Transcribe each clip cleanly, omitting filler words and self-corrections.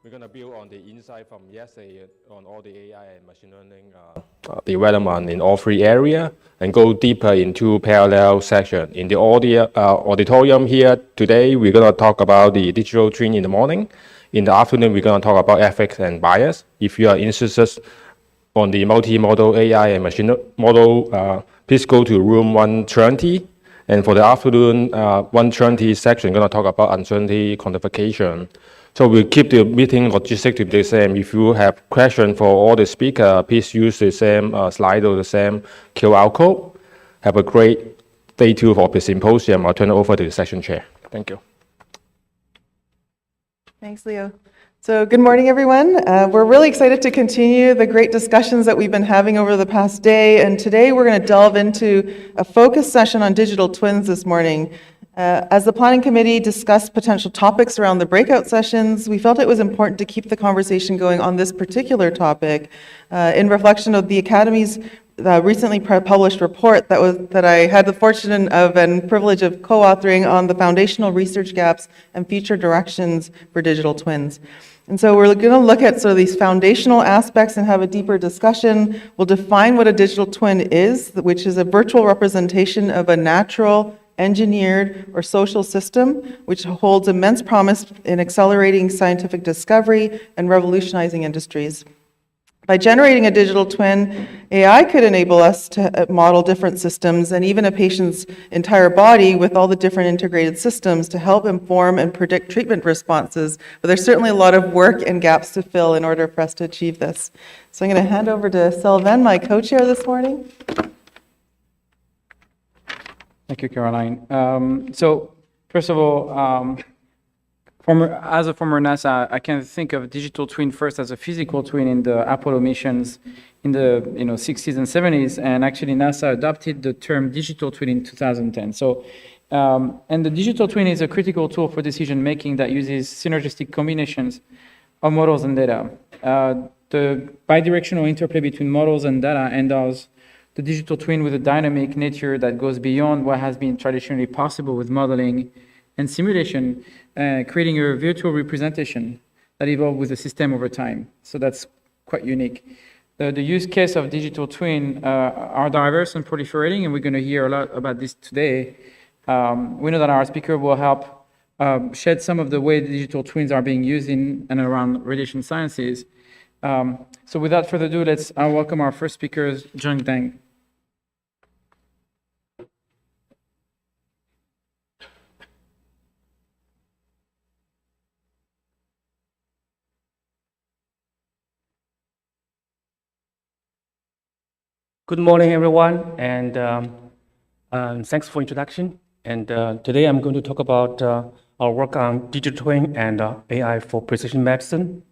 We're going to build on the insight from yesterday on all the AI and machine learning development in all three areas and go deeper into parallel sessions. In the auditorium here today, we're going to talk about the digital twin in the morning. In the afternoon, we're going to talk about ethics and bias. If you are interested on the multimodal AI and machine model, please go to room 120. And for the afternoon 120 section, we're going to talk about uncertainty quantification. So we'll keep the meeting logistics to be the same. If you have questions for all the speakers, please use the same slide or the same QR code. Have a great day 2 of the symposium. I'll turn it over to the session chair. Thank you. Thanks, Leo. So good morning, everyone. We're really excited to continue the great discussions that we've been having over the past day. And today we're going to delve into a focus session on digital twins this morning. As the planning committee discussed potential topics around the breakout sessions, we felt it was important to keep the conversation going on this particular topic in reflection of the Academy's recently published report that I had the fortune of and privilege of co-authoring on the foundational research gaps and future directions for digital twins. And so we're going to look at sort of these foundational aspects and have a deeper discussion. We'll define what a digital twin is, which is a virtual representation of a natural, engineered, or social system, which holds immense promise in accelerating scientific discovery and revolutionizing industries. By generating a digital twin, AI could enable us to model different systems and even a patient's entire body with all the different integrated systems to help inform and predict treatment responses. But there's certainly a lot of work and gaps to fill in order for us to achieve this. So I'm going to hand over to Sylvain, my co-chair this morning. Thank you, Caroline. So first of all, as a former NASA, I can think of digital twin first as a physical twin in the Apollo missions in the 60s and 70s, and actually NASA adopted the term digital twin in 2010. So, and the digital twin is a critical tool for decision making that uses synergistic combinations of models and data. The bidirectional interplay between models and data endows the digital twin with a dynamic nature that goes beyond what has been traditionally possible with modeling and simulation, creating a virtual representation that evolved with the system over time. So that's quite unique. The use case of digital twin are diverse and proliferating, and we're going to hear a lot about this today. We know that our speaker will help shed some of the way the digital twins are being used in and around radiation sciences. So without further ado, I'll welcome our first speaker, Jung Deng. Good morning, everyone, and thanks for introduction. And today I'm going to talk about our work on digital twin and AI for precision medicine.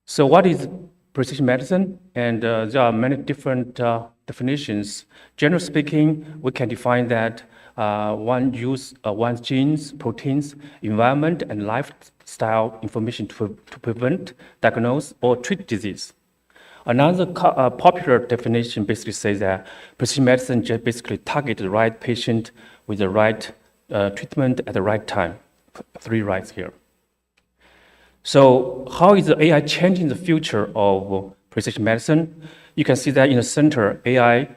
So what is precision medicine? And there are many different definitions. Generally speaking, we can define that one use one's genes, proteins, environment, and lifestyle information to prevent, diagnose, or treat disease. Another popular definition basically says that precision medicine just basically targets the right patient with the right treatment at the right time. 3 rights here. So how is the AI changing the future of precision medicine? You can see that in the center, AI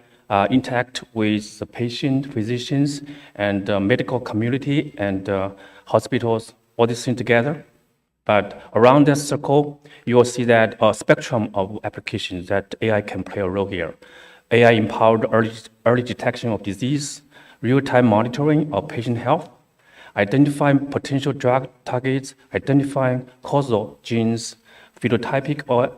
interact with the patient, physicians, and medical community and hospitals, all these things together. But around that circle, you will see that a spectrum of applications that AI can play a role here. AI-empowered early detection of disease, real-time monitoring of patient health, identifying potential drug targets, identifying causal genes, phenotypic or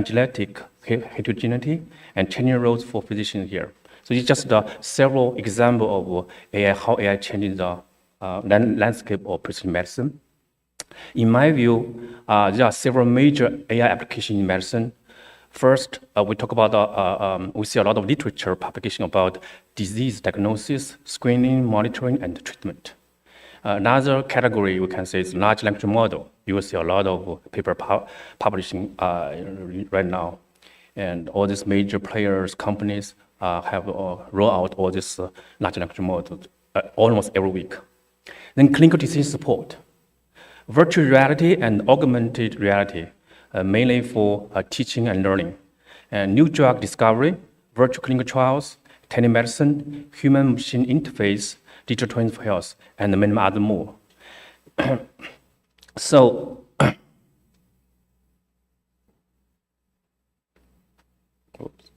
genetic heterogeneity, and changing roles for physicians here. So it's just several examples of AI, how AI changing the landscape of precision medicine. In my view, there are several major AI applications in medicine. First, we talk about, we see a lot of literature publication about disease diagnosis, screening, monitoring, and treatment. Another category we can say is large language model. You will see a lot of paper publishing right now. And all these major players, companies have rolled out all these large language models almost every week. Then clinical decision support. virtual reality and augmented reality, mainly for teaching and learning, and new drug discovery, virtual clinical trials, telemedicine, human-machine interface, digital twins for health, and many other more. So, oops,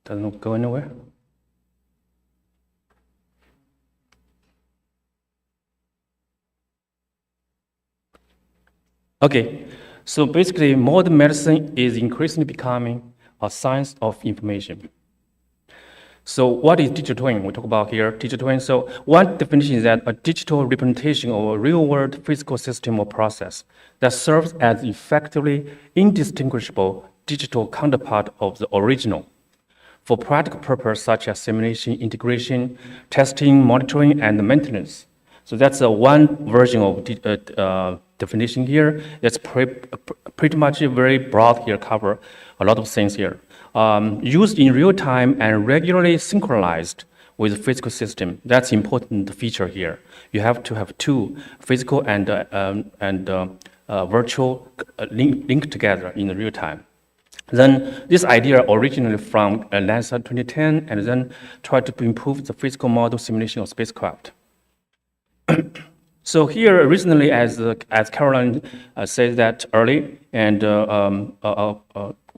doesn't go anywhere. Okay, so basically modern medicine is increasingly becoming a science of information. So what is digital twin? We talk about here digital twin. So one definition is that a digital representation of a real-world physical system or process that serves as effectively indistinguishable digital counterpart of the original for practical purposes such as simulation, integration, testing, monitoring, and maintenance. So that's one version of definition here. It's pretty much very broad here, cover a lot of things here. Used in real time and regularly synchronized with the physical system. That's important feature here. You have to have two, physical and virtual linked together in the real time. Then this idea originally from NASA 2010 and then tried to improve the physical model simulation of spacecraft. So here recently, as Caroline said that early, and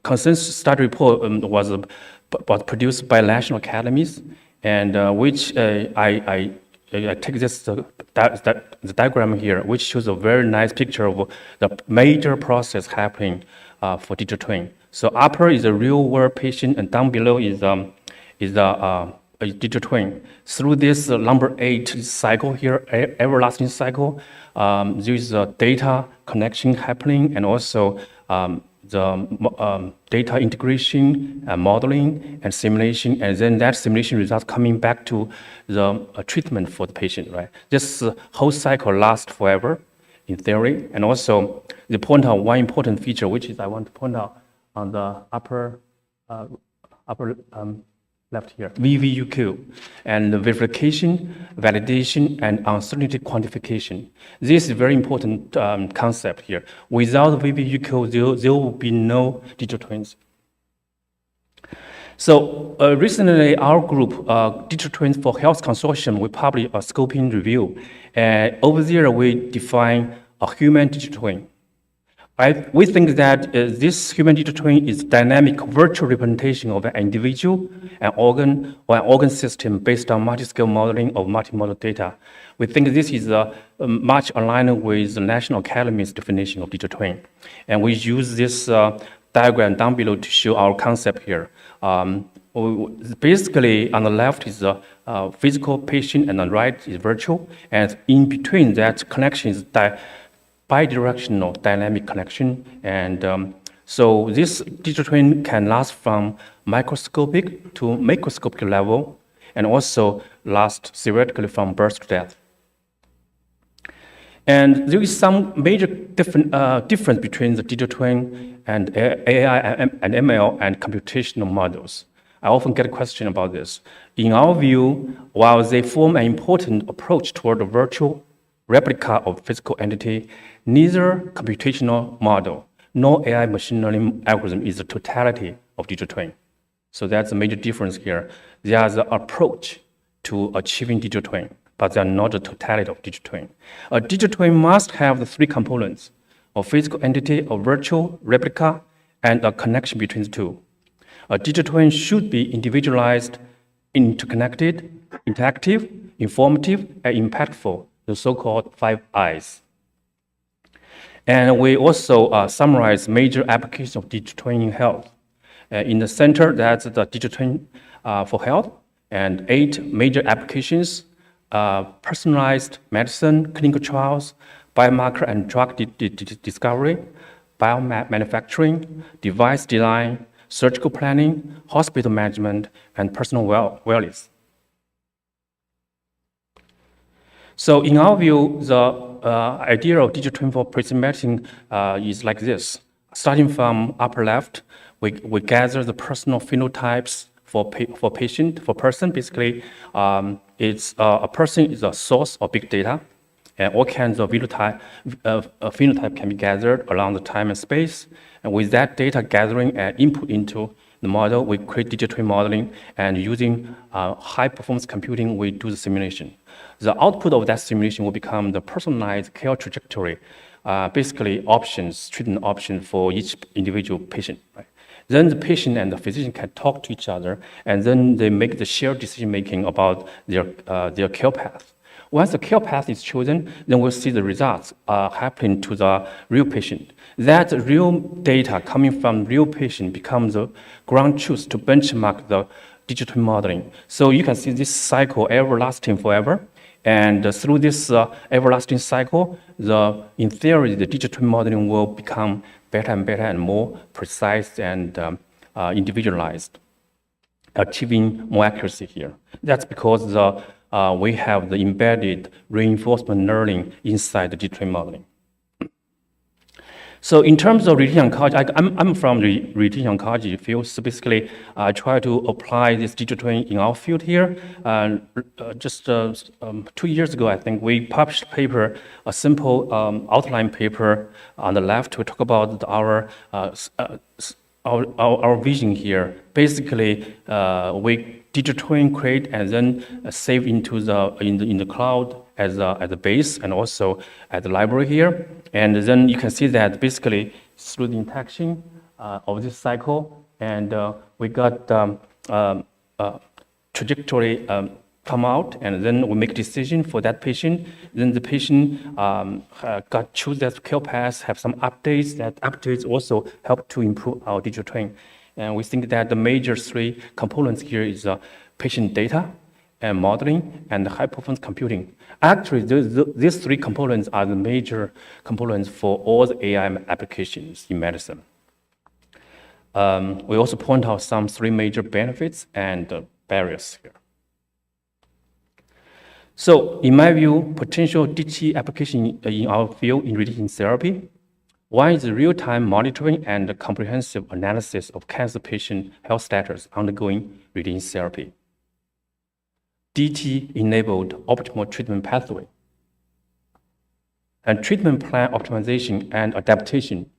consensus study report was produced by national academies, and which I take this the diagram here, which shows a very nice picture of the major process happening for digital twin. So upper is a real world patient, and down below is a digital twin. Through this number 8 cycle here, everlasting cycle, there is a data connection happening, and also the data integration, modeling, and simulation, and then that simulation results coming back to the treatment for the patient, right? This whole cycle lasts forever, in theory, and also they point out one important feature, which is I want to point out on the upper left here, VVUQ, and the verification, validation, and uncertainty quantification. This is a very important concept here. Without VVUQ, there will be no digital twins. So recently, our group, Digital Twins for Health Consortium, we published a scoping review. And over there, we define a human digital twin. We think that this human digital twin is dynamic virtual representation of an individual, an organ, or an organ system based on multiscale modeling of multimodal data. We think this is much aligned with the National Academy's definition of digital twin. And we use this diagram down below to show our concept here. Basically, on the left is a physical patient, and on the right is virtual. And in between that connection is bidirectional dynamic connection, and so this digital twin can last from microscopic to macroscopic level, and also last theoretically from birth to death. And there is some major difference between the digital twin and AI and ML and computational models. I often get a question about this. In our view, while they form an important approach toward a virtual replica of physical entity, neither computational model nor AI machine learning algorithm is the totality of digital twin. So that's a major difference here. They are the approach to achieving digital twin, but they are not the totality of digital twin. A digital twin must have the three components: a physical entity, a virtual replica, and a connection between the two. A digital twin should be individualized, interconnected, interactive, informative, and impactful, the so-called 5 Is. And we also summarize major applications of digital twin in health. In the center, that's the digital twin for health, and 8 major applications: personalized medicine, clinical trials, biomarker and drug discovery, biomanufacturing, device design, surgical planning, hospital management, and personal wellness. So in our view, the idea of digital twin for precision medicine is like this. Starting from upper left, we gather the personal phenotypes for person. Basically, it's a person is a source of big data, And all kinds of phenotype can be gathered along the time and space. And with that data gathering and input into the model, we create digital twin modeling, and using high performance computing, we do the simulation. The output of that simulation will become the personalized care trajectory, basically treatment options for each individual patient. Right? Then the patient and the physician can talk to each other, and then they make the shared decision making about their care path. Once the care path is chosen, then we'll see the results happening to the real patient. That real data coming from real patient becomes the ground truth to benchmark the digital modeling. So you can see this cycle everlasting forever. And through this everlasting cycle, in theory, the digital modeling will become better and better and more precise and individualized, achieving more accuracy here. That's because we have the embedded reinforcement learning inside the digital modeling. So in terms of radiation oncology, I'm from the radiation oncology field, so basically I try to apply this digital twin in our field here. Just 2 years ago, I think, we published a paper, a simple outline paper on the left. We talk about our vision here. Basically, we digital twin create and then save into in the cloud as a base, and also at the library here. And then you can see that basically through the interaction of this cycle, and we got trajectory come out, and then we make a decision for that patient. Then the patient choose that care path, have some updates. That updates also help to improve our digital twin. And we think that the major three components here is patient data, and modeling, and high performance computing. Actually, these three components are the major components for all the AI applications in medicine. We also point out some three major benefits and barriers here. So, in my view, potential DT application in our field in radiation therapy. One is real-time monitoring and comprehensive analysis of cancer patient health status undergoing radiation therapy. DT-enabled optimal treatment pathway. And treatment plan optimization and adaptation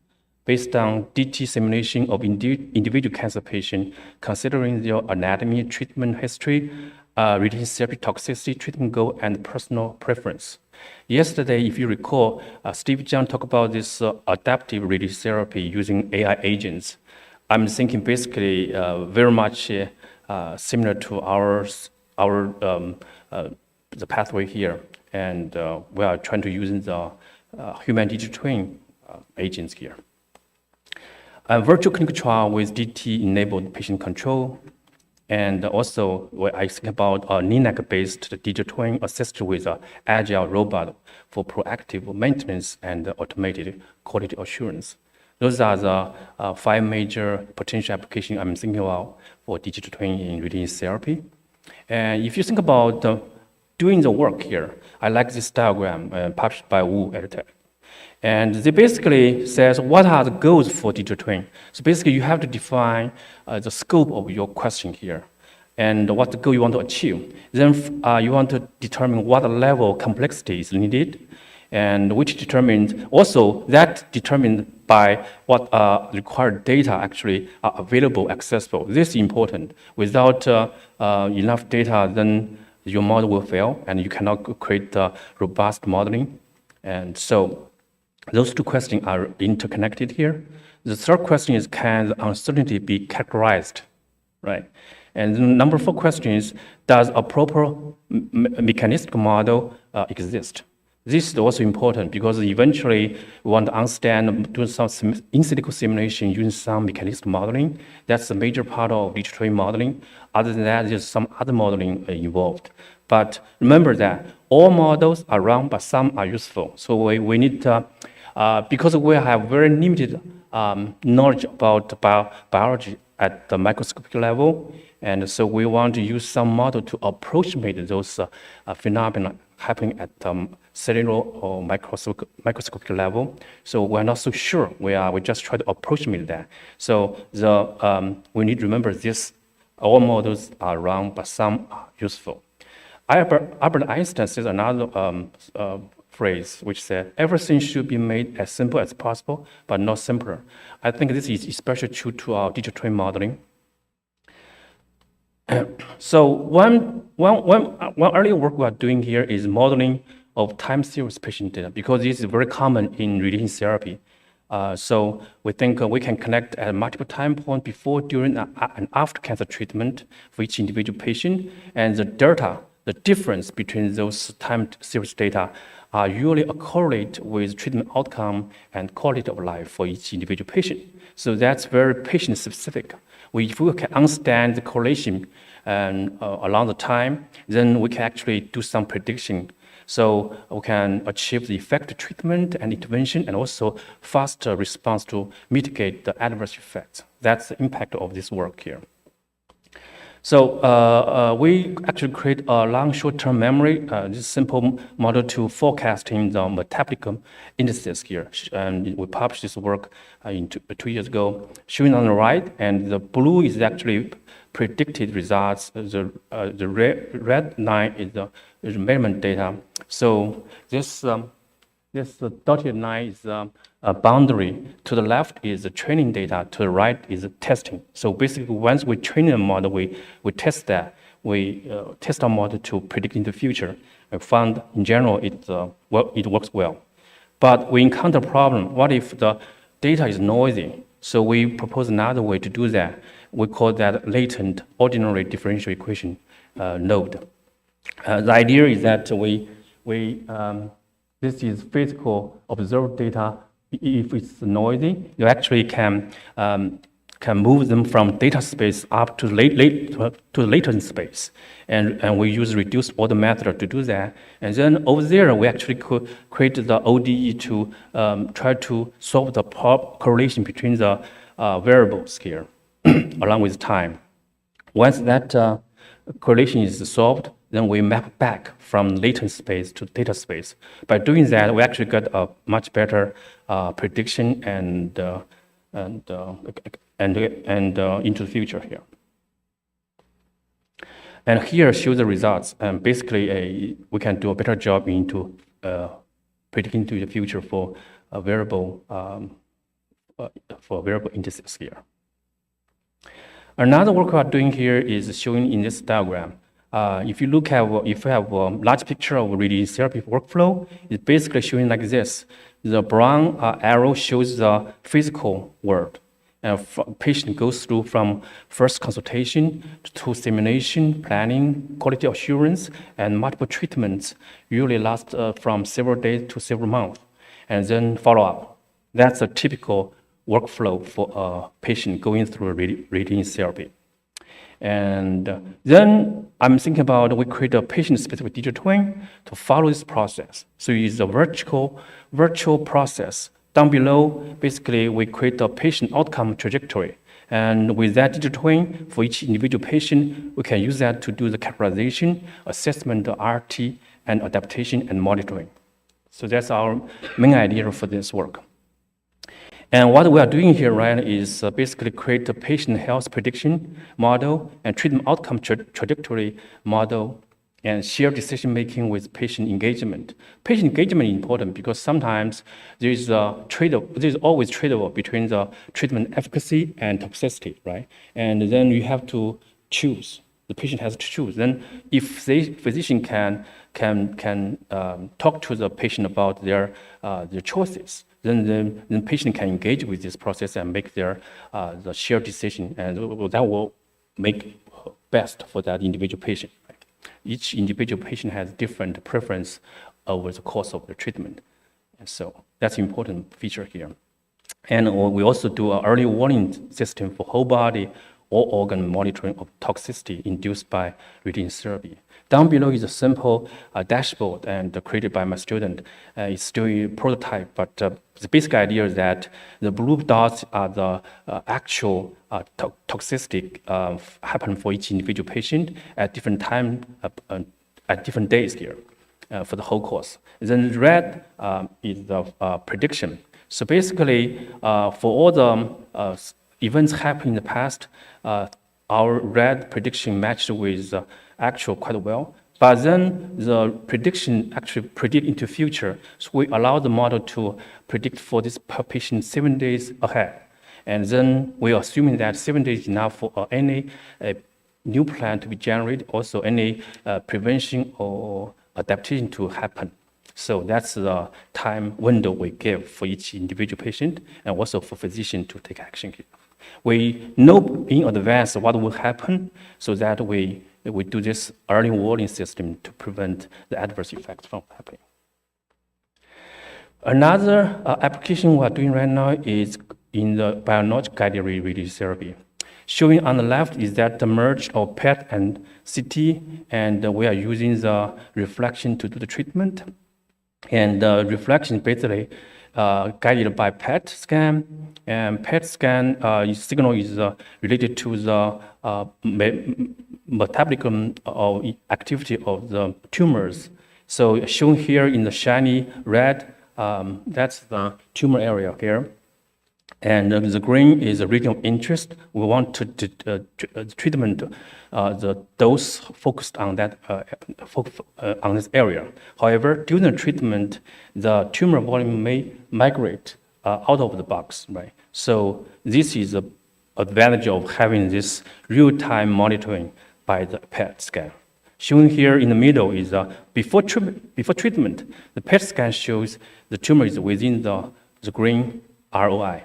based on DT simulation of individual cancer patients, considering their anatomy, treatment history, radiation therapy toxicity, treatment goal, and personal preference. Yesterday, if you recall, Steve Jiang talked about this adaptive radiotherapy using AI agents. I'm thinking basically very much similar to the pathway here, and we are trying to use the human digital twin agents here. A virtual clinical trial with DT-enabled patient control, and also I think about a LINAC-based digital twin assisted with an agile robot for proactive maintenance and automated quality assurance. Those are the 5 major potential applications I'm thinking about for digital twin in radiation therapy. And if you think about doing the work here, I like this diagram published by Wu editor. And they basically says, what are the goals for digital twin? So basically, you have to define the scope of your question here and what the goal you want to achieve. Then you want to determine what level of complexity is needed, and which determines also that determined by what required data actually are available, accessible. This is important. Without enough data, then your model will fail, and you cannot create robust modeling. And so those two questions are interconnected here. The third question is, can the uncertainty be characterized, right? And the number 4 question is, does a proper mechanistic model exist? This is also important because eventually we want to understand, do some in silico simulation using some mechanistic modeling. That's a major part of digital twin modeling. Other than that, there's some other modeling involved. But remember that all models are wrong, but some are useful. So we need to, because we have very limited knowledge about biology at the microscopic level, and so we want to use some model to approximate those phenomena happening at cellular or microscopic level. So we're not so sure. We just try to approximate that. So we need to remember this. All models are wrong, but some are useful. Albert Einstein says another phrase, which said, everything should be made as simple as possible, but not simpler. I think this is especially true to our digital twin modeling. So one earlier work we are doing here is modeling of time series patient data, because this is very common in radiation therapy. So we think we can connect at multiple time points before, during, and after cancer treatment for each individual patient, and the delta, the difference between those time series data are usually correlate with treatment outcome and quality of life for each individual patient. So that's very patient specific. If we can understand the correlation and along the time, then we can actually do some prediction. So we can achieve the effective treatment and intervention, and also faster response to mitigate the adverse effects. That's the impact of this work here. So we actually create a long short-term memory, this simple model to forecasting the metabolism indices here. And we published this work two years ago, showing on the right, and the blue is actually predicted results. The red line is the measurement data. So this dotted line is a boundary. To the left is the training data. To the right is the testing. So basically, once we train a model, we test that. We test our model to predict in the future. I found in general it works well. But we encounter a problem. What if the data is noisy? So we propose another way to do that. We call that latent ordinary differential equation node. The idea is that this is physical observed data. If it's noisy, you actually can move them from data space up to the latent space, and we use reduced order method to do that. And then over there, we actually could create the ODE to try to solve the correlation between the variables here, along with time. Once that correlation is solved, then we map back from latent space to data space. By doing that, we actually get a much better prediction and into the future here. And here shows the results. And basically, we can do a better job into predicting to the future for a variable indices here. Another work we are doing here is showing in this diagram. If you have a large picture of radiation therapy workflow, it's basically showing like this. The brown arrow shows the physical world. Patient goes through from first consultation to simulation, planning, quality assurance, and multiple treatments. Usually last from several days to several months, and then follow up. That's a typical workflow for a patient going through radiation therapy. And then I'm thinking about we create a patient-specific digital twin to follow this process. So it's a virtual process. Down below, basically, we create a patient outcome trajectory. And with that digital twin, for each individual patient, we can use that to do the characterization, assessment, RT, and adaptation and monitoring. So that's our main idea for this work. And what we are doing here, right, is basically create a patient health prediction model and treatment outcome trajectory model and share decision-making with patient engagement. Patient engagement is important because sometimes there's always trade-off between the treatment efficacy and toxicity, right? And then you have to choose. The patient has to choose. Then if the physician can talk to the patient about their choices, then the patient can engage with this process and make the shared decision, and that will make best for that individual patient. Right? Each individual patient has different preference over the course of the treatment, and so that's an important feature here. And we also do an early warning system for whole body or organ monitoring of toxicity induced by radiation therapy. Down below is a simple dashboard and created by my student. It's still a prototype, but the basic idea is that the blue dots are the actual toxicity happen for each individual patient at different time, at different days here for the whole course. Then red is the prediction. So basically, for all the events happening in the past, our red prediction matched with actual quite well. But then the prediction actually predict into future. So we allow the model to predict for this patient 7 days ahead. And then we are assuming that 7 days is enough for any new plan to be generated, also any prevention or adaptation to happen. So that's the time window we give for each individual patient and also for physician to take action here. We know in advance what will happen so that we do this early warning system to prevent the adverse effects from happening. Another application we are doing right now is in the biologic guided radiotherapy. Showing on the left is that the merge of PET and CT, and we are using the reflection to do the treatment. And the reflection basically guided by PET scan, and PET scan signal is related to the metabolism of activity of the tumors. So shown here in the shiny red, that's the tumor area here. And the green is a region of interest. We want to treatment the dose focused on that on this area. However, during the treatment, the tumor volume may migrate out of the box, right? So this is the advantage of having this real-time monitoring by the PET scan. Shown here in the middle is before treatment, the PET scan shows the tumor is within the green ROI.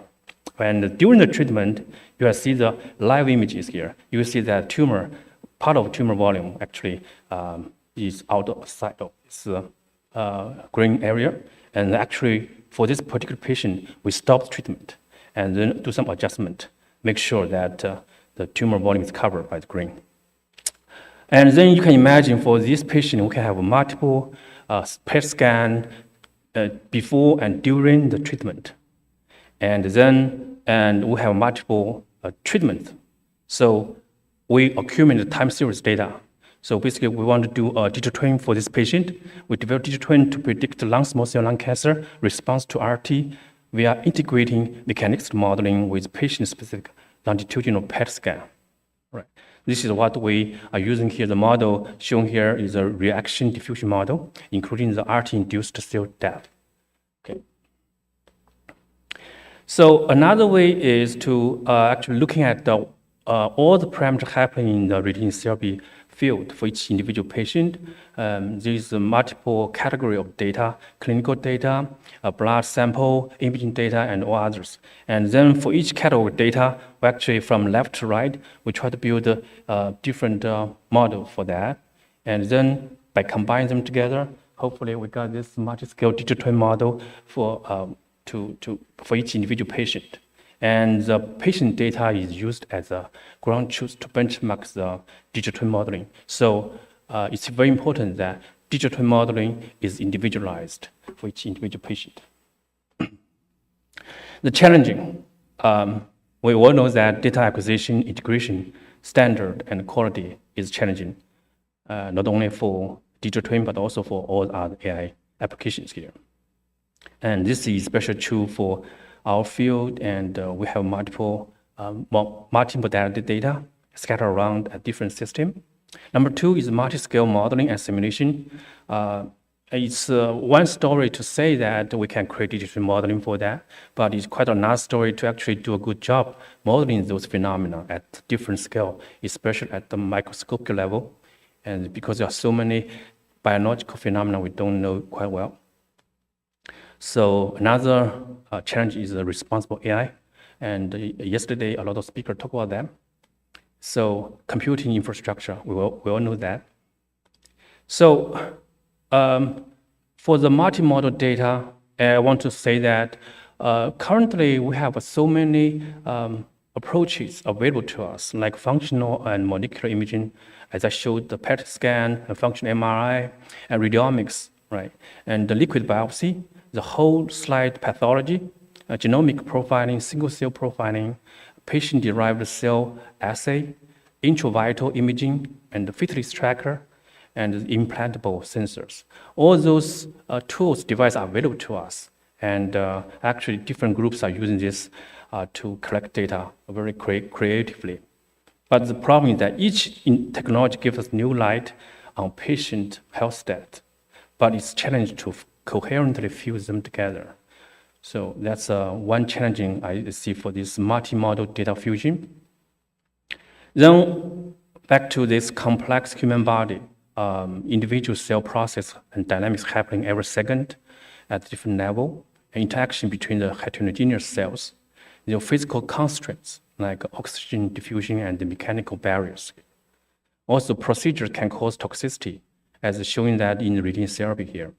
And during the treatment, you will see the live images here. You will see that part of tumor volume actually is outside of this green area. And actually, for this particular patient, we stop treatment and then do some adjustment, make sure that the tumor volume is covered by the green. And then you can imagine for this patient, we can have multiple PET scan before and during the treatment. And we have multiple treatments. So we accumulate time series data. So basically, we want to do a digital twin for this patient. We develop digital twin to predict lung small cell lung cancer response to RT. We are integrating mechanics modeling with patient-specific longitudinal PET scan. Right. This is what we are using here. The model shown here is a reaction diffusion model, including the RT-induced cell death. Okay. So another way is to actually looking at all the parameters happening in the radiotherapy field for each individual patient. There's multiple category of data, clinical data, blood sample, imaging data, and all others. And then for each category of data, we actually from left to right, we try to build a different model for that. And then by combining them together, hopefully we got this multi-scale digital twin model for each individual patient. And the patient data is used as a ground truth to benchmark the digital twin modeling. So it's very important that digital twin modeling is individualized for each individual patient. The challenging, we all know that data acquisition, integration, standard, and quality is challenging, not only for digital twin, but also for all other AI applications here. And this is especially true for our field, and we have multiple multimodality data scattered around a different system. Number two is multi-scale modeling and simulation. It's one story to say that we can create digital modeling for that, but it's quite another story to actually do a good job modeling those phenomena at different scale, especially at the microscopic level. And because there are so many biological phenomena we don't know quite well. So another challenge is responsible AI. And yesterday, a lot of speakers talked about that. So computing infrastructure, we all know that. So for the multimodal data, I want to say that currently we have so many approaches available to us, like functional and molecular imaging, as I showed the PET scan, and functional MRI, and radiomics, right? And the liquid biopsy, the whole slide pathology, genomic profiling, single-cell profiling, patient-derived cell assay, intravital imaging, and the fetus tracker, and implantable sensors. All those tools, devices are available to us. And actually, different groups are using this to collect data very creatively. But the problem is that each technology gives us new light on patient health stat, but it's challenging to coherently fuse them together. So that's one challenging I see for this multi-model data fusion. Then back to this complex human body, individual cell process and dynamics happening every second at different level, interaction between the heterogeneous cells, physical constraints like oxygen diffusion and the mechanical barriers. Also, procedures can cause toxicity, as showing that in radiation therapy here,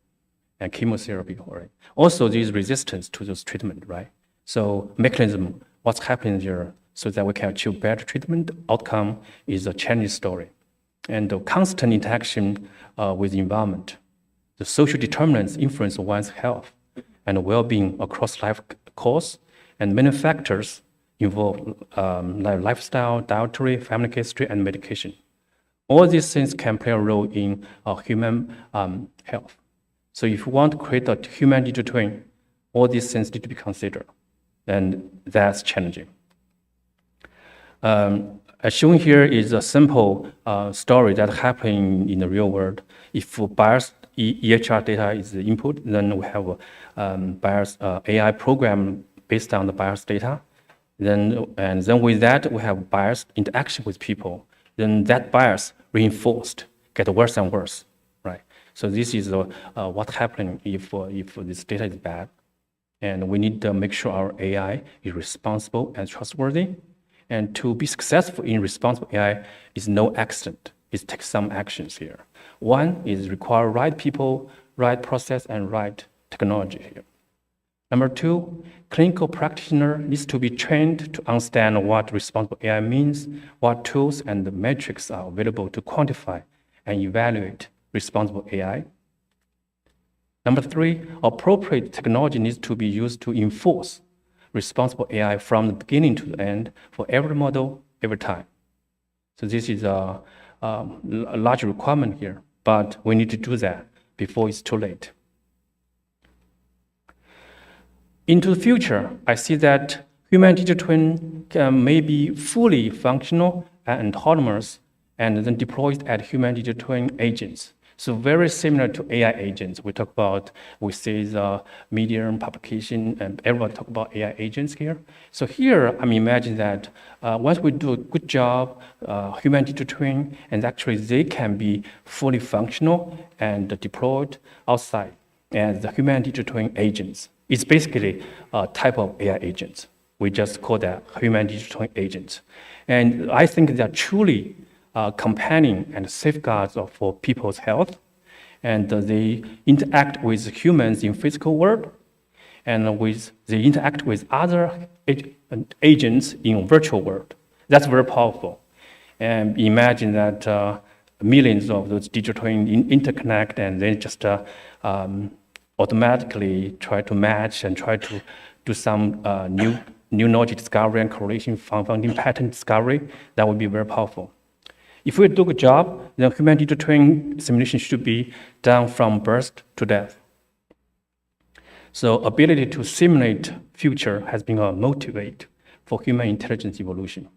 and chemotherapy, right? Also, there's resistance to those treatment, right? So mechanism, what's happening there, so that we can achieve better treatment outcome is a challenging story. And the constant interaction with the environment. The social determinants influence one's health and well-being across life course, and many factors involve like lifestyle, dietary, family history, and medication. All these things can play a role in human health. So if you want to create a human digital twin, all these things need to be considered, and that's challenging. As shown here is a simple story that happened in the real world. If biased EHR data is the input, then we have a biased AI program based on the biased data. Then with that, we have biased interaction with people. Then that bias reinforced, get worse and worse, right? So this is what's happening if this data is bad. And we need to make sure our AI is responsible and trustworthy. And to be successful in responsible AI is no accident. It takes some actions here. One is require right people, right process, and right technology here. Number two, clinical practitioner needs to be trained to understand what responsible AI means, what tools and the metrics are available to quantify and evaluate responsible AI. Number three, appropriate technology needs to be used to enforce responsible AI from the beginning to the end for every model, every time. So this is a large requirement here, but we need to do that before it's too late. Into the future, I see that human digital twin may be fully functional and autonomous and then deployed at human digital twin agents. So very similar to AI agents. We see the Medium publication, and everyone talk about AI agents here. So here, I'm imagining that once we do a good job, human digital twin, and actually they can be fully functional and deployed outside as the human digital twin agents. It's basically a type of AI agents. We just call that human digital twin agents. And I think they are truly companion and safeguards for people's health. And they interact with humans in physical world, and they interact with other agents in virtual world. That's very powerful. And imagine that millions of those digital twins interconnect, and then just automatically try to match and try to do some new knowledge discovery and correlation, finding pattern discovery. That would be very powerful. If we do a good job, then human digital twin simulation should be done from birth to death. So ability to simulate future has been a motivate for human intelligence evolution.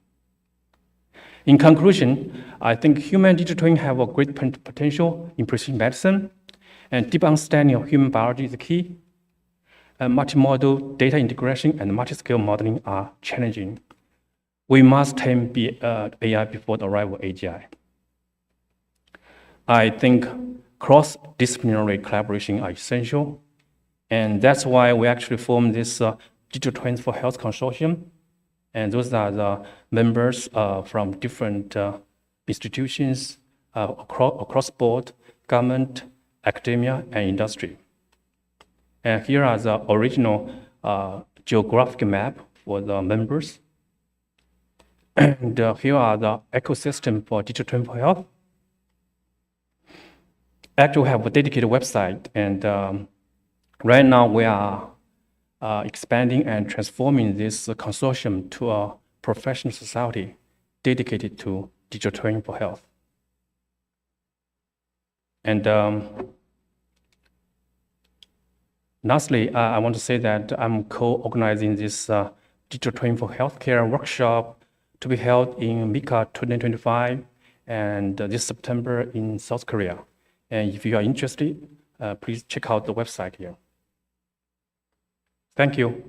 In conclusion, I think human digital twin have a great potential in precision medicine, and deep understanding of human biology is the key. Multimodal data integration and multi-scale modeling are challenging. We must tame AI before the arrival of AGI. I think cross-disciplinary collaboration are essential, and that's why we actually formed this Digital Twins for Health Consortium, and those are the members from different institutions across board, government, academia, and industry. And here are the original geographic map for the members. And here are the ecosystem for Digital Twin for Health. Actually, we have a dedicated website, and right now we are expanding and transforming this consortium to a professional society dedicated to Digital Twin for Health. And lastly, I want to say that I'm co-organizing this Digital Twin for Healthcare workshop to be held in MICA 2025, and this September in South Korea. And if you are interested, please check out the website here. Thank you.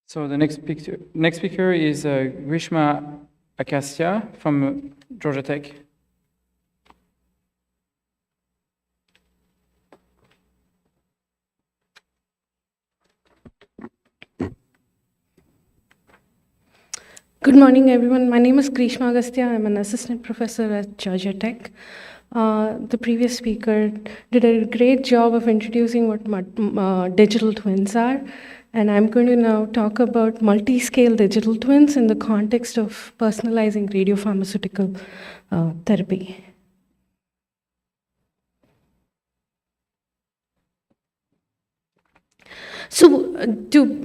So the next speaker is Grishma Akasya from Georgia Tech. Good morning, everyone. My name is Grishma Agastya. I'm an assistant professor at Georgia Tech. The previous speaker did a great job of introducing what digital twins are. And I'm going to now talk about multi-scale digital twins in the context of personalizing radiopharmaceutical therapy. So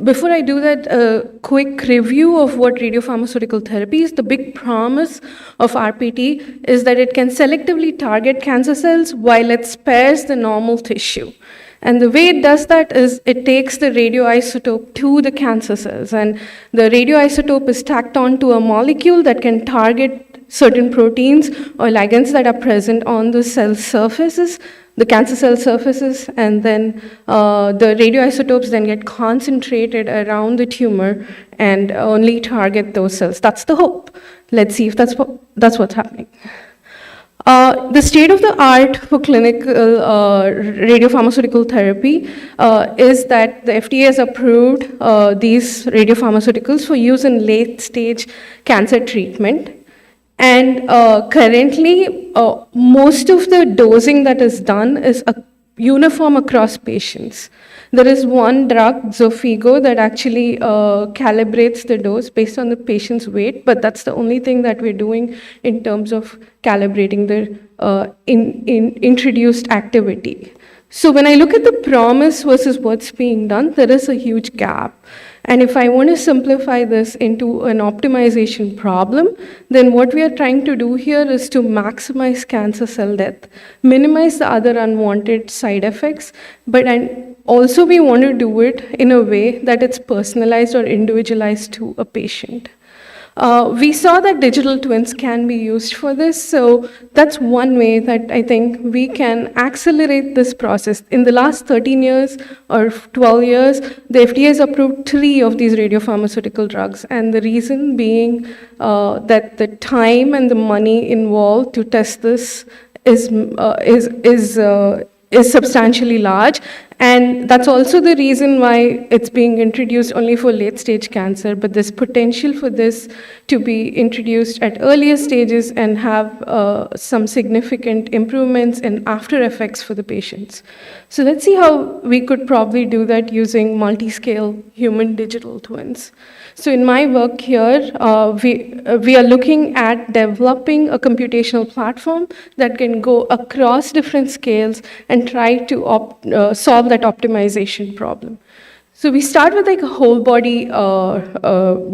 before I do that, a quick review of what radiopharmaceutical therapy is. The big promise of RPT is that it can selectively target cancer cells while it spares the normal tissue. And the way it does that is it takes the radioisotope to the cancer cells, and the radioisotope is tacked onto a molecule that can target certain proteins or ligands that are present on the cell surfaces, the cancer cell surfaces, and then the radioisotopes then get concentrated around the tumor and only target those cells. That's the hope. Let's see if that's what's happening. The state of the art for clinical radiopharmaceutical therapy is that the FDA has approved these radiopharmaceuticals for use in late stage cancer treatment. And currently, most of the dosing that is done is uniform across patients. There is one drug, Xofigo, that actually calibrates the dose based on the patient's weight, but that's the only thing that we're doing in terms of calibrating the introduced activity. So when I look at the promise versus what's being done, there is a huge gap. And if I want to simplify this into an optimization problem, then what we are trying to do here is to maximize cancer cell death, minimize the other unwanted side effects, but also we want to do it in a way that it's personalized or individualized to a patient. We saw that digital twins can be used for this, so that's one way that I think we can accelerate this process. In the last 13 years or 12 years, the FDA has approved 3 of these radiopharmaceutical drugs, and the reason being that the time and the money involved to test this is substantially large. And that's also the reason why it's being introduced only for late stage cancer, but there's potential for this to be introduced at earlier stages and have some significant improvements and after effects for the patients. So let's see how we could probably do that using multi-scale human digital twins. So in my work here, we are looking at developing a computational platform that can go across different scales and try to solve that optimization problem. So we start with like a whole body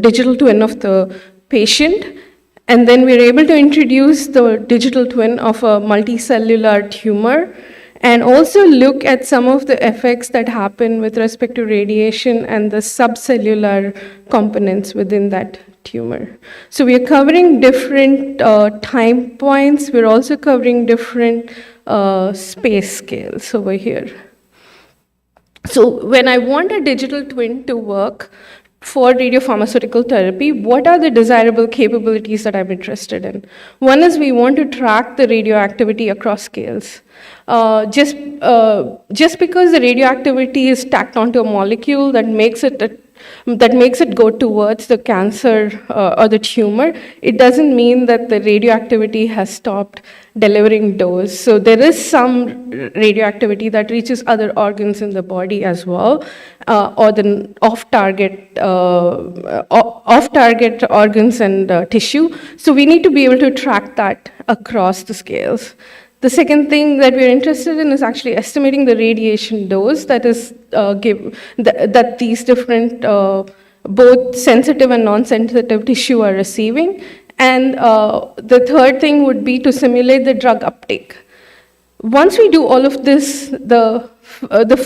digital twin of the patient, and then we're able to introduce the digital twin of a multicellular tumor, and also look at some of the effects that happen with respect to radiation and the subcellular components within that tumor. So we are covering different time points. We're also covering different space scales over here. So when I want a digital twin to work for radiopharmaceutical therapy, what are the desirable capabilities that I'm interested in? One is we want to track the radioactivity across scales. Just because the radioactivity is tacked onto a molecule that makes it go towards the cancer or the tumor, it doesn't mean that the radioactivity has stopped delivering dose. So there is some radioactivity that reaches other organs in the body as well, or the off-target organs and tissue. So we need to be able to track that across the scales. The second thing that we're interested in is actually estimating the radiation dose that is that these different both sensitive and non-sensitive tissue are receiving. And the third thing would be to simulate the drug uptake. Once we do all of this, the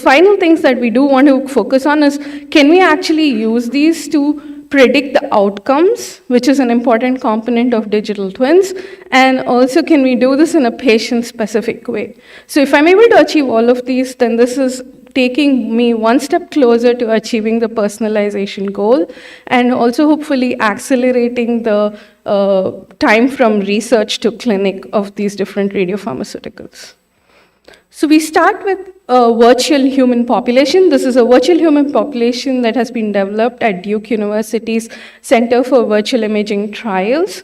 final things that we do want to focus on is, can we actually use these to predict the outcomes, which is an important component of digital twins, and also can we do this in a patient-specific way? So if I'm able to achieve all of these, then this is taking me one step closer to achieving the personalization goal, and also hopefully accelerating the time from research to clinic of these different radiopharmaceuticals. So we start with a virtual human population. This is a virtual human population that has been developed at Duke University's Center for Virtual Imaging Trials.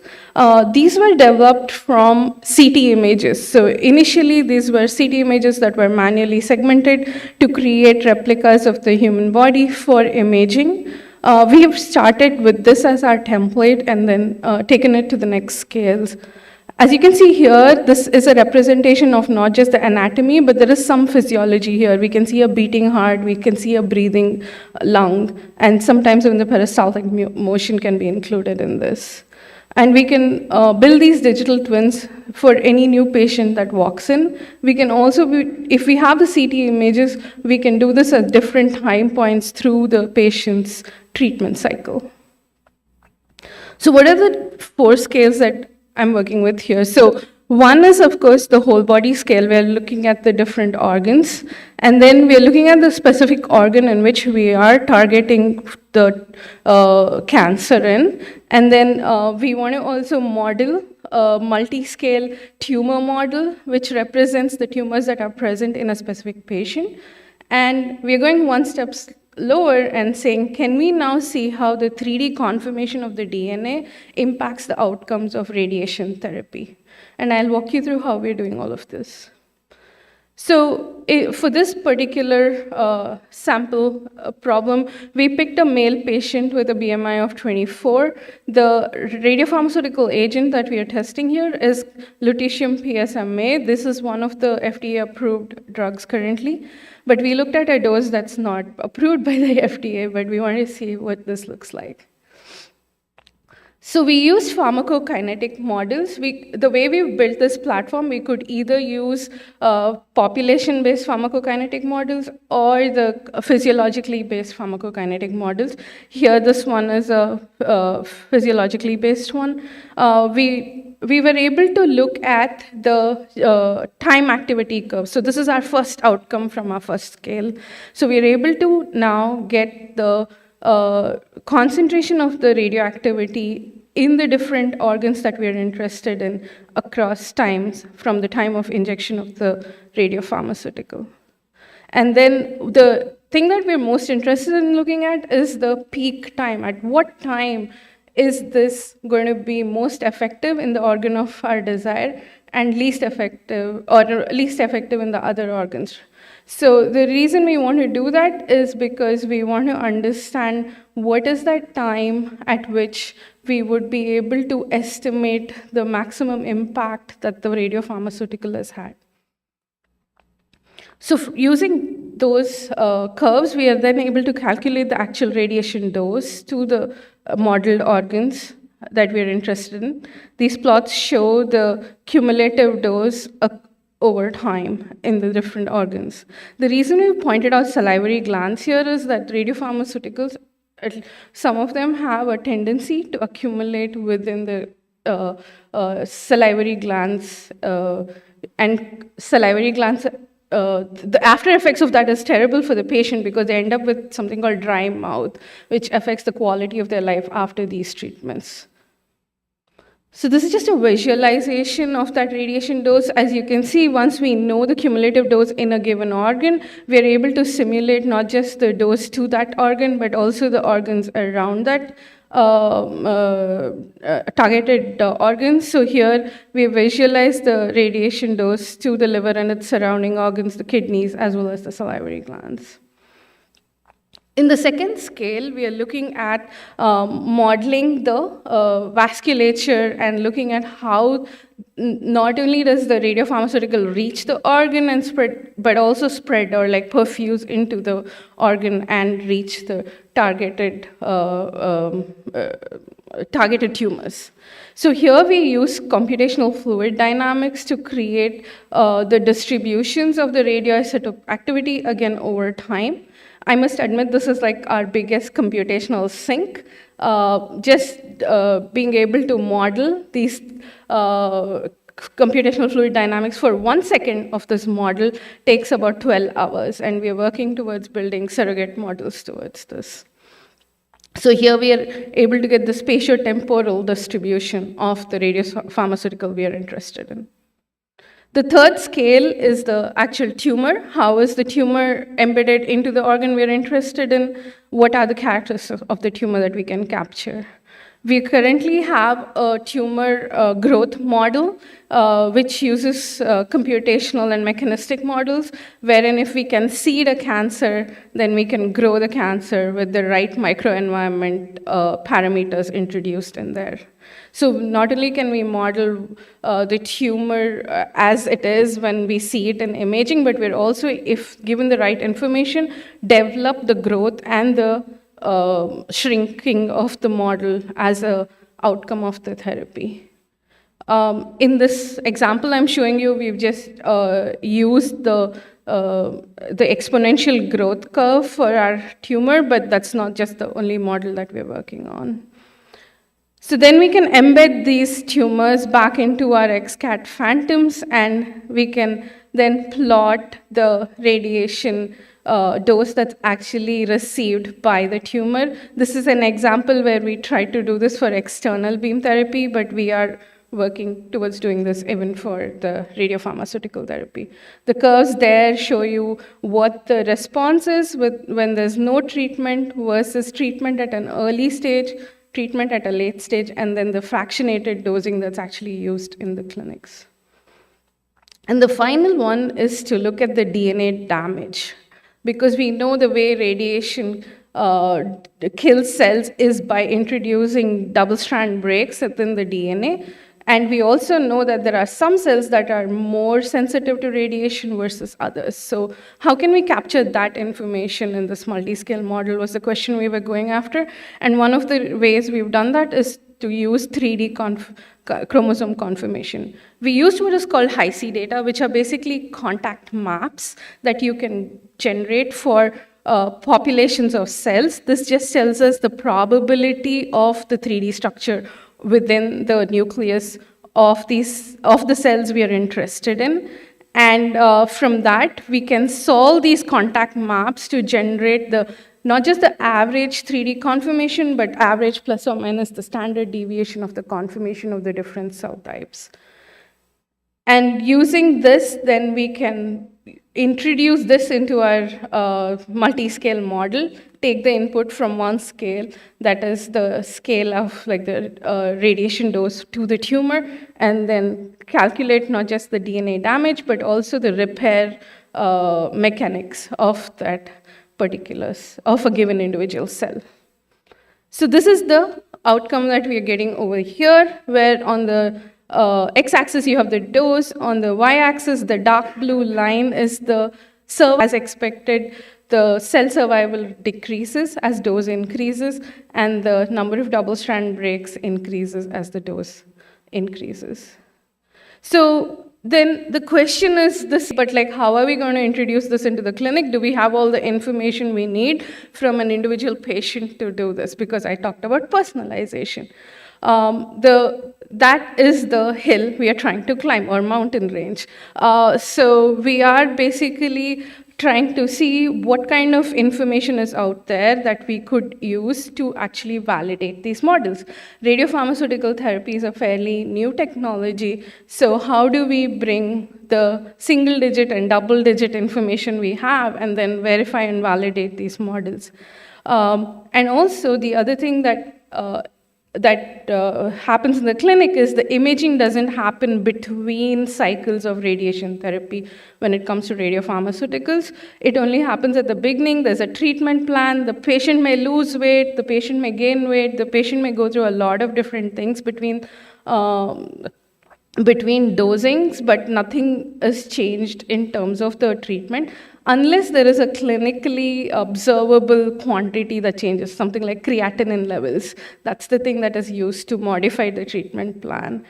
These were developed from CT images. So initially, these were CT images that were manually segmented to create replicas of the human body for imaging. We have started with this as our template and then taken it to the next scales. As you can see here, this is a representation of not just the anatomy, but there is some physiology here. We can see a beating heart, we can see a breathing lung, and sometimes even the peristaltic motion can be included in this. And we can build these digital twins for any new patient that walks in. We can also, if we have the CT images, we can do this at different time points through the patient's treatment cycle. So what are the 4 scales that I'm working with here? So one is, of course, the whole body scale. We're looking at the different organs. And then we're looking at the specific organ in which we are targeting the cancer in. And then we want to also model a multiscale tumor model, which represents the tumors that are present in a specific patient. And we're going one step lower and saying, can we now see how the 3D conformation of the DNA impacts the outcomes of radiation therapy? And I'll walk you through how we're doing all of this. So for this particular sample problem, we picked a male patient with a BMI of 24. The radiopharmaceutical agent that we are testing here is lutetium PSMA. This is one of the FDA-approved drugs currently. But we looked at a dose that's not approved by the FDA, but we wanted to see what this looks like. So we use pharmacokinetic models. The way we built this platform, we could either use population-based pharmacokinetic models or the physiologically based pharmacokinetic models. Here, this one is a physiologically based one. We were able to look at the time activity curve. So this is our first outcome from our first scale. So we're able to now get the concentration of the radioactivity in the different organs that we are interested in across times from the time of injection of the radiopharmaceutical. And then the thing that we're most interested in looking at is the peak time. At what time is this going to be most effective in the organ of our desire and least effective in the other organs? So the reason we want to do that is because we want to understand what is that time at which we would be able to estimate the maximum impact that the radiopharmaceutical has had. So using those curves, we are then able to calculate the actual radiation dose to the modeled organs that we are interested in. These plots show the cumulative dose over time in the different organs. The reason we pointed out salivary glands here is that radiopharmaceuticals, some of them have a tendency to accumulate within the salivary glands, and salivary glands, the after effects of that is terrible for the patient because they end up with something called dry mouth, which affects the quality of their life after these treatments. So this is just a visualization of that radiation dose. As you can see, once we know the cumulative dose in a given organ, we are able to simulate not just the dose to that organ, but also the organs around that targeted organs. So here we visualize the radiation dose to the liver and its surrounding organs, the kidneys, as well as the salivary glands. In the second scale, we are looking at modeling the vasculature and looking at how not only does the radiopharmaceutical reach the organ and spread, but also spread or like perfuse into the organ and reach the targeted targeted tumors. So here we use computational fluid dynamics to create the distributions of the radioisotope activity again over time. I must admit this is like our biggest computational sink. Just being able to model these computational fluid dynamics for 1 second of this model takes about 12 hours, and we are working towards building surrogate models towards this. So here we are able to get the spatiotemporal distribution of the radiopharmaceutical we are interested in. The third scale is the actual tumor. How is the tumor embedded into the organ we are interested in? What are the characteristics of the tumor that we can capture? We currently have a tumor growth model, which uses computational and mechanistic models, wherein if we can seed a cancer, then we can grow the cancer with the right microenvironment parameters introduced in there. So not only can we model the tumor as it is when we see it in imaging, but we're also, if given the right information, develop the growth and the shrinking of the model as an outcome of the therapy. In this example I'm showing you, we've just used the exponential growth curve for our tumor, but that's not just the only model that we're working on. So then we can embed these tumors back into our XCAT phantoms, and we can then plot the radiation dose that's actually received by the tumor. This is an example where we tried to do this for external beam therapy, but we are working towards doing this even for the radiopharmaceutical therapy. The curves there show you what the response is when there's no treatment versus treatment at an early stage, treatment at a late stage, and then the fractionated dosing that's actually used in the clinics. And the final one is to look at the DNA damage, because we know the way radiation kills cells is by introducing double-strand breaks within the DNA. And we also know that there are some cells that are more sensitive to radiation versus others. So how can we capture that information in this multiscale model was the question we were going after. And one of the ways we've done that is to use 3D chromosome confirmation. We used what is called Hi-C data, which are basically contact maps that you can generate for populations of cells. This just tells us the probability of the 3D structure within the nucleus of the cells we are interested in. And from that, we can solve these contact maps to generate not just the average 3D conformation, but average plus or minus the standard deviation of the conformation of the different cell types. And using this, then we can introduce this into our multi-scale model, take the input from one scale, that is the scale of like the radiation dose to the tumor, and then calculate not just the DNA damage, but also the repair mechanics of that of a given individual cell. So this is the outcome that we are getting over here, where on the x-axis you have the dose, on the y-axis the dark blue line is the survival. As expected, the cell survival decreases as dose increases, and the number of double-strand breaks increases as the dose increases. So then the question is this, but like how are we going to introduce this into the clinic? Do we have all the information we need from an individual patient to do this? Because I talked about personalization. That is the hill we are trying to climb, or mountain range. So we are basically trying to see what kind of information is out there that we could use to actually validate these models. Radiopharmaceutical therapy is a fairly new technology, so how do we bring the single-digit and double-digit information we have and then verify and validate these models? And also, the other thing that happens in the clinic is the imaging doesn't happen between cycles of radiation therapy when it comes to radiopharmaceuticals. It only happens at the beginning. There's a treatment plan. The patient may lose weight. The patient may gain weight. The patient may go through a lot of different things between between dosings, but nothing is changed in terms of the treatment, unless there is a clinically observable quantity that changes, something like creatinine levels. That's the thing that is used to modify the treatment plan.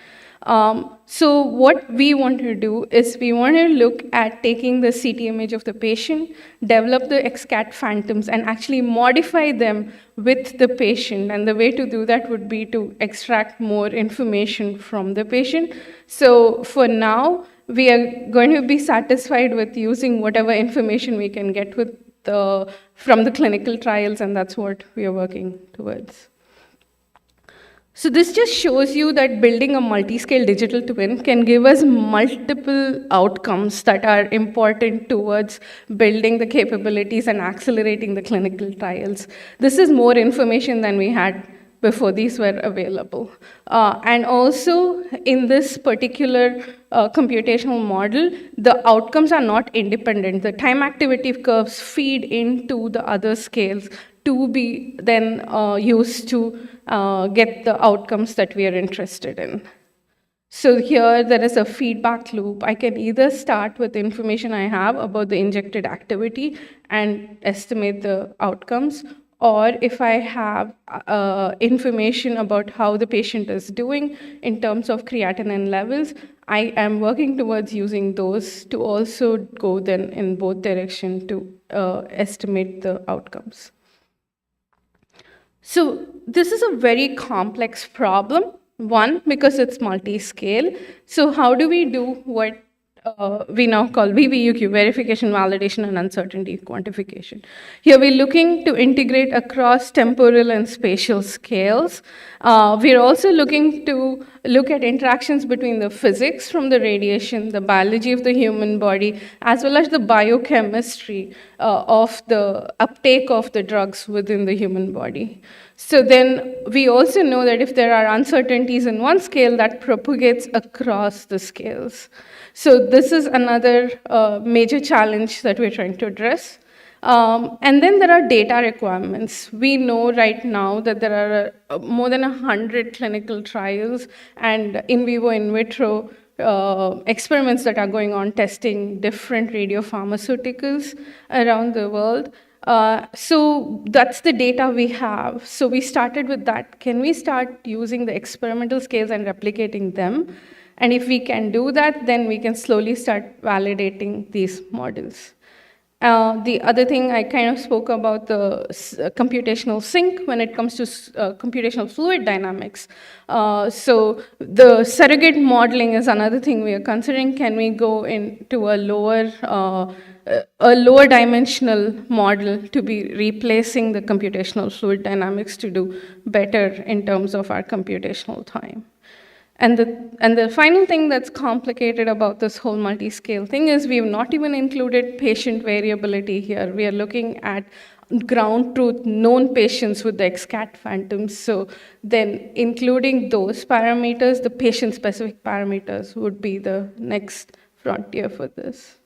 So what we want to do is we want to look at taking the CT image of the patient, develop the XCAT phantoms, and actually modify them with the patient. And the way to do that would be to extract more information from the patient. So for now, we are going to be satisfied with using whatever information we can get from the clinical trials, and that's what we are working towards. So this just shows you that building a multi-scale digital twin can give us multiple outcomes that are important towards building the capabilities and accelerating the clinical trials. This is more information than we had before these were available. And also, in this particular computational model, the outcomes are not independent. The time activity curves feed into the other scales to be then used to get the outcomes that we are interested in. So here there is a feedback loop. I can either start with information I have about the injected activity and estimate the outcomes, or if I have information about how the patient is doing in terms of creatinine levels, I am working towards using those to also go then in both directions to estimate the outcomes. So this is a very complex problem. One, because it's multi-scale. So how do we do what we now call VVUQ, verification, validation, and uncertainty quantification? Here we're looking to integrate across temporal and spatial scales. We're also looking to look at interactions between the physics from the radiation, the biology of the human body, as well as the biochemistry of the uptake of the drugs within the human body. So then we also know that if there are uncertainties in one scale, that propagates across the scales. So this is another major challenge that we're trying to address. And then there are data requirements. We know right now that there are more than 100 clinical trials and in vivo, in vitro experiments that are going on testing different radiopharmaceuticals around the world. So that's the data we have. So we started with that. Can we start using the experimental scales and replicating them? And if we can do that, then we can slowly start validating these models. The other thing I kind of spoke about the computational sink when it comes to computational fluid dynamics. So the surrogate modeling is another thing we are considering. Can we go into a lower dimensional model to be replacing the computational fluid dynamics to do better in terms of our computational time? And the final thing that's complicated about this whole multi-scale thing is we've not even included patient variability here. We are looking at ground truth known patients with the XCAT phantoms. So then including those parameters, the patient-specific parameters would be the next frontier for this.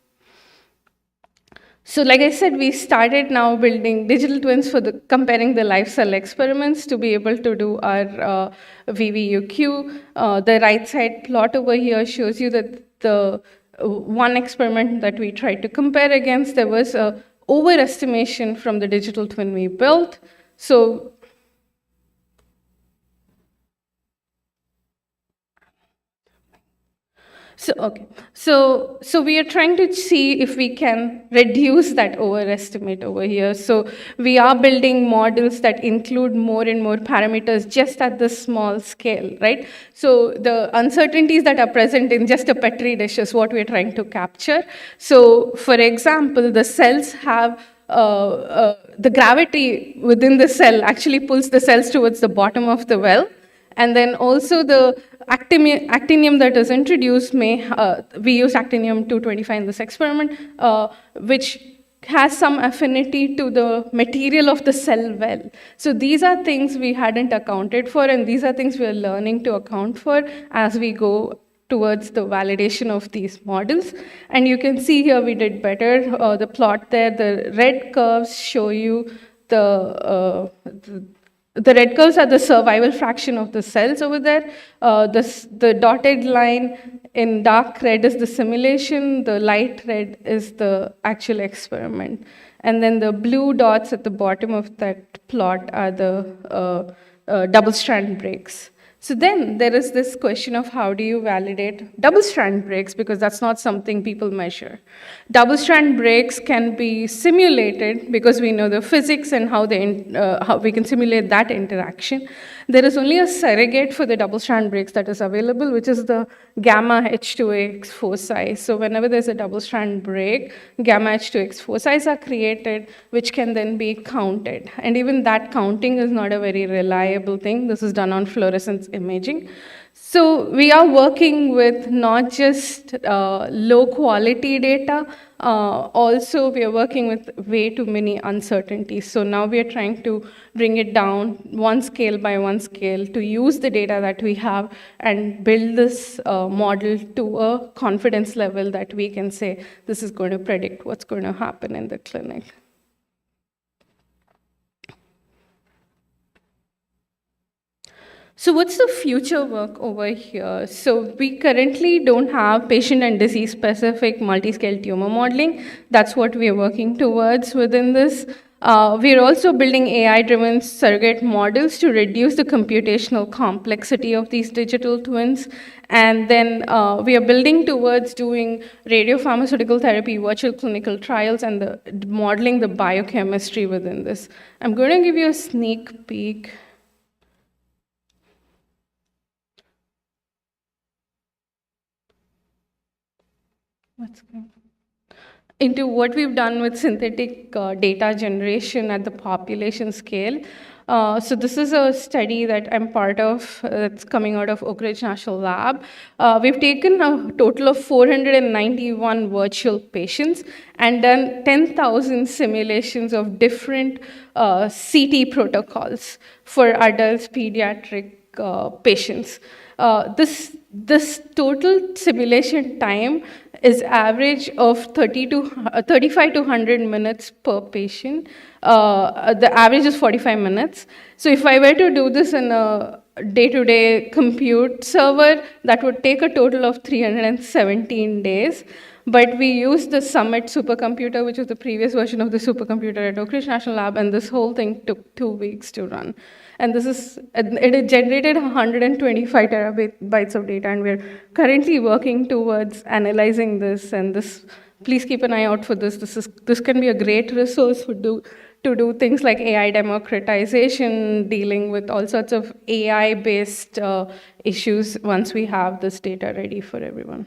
So like I said, we started now building digital twins for comparing the live cell experiments to be able to do our VVUQ. The right side plot over here shows you that the one experiment that we tried to compare against, there was a overestimation from the digital twin we built. So we are trying to see if we can reduce that overestimate over here. So we are building models that include more and more parameters just at this small scale, right? So the uncertainties that are present in just a Petri dish is what we're trying to capture. So for example, the cells have the gravity within the cell actually pulls the cells towards the bottom of the well. And then also the actinium that is introduced we use actinium-225 in this experiment, which has some affinity to the material of the cell well. So these are things we hadn't accounted for, and these are things we are learning to account for as we go towards the validation of these models. And you can see here we did better. The plot there, the red curves show you the the red curves are the survival fraction of the cells over there. The dotted line in dark red is the simulation. The light red is the actual experiment. And then the blue dots at the bottom of that plot are the double-strand breaks. So then there is this question of how do you validate double-strand breaks, because that's not something people measure. Double-strand breaks can be simulated because we know the physics and how we can simulate that interaction. There is only a surrogate for the double-strand breaks that is available, which is the gamma H2AX foci. So whenever there's a double-strand break, gamma H2AX foci are created, which can then be counted. And even that counting is not a very reliable thing. This is done on fluorescence imaging. So we are working with not just low quality data, also we are working with way too many uncertainties. So now we are trying to bring it down one scale by one scale to use the data that we have and build this model to a confidence level that we can say this is going to predict what's going to happen in the clinic. So what's the future work over here? So we currently don't have patient and disease-specific multiscale tumor modeling. That's what we are working towards within this. We are also building AI-driven surrogate models to reduce the computational complexity of these digital twins. And then we are building towards doing radiopharmaceutical therapy, virtual clinical trials, and modeling the biochemistry within this. I'm going to give you a sneak peek. Into what we've done with synthetic data generation at the population scale. So this is a study that I'm part of that's coming out of Oak Ridge National Lab. We've taken a total of 491 virtual patients and done 10,000 simulations of different CT protocols for adults, pediatric patients. This total simulation time is average of 35 to 100 minutes per patient. The average is 45 minutes. So if I were to do this in a day-to-day compute server, that would take a total of 317 days. But we used the Summit supercomputer, which was the previous version of the supercomputer at Oak Ridge National Lab, and this whole thing took 2 weeks to run. And it generated 125 terabytes of data, and we're currently working towards analyzing this. And please keep an eye out for this. This can be a great resource to do things like AI democratization, dealing with all sorts of AI-based issues once we have this data ready for everyone.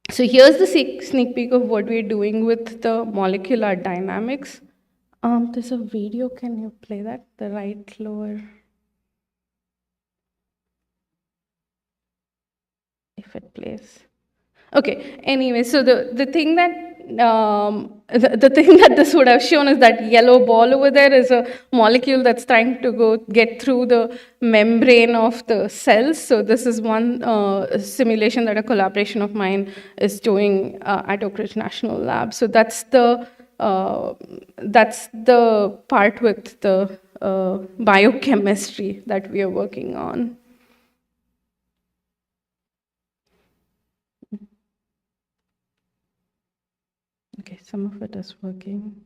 So here's the sneak peek of what we're doing with the molecular dynamics. There's a video, can you play that? The right lower. If it plays. Okay, anyway, so the thing that the thing that this would have shown is that yellow ball over there is a molecule that's trying to get through the membrane of the cells. So this is one simulation that a collaboration of mine is doing at Oak Ridge National Lab. So that's the part with the biochemistry that we are working on. Okay, some of it is working.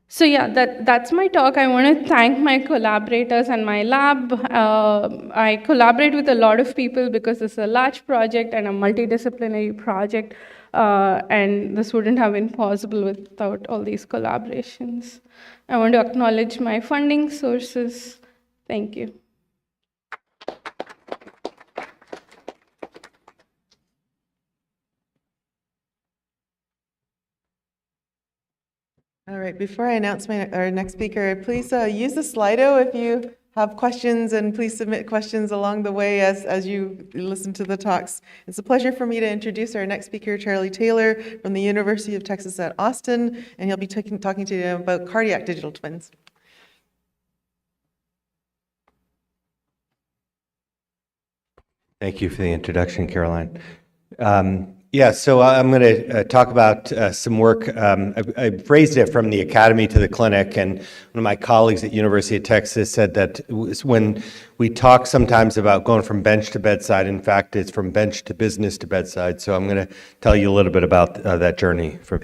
So yeah, that's my talk. I want to thank my collaborators and my lab. I collaborate with a lot of people because it's a large project and a multidisciplinary project, and this wouldn't have been possible without all these collaborations. I want to acknowledge my funding sources. Thank you. All right, before I announce our next speaker, please use the Slido if you have questions, and please submit questions along the way as you listen to the talks. It's a pleasure for me to introduce our next speaker, Charlie Taylor from the University of Texas at Austin, and he'll be talking to you about cardiac digital twins. Thank you for the introduction, Caroline. Yeah, so I'm going to talk about some work. I phrased it from the academy to the clinic, and one of my colleagues at University of Texas said that when we talk sometimes about going from bench to bedside, in fact, it's from bench to business to bedside. So I'm going to tell you a little bit about that journey for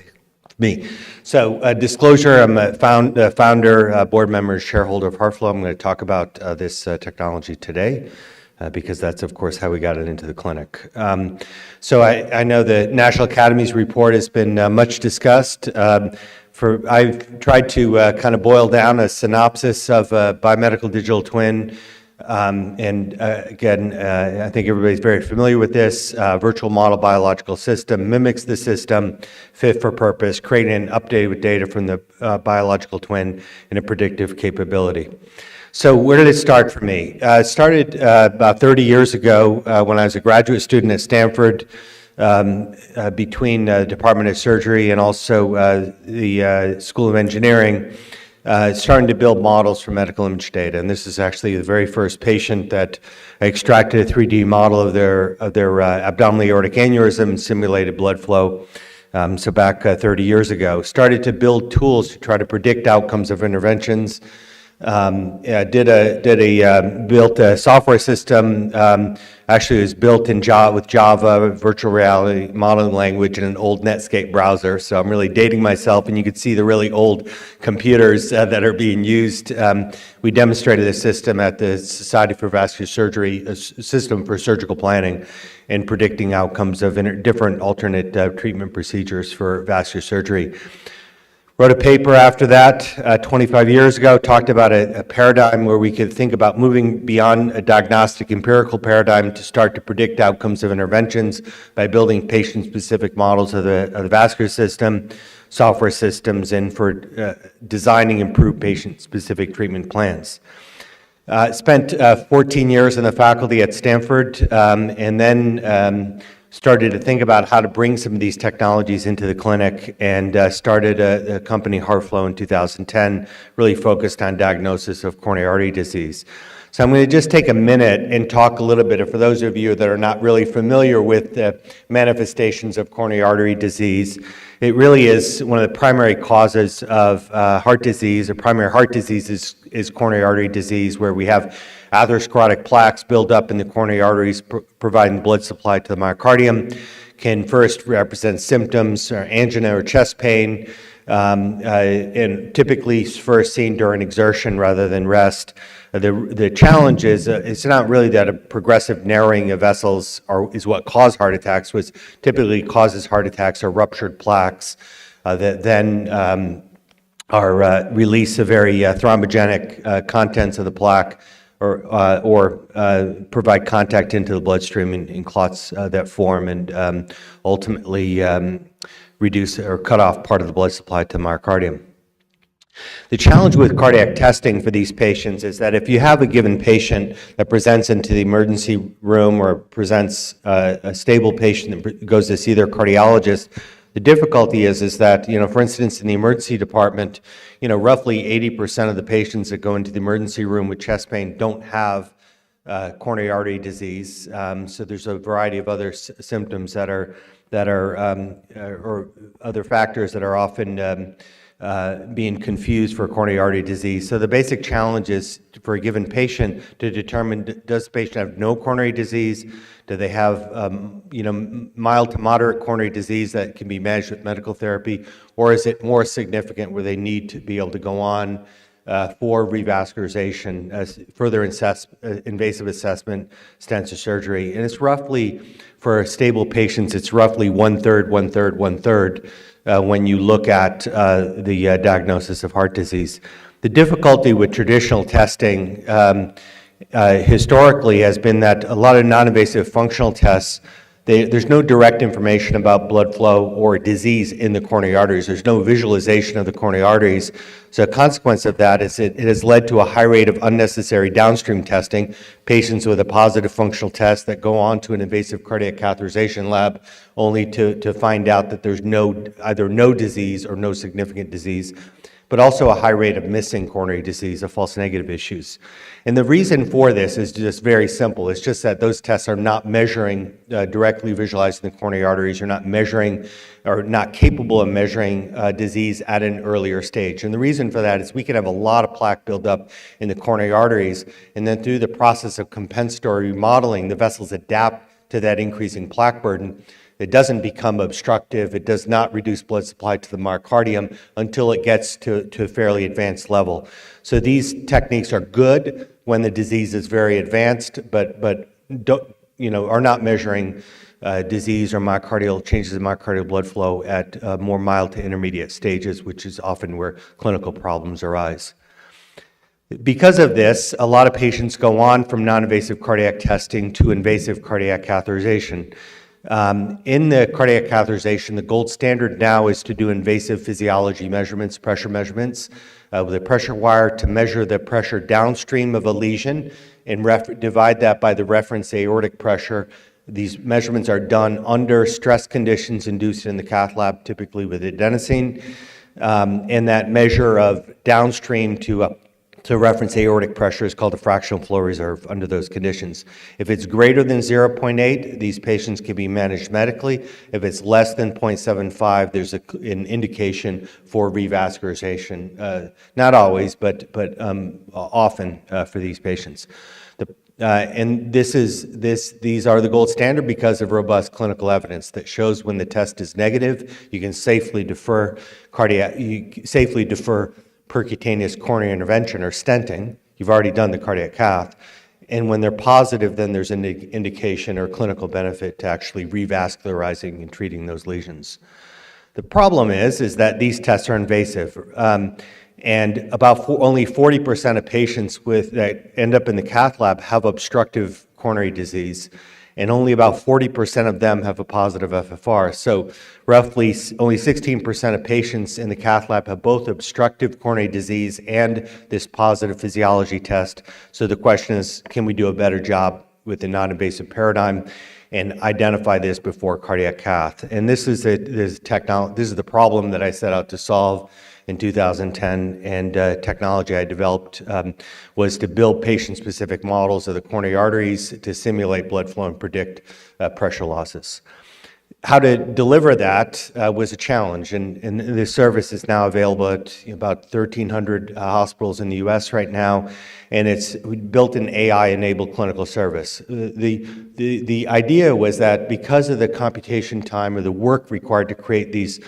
me. So disclosure, I'm a founder, board member, shareholder of HeartFlow. I'm going to talk about this technology today. Because that's, of course, how we got it into the clinic. So I know the National Academy's report has been much discussed. I've tried to kind of boil down a synopsis of a biomedical digital twin. Again, I think everybody's very familiar with this. Virtual model biological system mimics the system, fit for purpose, created and updated with data from the biological twin in a predictive capability. So where did it start for me? It started about 30 years ago when I was a graduate student at Stanford between the Department of Surgery and also the School of Engineering, starting to build models for medical image data. And this is actually the very first patient that I extracted a 3D model of their abdominal aortic aneurysm and simulated blood flow. So back 30 years ago, started to build tools to try to predict outcomes of interventions. Built a software system. Actually, it was built with Java, virtual reality modeling language, and an old Netscape browser. So I'm really dating myself, and you can see the really old computers that are being used. We demonstrated this system at the Society for Vascular Surgery, a system for surgical planning and predicting outcomes of different alternate treatment procedures for vascular surgery. Wrote a paper after that 25 years ago, talked about a paradigm where we could think about moving beyond a diagnostic empirical paradigm to start to predict outcomes of interventions by building patient-specific models of the vascular system, software systems, and for designing improved patient-specific treatment plans. Spent 14 years in the faculty at Stanford, and then started to think about how to bring some of these technologies into the clinic, and started a company, HeartFlow, in 2010, really focused on diagnosis of coronary artery disease. So I'm going to just take a minute and talk a little bit, for those of you that are not really familiar with the manifestations of coronary artery disease. It really is one of the primary causes of heart disease. A primary heart disease is coronary artery disease, where we have atherosclerotic plaques build up in the coronary arteries, providing blood supply to the myocardium. Can first represent symptoms or angina or chest pain, and typically first seen during exertion rather than rest. The challenge is it's not really that a progressive narrowing of vessels is what cause heart attacks. What typically causes heart attacks are ruptured plaques that then release a very thrombogenic contents of the plaque, or provide contact into the bloodstream in clots that form, and ultimately reduce or cut off part of the blood supply to the myocardium. The challenge with cardiac testing for these patients is that if you have a given patient that presents into the emergency room, or presents a stable patient that goes to see their cardiologist, the difficulty is that, for instance, in the emergency department, roughly 80% of the patients that go into the emergency room with chest pain don't have coronary artery disease. So there's a variety of other symptoms or other factors that are often being confused for coronary artery disease. So the basic challenge is for a given patient to determine, does the patient have no coronary disease? Do they have mild to moderate coronary disease that can be managed with medical therapy? Or is it more significant where they need to be able to go on for revascularization, as further invasive assessment, stents, or surgery? And it's roughly, for stable patients, it's roughly one-third, one-third, one-third when you look at the diagnosis of heart disease. The difficulty with traditional testing historically has been that a lot of non-invasive functional tests, there's no direct information about blood flow or disease in the coronary arteries. There's no visualization of the coronary arteries. So a consequence of that is it has led to a high rate of unnecessary downstream testing. Patients with a positive functional test that go on to an invasive cardiac catheterization lab only to find out that there's either no disease or no significant disease. but also a high rate of missing coronary disease, of false negative issues. And the reason for this is just very simple. It's just that those tests are not measuring, directly visualizing the coronary arteries. You're not measuring or not capable of measuring disease at an earlier stage. And the reason for that is we can have a lot of plaque buildup in the coronary arteries, and then through the process of compensatory remodeling, the vessels adapt to that increasing plaque burden. It doesn't become obstructive. It does not reduce blood supply to the myocardium until it gets to a fairly advanced level. So these techniques are good when the disease is very advanced, but don't, are not measuring disease or myocardial changes in myocardial blood flow at more mild to intermediate stages, which is often where clinical problems arise. Because of this, a lot of patients go on from non-invasive cardiac testing to invasive cardiac catheterization. In the cardiac catheterization, the gold standard now is to do invasive physiology measurements, pressure measurements, with a pressure wire to measure the pressure downstream of a lesion and divide that by the reference aortic pressure. These measurements are done under stress conditions induced in the cath lab, typically with adenosine, and that measure of downstream to reference aortic pressure is called a fractional flow reserve under those conditions. If it's greater than 0.8, these patients can be managed medically. If it's less than 0.75, there's an indication for revascularization. Not always, but often for these patients. And these are the gold standard because of robust clinical evidence that shows when the test is negative, you can safely defer percutaneous coronary intervention or stenting. You've already done the cardiac cath. And when they're positive, then there's an indication or clinical benefit to actually revascularizing and treating those lesions. The problem is that these tests are invasive. And about only 40% of patients that end up in the cath lab have obstructive coronary disease, and only about 40% of them have a positive FFR. So roughly only 16% of patients in the cath lab have both obstructive coronary disease and this positive physiology test. So the question is, can we do a better job with the non-invasive paradigm and identify this before cardiac cath? And this is the problem that I set out to solve in 2010, and technology I developed was to build patient-specific models of the coronary arteries to simulate blood flow and predict pressure losses. How to deliver that was a challenge, and this service is now available at about 1,300 hospitals in the U.S. right now, and it's built an AI-enabled clinical service. The idea was that because of the computation time or the work required to create these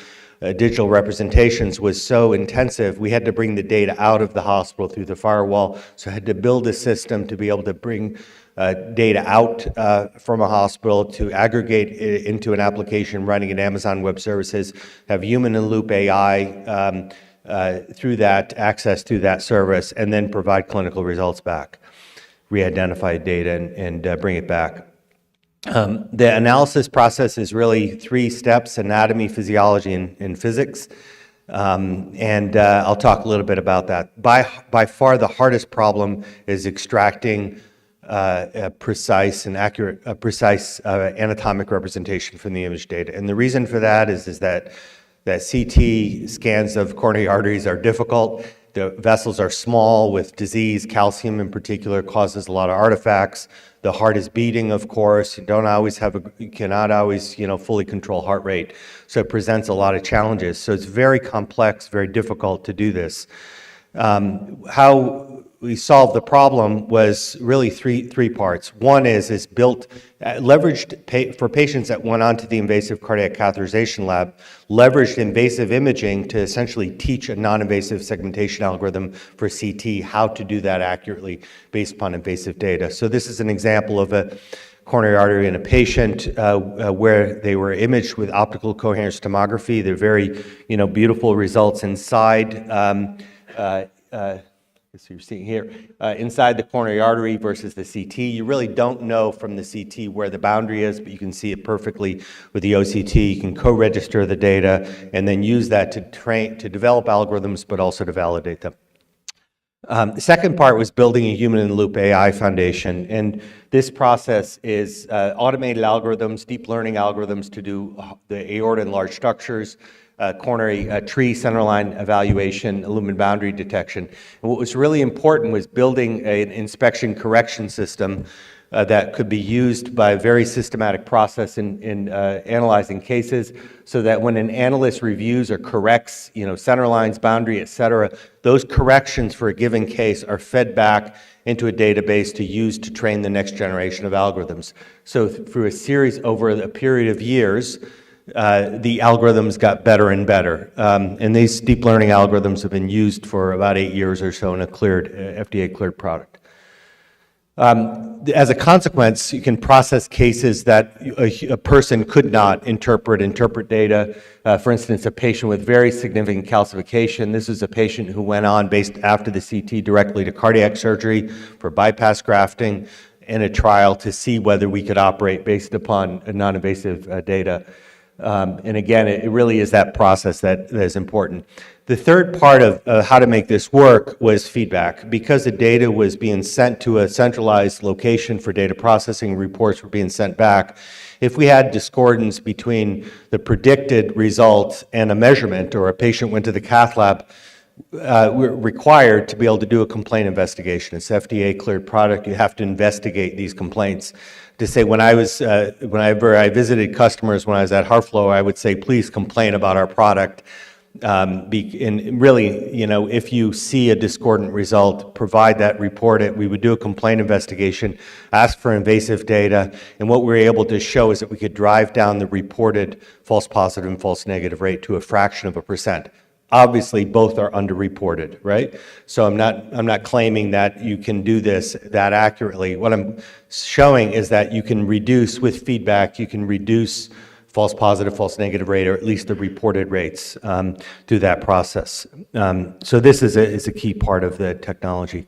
digital representations was so intensive, we had to bring the data out of the hospital through the firewall. So I had to build a system to be able to bring data out from a hospital, to aggregate it into an application running in Amazon Web Services, have human-in-loop AI through that, access to that service, and then provide clinical results back, re-identify data and bring it back. The analysis process is really 3 steps: anatomy, physiology, and physics. I'll talk a little bit about that. By far, the hardest problem is extracting a precise and accurate, anatomic representation from the image data. And the reason for that is that CT scans of coronary arteries are difficult. The vessels are small with disease. Calcium in particular causes a lot of artifacts. The heart is beating, of course. You cannot always, fully control heart rate. So it presents a lot of challenges. So it's very complex, very difficult to do this. How we solved the problem was really three parts. One is leveraged for patients that went on to the invasive cardiac catheterization lab, leveraged invasive imaging to essentially teach a non-invasive segmentation algorithm for CT how to do that accurately based upon invasive data. So this is an example of a coronary artery in a patient where they were imaged with optical coherence tomography. They're very, beautiful results inside. So you're seeing here, inside the coronary artery versus the CT. You really don't know from the CT where the boundary is, but you can see it perfectly with the OCT. You can co-register the data and then use that to develop algorithms, but also to validate them. The second part was building a human-in-the-loop AI foundation, and this process is automated algorithms, deep learning algorithms to do the aorta and large structures, coronary tree centerline evaluation, lumen boundary detection. And what was really important was building an inspection correction system that could be used by a very systematic process in analyzing cases, so that when an analyst reviews or corrects, center lines, boundary, et cetera, those corrections for a given case are fed back into a database to use to train the next generation of algorithms. So through a series over a period of years, the algorithms got better and better. And these deep learning algorithms have been used for about 8 years or so in a FDA-cleared product. As a consequence, you can process cases that a person could not interpret data. For instance, a patient with very significant calcification. This is a patient who went on, based after the CT, directly to cardiac surgery for bypass grafting in a trial to see whether we could operate based upon non-invasive data. And again, it really is that process that is important. The third part of how to make this work was feedback. Because the data was being sent to a centralized location for data processing, reports were being sent back. If we had discordance between the predicted result and a measurement, or a patient went to the cath lab, we're required to be able to do a complaint investigation. It's FDA cleared product. You have to investigate these complaints. To say, whenever I visited customers when I was at Harflow, I would say, please complain about our product. And really, if you see a discordant result, provide that, report it. We would do a complaint investigation, ask for invasive data, and what we were able to show is that we could drive down the reported false positive and false negative rate to a fraction of a percent. Obviously, both are underreported, right? So I'm not claiming that you can do this that accurately. What I'm showing is that you can reduce, with feedback, you can reduce false positive, false negative rate, or at least the reported rates through that process. So this is a key part of the technology.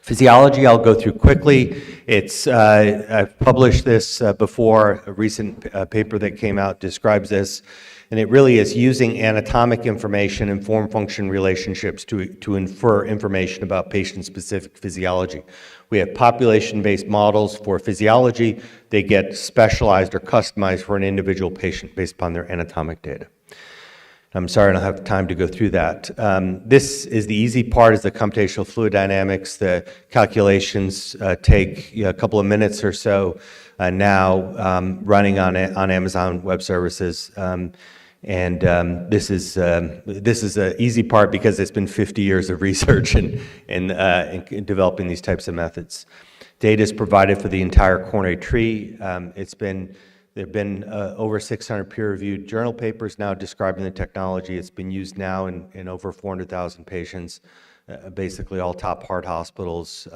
Physiology, I'll go through quickly. I've published this before. A recent paper that came out describes this. And it really is using anatomic information and form-function relationships to infer information about patient-specific physiology. We have population-based models for physiology. They get specialized or customized for an individual patient based upon their anatomic data. I'm sorry I don't have time to go through that. This is the easy part, is the computational fluid dynamics. The calculations take a couple of minutes or so now, running on Amazon Web Services. And this is an easy part because it's been 50 years of research in developing these types of methods. Data is provided for the entire coronary tree. There have been over 600 peer-reviewed journal papers now describing the technology. It's been used now in over 400,000 patients, basically all top heart hospitals.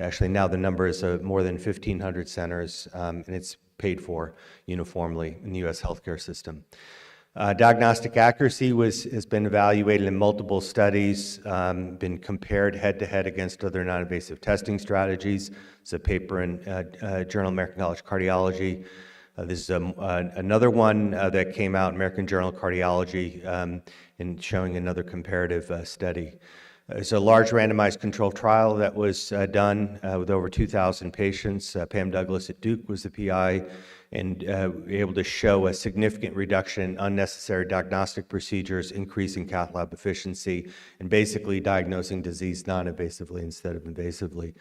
Actually, now the number is more than 1,500 centers, and it's paid for uniformly in the U.S. healthcare system. Diagnostic accuracy has been evaluated in multiple studies, been compared head-to-head against other non-invasive testing strategies. It's a paper in Journal of American College of Cardiology. This is another one that came out, American Journal of Cardiology, and showing another comparative study. It's a large randomized controlled trial that was done with over 2,000 patients. Pam Douglas at Duke was the PI, and able to show a significant reduction in unnecessary diagnostic procedures, increasing cath lab efficiency, and basically diagnosing disease non-invasively instead of invasively.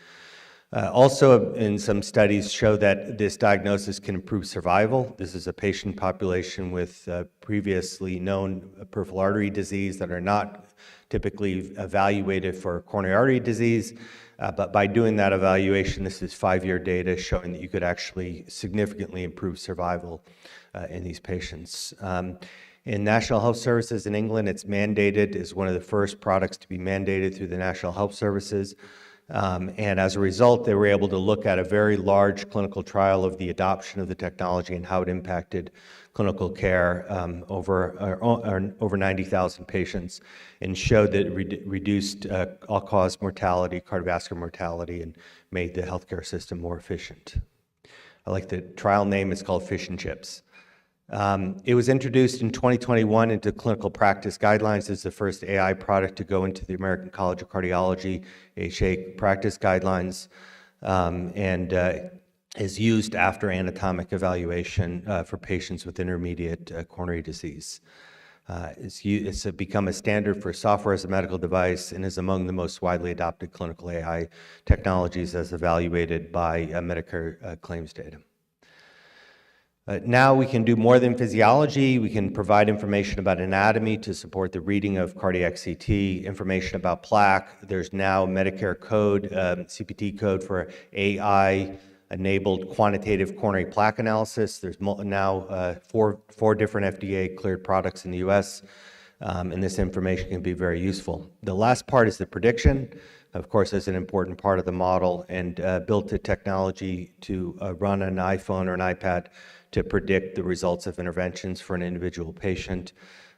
Also, in some studies show that this diagnosis can improve survival. This is a patient population with previously known peripheral artery disease that are not typically evaluated for coronary artery disease. But by doing that evaluation, this is 5-year data showing that you could actually significantly improve survival in these patients. In National Health Services in England, it's mandated, is one of the first products to be mandated through the National Health Services. And as a result, they were able to look at a very large clinical trial of the adoption of the technology and how it impacted clinical care over 90,000 patients, and showed that it reduced all-cause mortality, cardiovascular mortality, and made the healthcare system more efficient. I like the trial name. It's called Fish and Chips. It was introduced in 2021 into clinical practice guidelines. It's the first AI product to go into the American College of Cardiology HA practice guidelines, and is used after anatomic evaluation for patients with intermediate coronary disease. It's become a standard for software as a medical device and is among the most widely adopted clinical AI technologies as evaluated by Medicare claims data. Now we can do more than physiology. We can provide information about anatomy to support the reading of cardiac CT, information about plaque. There's now Medicare code, CPT code for AI-enabled quantitative coronary plaque analysis. There's now four different FDA-cleared products in the US, and this information can be very useful. The last part is the prediction. Of course, is an important part of the model, and built a technology to run an iPhone or an iPad to predict the results of interventions for an individual patient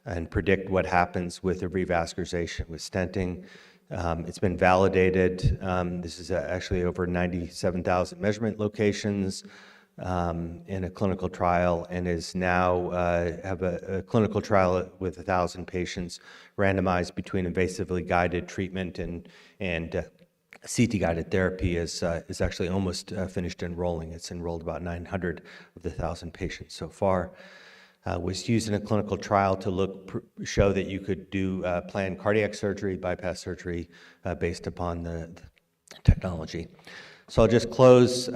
and predict what happens with a revascularization with stenting. It's been validated. This is actually over 97,000 measurement locations in a clinical trial, and is now have a clinical trial with 1,000 patients randomized between invasively guided treatment and CT-guided therapy is actually almost finished enrolling. It's enrolled about 900 of the 1,000 patients so far. Was used in a clinical trial to show that you could do planned cardiac surgery, bypass surgery, based upon the technology. So I'll just close.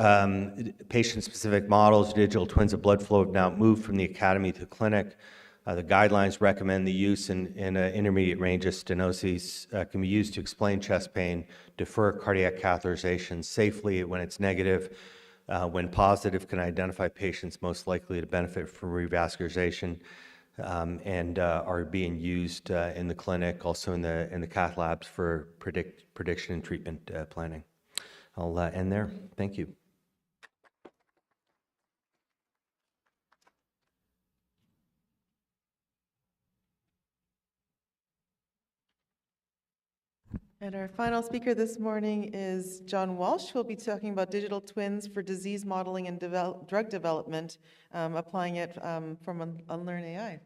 Patient-specific models, digital twins of blood flow have now moved from the academy to clinic. The guidelines recommend the use in intermediate range of stenoses can be used to explain chest pain, defer cardiac catheterization safely when it's negative. When positive, can identify patients most likely to benefit from revascularization, and are being used in the clinic, also in the cath labs for prediction and treatment planning. I'll end there. Thank you. And our final speaker this morning is John Walsh, who will be talking about digital twins for disease modeling and drug development, applying it from Unlearn AI.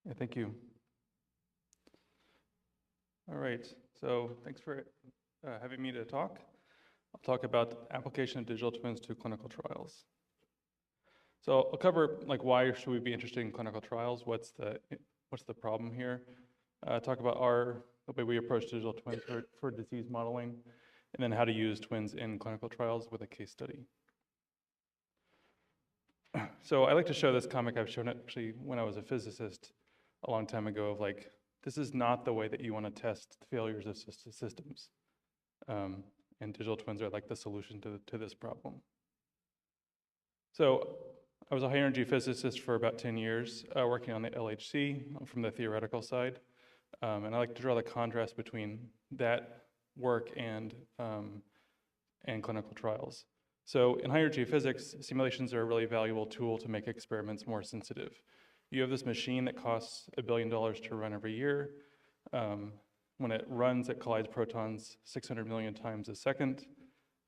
Yeah, thank you. All right, so thanks for having me to talk. I'll talk about application of digital twins to clinical trials. So I'll cover why should we be interested in clinical trials? What's the problem here? Talk about the way we approach digital twins for disease modeling, and then how to use twins in clinical trials with a case study. So I like to show this comic. I've shown it actually when I was a physicist a long time ago of this is not the way that you want to test failures of systems. And digital twins are the solution to this problem. So I was a high energy physicist for about 10 years, working on the LHC from the theoretical side. And I like to draw the contrast between that work and clinical trials. So in high energy physics, simulations are a really valuable tool to make experiments more sensitive. You have this machine that costs $1 billion to run every year. When it runs, it collides protons 600 million times a second.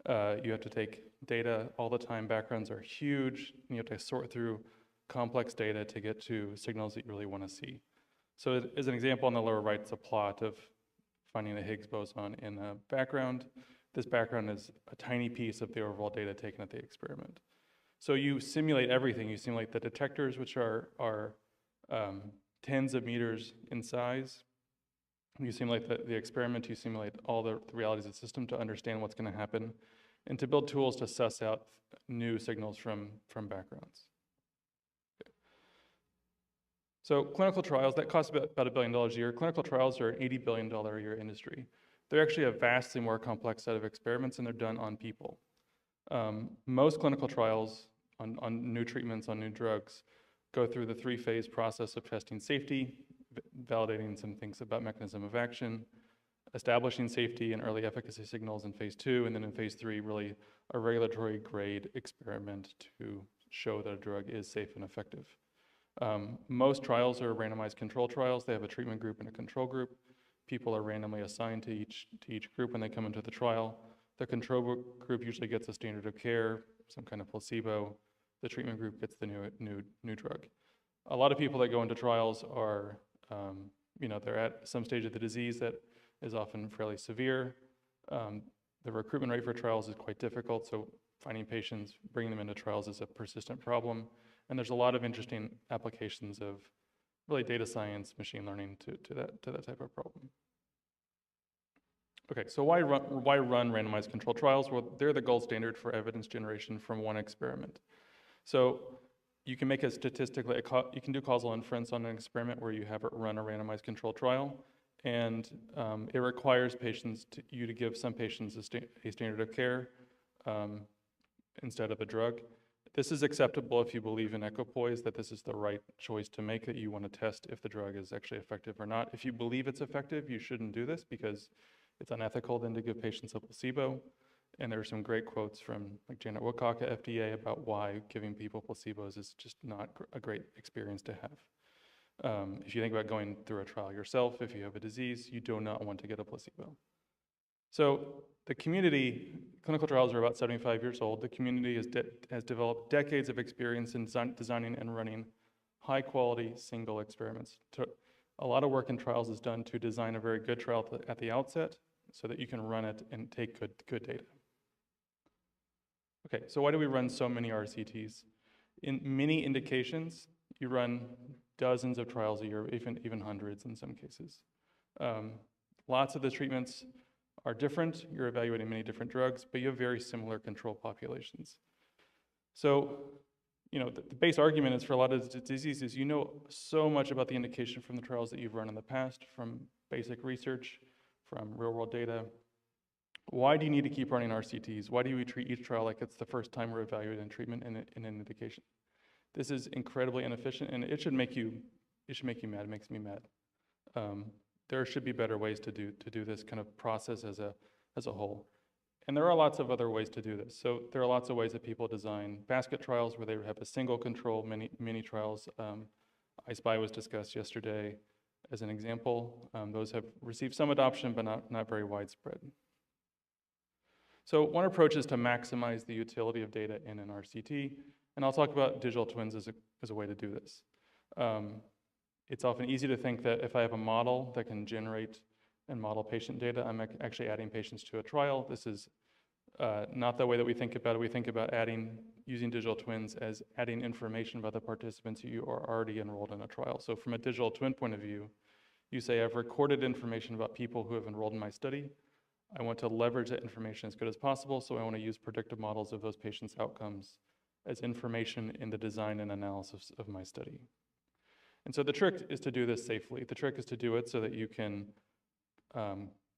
You have to take data all the time. Backgrounds are huge. And you have to sort through complex data to get to signals that you really want to see. So as an example, on the lower right is a plot of finding the Higgs boson in a background. This background is a tiny piece of the overall data taken at the experiment. So you simulate everything. You simulate the detectors, which are tens of meters in size. You simulate the experiment. You simulate all the realities of the system to understand what's going to happen, and to build tools to suss out new signals from backgrounds. So clinical trials, that cost about $1 billion a year. Clinical trials are an $80 billion a year industry. They're actually a vastly more complex set of experiments, and they're done on people. Most clinical trials on new treatments, on new drugs, go through the three-phase process of testing safety, validating some things about mechanism of action, establishing safety and early efficacy signals in phase 2, and then in phase 3, really a regulatory grade experiment to show that a drug is safe and effective. Most trials are randomized control trials. They have a treatment group and a control group. People are randomly assigned to each group when they come into the trial. The control group usually gets a standard of care, some kind of placebo. The treatment group gets the new drug. A lot of people that go into trials are, they're at some stage of the disease that is often fairly severe. The recruitment rate for trials is quite difficult, so finding patients, bringing them into trials is a persistent problem. And there's a lot of interesting applications of really data science, machine learning to that type of problem. Okay, so why run randomized controlled trials? Well, they're the gold standard for evidence generation from one experiment. So you can make a statistically, you can do causal inference on an experiment where you have it run a randomized controlled trial, and it requires you to give some patients a standard of care instead of a drug. This is acceptable if you believe in equipoise, that this is the right choice to make, that you want to test if the drug is actually effective or not. If you believe it's effective, you shouldn't do this because it's unethical then to give patients a placebo. And there are some great quotes from like Janet Woodcock at FDA about why giving people placebos is just not a great experience to have. If you think about going through a trial yourself, if you have a disease, you do not want to get a placebo. So the community, clinical trials are about 75 years old. The community has developed decades of experience in designing and running high quality single experiments. A lot of work in trials is done to design a very good trial at the outset so that you can run it and take good data. Okay, so why do we run so many RCTs? In many indications, you run dozens of trials a year, even hundreds in some cases. Lots of the treatments are different. You're evaluating many different drugs, but you have very similar control populations. So, the base argument is for a lot of diseases, you know so much about the indication from the trials that you've run in the past, from basic research, from real-world data. Why do you need to keep running RCTs? Why do we treat each trial like it's the first time we're evaluating treatment in an indication? This is incredibly inefficient, and it should make you mad. It makes me mad. There should be better ways to do this kind of process as a whole. And there are lots of other ways to do this. So there are lots of ways that people design basket trials where they have a single control, many trials. I-SPY was discussed yesterday as an example. Those have received some adoption, but not very widespread. So one approach is to maximize the utility of data in an RCT, and I'll talk about digital twins as a way to do this. It's often easy to think that if I have a model that can generate and model patient data, I'm actually adding patients to a trial. This is not the way that we think about it. We think about using digital twins as adding information about the participants who are already enrolled in a trial. So from a digital twin point of view, you say, I've recorded information about people who have enrolled in my study. I want to leverage that information as good as possible, so I want to use predictive models of those patients' outcomes as information in the design and analysis of my study. And so the trick is to do this safely. The trick is to do it so that you can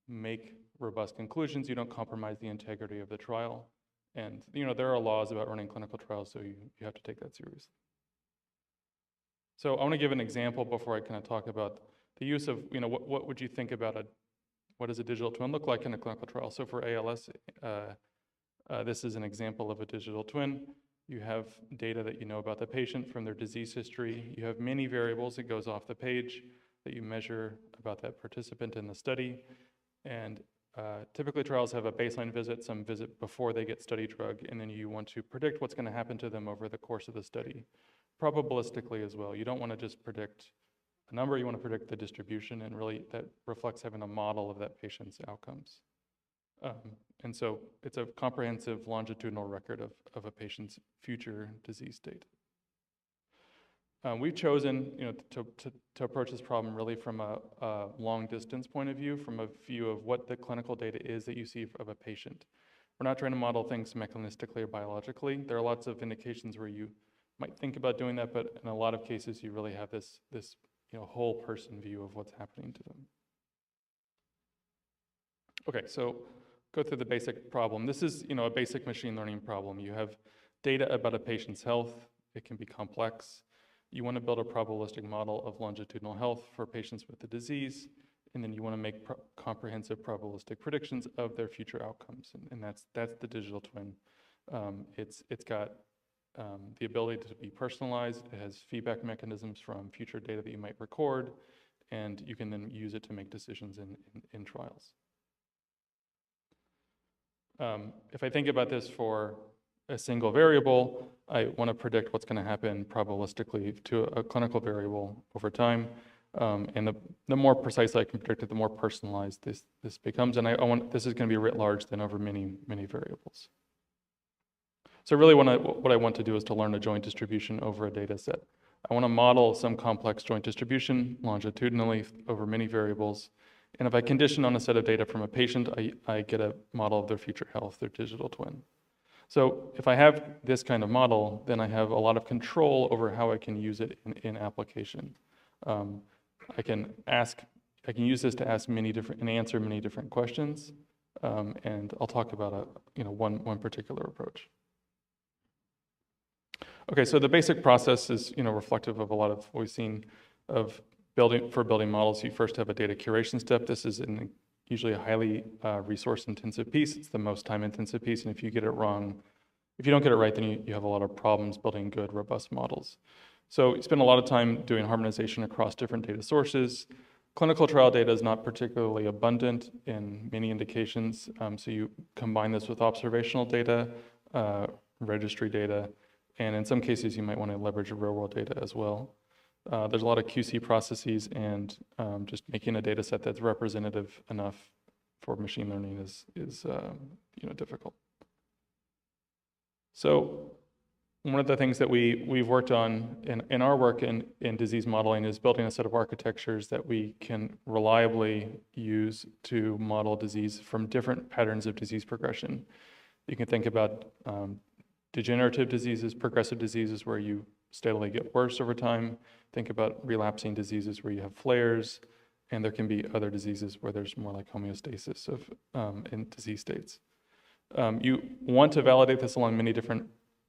make robust conclusions. You don't compromise the integrity of the trial. And there are laws about running clinical trials, so you have to take that seriously. So I want to give an example before I kind of talk about the use of, what would you think about what does a digital twin look like in a clinical trial? So for ALS, this is an example of a digital twin. You have data that you know about the patient from their disease history. You have many variables that goes off the page that you measure about that participant in the study. And typically trials have a baseline visit, some visit before they get study drug, and then you want to predict what's going to happen to them over the course of the study, probabilistically as well. You don't want to just predict a number, you want to predict the distribution, and really that reflects having a model of that patient's outcomes. And so it's a comprehensive longitudinal record of a patient's future disease state. We've chosen to approach this problem really from a long distance point of view, from a view of what the clinical data is that you see of a patient. We're not trying to model things mechanistically or biologically. There are lots of indications where you might think about doing that, but in a lot of cases you really have this whole person view of what's happening to them. Okay, so go through the basic problem. This is a basic machine learning problem. You have data about a patient's health. It can be complex. You want to build a probabilistic model of longitudinal health for patients with the disease, and then you want to make comprehensive probabilistic predictions of their future outcomes, and that's the digital twin. It's got the ability to be personalized. It has feedback mechanisms from future data that you might record, and you can then use it to make decisions in trials. If I think about this for a single variable, I want to predict what's going to happen probabilistically to a clinical variable over time. And the more precise I can predict it, the more personalized this becomes. And this is going to be writ large then over many, many variables. So really what I want to do is to learn a joint distribution over a data set. I want to model some complex joint distribution longitudinally over many variables. And if I condition on a set of data from a patient, I get a model of their future health, their digital twin. So if I have this kind of model, then I have a lot of control over how I can use it in application. I can use this to ask many different and answer many different questions. And I'll talk about one particular approach. Okay, so the basic process is reflective of a lot of what we've seen of building models. You first have a data curation step. This is usually a highly resource-intensive piece. It's the most time-intensive piece, and if you get it wrong, if you don't get it right, then you have a lot of problems building good, robust models. So you spend a lot of time doing harmonization across different data sources. Clinical trial data is not particularly abundant in many indications, so you combine this with observational data, registry data, and in some cases you might want to leverage real-world data as well. There's a lot of QC processes, and just making a data set that's representative enough for machine learning is difficult. So one of the things that we've worked on in our work in disease modeling is building a set of architectures that we can reliably use to model disease from different patterns of disease progression. You can think about degenerative diseases, progressive diseases where you steadily get worse over time. Think about relapsing diseases where you have flares, and there can be other diseases where there's more like homeostasis in disease states. You want to validate this along many different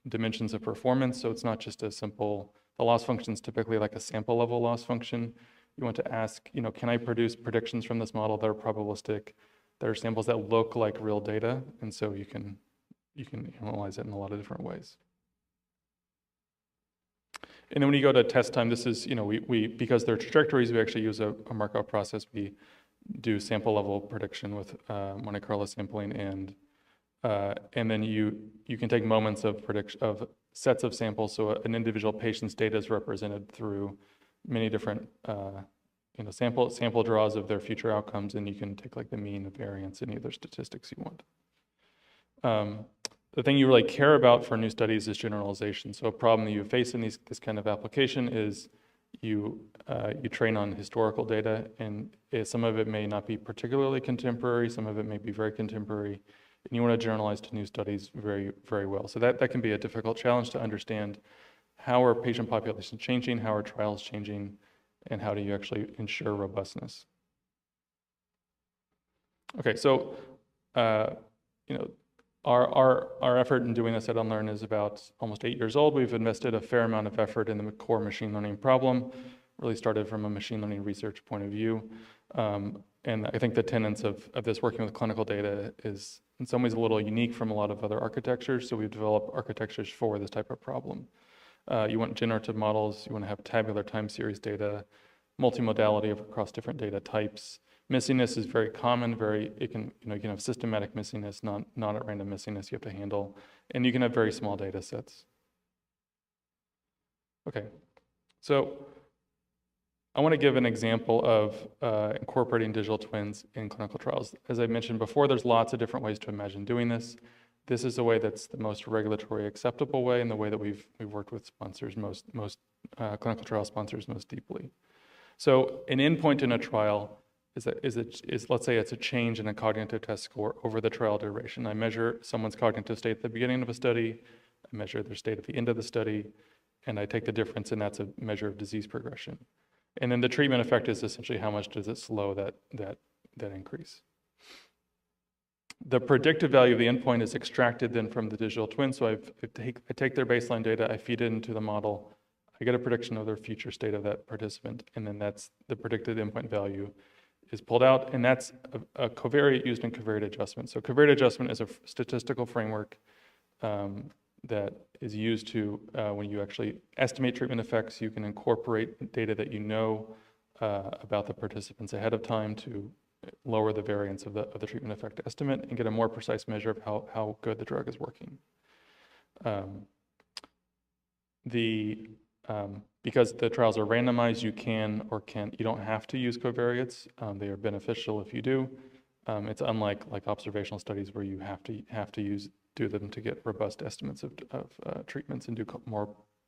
dimensions of performance, so it's not just a simple, the loss function is typically like a sample level loss function. You want to ask, can I produce predictions from this model that are probabilistic, that are samples that look like real data, and so you can analyze it in a lot of different ways. And then when you go to test time, this is, because they're trajectories, we actually use a Markov process. We do sample level prediction with Monte Carlo sampling, and then you can take moments of prediction of sets of samples, so an individual patient's data is represented through many different sample draws of their future outcomes, and you can take like the mean, the variance, any other statistics you want. The thing you really care about for new studies is generalization. So a problem that you face in this kind of application is you train on historical data, and some of it may not be particularly contemporary, some of it may be very contemporary, and you want to generalize to new studies very, very well. So that can be a difficult challenge to understand how are patient populations changing, how are trials changing, and how do you actually ensure robustness. Okay, so our effort in doing this at Unlearn is about almost 8 years old. We've invested a fair amount of effort in the core machine learning problem, really started from a machine learning research point of view. And I think the tenets of this working with clinical data is in some ways a little unique from a lot of other architectures. So we've developed architectures for this type of problem. You want generative models, you want to have tabular time series data, multimodality across different data types. Missingness is very common, you can have systematic missingness, not at random missingness you have to handle, and you can have very small data sets. Okay, so I want to give an example of incorporating digital twins in clinical trials. As I mentioned before, there's lots of different ways to imagine doing this. This is the way that's the most regulatory acceptable way, and the way that we've worked with sponsors, most clinical trial sponsors most deeply. So an endpoint in a trial is let's say it's a change in a cognitive test score over the trial duration. I measure someone's cognitive state at the beginning of a study, I measure their state at the end of the study, and I take the difference, and that's a measure of disease progression. And then the treatment effect is essentially how much does it slow that increase. The predictive value of the endpoint is extracted then from the digital twin. So I take their baseline data, I feed it into the model, I get a prediction of their future state of that participant, and then that's the predicted endpoint value is pulled out, and that's a covariate used in covariate adjustment. So covariate adjustment is a statistical framework that is used to, when you actually estimate treatment effects, you can incorporate data that you know about the participants ahead of time to lower the variance of the treatment effect estimate and get a more precise measure of how good the drug is working. Because the trials are randomized, you don't have to use covariates. They are beneficial if you do. It's unlike observational studies where you have to use do them to get robust estimates of treatments and do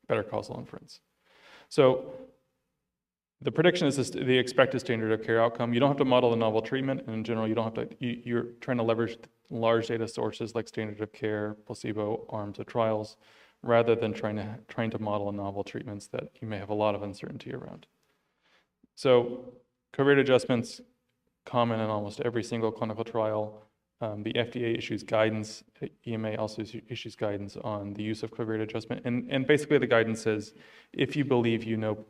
better causal inference. So the prediction is the expected standard of care outcome. You don't have to model the novel treatment, and in general, you don't have to. You're trying to leverage large data sources like standard of care, placebo arms of trials, rather than trying to model novel treatments that you may have a lot of uncertainty around. So covariate adjustments common in almost every single clinical trial. The FDA issues guidance. EMA also issues guidance on the use of covariate adjustment. And basically the guidance says, if you believe you know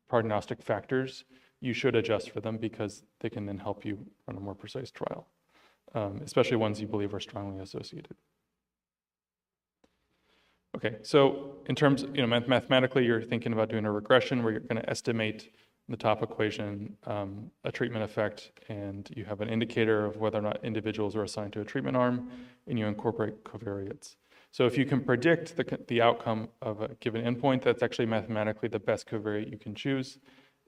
prognostic factors, you should adjust for them because they can then help you run a more precise trial, especially ones you believe are strongly associated. Okay, so in terms, mathematically, you're thinking about doing a regression where you're going to estimate the top equation, a treatment effect, and you have an indicator of whether or not individuals are assigned to a treatment arm, and you incorporate covariates. So if you can predict the outcome of a given endpoint, that's actually mathematically the best covariate you can choose.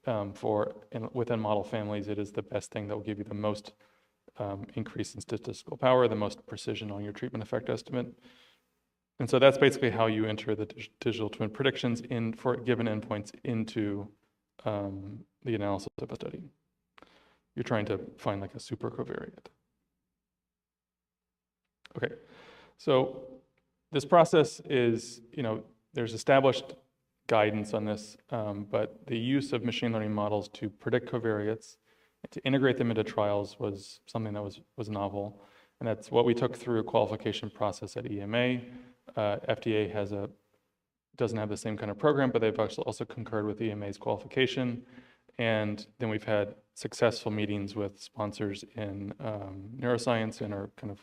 Within model families, it is the best thing that will give you the most increase in statistical power, the most precision on your treatment effect estimate. And so that's basically how you enter the digital twin predictions for given endpoints into the analysis of a study. You're trying to find like a super covariate. Okay, so this process is, there's established guidance on this, but the use of machine learning models to predict covariates, to integrate them into trials was something that was novel. And that's what we took through a qualification process at EMA. FDA doesn't have the same kind of program, but they've also concurred with EMA's qualification. And then we've had successful meetings with sponsors in neuroscience and are kind of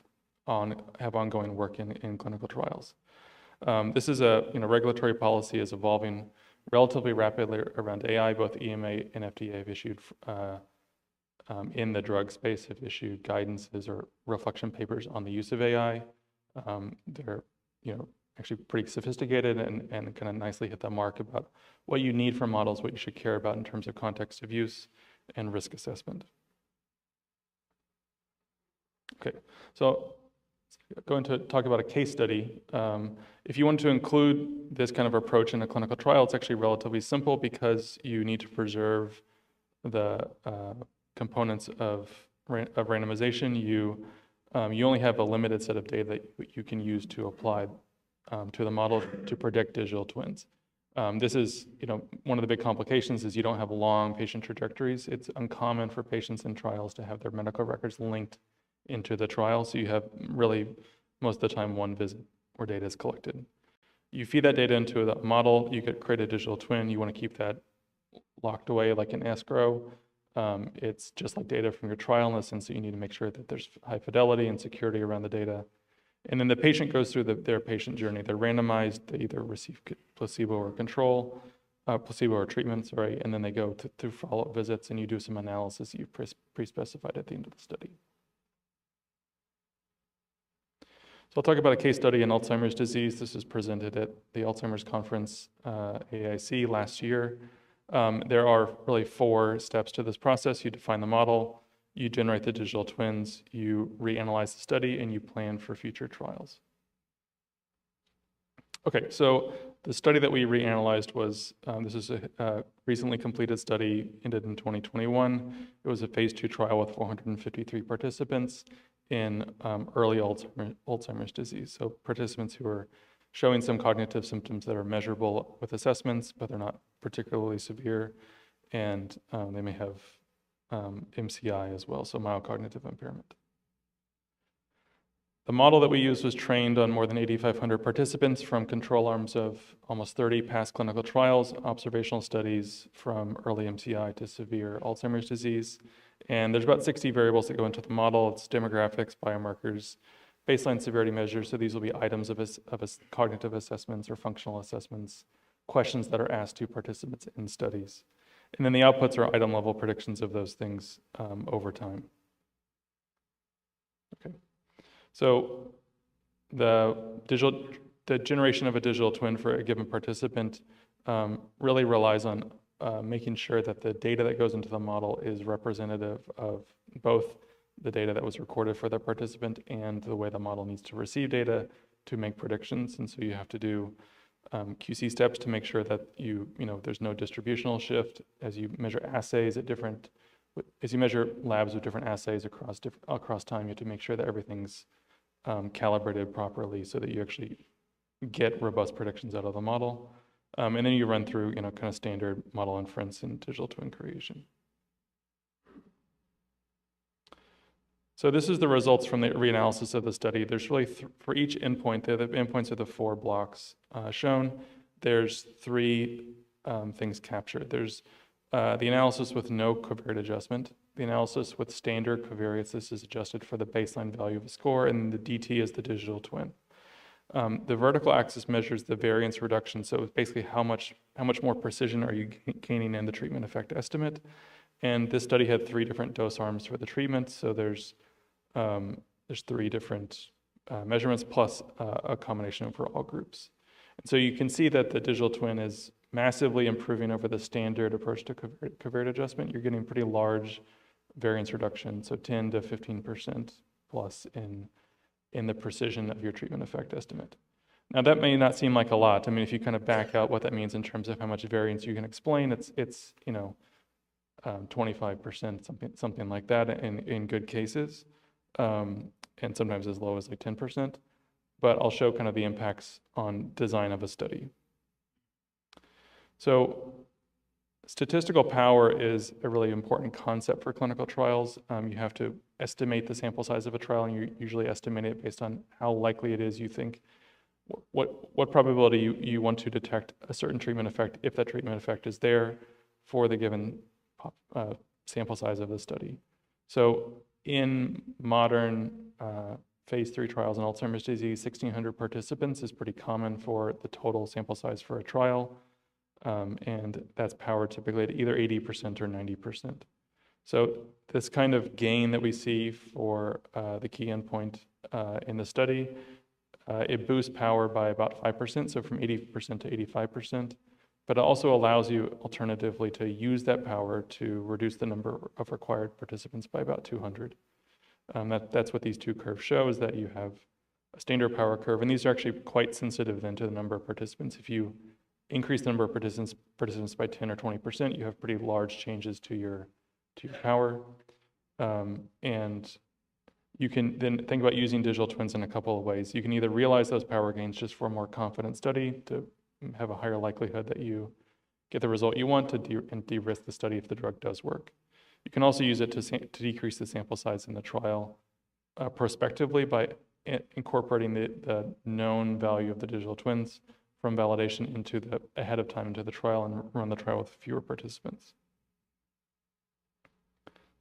have ongoing work in clinical trials. This is regulatory policy is evolving relatively rapidly around AI. Both EMA and FDA have issued, in the drug space, have issued guidances or reflection papers on the use of AI. They're, actually pretty sophisticated and kind of nicely hit the mark about what you need from models, what you should care about in terms of context of use and risk assessment. Okay, so going to talk about a case study. If you want to include this kind of approach in a clinical trial, it's actually relatively simple because you need to preserve the components of randomization. You only have a limited set of data that you can use to apply to the model to predict digital twins. This is, one of the big complications is you don't have long patient trajectories. It's uncommon for patients in trials to have their medical records linked into the trial. So you have really, most of the time, one visit where data is collected. You feed that data into the model, you could create a digital twin. You want to keep that locked away like an escrow. It's just like data from your trial in the sense that you need to make sure that there's high fidelity and security around the data. And then the patient goes through their patient journey. They're randomized, they either receive placebo or treatment, and then they go through follow-up visits and you do some analysis you've pre-specified at the end of the study. So I'll talk about a case study in Alzheimer's disease. This is presented at the Alzheimer's conference, AAIC, last year. There are really 4 steps to this process. You define the model, you generate the digital twins, you reanalyze the study, and you plan for future trials. Okay, so the study that we reanalyzed was, this is a recently completed study, ended in 2021. It was a phase 2 trial with 453 participants in early Alzheimer's disease. So participants who are showing some cognitive symptoms that are measurable with assessments, but they're not particularly severe, and they may have MCI as well, so mild cognitive impairment. The model that we used was trained on more than 8,500 participants from control arms of almost 30 past clinical trials, observational studies from early MCI to severe Alzheimer's disease. And there's about 60 variables that go into the model. It's demographics, biomarkers, baseline severity measures. So these will be items of cognitive assessments or functional assessments, questions that are asked to participants in studies. And then the outputs are item level predictions of those things over time. Okay. So the generation of a digital twin for a given participant really relies on making sure that the data that goes into the model is representative of both the data that was recorded for the participant and the way the model needs to receive data to make predictions, and so you have to do QC steps to make sure that there's no distributional shift as you measure assays at different, as you measure labs with different assays across time. You have to make sure that everything's calibrated properly so that you actually get robust predictions out of the model. And then you run through, kind of standard model inference and digital twin creation. So this is the results from the reanalysis of the study. There's really, for each endpoint, the endpoints are the 4 blocks shown. There's 3 things captured. There's the analysis with no covariate adjustment, the analysis with standard covariates. This is adjusted for the baseline value of a score, and the DT is the digital twin. The vertical axis measures the variance reduction, so it's basically how much more precision are you gaining in the treatment effect estimate. And this study had 3 different dose arms for the treatment, so there's 3 different measurements plus a combination for all groups. And so you can see that the digital twin is massively improving over the standard approach to covariate adjustment. You're getting pretty large variance reduction, so 10 to 15% plus in the precision of your treatment effect estimate. Now that may not seem like a lot. I mean, if you kind of back out what that means in terms of how much variance you can explain, it's 25%, something like that in good cases, and sometimes as low as like 10%. But I'll show kind of the impacts on design of a study. So statistical power is a really important concept for clinical trials. You have to estimate the sample size of a trial, and you usually estimate it based on how likely it is you think, what probability you want to detect a certain treatment effect if that treatment effect is there for the given sample size of the study. So in modern phase 3 trials in Alzheimer's disease, 1,600 participants is pretty common for the total sample size for a trial. And that's powered typically at either 80% or 90%. So this kind of gain that we see for the key endpoint in the study, it boosts power by about 5%, so from 80% to 85%. But it also allows you alternatively to use that power to reduce the number of required participants by about 200. That's what these 2 curves show, is that you have a standard power curve, and these are actually quite sensitive then to the number of participants. If you increase the number of participants by 10 or 20%, you have pretty large changes to your power. And you can then think about using digital twins in a couple of ways. You can either realize those power gains just for a more confident study to have a higher likelihood that you get the result you want and de-risk the study if the drug does work. You can also use it to decrease the sample size in the trial prospectively by incorporating the known value of the digital twins from validation into ahead of time into the trial and run the trial with fewer participants.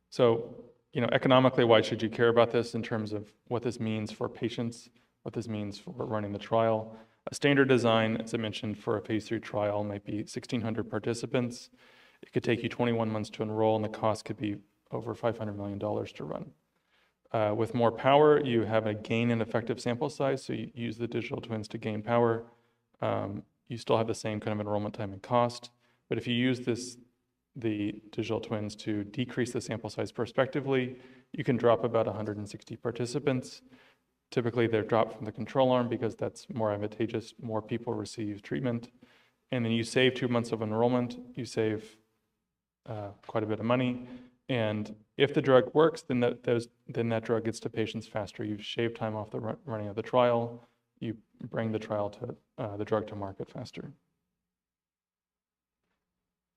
So, economically, why should you care about this in terms of what this means for patients, what this means for running the trial? A standard design, as I mentioned, for a phase 3 trial might be 1,600 participants. It could take you 21 months to enroll, and the cost could be over $500 million to run. With more power, you have a gain in effective sample size, so you use the digital twins to gain power. You still have the same kind of enrollment time and cost, but if you use the digital twins to decrease the sample size prospectively, you can drop about 160 participants. Typically, they're dropped from the control arm because that's more advantageous, more people receive treatment, and then you save 2 months of enrollment, you save quite a bit of money, and if the drug works, then that drug gets to patients faster. You've shaved time off the running of the trial, you bring the drug to market faster.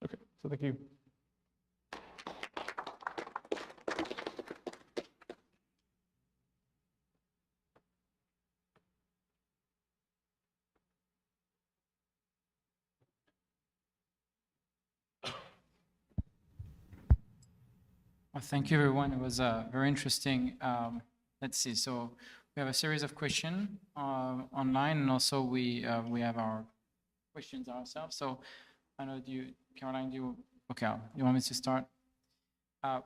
Okay, so thank you. Well, thank you, everyone. It was very interesting. Let's see. So we have a series of questions online, and also we have our questions ourselves. So I know Caroline, okay, you want me to start? I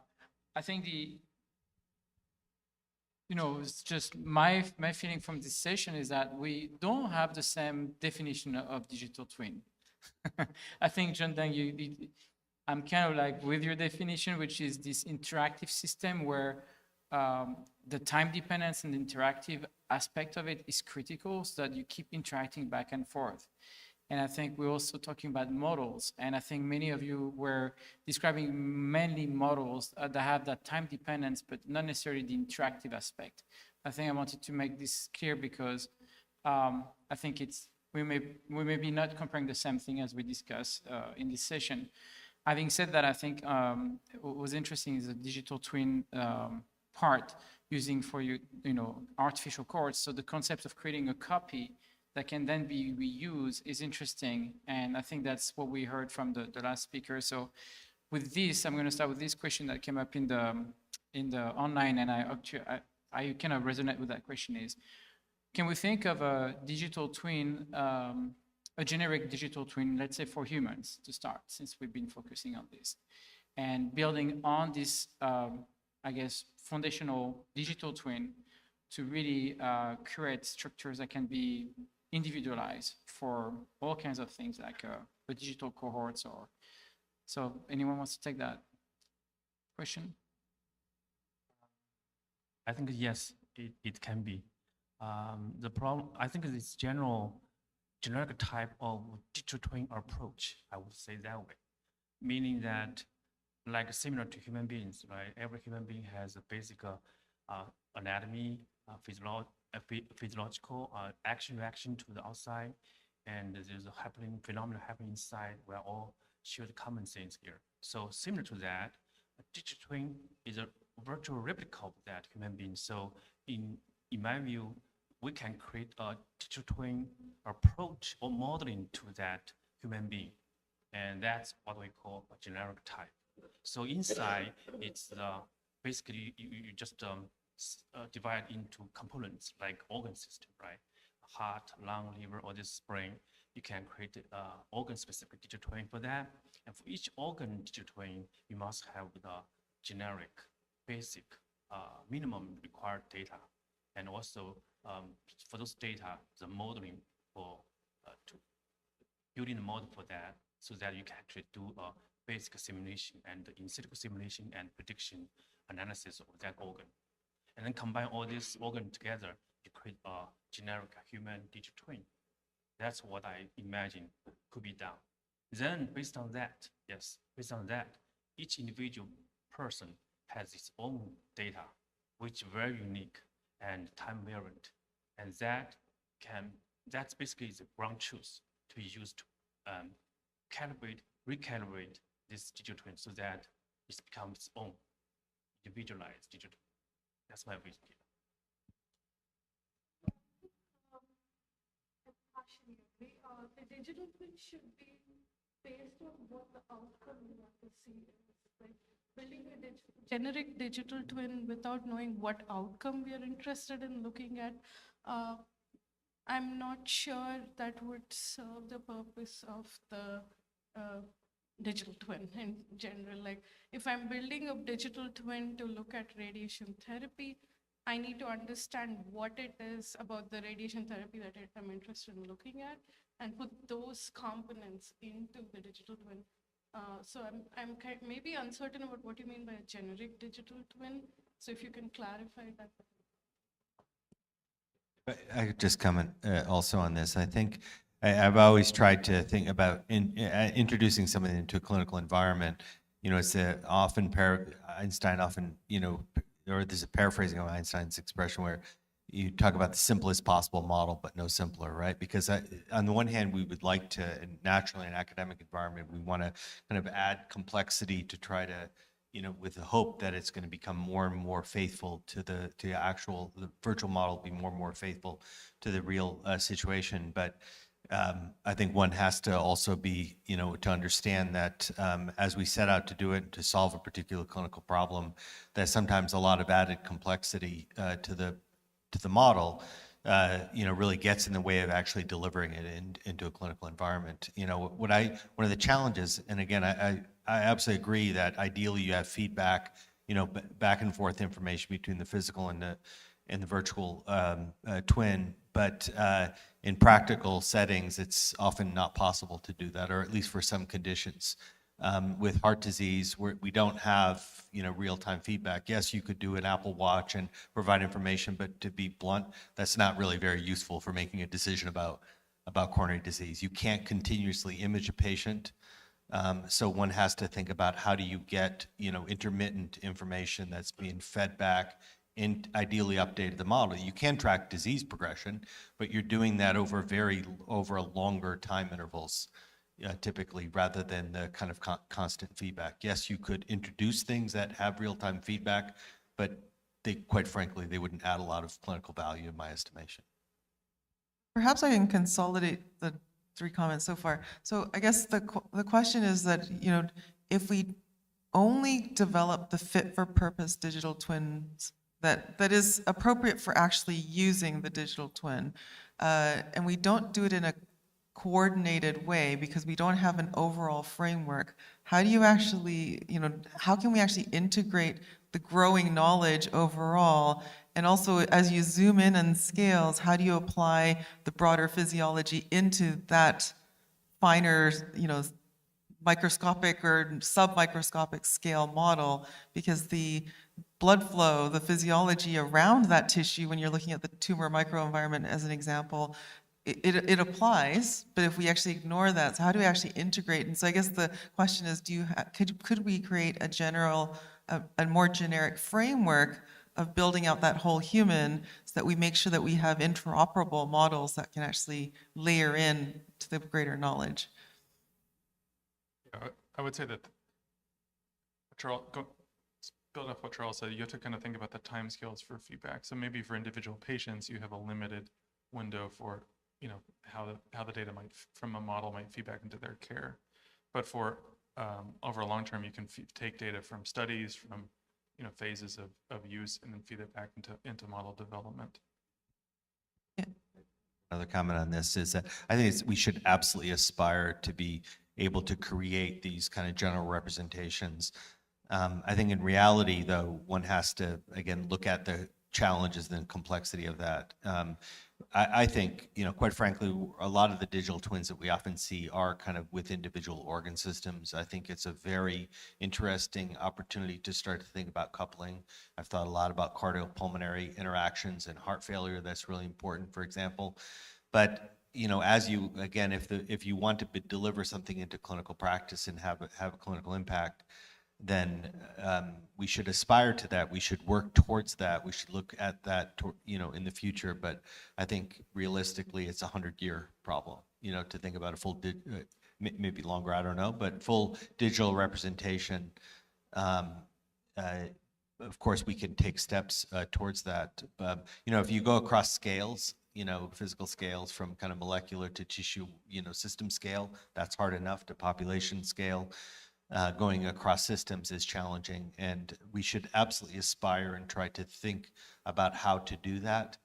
think it's just my feeling from this session is that we don't have the same definition of digital twin. I think, John Deng, I'm kind of like with your definition, which is this interactive system where the time dependence and the interactive aspect of it is critical so that you keep interacting back and forth. And I think we're also talking about models. And I think many of you were describing mainly models that have that time dependence, but not necessarily the interactive aspect. I think I wanted to make this clear because I think we may be not comparing the same thing as we discussed in this session. Having said that, I think what was interesting is the digital twin part using for artificial cohorts. So the concept of creating a copy that can then be reused is interesting. And I think that's what we heard from the last speaker. So with this, I'm going to start with this question that came up in the online, and I kind of resonate with that question is, can we think of a digital twin, a generic digital twin, let's say for humans to start, since we've been focusing on this, and building on this, I guess, foundational digital twin to really create structures that can be individualized for all kinds of things like the digital cohorts or, so anyone wants to take that question? I think yes, it can be. The problem, I think this generic type of digital twin approach, I would say that way, meaning that like similar to human beings, right? Every human being has a basic anatomy, physiological reaction to the outside, and there's a phenomenon happening inside. We're all share the common things here. So similar to that, a digital twin is a virtual replica of that human being. So in my view, we can create a digital twin approach or modeling to that human being, and that's what we call a generic type. So inside, it's basically you just divide into components like organ system, right? Heart, lung, liver, or this brain. You can create organ-specific digital twin for that. And for each organ digital twin, you must have the generic, basic, minimum required data. And also, for those data, the modeling for building the model for that, so that you can actually do a basic simulation and in silico simulation and prediction analysis of that organ. And then combine all these organs together to create a generic human digital twin. That's what I imagine could be done. Then based on that, each individual person has its own data, which is very unique and time variant. And that's basically the ground truth to use to recalibrate this digital twin so that it becomes its own individualized digital twin. That's my vision. The digital twin should be based on what the outcome you want to see is. Like building a generic digital twin without knowing what outcome we are interested in looking at, I'm not sure that would serve the purpose of the digital twin in general. Like if I'm building a digital twin to look at radiation therapy, I need to understand what it is about the radiation therapy that I'm interested in looking at and put those components into the digital twin. So I'm maybe uncertain about what you mean by a generic digital twin. So if you can clarify that. I could just comment also on this. I think I've always tried to think about introducing something into a clinical environment. You know, it's Einstein often, or there's a paraphrasing of Einstein's expression where you talk about the simplest possible model, but no simpler, right? Because on the one hand, we would like to, naturally in an academic environment, we want to kind of add complexity to try to, with the hope that it's going to become more and more faithful to the virtual model, be more and more faithful to the real situation. But I think one has to also be, to understand that as we set out to do it, to solve a particular clinical problem, that sometimes a lot of added complexity to the model, really gets in the way of actually delivering it into a clinical environment. One of the challenges, and again, I absolutely agree that ideally you have feedback, back and forth information between the physical and the virtual twin, but in practical settings, it's often not possible to do that, or at least for some conditions. With heart disease, we don't have, real-time feedback. Yes, you could do an Apple Watch and provide information, but to be blunt, that's not really very useful for making a decision about coronary disease. You can't continuously image a patient. So one has to think about how do you get, intermittent information that's being fed back and ideally updated the model. You can track disease progression, but you're doing that over longer time intervals, typically, rather than the kind of constant feedback. Yes, you could introduce things that have real-time feedback, but quite frankly, they wouldn't add a lot of clinical value in my estimation. Perhaps I can consolidate the 3 comments so far. So I guess the question is that, if we only develop the fit-for-purpose digital twins that is appropriate for actually using the digital twin, and we don't do it in a coordinated way because we don't have an overall framework, how do you actually, how can we actually integrate the growing knowledge overall? And also, as you zoom in on scales, how do you apply the broader physiology into that finer, microscopic or submicroscopic scale model? Because the blood flow, the physiology around that tissue, when you're looking at the tumor microenvironment as an example, it applies, but if we actually ignore that, so how do we actually integrate? And so I guess the question is, could we create a more generic framework of building out that whole human so that we make sure that we have interoperable models that can actually layer in to the greater knowledge? Yeah, I would say that, building off what Charles said, you have to kind of think about the timescales for feedback. So maybe for individual patients, you have a limited window for how the data from a model might feed back into their care. But for over a long term, you can take data from studies, from phases of use, and then feed it back into model development. Another comment on this is that I think we should absolutely aspire to be able to create these kind of general representations. I think in reality, though, one has to, again, look at the challenges and the complexity of that. I think, quite frankly, a lot of the digital twins that we often see are kind of with individual organ systems. I think it's a very interesting opportunity to start to think about coupling. I've thought a lot about cardiopulmonary interactions and heart failure. That's really important, for example. But as you, again, if you want to deliver something into clinical practice and have a clinical impact, then we should aspire to that. We should work towards that. We should look at that, in the future. But I think realistically, it's a 100-year problem, to think about a full, maybe longer, I don't know, but full digital representation. Of course, we can take steps towards that. If you go across scales, physical scales from kind of molecular to tissue, system scale, that's hard enough, to population scale. Going across systems is challenging, and we should absolutely aspire and try to think about how to do that.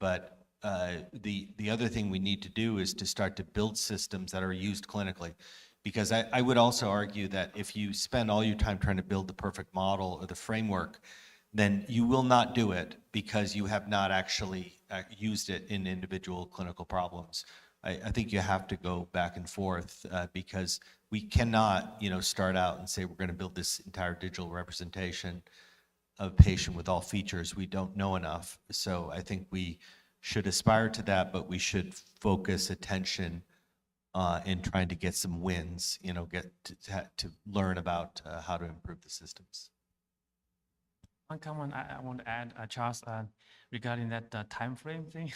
But the other thing we need to do is to start to build systems that are used clinically. Because I would also argue that if you spend all your time trying to build the perfect model or the framework, then you will not do it because you have not actually used it in individual clinical problems. I think you have to go back and forth because we cannot, start out and say we're going to build this entire digital representation of a patient with all features. We don't know enough. So I think we should aspire to that, but we should focus attention in trying to get some wins, get to learn about how to improve the systems. One comment I want to add, Charles, regarding that time frame thing.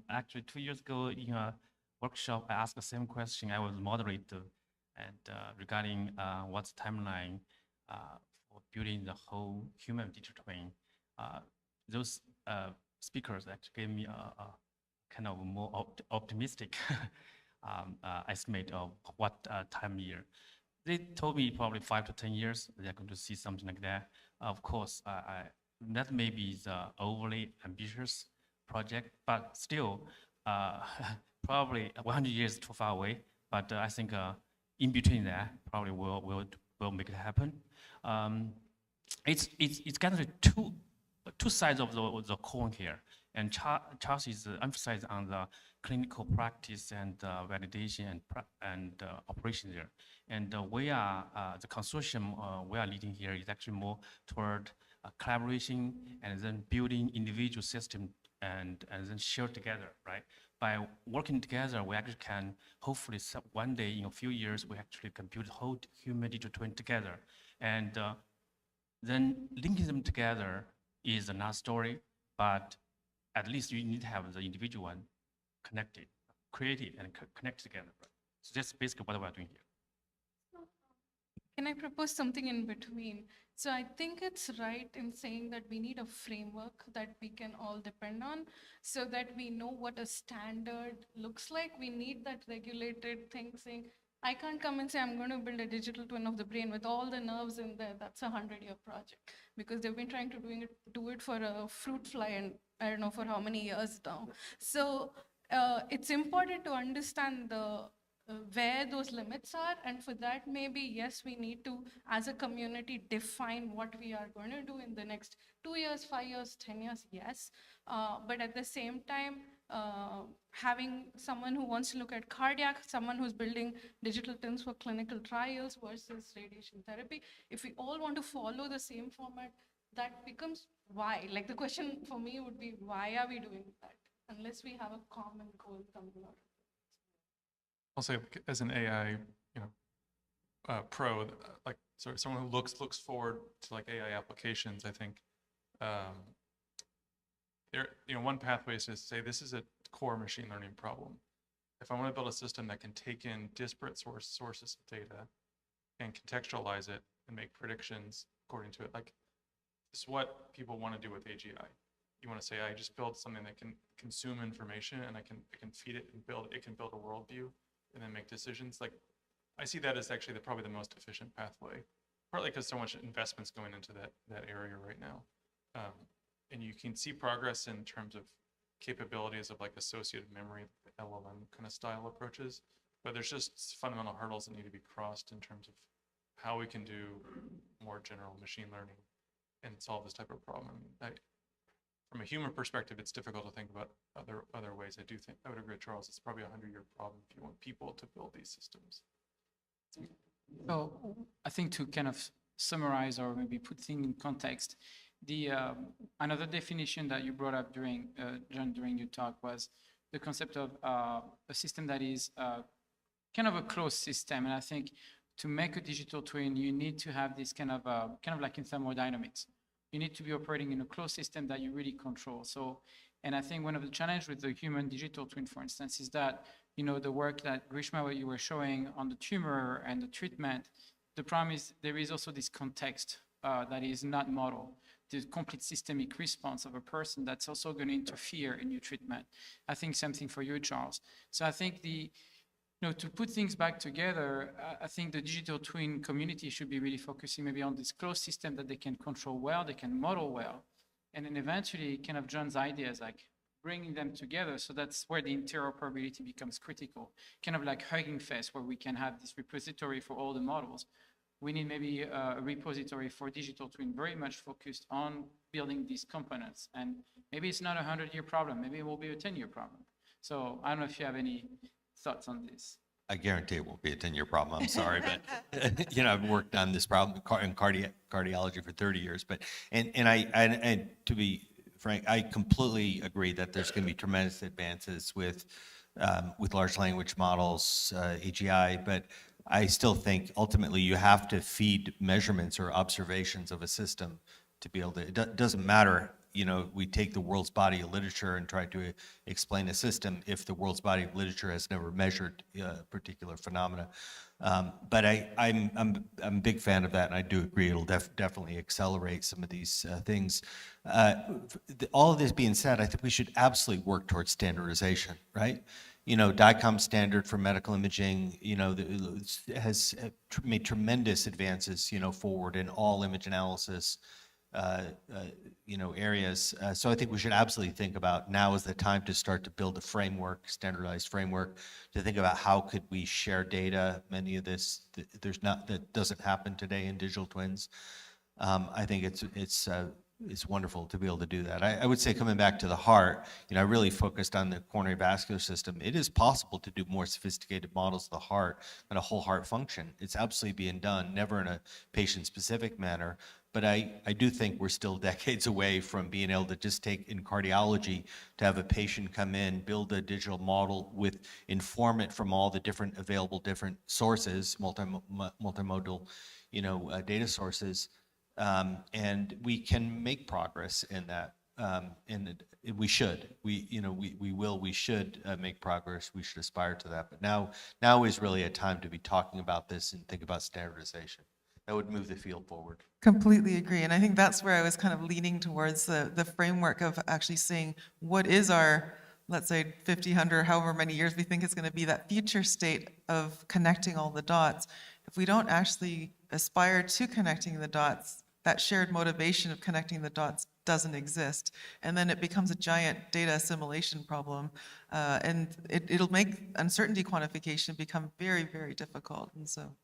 Actually, 2 years ago in a workshop, I asked the same question. I was moderator, and regarding what's the timeline for building the whole human digital twin. Those speakers actually gave me a kind of more optimistic estimate of what time year. They told me probably 5 to 10 years they're going to see something like that. Of course, that may be the overly ambitious project, but still, probably 100 years too far away. But I think in between that, probably will make it happen. It's kind of two sides of the coin here. And Charles is emphasized on the clinical practice and validation and operation there. And we are, the consortium we are leading here is actually more toward collaboration and then building individual system and then share together, right? By working together, we actually can hopefully one day in a few years, we actually can build whole human digital twin together. And then linking them together is another story, but at least you need to have the individual one connected, created and connected together. Right? So that's basically what we're doing here. Can I propose something in between? So I think it's right in saying that we need a framework that we can all depend on so that we know what a standard looks like. We need that regulated thing saying, I can't come and say I'm going to build a digital twin of the brain with all the nerves in there. That's a 100-year project because they've been trying to do it for a fruit fly and I don't know for how many years now. So it's important to understand the where those limits are, and for that maybe yes we need to as a community define what we are going to do in the next 2 years, 5 years, 10 years, yes, but at the same time having someone who wants to look at cardiac, someone who's building digital twins for clinical trials versus radiation therapy, if we all want to follow the same format, that becomes why, like the question for me would be why are we doing that unless we have a common goal coming out. I'll say as an AI, pro, like so someone who looks forward to like AI applications, I think there, one pathway is to say this is a core machine learning problem. If I want to build a system that can take in disparate sources of data and contextualize it and make predictions according to it, like this is what people want to do with AGI. You want to say, I just build something that can consume information and I can feed it and it can build a worldview and then make decisions. Like, I see that as actually probably the most efficient pathway, partly because so much investment's going into that area right now. And you can see progress in terms of capabilities of like associative memory, LLM kind of style approaches, but there's just fundamental hurdles that need to be crossed in terms of how we can do more general machine learning and solve this type of problem. From a human perspective, it's difficult to think about other ways. I would agree with Charles, it's probably a 100-year problem if you want people to build these systems. So I think to kind of summarize or maybe put things in context, the another definition that you brought up during John, during your talk was the concept of a system that is kind of a closed system. And I think to make a digital twin, you need to have this kind of like in thermodynamics. You need to be operating in a closed system that you really control. So, and I think one of the challenges with the human digital twin, for instance, is that, the work that Grishma, what you were showing on the tumor and the treatment, the problem is there is also this context that is not modeled. The complete systemic response of a person that's also going to interfere in your treatment. I think same thing for you, Charles. So I think to put things back together, I think the digital twin community should be really focusing maybe on this closed system that they can control well, they can model well, and then eventually kind of John's ideas, like bringing them together. So that's where the interoperability becomes critical, kind of like Hugging Face, where we can have this repository for all the models. We need maybe a repository for digital twin very much focused on building these components. And maybe it's not a 100-year problem, maybe it will be a 10-year problem. So I don't know if you have any thoughts on this. I guarantee it won't be a 10-year problem. I'm sorry, but I've worked on this problem in cardiology for 30 years. But and to be frank, I completely agree that there's going to be tremendous advances with large language models, AGI. But I still think ultimately you have to feed measurements or observations of a system to be able to. It doesn't matter. We take the world's body of literature and try to explain a system if the world's body of literature has never measured particular phenomena. But I'm a big fan of that, and I do agree it'll definitely accelerate some of these things. All of this being said, I think we should absolutely work towards standardization, right? DICOM standard for medical imaging, has made tremendous advances, forward in all image analysis. Areas. So I think we should absolutely think about now is the time to start to build a framework, standardized framework, to think about how could we share data. Many of this, that doesn't happen today in digital twins. I think it's it's wonderful to be able to do that. I would say coming back to the heart, I really focused on the coronary vascular system. It is possible to do more sophisticated models of the heart and a whole heart function. It's absolutely being done, never in a patient-specific manner. But I do think we're still decades away from being able to just take in cardiology to have a patient come in, build a digital model inform it from all the different available different sources, multimodal, data sources. And we can make progress in that. And we should. We should make progress. We should aspire to that. But now is really a time to be talking about this and think about standardization. That would move the field forward. Completely agree. And I think that's where I was kind of leaning towards the framework of actually saying what is our, let's say, 50, 100, however many years we think it's going to be, that future state of connecting all the dots. If we don't actually aspire to connecting the dots, that shared motivation of connecting the dots doesn't exist. And then it becomes a giant data assimilation problem. And it'll make uncertainty quantification become very, very difficult. And so.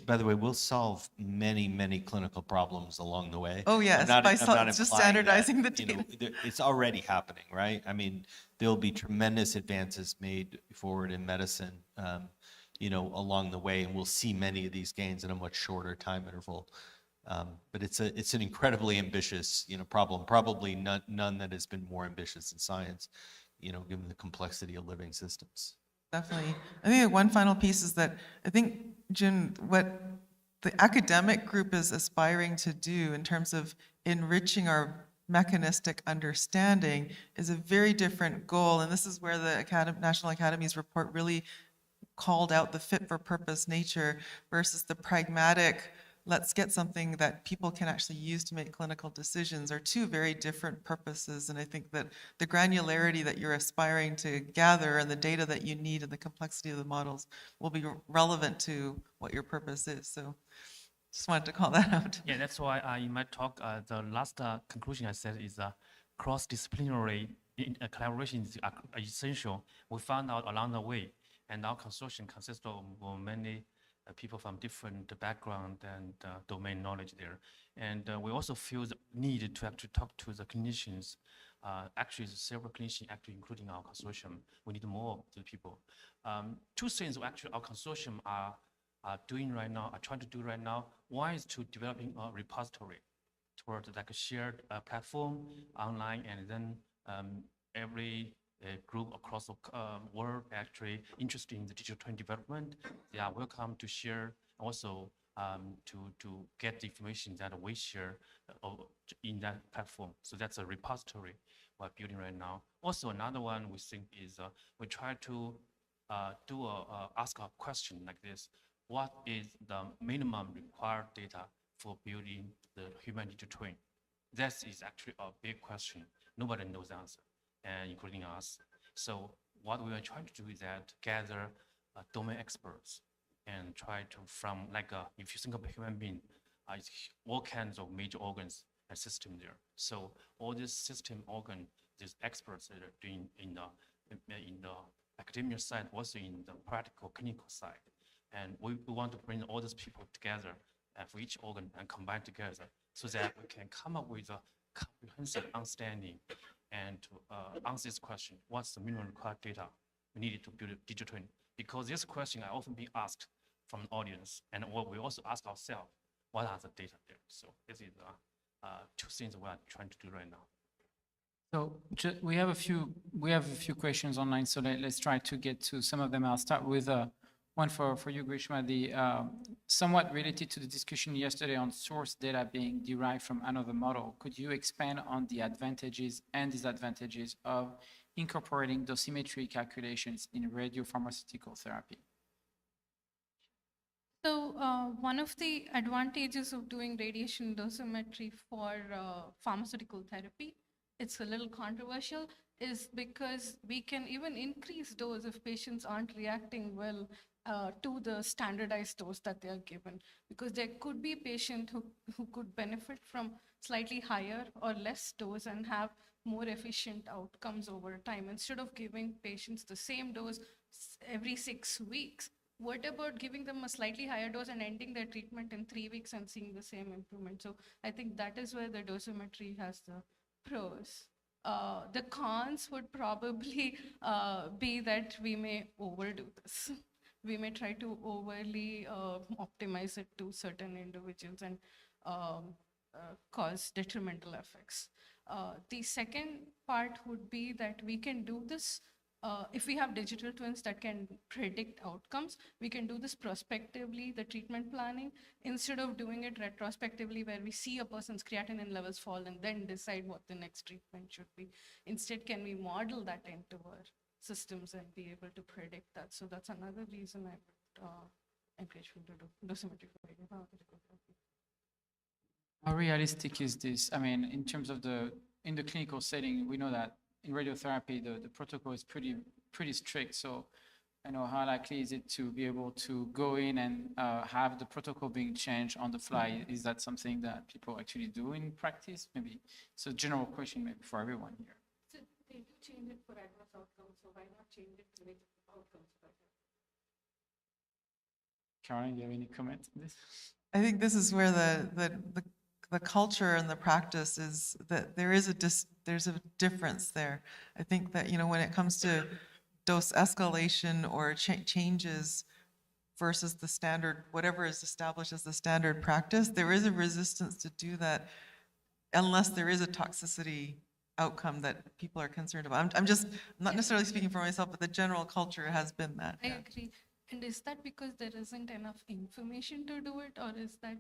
By the way, we'll solve many, many clinical problems along the way. Oh, yes, I'm not just implying standardizing that, the data. It's already happening, right? I mean, there'll be tremendous advances made forward in medicine, along the way, and we'll see many of these gains in a much shorter time interval. But it's an incredibly ambitious, problem. Probably none that has been more ambitious in science, given the complexity of living systems. Definitely. I think one final piece is that I think, Jim, what the academic group is aspiring to do in terms of enriching our mechanistic understanding is a very different goal. And this is where the National Academy's report really called out the fit-for-purpose nature versus the pragmatic, let's get something that people can actually use to make clinical decisions, are two very different purposes. And I think that the granularity that you're aspiring to gather and the data that you need and the complexity of the models will be relevant to what your purpose is. So just wanted to call that out. Yeah, that's why in my talk, the last conclusion I said is cross-disciplinary collaboration is essential. We found out along the way, and our consortium consists of many people from different background and domain knowledge there. And we also feel the need to actually talk to the clinicians. Actually, several clinicians, actually including our consortium. We need more of the people. Two things actually our consortium are doing right now, are trying to do right now. One is to developing a repository towards like a shared platform online, and then every group across the world actually interested in the digital twin development, they are welcome to share, also to get the information that we share in that platform. So that's a repository we're building right now. Also, another one we think is we try to ask a question like this: what is the minimum required data for building the human digital twin? That is actually a big question. Nobody knows the answer, and including us. So what we are trying to do is that gather domain experts and try to, from like if you think of a human being, it's all kinds of major organs and system there. So all these system organ, these experts that are doing in the academia side, also in the practical clinical side. And we want to bring all these people together for each organ and combine together so that we can come up with a comprehensive understanding and to answer this question: what's the minimum required data we needed to build a digital twin? Because this question I often been asked from the audience, and what we also ask ourselves: what are the data there? So this is two things we are trying to do right now. So we have a few questions online. So let's try to get to some of them. I'll start with one for you, Grishma, somewhat related to the discussion yesterday on source data being derived from another model. Could you expand on the advantages and disadvantages of incorporating dosimetry calculations in radiopharmaceutical therapy? So one of the advantages of doing radiation dosimetry for pharmaceutical therapy, it's a little controversial, is because we can even increase dose if patients aren't reacting well to the standardized dose that they are given. Because there could be a patient who could benefit from slightly higher or less dose and have more efficient outcomes over time. Instead of giving patients the same dose every 6 weeks, What about giving them a slightly higher dose and ending their treatment in 3 weeks and seeing the same improvement? So I think that is where the dosimetry has the pros. The cons would probably be that we may overdo this. We may try to overly optimize it to certain individuals and cause detrimental effects. The second part would be that we can do this if we have digital twins that can predict outcomes. We can do this prospectively, the treatment planning, instead of doing it retrospectively where we see a person's creatinine levels fall and then decide what the next treatment should be. Instead, can we model that into our systems and be able to predict that? So that's another reason I would encourage people to do dosimetry for radiopharmaceutical therapy. How realistic is this? I mean, in terms of in the clinical setting, we know that in radiotherapy, the protocol is pretty strict. So I know how likely is it to be able to go in and have the protocol being changed on the fly? Is that something that people actually do in practice? Maybe it's a general question maybe for everyone here. So they do change it for adverse outcomes, so why not change it to make outcomes better? Caroline, do you have any comments on this? I think this is where the culture and the practice is that there's a difference there. I think that, when it comes to dose escalation or changes versus the standard, whatever is established as the standard practice, there is a resistance to do that unless there is a toxicity outcome that people are concerned about. I'm not necessarily speaking for myself, but the general culture has been that. I agree. And is that because there isn't enough information to do it, or is that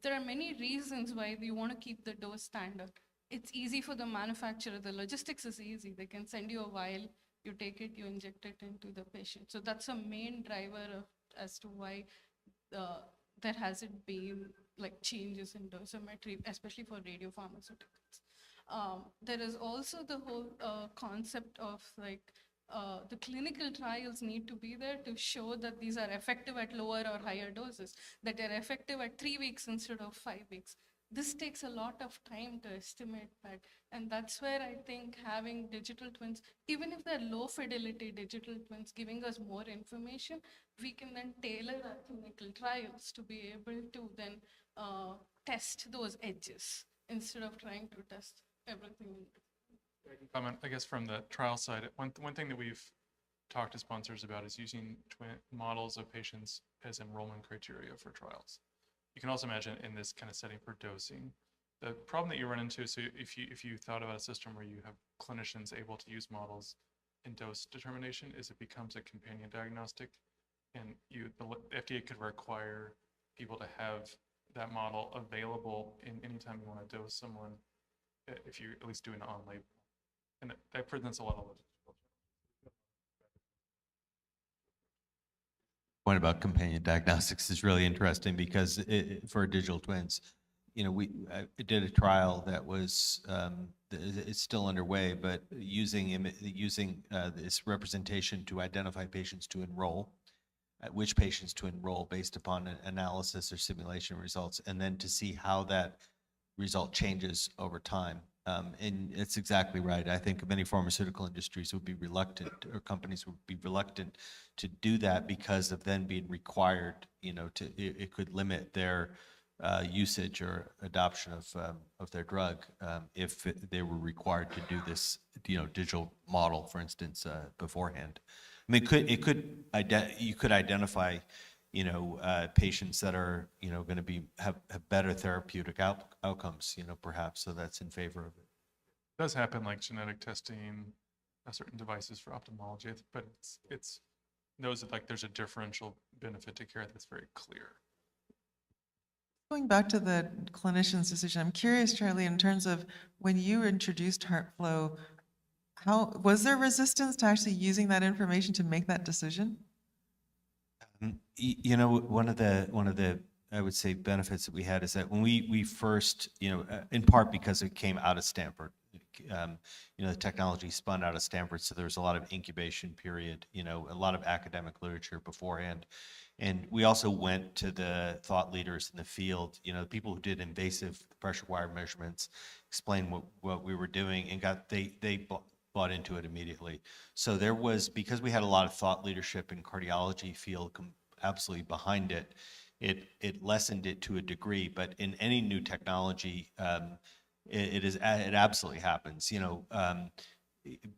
there are many reasons why you want to keep the dose standard. It's easy for the manufacturer. The logistics is easy. They can send you a vial, you take it, you inject it into the patient. So that's a main driver as to why there hasn't been like changes in dosimetry, especially for radiopharmaceuticals. There is also the whole concept of like the clinical trials need to be there to show that these are effective at lower or higher doses, that they're effective at 3 weeks instead of 5 weeks. This takes a lot of time to estimate that. And that's where I think having digital twins, even if they're low fidelity digital twins, giving us more information, we can then tailor our clinical trials to be able to then test those edges instead of trying to test everything. I can comment, I guess, from the trial side. One thing that we've talked to sponsors about is using models of patients as enrollment criteria for trials. You can also imagine in this kind of setting for dosing, the problem that you run into, so if you thought about a system where you have clinicians able to use models in dose determination, is it becomes a companion diagnostic, and the FDA could require people to have that model available in any time you want to dose someone, if you're at least doing it on label. And that presents a lot of logistical challenges. Point about companion diagnostics is really interesting because for digital twins, I did a trial that was it's still underway, but using this representation to identify patients to enroll, which patients to enroll based upon an analysis or simulation results, and then to see how that result changes over time. And it's exactly right. I think many pharmaceutical industries would be reluctant, or companies would be reluctant to do that because of then being required, it could limit their usage or adoption of their drug if they were required to do this, digital model, for instance, beforehand. I mean, you could identify, patients that are, going to have better therapeutic outcomes, perhaps. So that's in favor of it. It does happen, like genetic testing, certain devices for ophthalmology, but it's knows that like there's a differential benefit to care that's very clear. Going back to the clinician's decision, I'm curious, Charlie, in terms of when you introduced HeartFlow, was there resistance to actually using that information to make that decision? One of the I would say benefits that we had is that when we first, in part because it came out of Stanford, the technology spun out of Stanford, so there was a lot of incubation period, a lot of academic literature beforehand. And we also went to the thought leaders in the field, the people who did invasive pressure wire measurements, explained what we were doing, and they bought into it immediately. So there was, because we had a lot of thought leadership in cardiology field absolutely behind it, it lessened it to a degree. But in any new technology, it absolutely happens. You know,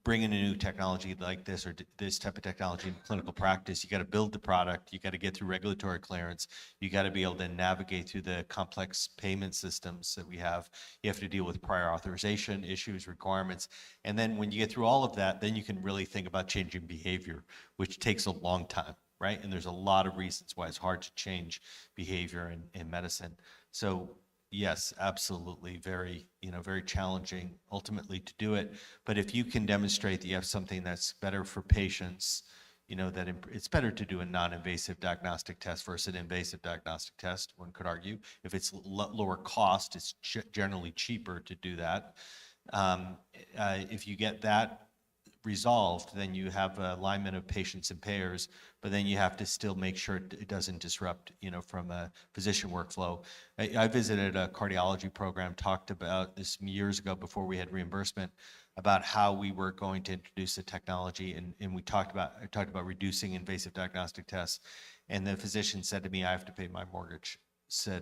bringing a new technology like this or this type of technology in clinical practice, you got to build the product, you got to get through regulatory clearance, you got to be able to navigate through the complex payment systems that we have. You have to deal with prior authorization issues, requirements. And then when you get through all of that, then you can really think about changing behavior, which takes a long time, right? And there's a lot of reasons why it's hard to change behavior in medicine. So yes, absolutely. Very, very challenging ultimately to do it. But if you can demonstrate that you have something that's better for patients, that it's better to do a non-invasive diagnostic test versus an invasive diagnostic test, one could argue. If it's lower cost, it's generally cheaper to do that. If you get that resolved, then you have alignment of patients and payers, but then you have to still make sure it doesn't disrupt, from a physician workflow. I visited a cardiology program, talked about this years ago before we had reimbursement, about how we were going to introduce the technology, and I talked about reducing invasive diagnostic tests, and the physician said to me, I have to pay my mortgage. So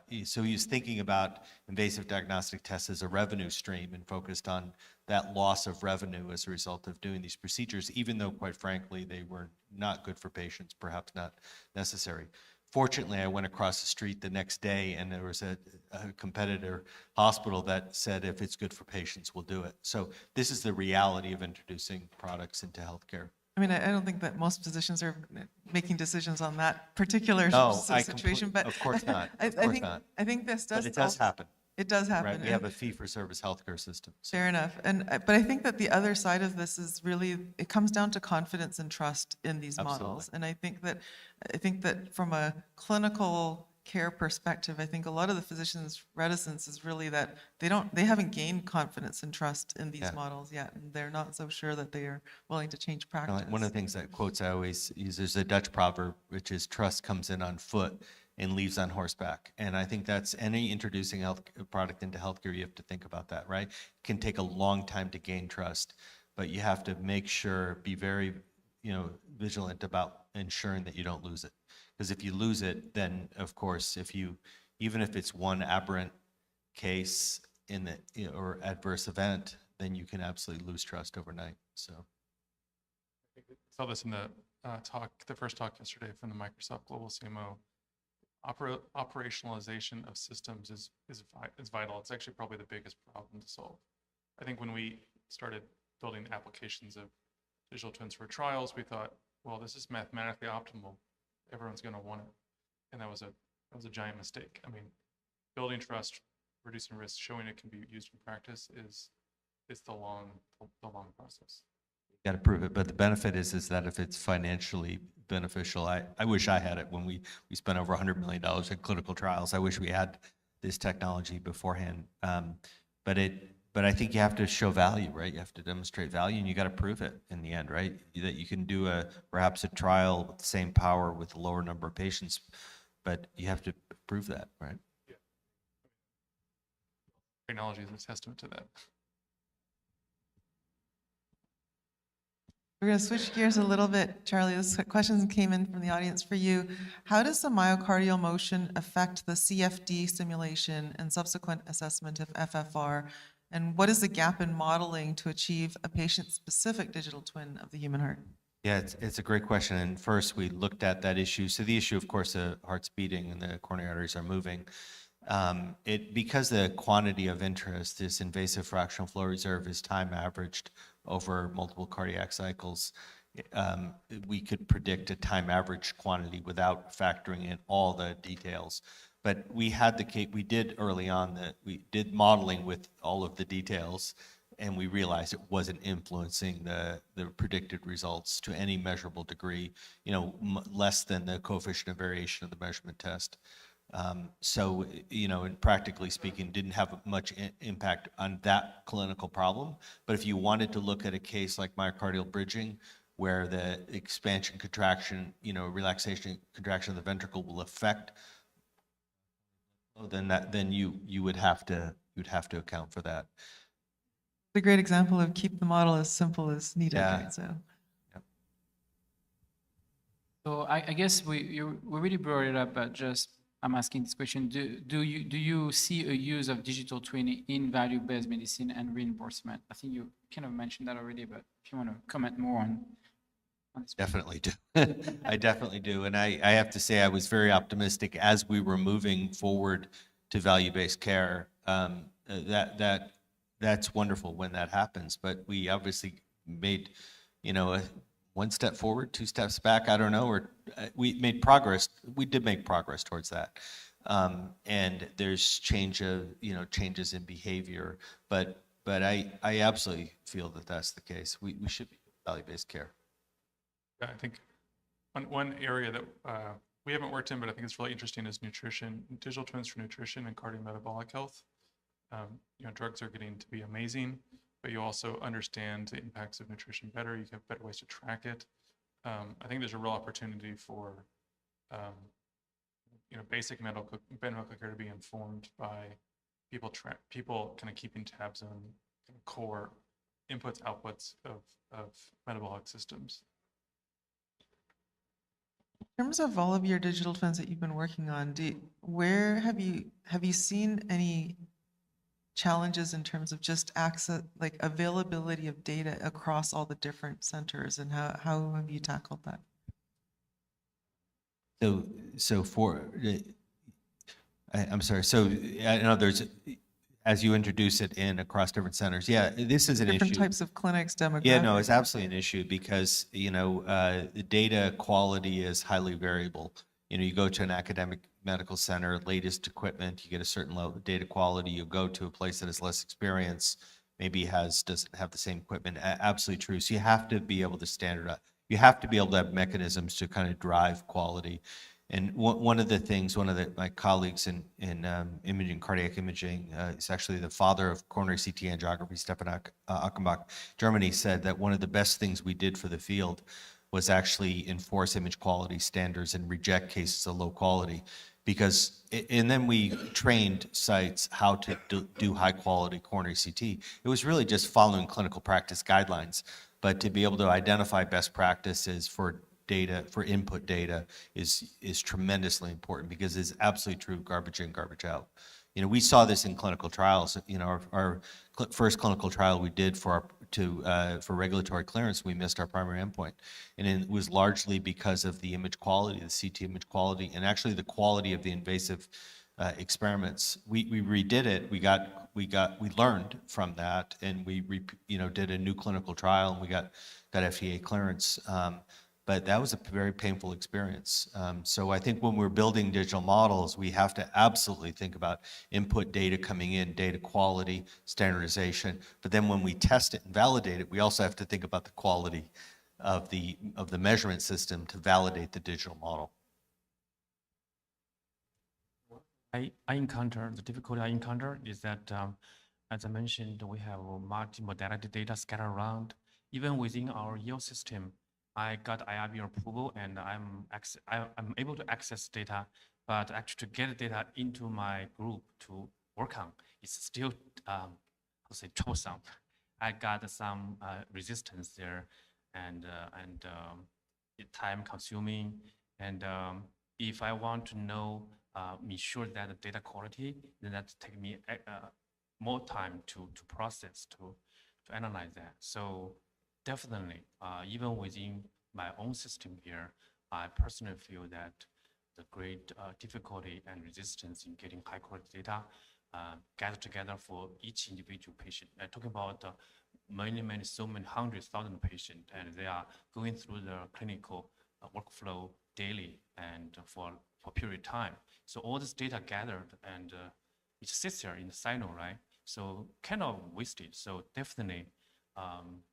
he was thinking about invasive diagnostic tests as a revenue stream and focused on that loss of revenue as a result of doing these procedures, even though, quite frankly, they were not good for patients, perhaps not necessary. Fortunately, I went across the street the next day, and there was a competitor hospital that said, if it's good for patients, we'll do it. So this is the reality of introducing products into healthcare. I mean, I don't think that most physicians are making decisions on that particular situation, but of course not. I think this does. But it does happen. It does happen. Right? We have a fee-for-service healthcare system. So. Fair enough. But I think that the other side of this is really, it comes down to confidence and trust in these models. And I think that from a clinical care perspective, I think a lot of the physicians' reticence is really that they haven't gained confidence and trust in these models yet, and they're not so sure that they are willing to change practice. One of the things that quotes I always use, there's a Dutch proverb, which is trust comes in on foot and leaves on horseback. And I think that's any introducing health product into healthcare, you have to think about that, right? It can take a long time to gain trust, but you have to make sure, be very, vigilant about ensuring that you don't lose it. Because if you lose it, then of course, even if it's one aberrant case in the, or adverse event, then you can absolutely lose trust overnight. So. I saw this in the first talk yesterday from the Microsoft Global CMO. Operationalization of systems is vital. It's actually probably the biggest problem to solve. I think when we started building applications of digital twins for trials, we thought, well, this is mathematically optimal. Everyone's going to want it, and that was a giant mistake. I mean, building trust, reducing risk, showing it can be used in practice is the long process. Got to prove it, but the benefit is that if it's financially beneficial, I wish I had it when we spent over $100 million in clinical trials. I wish we had this technology beforehand. But I think you have to show value, right? You have to demonstrate value, and you got to prove it in the end, right? That you can do perhaps a trial with the same power with a lower number of patients, but you have to prove that, right? Yeah. Technology is a testament to that. We're going to switch gears a little bit, Charlie. This question came in from the audience for you. How does the myocardial motion affect the CFD simulation and subsequent assessment of FFR? And what is the gap in modeling to achieve a patient-specific digital twin of the human heart? Yeah, it's a great question. And first, we looked at that issue. So the issue, of course, the heart's beating and the coronary arteries are moving. Because the quantity of interest, this invasive fractional flow reserve, is time averaged over multiple cardiac cycles, we could predict a time average quantity without factoring in all the details. But we did early on that we did modeling with all of the details, and we realized it wasn't influencing the predicted results to any measurable degree, less than the coefficient of variation of the measurement test. So, and practically speaking, didn't have much impact on that clinical problem. But if you wanted to look at a case like myocardial bridging, where the expansion, contraction, relaxation, contraction of the ventricle will affect, then you would have to account for that. a great example of keep the model as simple as needed, Yeah. right? So. So I guess we really brought it up, but just I'm asking this question: do you see a use of digital twin in value-based medicine and reimbursement? I think you kind of mentioned that already, but if you want to comment more on this. Definitely do. I definitely do. And I have to say, I was very optimistic as we were moving forward to value-based care. That's wonderful when that happens. But we obviously made, one step forward, two steps back. I don't know. Or we made progress. We did make progress towards that. And there's changes in behavior. But I absolutely feel that that's the case. We should be value-based care. Yeah, I think one area that we haven't worked in, but I think it's really interesting is nutrition, digital twins for nutrition and cardiometabolic health. Drugs are getting to be amazing, but you also understand the impacts of nutrition better. You have better ways to track it. I think there's a real opportunity for, basic medical care to be informed by people kind of keeping tabs on kind of core inputs, outputs of metabolic systems. In terms of all of your digital twins that you've been working on, where have you seen any challenges in terms of just access, like availability of data across all the different centers, and how have you tackled that? I'm sorry. So I know as you introduce it in across different centers, yeah, this is an issue. Different types of clinics, demographics. Yeah, no, it's absolutely an issue because, the data quality is highly variable. You go to an academic medical center, latest equipment, you get a certain level of data quality. You go to a place that has less experience, maybe doesn't have the same equipment. Absolutely true. So you have to be able to standardize. You have to be able to have mechanisms to kind of drive quality. And one of my colleagues in imaging, cardiac imaging, is actually the father of coronary CT angiography, Stefan Achenbach, Germany, said that one of the best things we did for the field was actually enforce image quality standards and reject cases of low quality. And then we trained sites how to do high quality coronary CT. It was really just following clinical practice guidelines, but to be able to identify best practices for input data is tremendously important because it's absolutely true, garbage in, garbage out. We saw this in clinical trials. Our first clinical trial we did for regulatory clearance, we missed our primary endpoint. And it was largely because of the image quality, the CT image quality, and actually the quality of the invasive experiments. We redid it. We learned from that, and we did a new clinical trial, and we got FDA clearance. But that was a very painful experience. So I think when we're building digital models, we have to absolutely think about input data coming in, data quality, standardization. But then when we test it and validate it, we also have to think about the quality of the measurement system to validate the digital model. The difficulty I encounter is that, as I mentioned, we have multimodality data scattered around. Even within our yield system, I got IRB approval and I'm able to access data, but actually to get data into my group to work on, it's still, troublesome. I got some resistance there and it's time consuming. And if I want to know, be sure that the data quality, then that take me more time to process, to analyze that. So definitely, even within my own system here, I personally feel that the great difficulty and resistance in getting high quality data gathered together for each individual patient. Talking about many hundreds, thousands of patients, and they are going through the clinical workflow daily and for a period of time. So all this data gathered and it sits there in the silo, right? So kind of wasted. So definitely,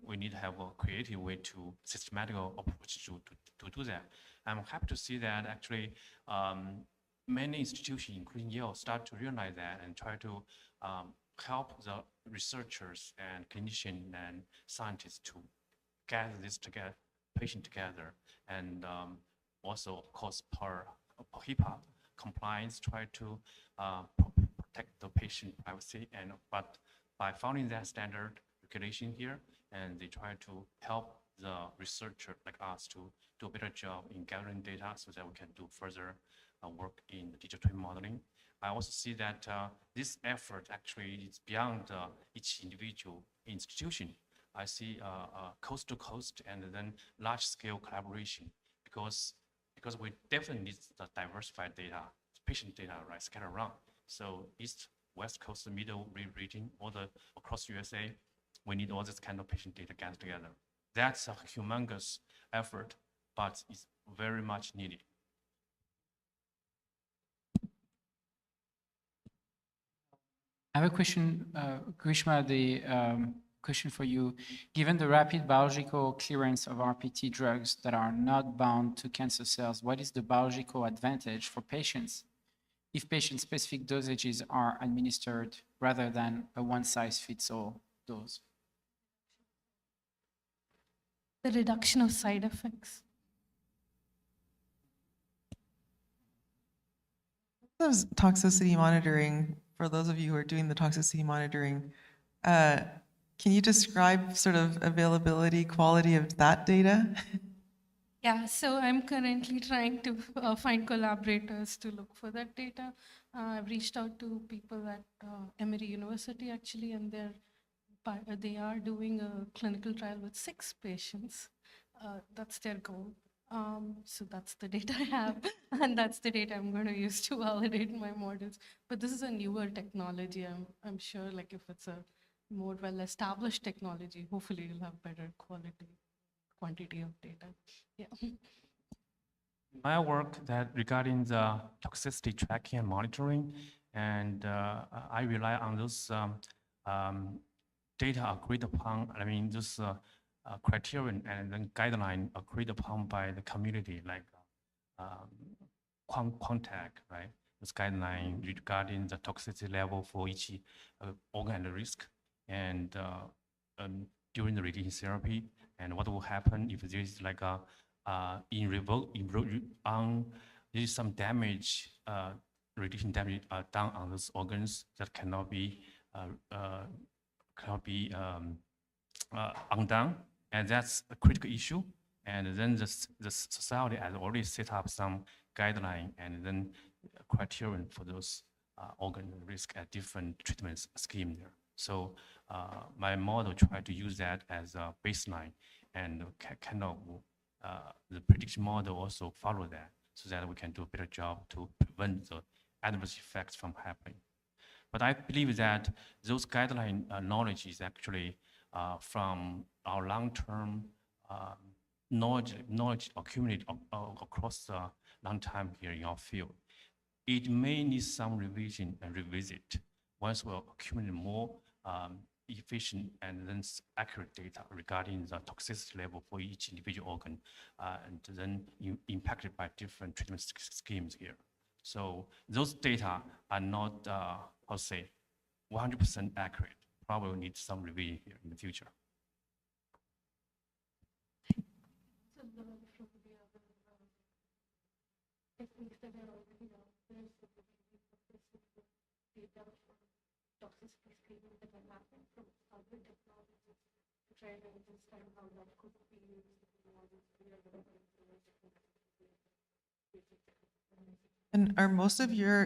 we need to have a creative way to systematic approach to do that. I'm happy to see that actually many institutions, including Yale, start to realize that and try to help the researchers and clinicians and scientists to gather this together, patient together, and also, of course, per HIPAA compliance, try to protect the patient privacy. But by following that standard, you calculation here, and they try to help the researcher like us to do a better job in gathering data so that we can do further work in digital twin modeling. I also see that this effort actually is beyond each individual institution. I see coast to coast and then large scale collaboration because we definitely need the diversified data, patient data, right, scattered around. So East, West Coast, Middle region, all the across USA, we need all this kind of patient data gathered together. That's a humongous effort, but it's very much needed. I have a question, Grishma, the question for you. Given the rapid biological clearance of RPT drugs that are not bound to cancer cells, what is the biological advantage for patients if patient-specific dosages are administered rather than a one-size-fits-all dose? The reduction of side effects. Those toxicity monitoring, for those of you who are doing the toxicity monitoring, can you describe sort of availability, quality of that data? Yeah, so I'm currently trying to find collaborators to look for that data. I've reached out to people at Emory University actually, and they are doing a clinical trial with 6 patients. That's their goal. So that's the data I have, and that's the data I'm going to use to validate my models. But this is a newer technology. I'm sure, like if it's a more well-established technology, hopefully you'll have better quantity of data. Yeah. My work that regarding the toxicity tracking and monitoring, and I rely on those data agreed upon. I mean, those criterion and then guideline agreed upon by the community, like Quantac, right? This guideline regarding the toxicity level for each organ and risk, and during the radiation therapy, and what will happen if there is like a there is some damage, radiation damage done on those organs that cannot be undone, and that's a critical issue. And then the society has already set up some guideline and then criterion for those organ risk at different treatment scheme there. So my model tried to use that as a baseline, and kind of the prediction model also follow that, so that we can do a better job to prevent the adverse effects from happening. But I believe that those guideline knowledge is actually from our long-term knowledge accumulated across a long time here in our field. It may need some revision and revisit once we accumulate more efficient and then accurate data regarding the toxicity level for each individual organ, and then impacted by different treatment schemes here. So those data are not, I'll say, 100% accurate. Probably need some revision here in the future. And are most of your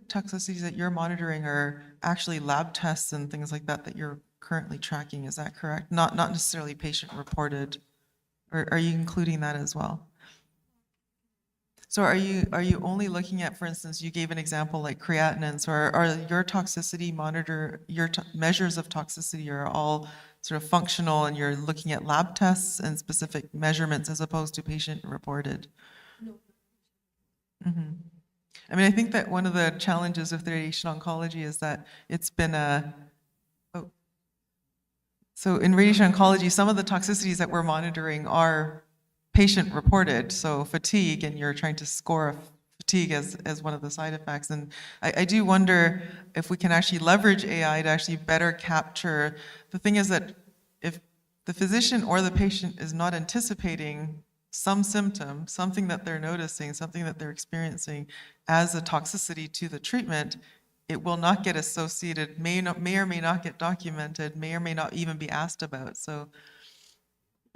toxicities that you're monitoring are actually lab tests and things like that you're currently tracking? Is that correct? Not necessarily patient reported, or are you including that as well? So are you only looking at, for instance, you gave an example like creatinine, or are your toxicity measures of toxicity are all sort of functional, and you're looking at lab tests and specific measurements as opposed to patient reported? No. Mm-hmm. I mean, I think that one of the challenges of the radiation oncology is that it's been so in radiation oncology, some of the toxicities that we're monitoring are patient reported, so fatigue, and you're trying to score fatigue as one of the side effects. And I do wonder if we can actually leverage AI to actually better capture. The thing is that if the physician or the patient is not anticipating some symptom, something that they're noticing, something that they're experiencing as a toxicity to the treatment, it will not get associated, may or may not get documented, may or may not even be asked about. So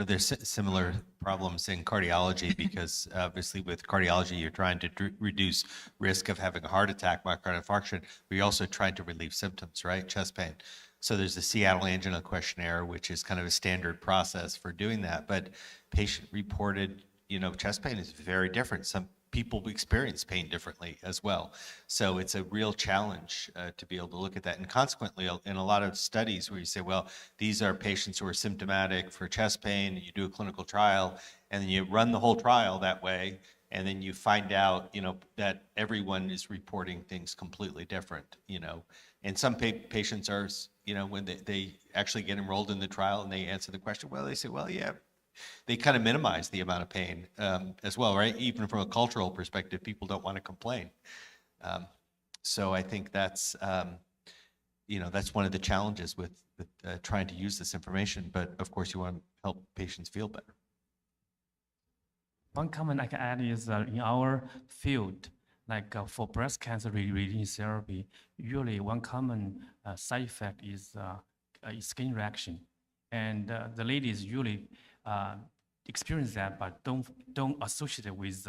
There's similar problems in cardiology because obviously with cardiology, you're trying to reduce risk of having a heart attack, myocardial infarction, but you're also trying to relieve symptoms, right? Chest pain. So there's the Seattle Angina Questionnaire, which is kind of a standard process for doing that. But patient-reported, chest pain is very different. Some people experience pain differently as well. So it's a real challenge to be able to look at that. And consequently, in a lot of studies where you say, well, these are patients who are symptomatic for chest pain, and you do a clinical trial, and then you run the whole trial that way, and then you find out, that everyone is reporting things completely different, And some patients are, when they actually get enrolled in the trial and they answer the question, well, they say, well, yeah, they kind of minimize the amount of pain as well, right? Even from a cultural perspective, people don't want to complain. So I think that's, that's one of the challenges with trying to use this information. But of course, you want to help patients feel better. One comment I can add is in our field, like for breast cancer radiation therapy, usually one common side effect is skin reaction. And the ladies usually experience that, but don't associate it with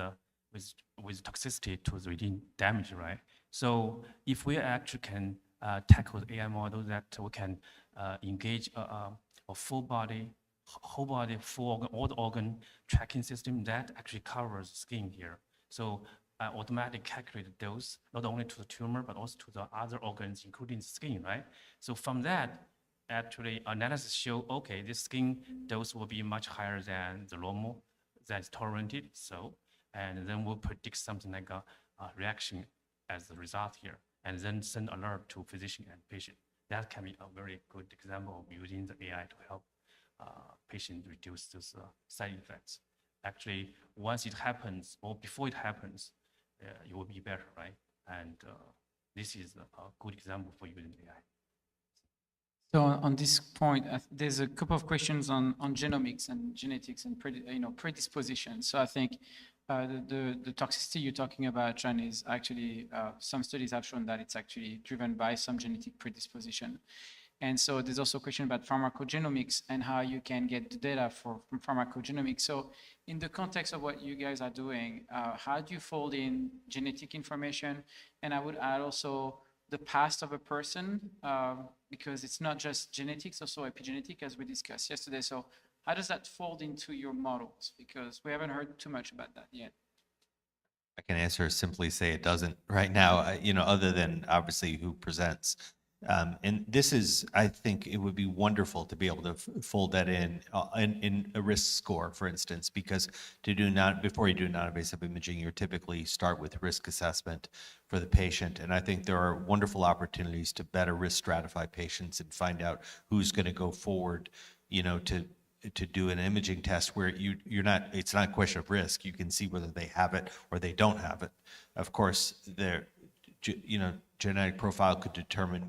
toxicity to the radiation damage, right? So if we actually can tackle the AI model that we can engage a full body, whole body, full organ, all the organ tracking system that actually covers skin here. So automatically calculate the dose, not only to the tumor, but also to the other organs, including the skin, right? So from that, actually analysis show, okay, this skin dose will be much higher than the normal that's tolerated. So, and then we'll predict something like a reaction as the result here, and then send alert to physician and patient. That can be a very good example of using the AI to help patients reduce those side effects. Actually, once it happens or before it happens, it will be better, right? And this is a good example for using AI. So on this point, there's a couple of questions on genomics and genetics and predisposition. So I think the toxicity you're talking about, John, is actually some studies have shown that it's actually driven by some genetic predisposition. And so there's also a question about pharmacogenomics and how you can get the data from pharmacogenomics. So in the context of what you guys are doing, how do you fold in genetic information? And I would add also the past of a person, because it's not just genetics, also epigenetic, as we discussed yesterday. So how does that fold into your models? Because we haven't heard too much about that yet. I can answer simply say it doesn't right now, other than obviously who presents. And this is, I think it would be wonderful to be able to fold that in a risk score, for instance, because before you do non-invasive imaging, you typically start with risk assessment for the patient. And I think there are wonderful opportunities to better risk stratify patients and find out who's going to go forward, to do an imaging test where it's not a question of risk. You can see whether they have it or they don't have it. Of course, genetic profile could determine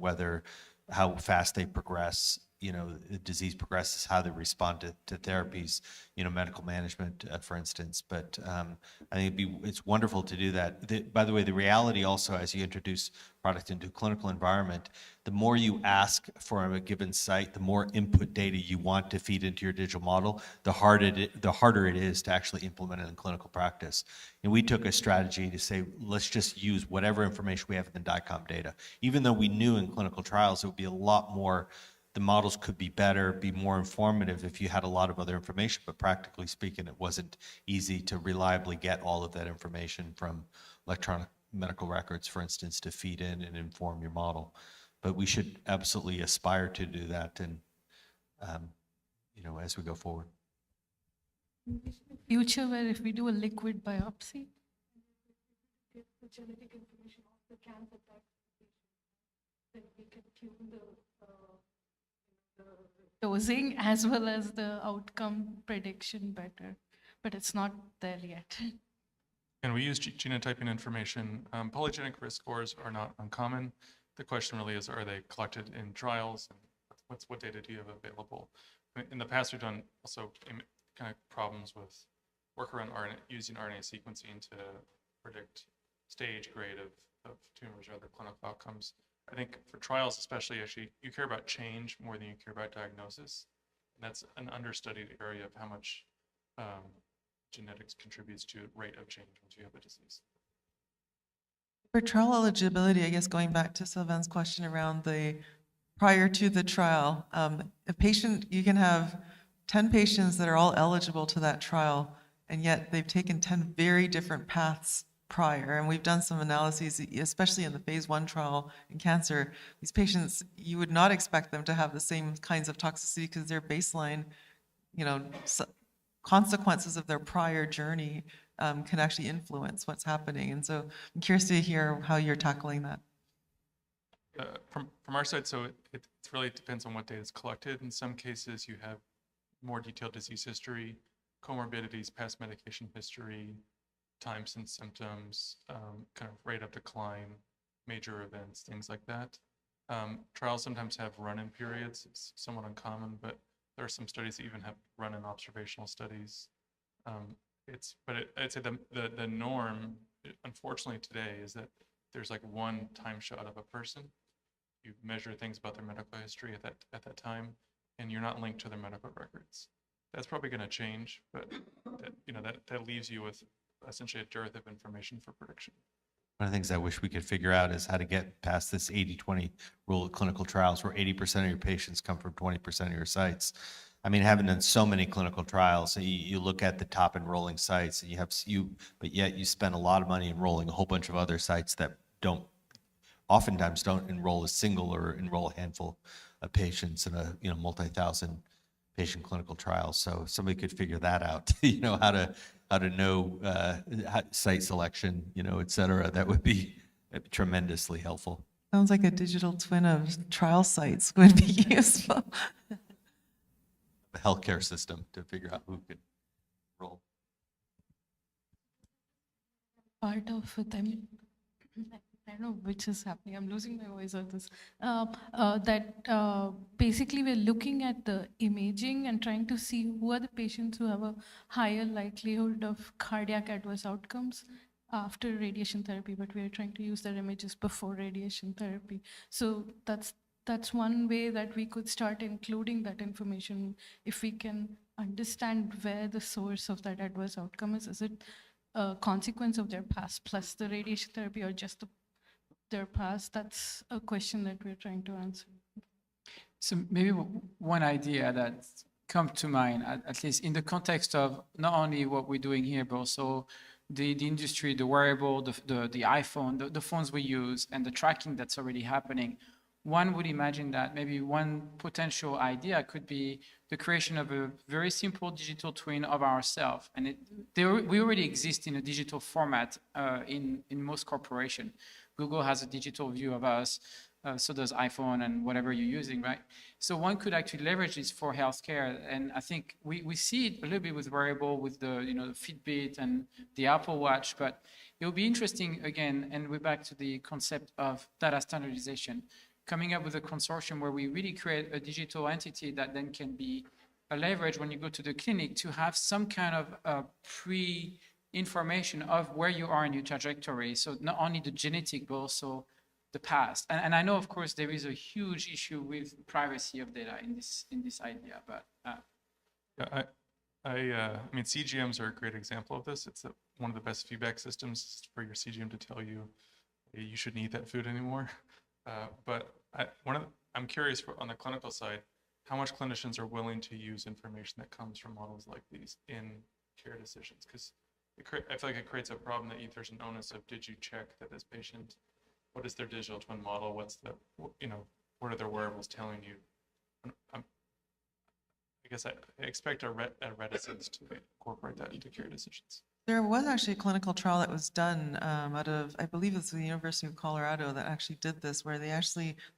how fast they progress, the disease progresses, how they respond to therapies, medical management, for instance. But I think it's wonderful to do that. By the way, the reality also, as you introduce product into a clinical environment, the more you ask for a given site, the more input data you want to feed into your digital model, the harder it is to actually implement it in clinical practice. And we took a strategy to say, let's just use whatever information we have in the DICOM data. Even though we knew in clinical trials it would be a lot more, the models could be better, be more informative if you had a lot of other information, but practically speaking, it wasn't easy to reliably get all of that information from electronic medical records, for instance, to feed in and inform your model. But we should absolutely aspire to do that, and as we go forward. Future where if we do a liquid biopsy, get the genetic information of the cancer type, then we can tune the dosing as well as the outcome prediction better, but it's not there yet. And we use genotyping information. Polygenic risk scores are not uncommon. The question really is, are they collected in trials? And what data do you have available? In the past, we've done also kind of problems with workaround using RNA sequencing to predict stage grade of tumors or other clinical outcomes. I think for trials especially, actually, you care about change more than you care about diagnosis. And that's an understudied area of how much genetics contributes to rate of change once you have a disease. For trial eligibility, I guess going back to Sylvain's question around the prior to the trial, a patient, you can have 10 patients that are all eligible to that trial, and yet they've taken 10 very different paths prior. And we've done some analyses, especially in the phase 1 trial in cancer. These patients, you would not expect them to have the same kinds of toxicity because their baseline, consequences of their prior journey can actually influence what's happening. And so I'm curious to hear how you're tackling that. From our side, so it really depends on what data is collected. In some cases, you have more detailed disease history, comorbidities, past medication history, time since symptoms, kind of rate of decline, major events, things like that. Trials sometimes have run-in periods. It's somewhat uncommon, but there are some studies that even have run-in observational studies. I'd say the norm, unfortunately today, is that there's like one time shot of a person. You measure things about their medical history at that time, and you're not linked to their medical records. That's probably going to change, but that leaves you with essentially a dearth of information for prediction. One of the things I wish we could figure out is how to get past this 80-20 rule of clinical trials, where 80% of your patients come from 20% of your sites. I mean, having done so many clinical trials, you look at the top enrolling sites, and but yet you spend a lot of money enrolling a whole bunch of other sites that oftentimes don't enroll a single or enroll a handful of patients in a multi-thousand patient clinical trial. So somebody could figure that out, how to know site selection, et cetera. That would be tremendously helpful. Sounds like a digital twin of trial sites would be useful. The healthcare system to figure out who could enroll. Part of them, I don't know which is happening. I'm losing my voice on this. Basically we're looking at the imaging and trying to see who are the patients who have a higher likelihood of cardiac adverse outcomes after radiation therapy, but we are trying to use their images before radiation therapy. So that's one way that we could start including that information if we can understand where the source of that adverse outcome is. Is it a consequence of their past plus the radiation therapy, or just their past? That's a question that we're trying to answer. So maybe one idea that comes to mind, at least in the context of not only what we're doing here, but also the industry, the wearable, the iPhone, the phones we use, and the tracking that's already happening. One would imagine that maybe one potential idea could be the creation of a very simple digital twin of ourselves. And we already exist in a digital format in most corporations. Google has a digital view of us, so does iPhone and whatever you're using, right? So one could actually leverage this for healthcare. And I think we see it a little bit with wearable, with the the Fitbit and the Apple Watch, but it will be interesting again, and we're back to the concept of data standardization, coming up with a consortium where we really create a digital entity that then can be a leverage when you go to the clinic to have some kind of pre-information of where you are in your trajectory. So not only the genetic, but also the past. And I know, of course, there is a huge issue with privacy of data in this idea, but. Yeah, I mean, CGMs are a great example of this. It's one of the best feedback systems for your CGM to tell you you shouldn't eat that food anymore. But I'm curious on the clinical side, how much clinicians are willing to use information that comes from models like these in care decisions? Because I feel like it creates a problem that there's an onus of, did you check that this patient, what is their digital twin model? What's what are their wearables telling you? I guess I expect a reticence to incorporate that into care decisions. There was actually a clinical trial that was done out of, I believe it's the University of Colorado, that actually did this, where the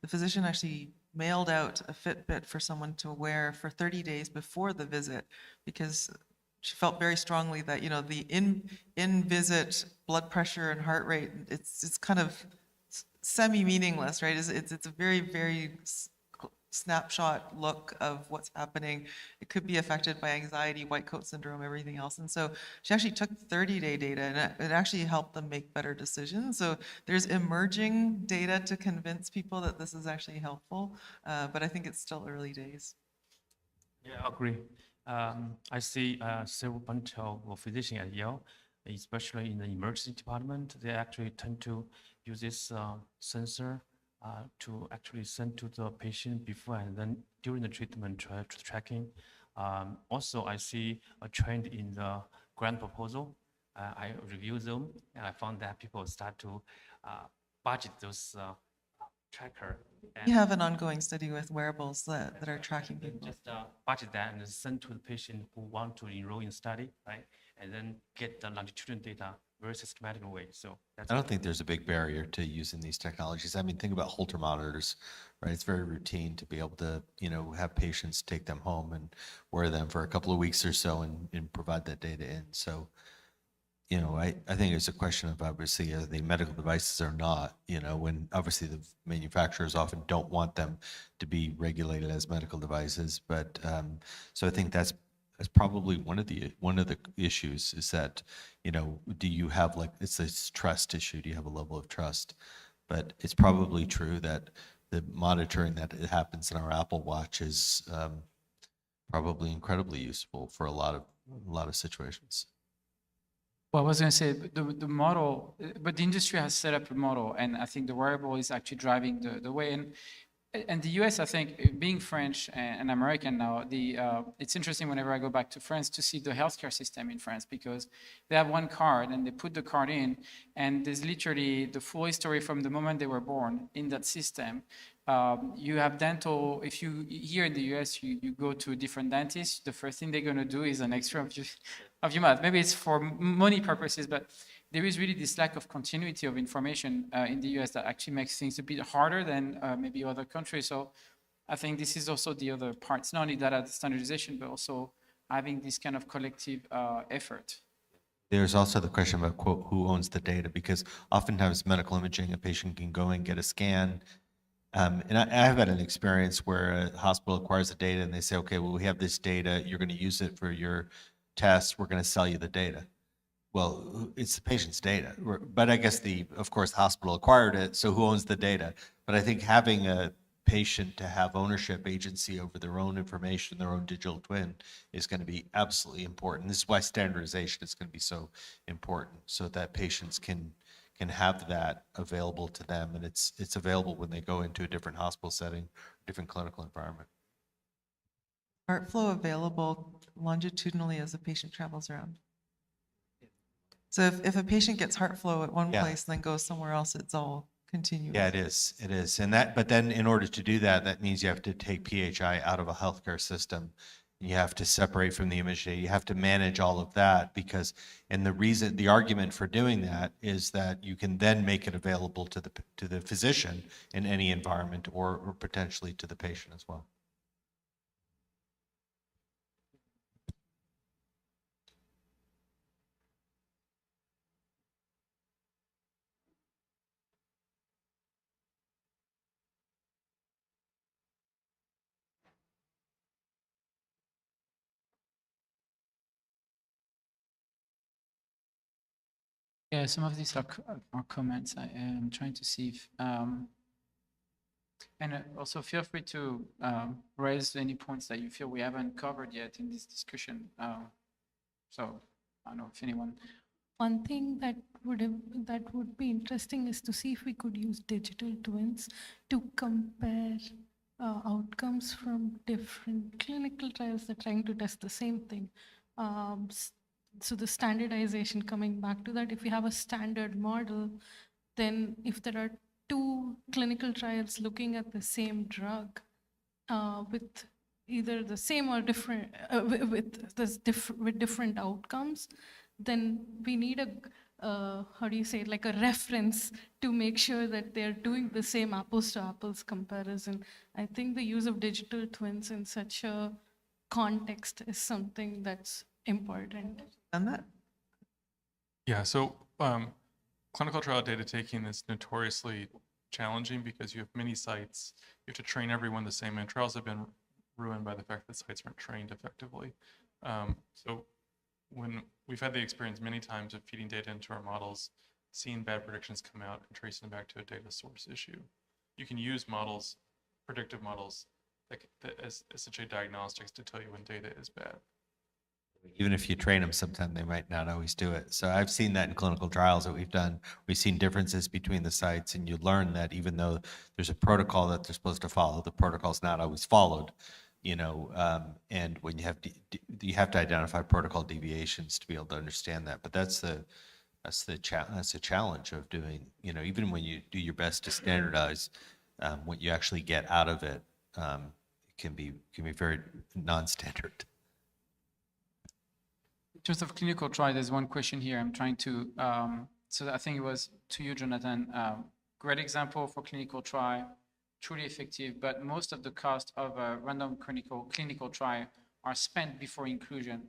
physician actually mailed out a Fitbit for someone to wear for 30 days before the visit, because she felt very strongly that, the in-visit blood pressure and heart rate, it's kind of semi-meaningless, right? It's a very, very snapshot look of what's happening. It could be affected by anxiety, white coat syndrome, everything else. And so she actually took 30-day data and it actually helped them make better decisions. So there's emerging data to convince people that this is actually helpful, but I think it's still early days. Yeah, I agree. I see several bunch of physicians at Yale, especially in the emergency department. They actually tend to use this sensor to actually send to the patient before and then during the treatment tracking. Also, I see a trend in the grant proposal. I reviewed them and I found that people start to budget those tracker. We have an ongoing study with wearables that are tracking people. Just budget that and send to the patient who want to enroll in study, right? And then get the longitudinal data very systematic way. So that's. I don't think there's a big barrier to using these technologies. I mean, think about Holter monitors, right? It's very routine to be able to, have patients take them home and wear them for a couple of weeks or so and provide that data in. So, I think it's a question of obviously are they medical devices or not, when obviously the manufacturers often don't want them to be regulated as medical devices. But so I think that's probably one of the issues is that, do you have it's this trust issue? Do you have a level of trust? But it's probably true that the monitoring that it happens in our Apple Watch is probably incredibly useful for a lot of situations. Well, I was going to say the model, but the industry has set up a model, and I think the wearable is actually driving the way. And the US, I think, being French and American now, it's interesting whenever I go back to France to see the healthcare system in France, because they have one card and they put the card in, and there's literally the full history from the moment they were born in that system. You have dental, if you, here in the US, you go to a different dentist, the first thing they're going to do is an X-ray of your mouth. Maybe it's for money purposes, but there is really this lack of continuity of information in the US that actually makes things a bit harder than maybe other countries. So I think this is also the other parts, not only data standardization, but also having this kind of collective effort. There's also the question about, quote, who owns the data, because oftentimes medical imaging, a patient can go and get a scan. And I have had an experience where a hospital acquires the data and they say, okay, well, we have this data, you're going to use it for your test, we're going to sell you the data. Well, it's the patient's data, but I guess of course, the hospital acquired it, so who owns the data? But I think having a patient to have ownership agency over their own information, their own digital twin, is going to be absolutely important. This is why standardization is going to be so important, so that patients can have that available to them, and it's available when they go into a different hospital setting, different clinical environment. Heart flow available longitudinally as the patient travels around. So if a patient gets heart flow at one place and then goes somewhere else, it's all continuous. Yeah, it is. It is. But then in order to do that, that means you have to take PHI out of a healthcare system. You have to separate from the image data. You have to manage all of that and the argument for doing that is that you can then make it available to the physician in any environment or potentially to the patient as well. Yeah, some of these are comments. I am trying to see if, and also feel free to raise any points that you feel we haven't covered yet in this discussion. So I don't know if anyone. One thing that would be interesting is to see if we could use digital twins to compare outcomes from different clinical trials that are trying to test the same thing. So the standardization, coming back to that, if we have a standard model, then if there are two clinical trials looking at the same drug with either the same or different, with different outcomes, then we need like a reference to make sure that they're doing the same apples to apples comparison. I think the use of digital twins in such a context is something that's important. Done that? Yeah, so clinical trial data taking is notoriously challenging because you have many sites. You have to train everyone the same, and trials have been ruined by the fact that sites aren't trained effectively. So when we've had the experience many times of feeding data into our models, seeing bad predictions come out and tracing them back to a data source issue. You can use models, predictive models, as essentially diagnostics to tell you when data is bad. Even if you train them, sometimes they might not always do it. So I've seen that in clinical trials that we've done. We've seen differences between the sites, and you learn that even though there's a protocol that they're supposed to follow, the protocol's not always followed. And when you have to identify protocol deviations to be able to understand that. But that's the challenge of doing. Even when you do your best to standardize, what you actually get out of it can be very non-standard. In terms of clinical trial, there's one question here. I'm trying to, so I think it was to you, Jonathan. Great example for clinical trial, truly effective, but most of the cost of a random clinical trial are spent before inclusion.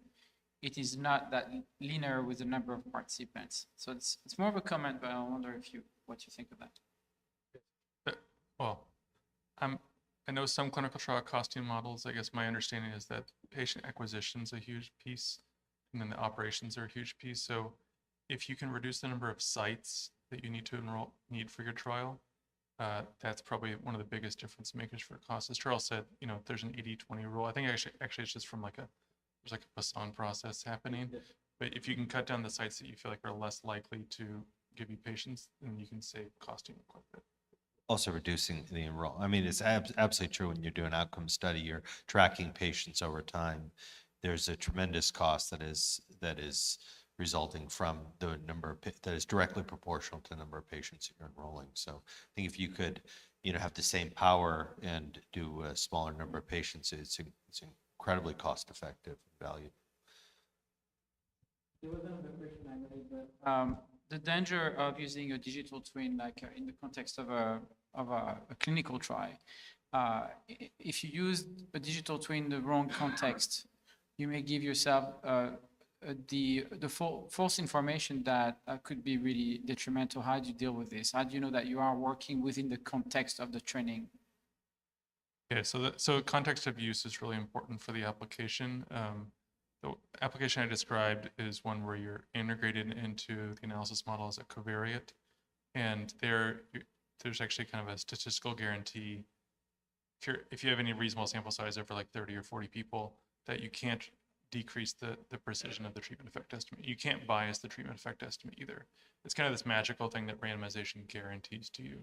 It is not that linear with the number of participants. So it's more of a comment, but I wonder what you think of that. Well, I know some clinical trial costing models. I guess my understanding is that patient acquisition is a huge piece, and then the operations are a huge piece. So if you can reduce the number of sites that you need to need for your trial, that's probably one of the biggest difference makers for cost. As Charles said, there's an 80-20 rule. I think actually it's just from there's like a Poisson process happening. But if you can cut down the sites that you feel like are less likely to give you patients, then you can save costing quite a bit. Also reducing the enroll. I mean, it's absolutely true when you're doing an outcome study, you're tracking patients over time. There's a tremendous cost that is resulting from the number that is directly proportional to the number of patients you're enrolling. So I think if you could, have the same power and do a smaller number of patients, it's incredibly cost effective and valuable. There was another question I made, but the danger of using a digital twin, in the context of a clinical trial, if you use a digital twin in the wrong context, you may give yourself the false information that could be really detrimental. How do you deal with this? How do you know that you are working within the context of the training? Yeah, so context of use is really important for the application. The application I described is one where you're integrated into the analysis model as a covariate, and there's actually kind of a statistical guarantee if you have any reasonable sample size over like 30 or 40 people, that you can't decrease the precision of the treatment effect estimate. You can't bias the treatment effect estimate either. It's kind of this magical thing that randomization guarantees to you.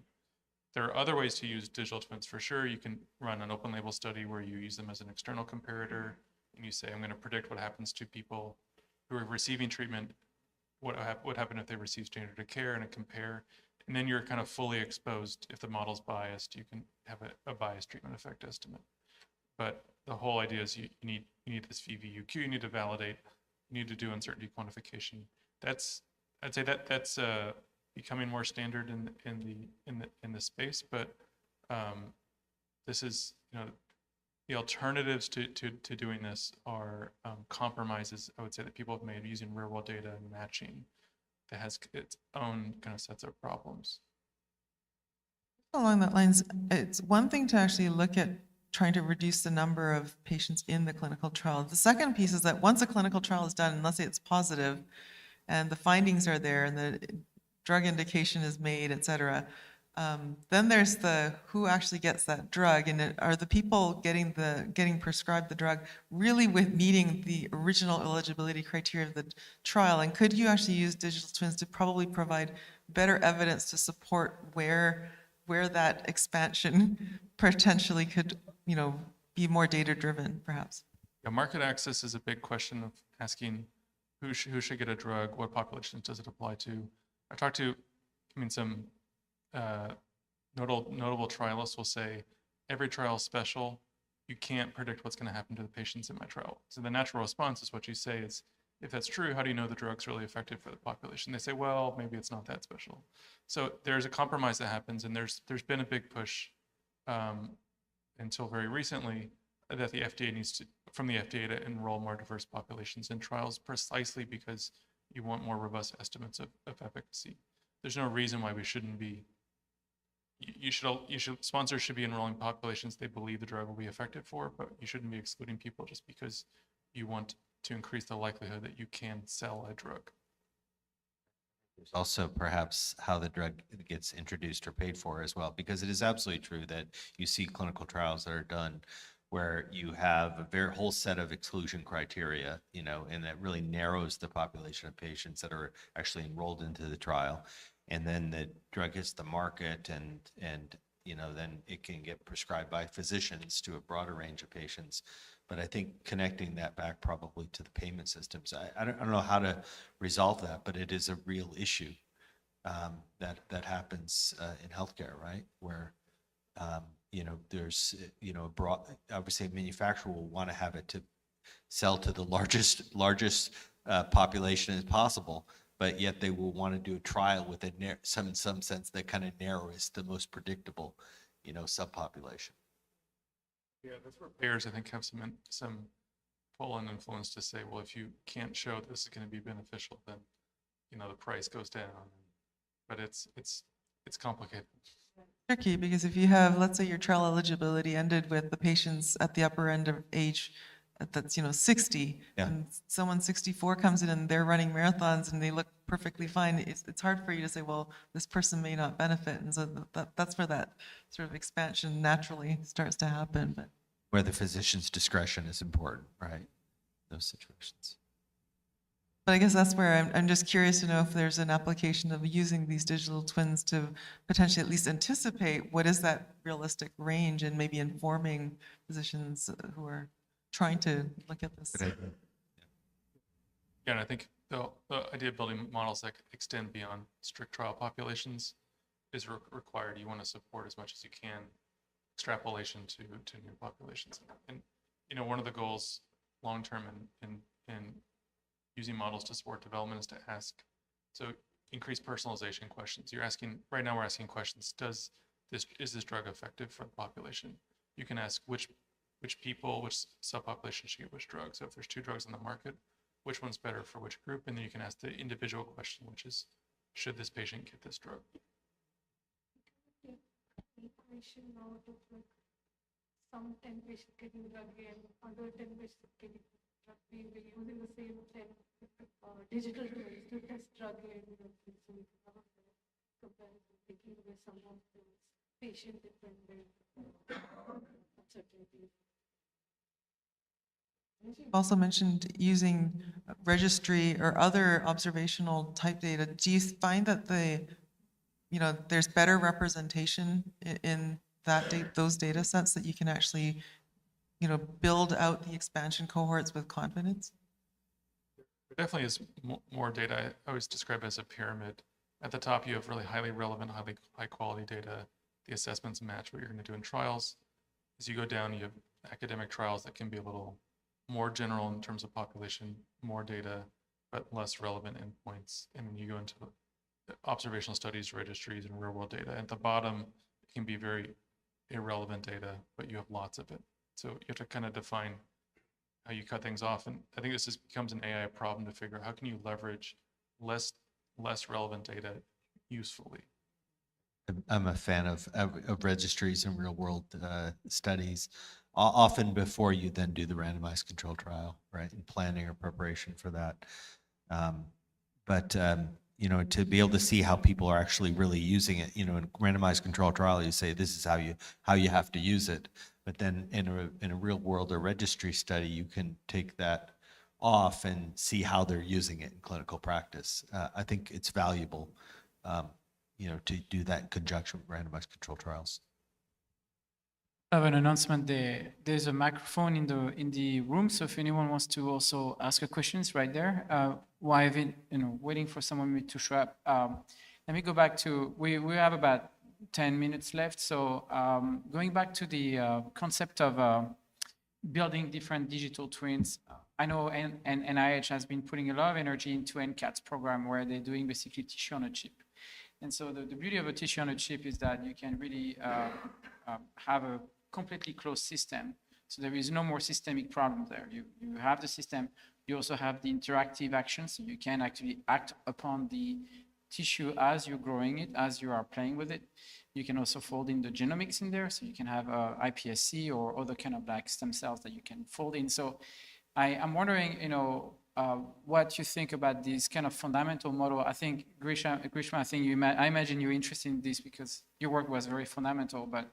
There are other ways to use digital twins for sure. You can run an open label study where you use them as an external comparator, and you say, I'm going to predict what happens to people who are receiving treatment, what happened if they receive standard of care, and a compare. And then you're kind of fully exposed. If the model's biased, you can have a biased treatment effect estimate. But the whole idea is you need this VVUQ, you need to validate, you need to do uncertainty quantification. I'd say that's becoming more standard in the space, but this is, the alternatives to doing this are compromises, I would say, that people have made using real world data and matching that has its own kind of sets of problems. Along that lines, it's one thing to actually look at trying to reduce the number of patients in the clinical trial. The second piece is that once a clinical trial is done, and let's say it's positive, and the findings are there, and the drug indication is made, et cetera, then there's the who actually gets that drug, and are the people getting prescribed the drug really with meeting the original eligibility criteria of the trial? And could you actually use digital twins to probably provide better evidence to support where that expansion potentially could, be more data driven, perhaps? Yeah, market access is a big question of asking who should get a drug, what populations does it apply to. I talked to, some notable trialists will say, every trial is special. You can't predict what's going to happen to the patients in my trial. So the natural response is what you say is, if that's true, how do you know the drug's really effective for the population? They say, well, maybe it's not that special. So there's a compromise that happens, and there's been a big push until very recently that the FDA needs to enroll more diverse populations in trials, precisely because you want more robust estimates of efficacy. There's no reason why we shouldn't be sponsors should be enrolling populations they believe the drug will be effective for, but you shouldn't be excluding people just because you want to increase the likelihood that you can sell a drug. There's also perhaps how the drug gets introduced or paid for as well, because it is absolutely true that you see clinical trials that are done where you have a very whole set of exclusion criteria, and that really narrows the population of patients that are actually enrolled into the trial. And then the drug hits the market and then it can get prescribed by physicians to a broader range of patients. But I think connecting that back probably to the payment systems, I don't know how to resolve that, but it is a real issue that happens in healthcare, right? Where, there's, a broad, obviously a manufacturer will want to have it to sell to the largest population as possible, but yet they will want to do a trial with in some sense that kind of narrows the most predictable, subpopulation. Yeah, that's where payers, I think, have some pull and influence to say, well, if you can't show this is going to be beneficial, then the price goes down. But it's complicated. Tricky, because if you have, let's say your trial eligibility ended with the patients at the upper end of age that's 60, Yeah. and someone 64 comes in and they're running marathons and they look perfectly fine, it's hard for you to say, well, this person may not benefit. And so that's where that sort of expansion naturally starts to happen. But Where the physician's discretion is important, right? Those situations. But I guess that's where I'm just curious to know if there's an application of using these digital twins to potentially at least anticipate what is that realistic range and maybe informing physicians who are trying to look at this. Yeah, and I think the idea of building models that extend beyond strict trial populations is required. You want to support as much as you can extrapolation to new populations. And one of the goals long term in using models to support development is to ask, so increase personalization questions. Right now we're asking questions, is this drug effective for the population? You can ask which people, which subpopulation should get which drug. So if there's 2 drugs on the market, which one's better for which group? And then you can ask the individual question, which is, should this patient get this drug? Some 10 patients getting drug and other 10 patients getting drug. We were using the same 10 digital tools to test drug and so we can have a comparison, taking away some of those patient-dependent uncertainties. You've also mentioned using registry or other observational type data. Do you find that there's better representation in those data sets that you can actually, build out the expansion cohorts with confidence? There definitely is more data. I always describe it as a pyramid. At the top, you have really highly relevant, high quality data. The assessments match what you're going to do in trials. As you go down, you have academic trials that can be a little more general in terms of population, more data, but less relevant endpoints. And then you go into observational studies, registries, and real world data. At the bottom, it can be very irrelevant data, but you have lots of it. So you have to kind of define how you cut things off. And I think this becomes an AI problem to figure out how can you leverage less relevant data usefully. I'm a fan of registries and real world studies, often before you then do the randomized control trial, right? And planning or preparation for that. To be able to see how people are actually really using it, in a randomized control trial, you say this is how you have to use it. But then in a real world or registry study, you can take that off and see how they're using it in clinical practice. I think it's valuable, to do that in conjunction with randomized control trials. I have an announcement there. There's a microphone in the room, so if anyone wants to also ask a question, it's right there. While I've been, waiting for someone to show up, let me go back to, we have about 10 minutes left. So going back to the concept of building different digital twins, I know NIH has been putting a lot of energy into NCAT's program where they're doing basically tissue on a chip. And so the beauty of a tissue on a chip is that you can really have a completely closed system. So there is no more systemic problem there. You have the system, you also have the interactive action, so you can actually act upon the tissue as you're growing it, as you are playing with it. You can also fold in the genomics in there, so you can have iPSC or other kind of like stem cells that you can fold in. So I'm wondering, what you think about this kind of fundamental model. I think Grishma, I think I imagine you're interested in this because your work was very fundamental. But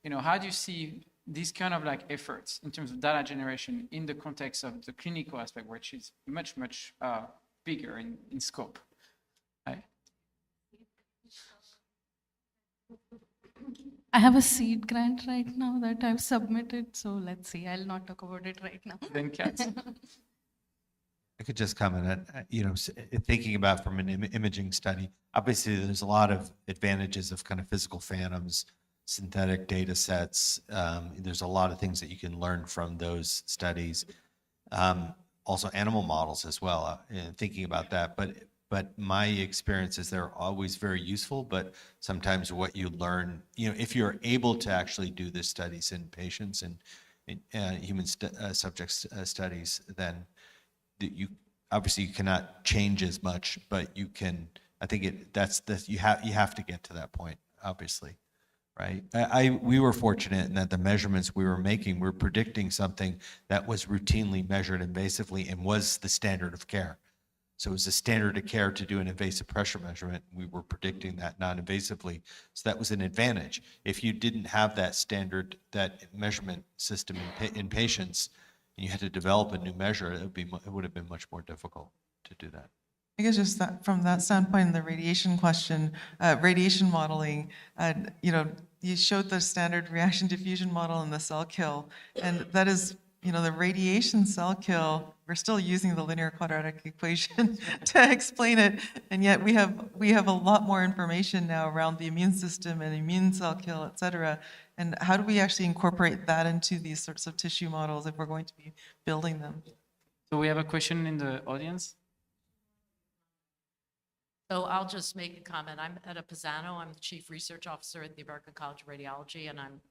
how do you see these kind of like efforts in terms of data generation in the context of the clinical aspect, which is much bigger in scope? Right? I have a seed grant right now that I've submitted, so let's see. I'll not talk about it right now. Then cats. I could just comment on, thinking about from an imaging study, obviously there's a lot of advantages of kind of physical phantoms, synthetic data sets. There's a lot of things that you can learn from those studies. Also animal models as well, thinking about that. But my experience is they're always very useful, but sometimes what you learn, if you're able to actually do the studies in patients and human subjects studies, then you obviously you cannot change as much, but you can. I think you have to get to that point, obviously, right? We were fortunate in that the measurements we were making were predicting something that was routinely measured invasively and was the standard of care. So it was a standard of care to do an invasive pressure measurement. We were predicting that non-invasively, so that was an advantage. If you didn't have that measurement system in patients, and you had to develop a new measure, it would have been much more difficult to do that. I guess just that from that standpoint, the radiation question, radiation modeling, you showed the standard reaction diffusion model and the cell kill, and that is, the radiation cell kill, we're still using the linear quadratic equation to explain it, and yet we have a lot more information now around the immune system and immune cell kill, et cetera. And how do we actually incorporate that into these sorts of tissue models if we're going to be building them? So we have a question in the audience. So I'll just make a comment. I'm Etta Pisano. I'm the Chief Research Officer at the American College of Radiology, and I'm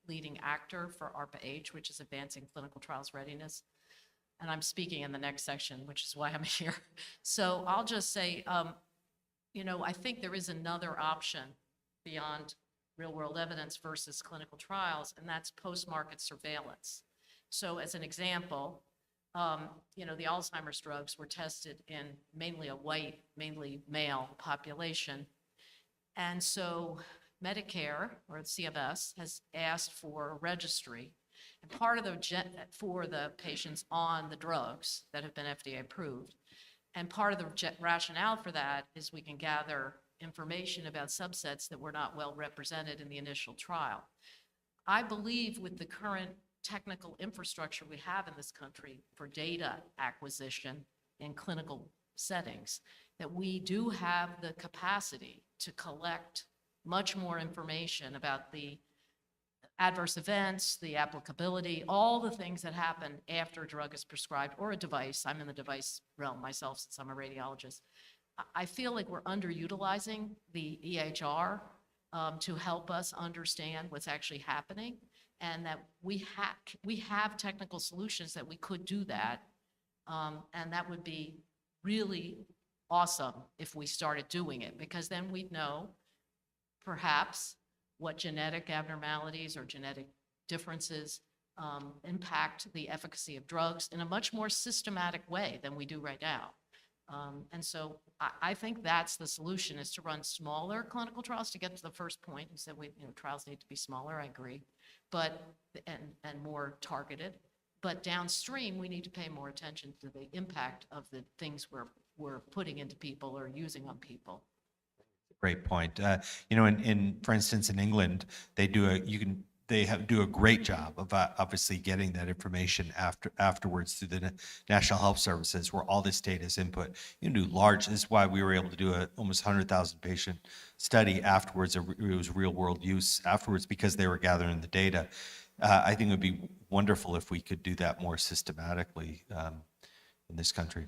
leading actor for ARPA-H, which is Advancing Clinical Trials Readiness. And I'm speaking in the next section, which is why I'm here. So I'll just say, I think there is another option beyond real-world evidence versus clinical trials, and that's post-market surveillance. So as an example, the Alzheimer's drugs were tested in mainly a white, mainly male population. And so Medicare, or CMS, has asked for a registry. And part of for the patients on the drugs that have been FDA approved. And part of the rationale for that is we can gather information about subsets that were not well represented in the initial trial. I believe with the current technical infrastructure we have in this country for data acquisition in clinical settings, that we do have the capacity to collect much more information about the adverse events, the applicability, all the things that happen after a drug is prescribed or a device. I'm in the device realm myself since I'm a radiologist. I feel like we're underutilizing the EHR to help us understand what's actually happening, and that we have technical solutions that we could do that, and that would be really awesome if we started doing it, because then we'd know perhaps what genetic abnormalities or genetic differences impact the efficacy of drugs in a much more systematic way than we do right now. And so I think that's the solution, is to run smaller clinical trials to get to the first point. You said trials need to be smaller, I agree, but and more targeted. But downstream, we need to pay more attention to the impact of the things we're putting into people or using on people. Great point. For instance, in England, they do a great job of obviously getting that information afterwards through the National Health Services, where all this data is input. You can do large. This is why we were able to do a almost 100,000 patient study afterwards. It was real world use afterwards because they were gathering the data. I think it would be wonderful if we could do that more systematically in this country.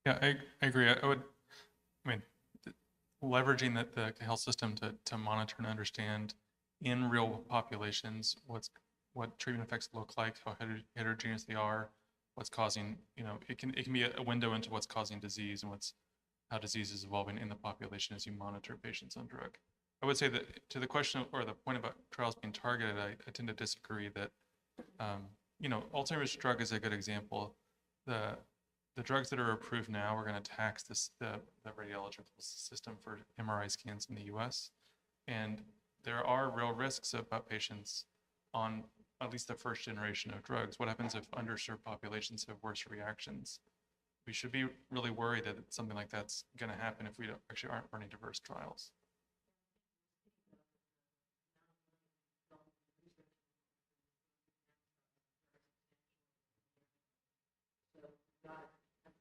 Yeah, I agree. Leveraging the health system to monitor and understand in real populations what treatment effects look like, how heterogeneous they are, what's causing, it can be a window into what's causing disease and what's how disease is evolving in the population as you monitor patients on drug. I would say that to the question or the point about trials being targeted, I tend to disagree that, Alzheimer's drug is a good example. The drugs that are approved now are going to tax the radiological system for MRI scans in the US. And there are real risks about patients on at least the first generation of drugs. What happens if underserved populations have worse reactions? We should be really worried that something like that's going to happen if we actually aren't running diverse trials.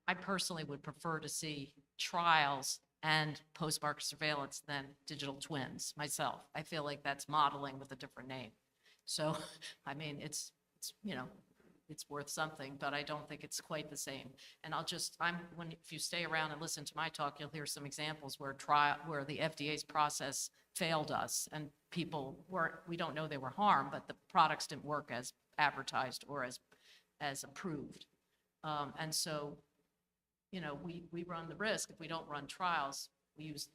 I personally would prefer to see trials and post-market surveillance than digital twins myself. I feel like that's modeling with a different name. So, I mean, it's worth something, but I don't think it's quite the same. And if you stay around and listen to my talk, you'll hear some examples where the FDA's process failed us and we don't know they were harmed, but the products didn't work as advertised or as approved. And so, we run the risk if we don't run trials, we use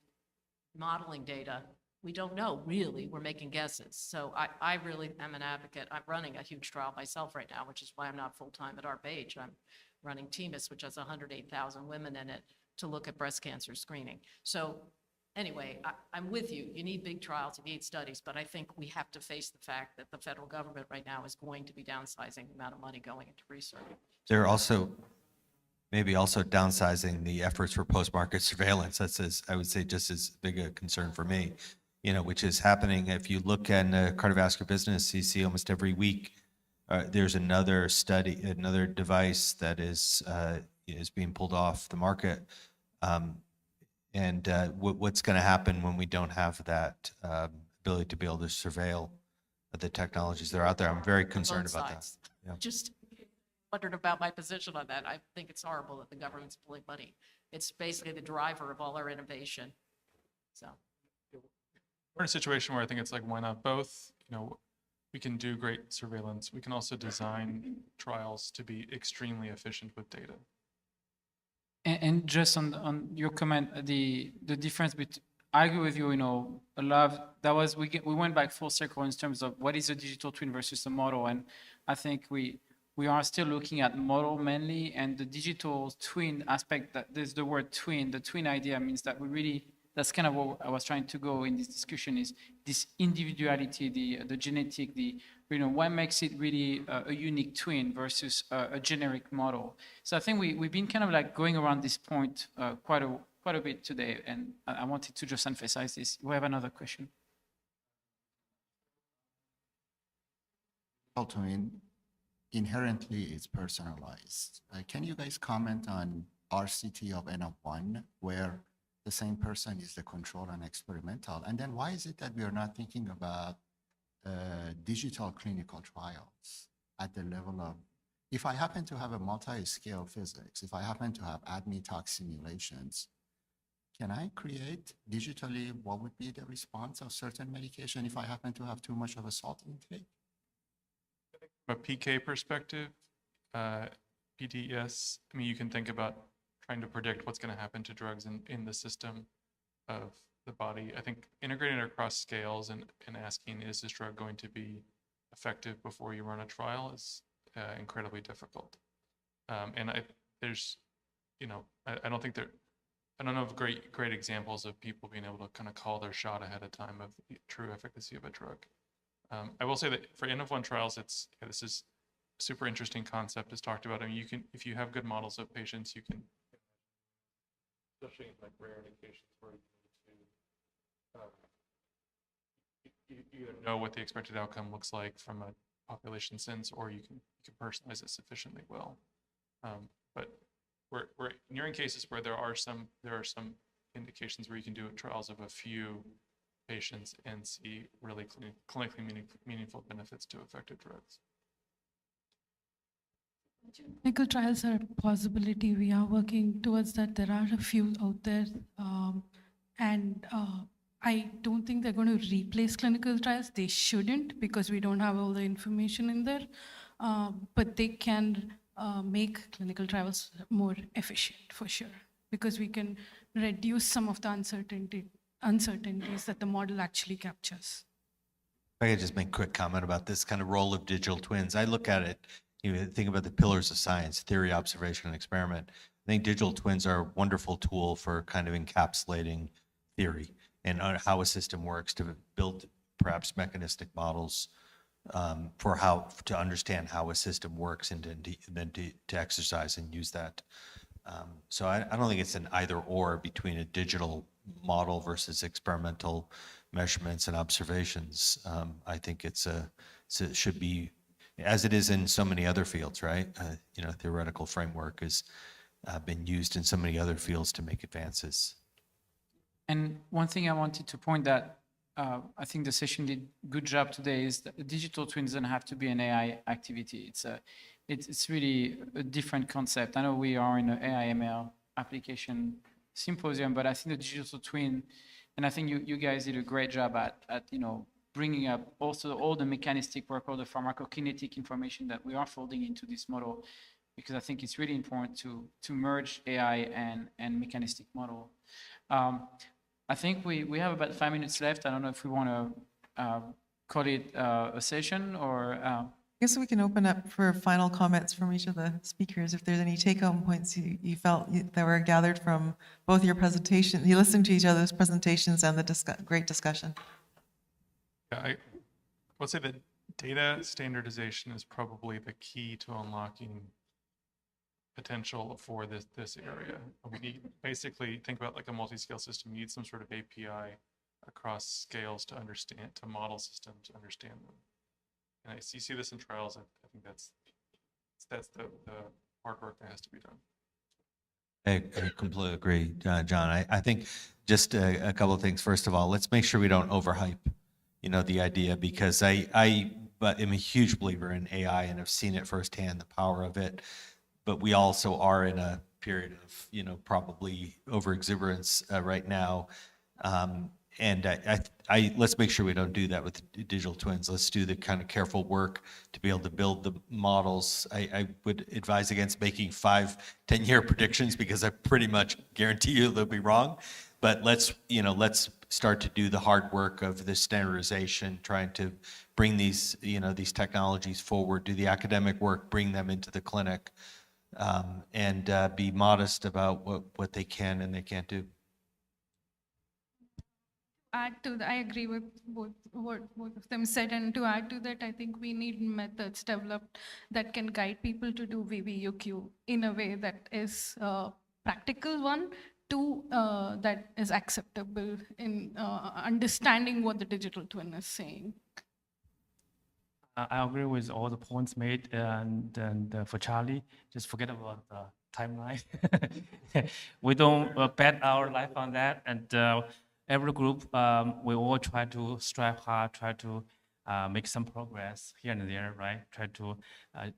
modeling data. We don't know, really. We're making guesses. So I really am an advocate. I'm running a huge trial myself right now, which is why I'm not full-time at ARPA-H. I'm running TMIS, which has 108,000 women in it, to look at breast cancer screening. So anyway, I'm with you. You need big trials, you need studies, but I think we have to face the fact that the federal government right now is going to be downsizing the amount of money going into research. They're also maybe also downsizing the efforts for post-market surveillance. That's, I would say, just as big a concern for me, which is happening. If you look at cardiovascular business, you see almost every week there's another study, another device that is being pulled off the market. What's going to happen when we don't have that ability to be able to surveil the technologies that are out there? I'm very concerned about that. Yeah. Just wondered about my position on that. I think it's horrible that the government's pulling money. It's basically the driver of all our innovation. So we're in a situation where I think it's like, why not both? We can do great surveillance. We can also design trials to be extremely efficient with data. And just on your comment, the difference between, I agree with you, a lot of, we went back full circle in terms of what is a digital twin versus a model. And I think we are still looking at model mainly, and the digital twin aspect, that there's the word twin. The twin idea means that that's kind of what I was trying to go in this discussion, is this individuality, the genetic, what makes it really a unique twin versus a generic model. So I think we've been kind of like going around this point quite a bit today, and I wanted to just emphasize this. We have another question. Twin inherently is personalized. Can you guys comment on RCT of N of 1, where the same person is the control and experimental? And then why is it that we are not thinking about digital clinical trials at the level of, if I happen to have a multi-scale physics, if I happen to have ADME-tox simulations, can I create digitally what would be the response of certain medication if I happen to have too much of a salt intake? From a PK perspective, PDES, you can think about trying to predict what's going to happen to drugs in the system of the body. I think integrating it across scales and asking, is this drug going to be effective before you run a trial, is incredibly difficult. And I don't know of great examples of people being able to kind of call their shot ahead of time of the true efficacy of a drug. I will say that for N of 1 trials, this is a super interesting concept as talked about. You can, if you have good models of patients, you can, especially in like rare indications where you either know what the expected outcome looks like from a population sense, or you can personalize it sufficiently well. But we're nearing cases where there are some indications where you can do trials of a few patients and see really clinically meaningful benefits to effective drugs. Clinical trials are a possibility. We are working towards that. There are a few out there. I don't think they're going to replace clinical trials. They shouldn't, because we don't have all the information in there. But they can make clinical trials more efficient, for sure. because we can reduce some of the uncertainties that the model actually captures. If I could just make a quick comment about this kind of role of digital twins. I look at it, think about the pillars of science, theory, observation, and experiment. I think digital twins are a wonderful tool for kind of encapsulating theory and how a system works to build perhaps mechanistic models for how to understand how a system works and then to exercise and use that. So I don't think it's an either or between a digital model versus experimental measurements and observations. I think it should be, as it is in so many other fields, right? Theoretical framework has been used in so many other fields to make advances. And one thing I wanted to point that I think the session did good job today is that the digital twin doesn't have to be an AI activity. It's really a different concept. I know we are in an AI ML application symposium, but I think the digital twin, and I think you guys did a great job at bringing up also all the mechanistic work, all the pharmacokinetic information that we are folding into this model, because I think it's really important to merge AI and mechanistic model. I think we have about 5 minutes left. I don't know if we want to call it a session or... I guess we can open up for final comments from each of the speakers. If there's any take-home points you felt that were gathered from both your presentations, you listened to each other's presentations and the great discussion. Yeah, I would say that data standardization is probably the key to unlocking potential for this area. We need, basically, think about like a multi-scale system. You need some sort of API across scales to model systems, to understand them. And you see this in trials. I think that's the hard work that has to be done. I completely agree, John. I think just a couple of things. First of all, let's make sure we don't overhype, the idea, because I am a huge believer in AI and have seen it firsthand, the power of it. But we also are in a period of, probably overexuberance right now. And let's make sure we don't do that with digital twins. Let's do the kind of careful work to be able to build the models. I would advise against making 5-10-year predictions, because I pretty much guarantee you they'll be wrong. But let's start to do the hard work of the standardization, trying to bring these technologies forward, do the academic work, bring them into the clinic, and be modest about what they can and they can't do. Add to that, I agree with what both of them said, and to add to that, I think we need methods developed that can guide people to do VBUQ in a way that is a practical one, that is acceptable in understanding what the digital twin is saying. I agree with all the points made, and for Charlie, just forget about the timeline. We don't bet our life on that, and every group, we all try to strive hard, try to make some progress here and there, right? Try to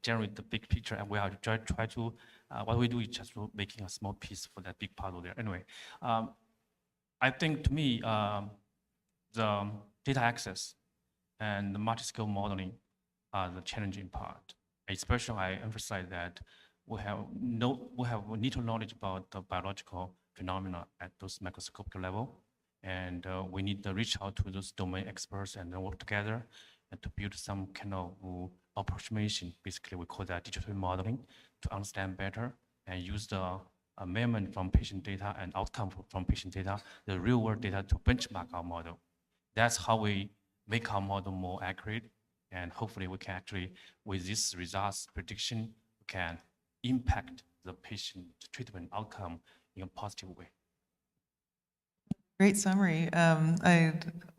generate the big picture, and we are try to, what we do is just making a small piece for that big puzzle there. Anyway, I think to me, the data access and the multi-scale modeling are the challenging part. Especially, I emphasize that we have little knowledge about the biological phenomena at those microscopic level, and we need to reach out to those domain experts and then work together and to build some kind of approximation. Basically, we call that digital modeling, to understand better and use the measurement from patient data and outcome from patient data, the real world data, to benchmark our model. That's how we make our model more accurate. And hopefully we can actually, with this results prediction, we can impact the patient treatment outcome in a positive way. Great summary.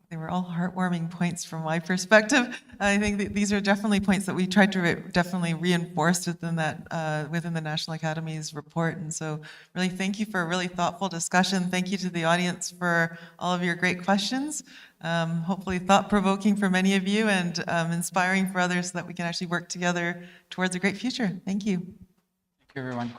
They were all heartwarming points from my perspective. I think that these are definitely points that we tried to definitely reinforce within the National Academy's report. And so really thank you for a really thoughtful discussion. Thank you to the audience for all of your great questions. Hopefully thought-provoking for many of you, and inspiring for others, so that we can actually work together towards a great future. Thank you. Thank you, everyone.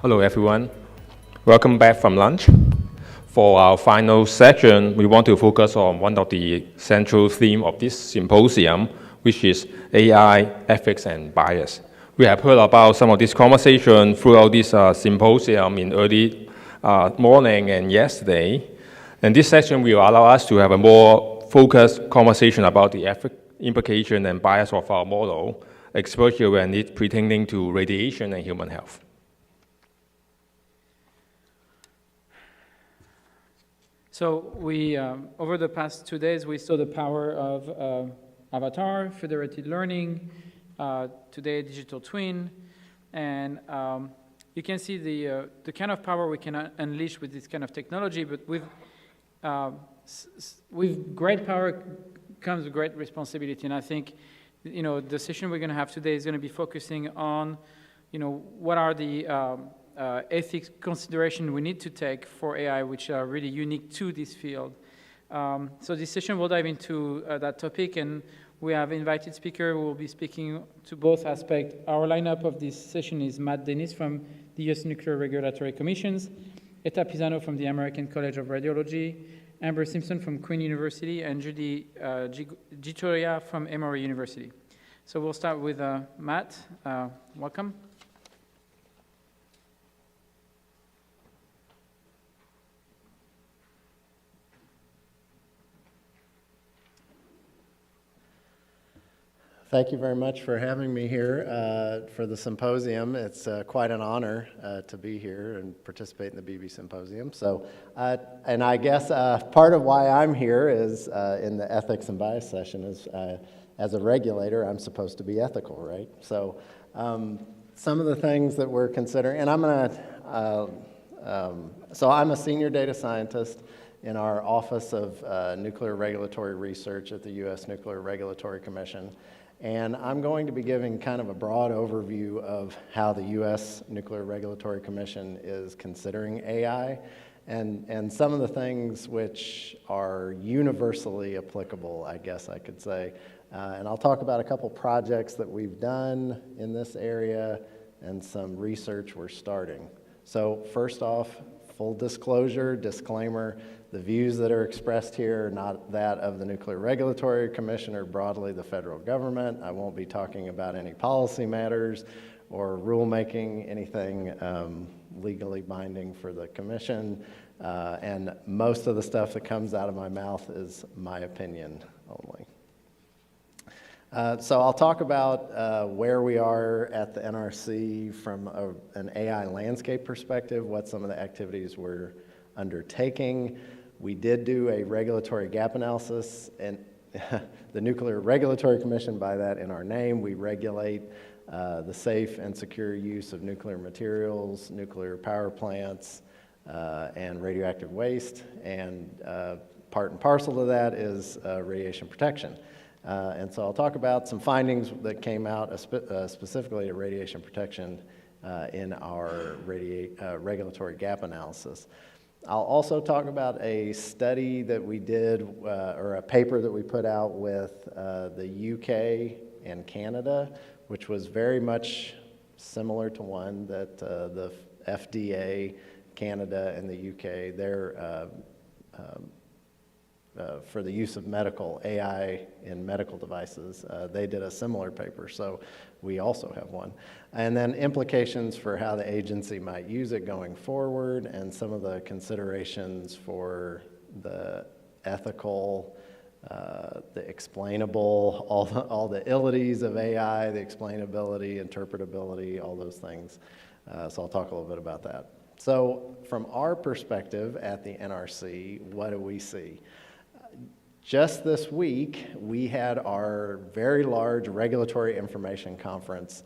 Hello, everyone. Welcome back from lunch. For our final section, we want to focus on one of the central themes of this symposium, which is AI, ethics, and bias. We have heard about some of this conversation throughout this symposium in early morning and yesterday. And this session will allow us to have a more focused conversation about the implication and bias of our model, especially when it's pertaining to radiation and human health. So we, over the past 2 days, we saw the power of avatar, federated learning, today digital twin, and you can see the kind of power we can unleash with this kind of technology, but with great power comes great responsibility. And I think, the session we're going to have today is going to be focusing on, what are the ethics consideration we need to take for AI, which are really unique to this field. So this session will dive into that topic, and we have invited speaker who will be speaking to both aspects. Our lineup of this session is Matt Dennis from the U.S. Nuclear Regulatory Commissions, Eta Pisano from the American College of Radiology, Amber Simpson from Queen University, and Judy Gitoria from Emory University. So we'll start with Matt. Welcome. Thank you very much for having me here for the symposium. It's quite an honor to be here and participate in the Beebe Symposium. So, and I guess part of why I'm here is in the ethics and bias session is as a regulator, I'm supposed to be ethical, right? So some of the things that we're considering, and I'm going to, so I'm a senior data scientist in our Office of Nuclear Regulatory Research at the U.S. Nuclear Regulatory Commission. And I'm going to be giving kind of a broad overview of how the U.S. Nuclear Regulatory Commission is considering AI and some of the things which are universally applicable, I guess I could say. And I'll talk about a couple projects that we've done in this area and some research we're starting. So first off, full disclosure, disclaimer, the views that are expressed here are not that of the Nuclear Regulatory Commission or broadly the federal government. I won't be talking about any policy matters or rulemaking, anything legally binding for the commission. And most of the stuff that comes out of my mouth is my opinion only. So I'll talk about where we are at the NRC from an AI landscape perspective, what some of the activities we're undertaking. We did do a regulatory gap analysis, and the Nuclear Regulatory Commission, by that in our name, we regulate the safe and secure use of nuclear materials, nuclear power plants, and radioactive waste. And part and parcel to that is radiation protection. And so I'll talk about some findings that came out specifically at radiation protection in our regulatory gap analysis. I'll also talk about a study that we did, or a paper that we put out with the UK and Canada, which was very much similar to one that the FDA, Canada, and the UK, they're for the use of medical AI in medical devices. They did a similar paper, so we also have one. And then implications for how the agency might use it going forward and some of the considerations for the ethical, the explainable, all the illities of AI, the explainability, interpretability, all those things. So I'll talk a little bit about that. So from our perspective at the NRC, what do we see? Just this week, we had our very large regulatory information conference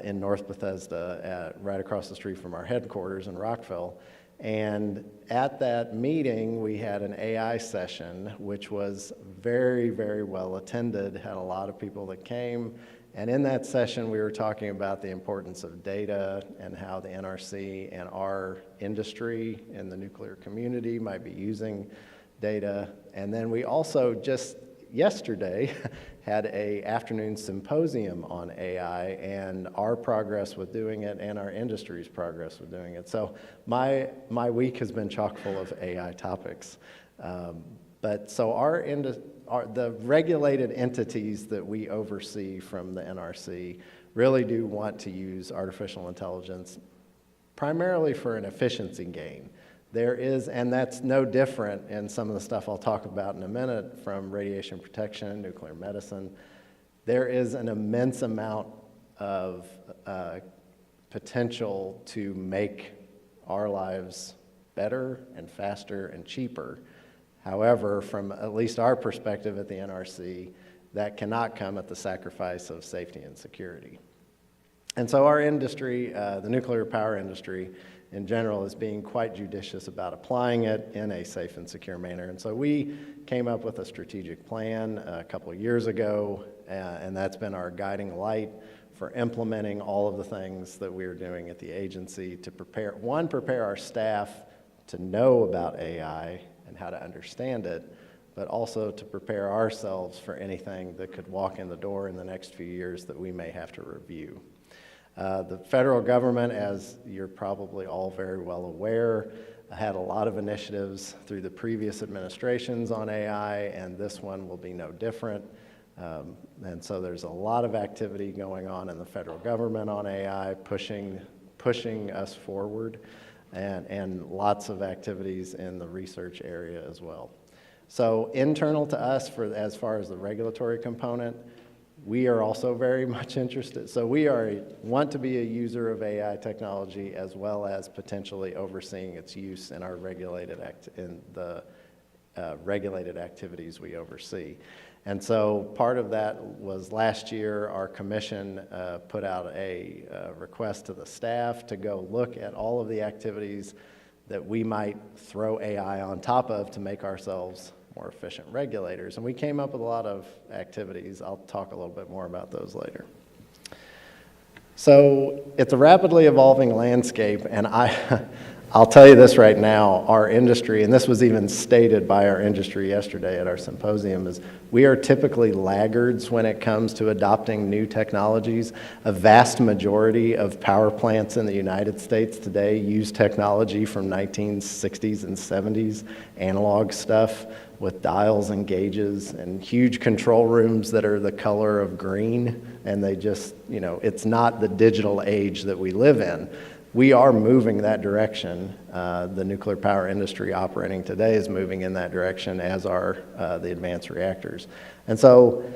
in North Bethesda, right across the street from our headquarters in Rockville. And at that meeting, we had an AI session, which was very, very well attended, had a lot of people that came. And in that session, we were talking about the importance of data and how the NRC and our industry and the nuclear community might be using data. And then we also just, yesterday had a afternoon symposium on AI and our progress with doing it and our industry's progress with doing it. So my week has been chock full of AI topics. But so the regulated entities that we oversee from the NRC really do want to use artificial intelligence primarily for an efficiency gain. There is, and that's no different in some of the stuff I'll talk about in a minute from radiation protection, nuclear medicine. There is an immense amount of potential to make our lives better and faster and cheaper. However, from at least our perspective at the NRC, that cannot come at the sacrifice of safety and security. And so our industry, the nuclear power industry in general, is being quite judicious about applying it in a safe and secure manner. And so we came up with a strategic plan a couple of years ago, and that's been our guiding light for implementing all of the things that we're doing at the agency to prepare our staff to know about AI and how to understand it, but also to prepare ourselves for anything that could walk in the door in the next few years that we may have to review. The federal government, as you're probably all very well aware, had a lot of initiatives through the previous administrations on AI, and this one will be no different. And so there's a lot of activity going on in the federal government on AI, pushing us forward, and lots of activities in the research area as well. So internal to us, as far as the regulatory component, we are also very much interested. So we want to be a user of AI technology as well as potentially overseeing its use in our regulated activities we oversee. And so part of that was last year, our commission put out a request to the staff to go look at all of the activities that we might throw AI on top of to make ourselves more efficient regulators. And we came up with a lot of activities. I'll talk a little bit more about those later. So it's a rapidly evolving landscape, and I'll tell you this right now, our industry, and this was even stated by our industry yesterday at our symposium, is we are typically laggards when it comes to adopting new technologies. A vast majority of power plants in the United States today use technology from 1960s and 70s, analog stuff with dials and gauges and huge control rooms that are the color of green, and they just, it's not the digital age that we live in. We are moving that direction. The nuclear power industry operating today is moving in that direction, as are the advanced reactors. And so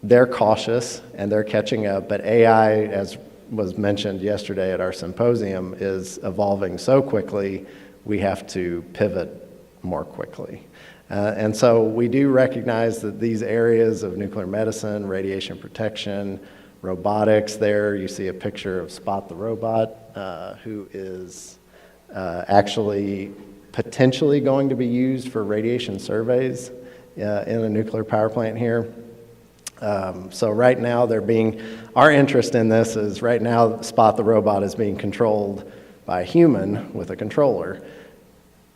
they're cautious and they're catching up, but AI, as was mentioned yesterday at our symposium, is evolving so quickly, we have to pivot more quickly. And so we do recognize that these areas of nuclear medicine, radiation protection, robotics, there you see a picture of Spot the robot, who is actually potentially going to be used for radiation surveys in a nuclear power plant here. So right now our interest in this is right now Spot the robot is being controlled by a human with a controller.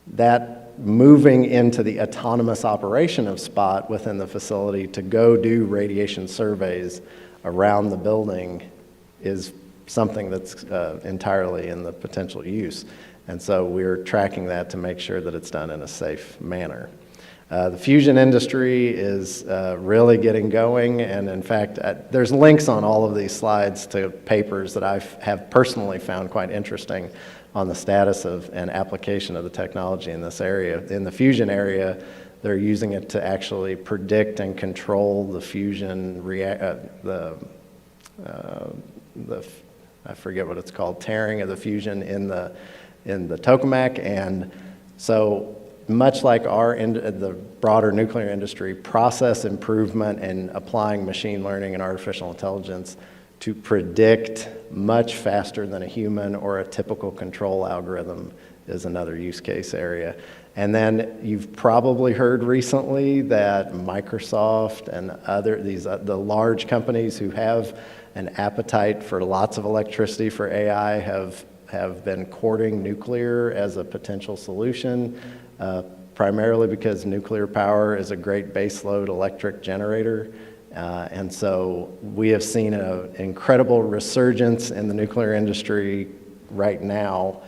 That moving into the autonomous operation of Spot within the facility to go do radiation surveys around the building is something that's entirely in the potential use. And so we're tracking that to make sure that it's done in a safe manner. The fusion industry is really getting going, and in fact, there's links on all of these slides to papers that I have personally found quite interesting on the status of an application of the technology in this area. In the fusion area, they're using it to actually predict and control the fusion, I forget what it's called, tearing of the fusion in the tokamak. And so much like the broader nuclear industry, process improvement and applying machine learning and artificial intelligence to predict much faster than a human or a typical control algorithm is another use case area. And then you've probably heard recently that Microsoft and the large companies who have an appetite for lots of electricity for AI have been courting nuclear as a potential solution. primarily because nuclear power is a great baseload electric generator. And so we have seen an incredible resurgence in the nuclear industry right now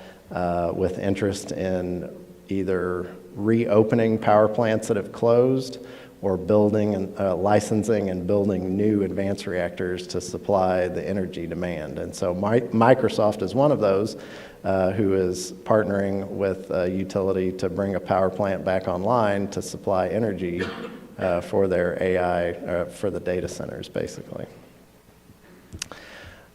with interest in either reopening power plants that have closed or building and licensing and building new advanced reactors to supply the energy demand. And so Microsoft is one of those who is partnering with a utility to bring a power plant back online to supply energy for their AI, for the data centers, basically.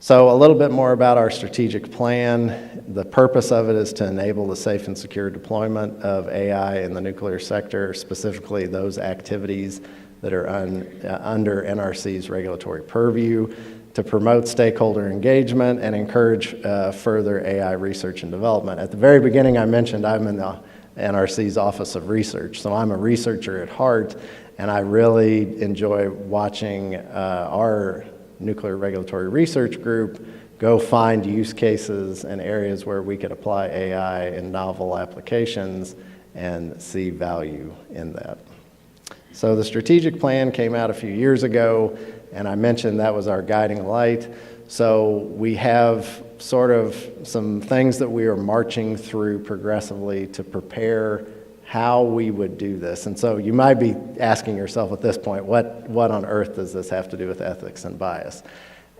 So a little bit more about our strategic plan. The purpose of it is to enable the safe and secure deployment of AI in the nuclear sector, specifically those activities that are under NRC's regulatory purview, to promote stakeholder engagement and encourage further AI research and development. At the very beginning, I mentioned I'm in the NRC's Office of Research, so I'm a researcher at heart, and I really enjoy watching our Nuclear Regulatory Research Group go find use cases and areas where we could apply AI in novel applications and see value in that. So the strategic plan came out a few years ago, and I mentioned that was our guiding light. So we have sort of some things that we are marching through progressively to prepare how we would do this. And so you might be asking yourself at this point, what on earth does this have to do with ethics and bias?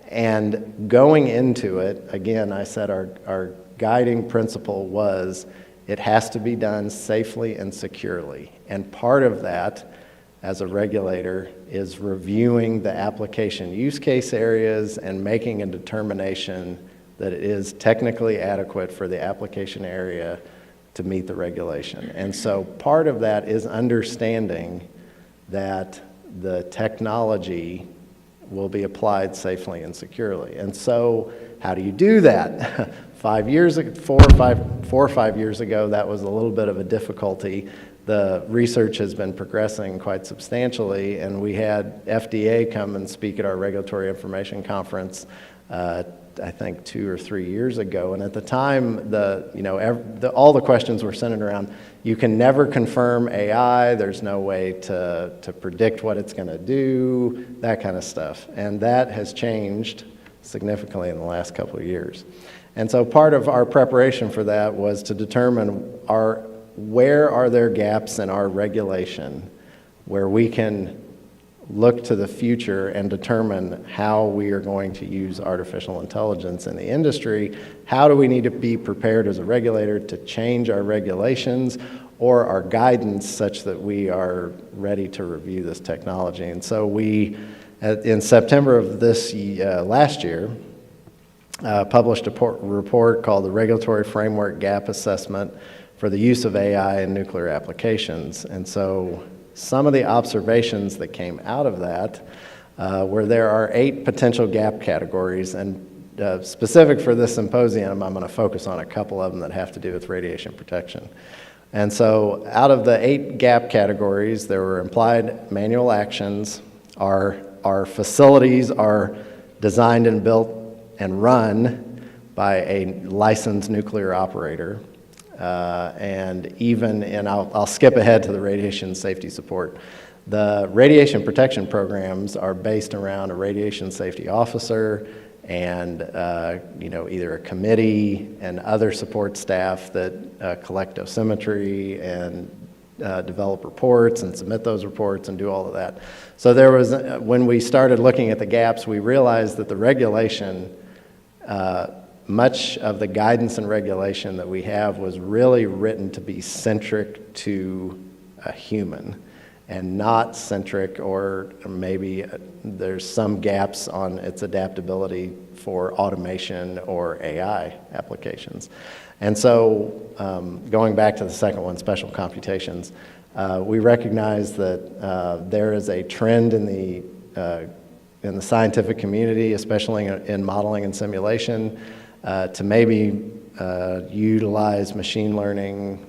And going into it, again, I said our guiding principle was it has to be done safely and securely. And part of that, as a regulator, is reviewing the application use case areas and making a determination that it is technically adequate for the application area to meet the regulation. And so part of that is understanding that the technology will be applied safely and securely. And so how do you do that? 4 or 5 years ago, that was a little bit of a difficulty. The research has been progressing quite substantially, and we had FDA come and speak at our Regulatory Information Conference I think 2 or 3 years ago, and at the time, all the questions were centered around, you can never confirm AI, there's no way to predict what it's going to do, that kind of stuff. And that has changed significantly in the last couple of years. And so part of our preparation for that was to determine where are there gaps in our regulation where we can look to the future and determine how we are going to use artificial intelligence in the industry. How do we need to be prepared as a regulator to change our regulations or our guidance such that we are ready to review this technology? And so we, in September of this last year, published a report called the Regulatory Framework Gap Assessment for the Use of AI in Nuclear Applications. And so some of the observations that came out of that were there are 8 potential gap categories, and specific for this symposium, I'm going to focus on a couple of them that have to do with radiation protection. And so out of the 8 gap categories, there were implied manual actions. Our facilities are designed and built and run by a licensed nuclear operator. And even, and I'll skip ahead to the radiation safety support. The radiation protection programs are based around a radiation safety officer and either a committee and other support staff that collect dosimetry and develop reports and submit those reports and do all of that. So there was, when we started looking at the gaps, we realized that the regulation, much of the guidance and regulation that we have was really written to be centric to a human and not centric, or maybe there's some gaps on its adaptability for automation or AI applications. And so going back to the second one, special computations, we recognize that there is a trend in the scientific community, especially in modeling and simulation, to maybe utilize machine learning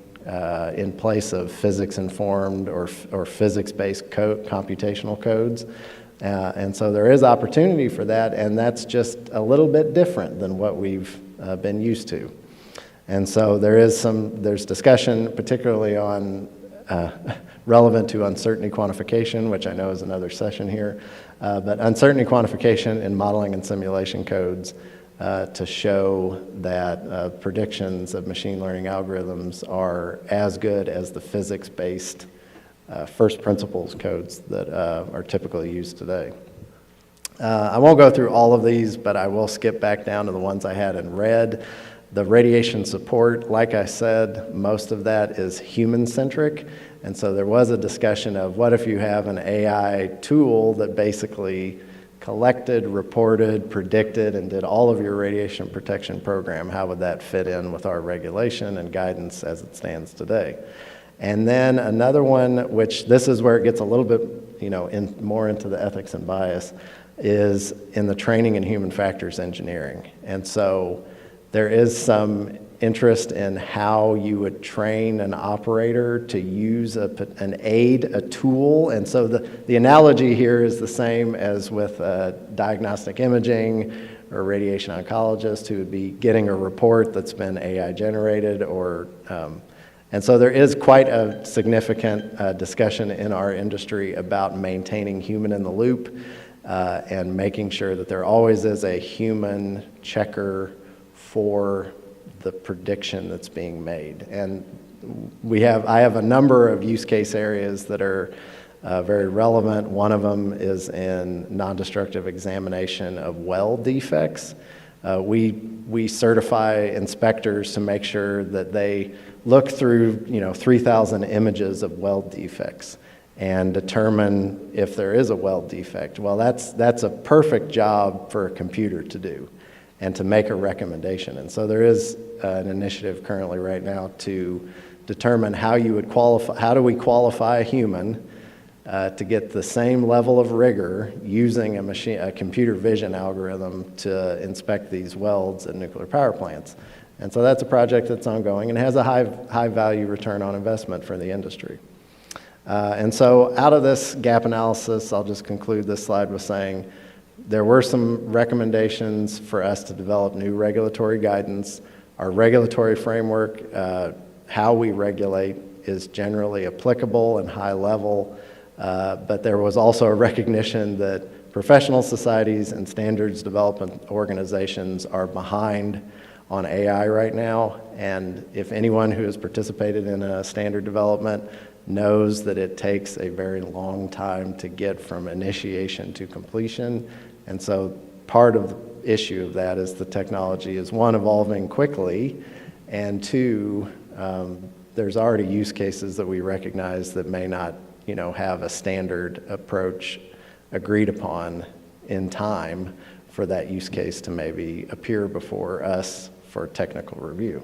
in place of physics-informed or physics-based computational codes. And so there is opportunity for that, and that's just a little bit different than what we've been used to. And so there's discussion, particularly on relevant to uncertainty quantification, which I know is another session here, but uncertainty quantification in modeling and simulation codes to show that predictions of machine learning algorithms are as good as the physics-based first principles codes that are typically used today. I won't go through all of these, but I will skip back down to the ones I had in red. The radiation support, like I said, most of that is human-centric, and so there was a discussion of what if you have an AI tool that basically collected, reported, predicted, and did all of your radiation protection program. How would that fit in with our regulation and guidance as it stands today? And then another one, which this is where it gets a little bit, more into the ethics and bias, is in the training in human factors engineering. And so there is some interest in how you would train an operator to use an aid, a tool. And so the analogy here is the same as with diagnostic imaging or radiation oncologist who would be getting a report that's been AI generated and so there is quite a significant discussion in our industry about maintaining human in the loop and making sure that there always is a human checker for the prediction that's being made. And I have a number of use case areas that are very relevant. One of them is in non-destructive examination of weld defects. We certify inspectors to make sure that they look through 3,000 images of weld defects and determine if there is a weld defect. Well, that's a perfect job for a computer to do and to make a recommendation. And so there is an initiative currently right now to determine how do we qualify a human to get the same level of rigor using a computer vision algorithm to inspect these welds at nuclear power plants. And so that's a project that's ongoing and has a high value return on investment for the industry. And so out of this gap analysis, I'll just conclude this slide with saying there were some recommendations for us to develop new regulatory guidance. Our regulatory framework, how we regulate, is generally applicable and high level, but there was also a recognition that professional societies and standards development organizations are behind on AI right now, and if anyone who has participated in a standard development knows that it takes a very long time to get from initiation to completion. And so part of the issue of that is the technology is, one, evolving quickly, and two, there's already use cases that we recognize that may not have a standard approach agreed upon in time for that use case to maybe appear before us for technical review.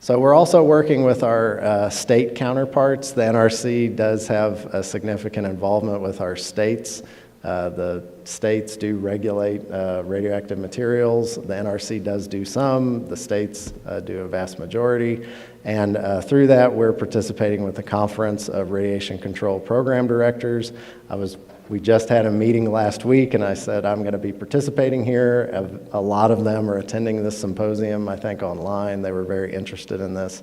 So we're also working with our state counterparts. The NRC does have a significant involvement with our states. The states do regulate radioactive materials. The NRC does do some. The states do a vast majority. And through that, we're participating with the Conference of Radiation Control Program Directors. We just had a meeting last week, and I said I'm going to be participating here. A lot of them are attending this symposium, I think, online. They were very interested in this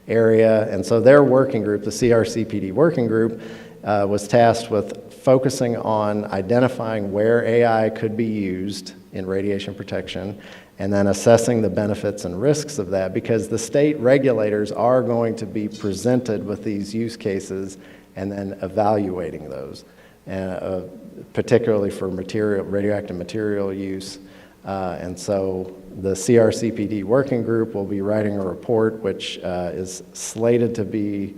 area. And so their working group, the CRCPD working group, was tasked with focusing on identifying where AI could be used in radiation protection and then assessing the benefits and risks of that, because the state regulators are going to be presented with these use cases and then evaluating those. Particularly for radioactive material use. And so the CRCPD working group will be writing a report which is slated to be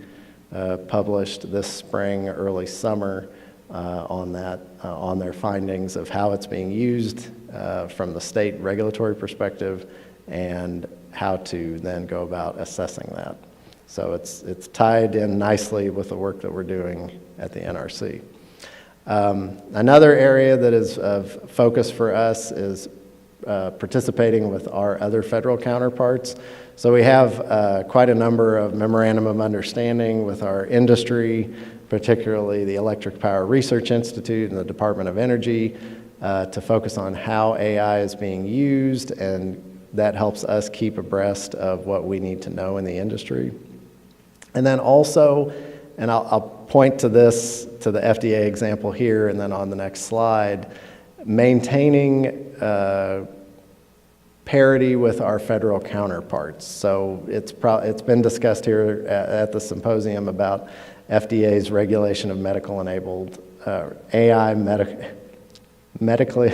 published this spring, early summer, on their findings of how it's being used from the state regulatory perspective and how to then go about assessing that. So it's tied in nicely with the work that we're doing at the NRC. Another area that is of focus for us is participating with our other federal counterparts. So we have quite a number of memorandum of understanding with our industry, particularly the Electric Power Research Institute and the Department of Energy, to focus on how AI is being used, and that helps us keep abreast of what we need to know in the industry. And then also, and I'll point to this, to the FDA example here, and then on the next slide, maintaining parity with our federal counterparts. So it's been discussed here at the symposium about FDA's regulation of medical-enabled medically,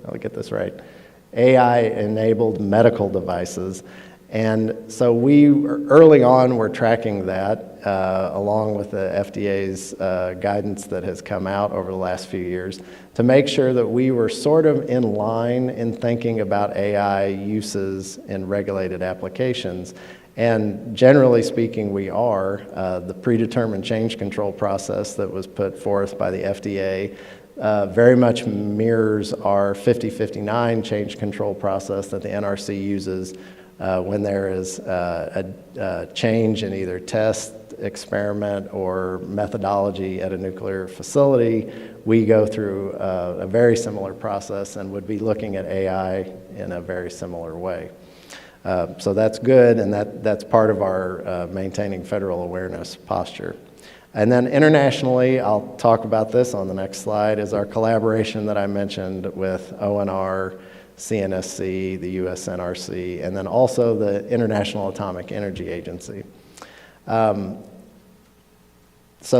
I'll get this right, AI-enabled medical devices. And so we, early on, were tracking that along with the FDA's guidance that has come out over the last few years to make sure that we were sort of in line in thinking about AI uses in regulated applications. And generally speaking, we are. The predetermined change control process that was put forth by the FDA very much mirrors our 5059 change control process that the NRC uses when there is a change in either test, experiment, or methodology at a nuclear facility. We go through a very similar process and would be looking at AI in a very similar way. So that's good, and that's part of our maintaining federal awareness posture. And then internationally, I'll talk about this on the next slide, is our collaboration that I mentioned with ONR, CNSC, the US NRC, and then also the International Atomic Energy Agency. So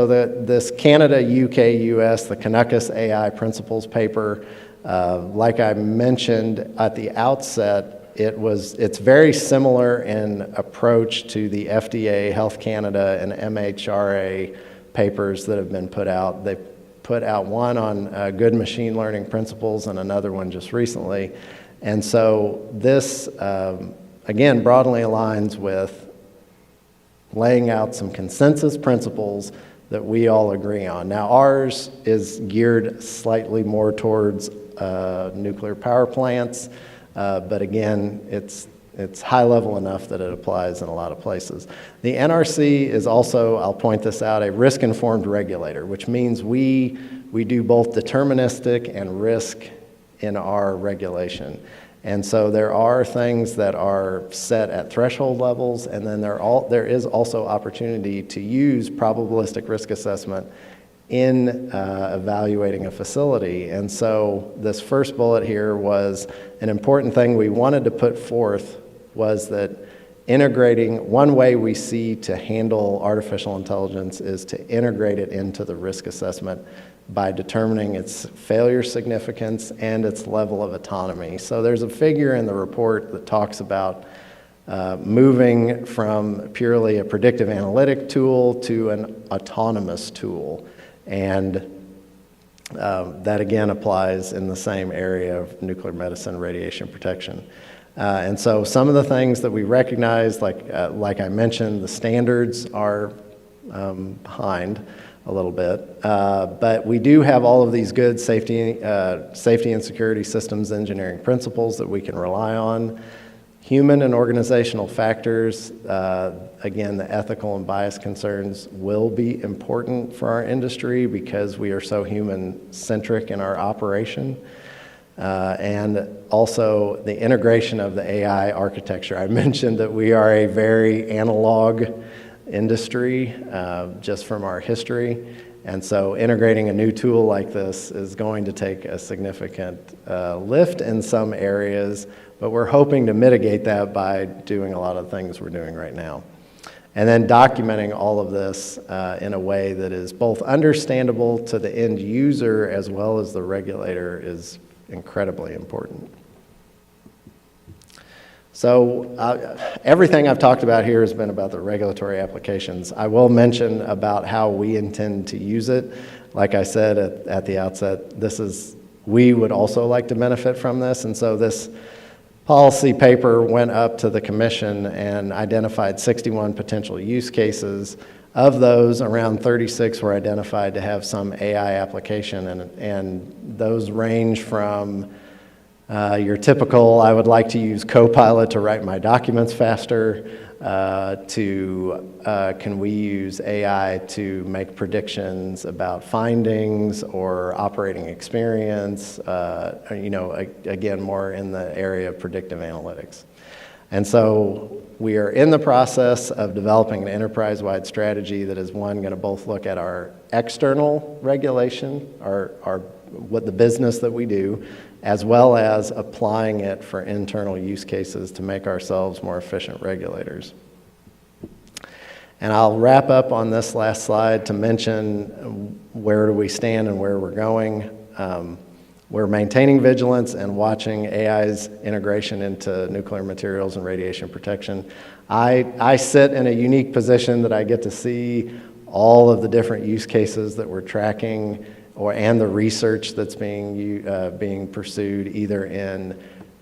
this Canada, UK, US, the Canuckus AI Principles paper, like I mentioned at the outset, it's very similar in approach to the FDA, Health Canada, and MHRA papers that have been put out. They put out one on good machine learning principles and another one just recently. And so this, again, broadly aligns with laying out some consensus principles that we all agree on. Now, ours is geared slightly more towards nuclear power plants, but again, it's high level enough that it applies in a lot of places. The NRC is also, I'll point this out, a risk-informed regulator, which means we do both deterministic and risk in our regulation. And so there are things that are set at threshold levels, and then there is also opportunity to use probabilistic risk assessment in evaluating a facility. And so this first bullet here was an important thing we wanted to put forth was that integrating, one way we see to handle artificial intelligence is to integrate it into the risk assessment by determining its failure significance and its level of autonomy. So there's a figure in the report that talks about moving from purely a predictive analytic tool to an autonomous tool. And that again applies in the same area of nuclear medicine, radiation protection. And so some of the things that we recognize, like I mentioned, the standards are behind a little bit, but we do have all of these good safety and security systems engineering principles that we can rely on. Human and organizational factors, again, the ethical and bias concerns will be important for our industry because we are so human-centric in our operation. And also the integration of the AI architecture. I mentioned that we are a very analog industry, just from our history. And so integrating a new tool like this is going to take a significant lift in some areas, but we're hoping to mitigate that by doing a lot of things we're doing right now. And then documenting all of this in a way that is both understandable to the end user as well as the regulator is incredibly important. So everything I've talked about here has been about the regulatory applications. I will mention about how we intend to use it. Like I said at the outset, we would also like to benefit from this, and so this policy paper went up to the commission and identified 61 potential use cases. Of those, around 36 were identified to have some AI application, and those range from your typical, I would like to use Copilot to write my documents faster, to can we use AI to make predictions about findings or operating experience, again, more in the area of predictive analytics. And so we are in the process of developing an enterprise-wide strategy that is, one, going to both look at our external regulation, our what the business that we do, as well as applying it for internal use cases to make ourselves more efficient regulators. And I'll wrap up on this last slide to mention where do we stand and where we're going. We're maintaining vigilance and watching AI's integration into nuclear materials and radiation protection. I sit in a unique position that I get to see all of the different use cases that we're tracking and the research that's being pursued either in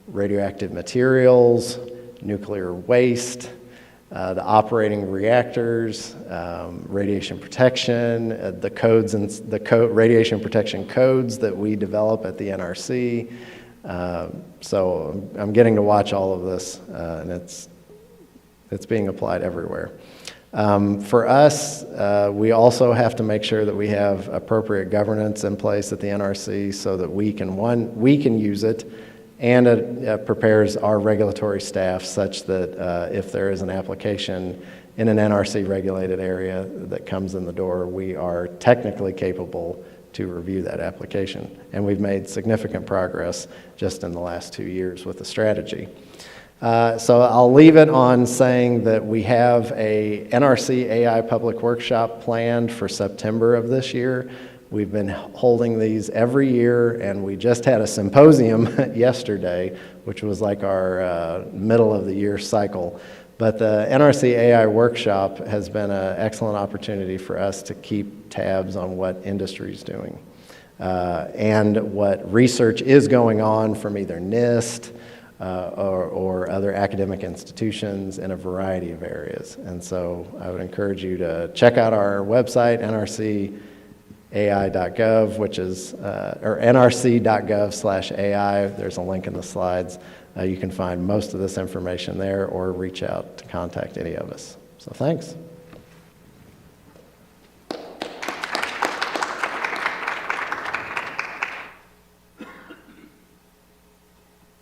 radioactive materials, nuclear waste, the operating reactors, radiation protection, the codes and radiation protection codes that we develop at the NRC. So I'm getting to watch all of this, and it's being applied everywhere. For us, we also have to make sure that we have appropriate governance in place at the NRC so that we can use it, and it prepares our regulatory staff such that if there is an application in an NRC regulated area that comes in the door, we are technically capable to review that application. And we've made significant progress just in the last 2 years with the strategy. So I'll leave it on saying that we have a NRC AI public workshop planned for September of this year. We've been holding these every year, and we just had a symposium yesterday, which was like our middle of the year cycle. But the NRC AI workshop has been an excellent opportunity for us to keep tabs on what industry is doing and what research is going on from either NIST or other academic institutions in a variety of areas. And so I would encourage you to check out our website, nrcai.gov, which is, or nrc.gov/AI. There's a link in the slides. You can find most of this information there or reach out to contact any of us. So thanks.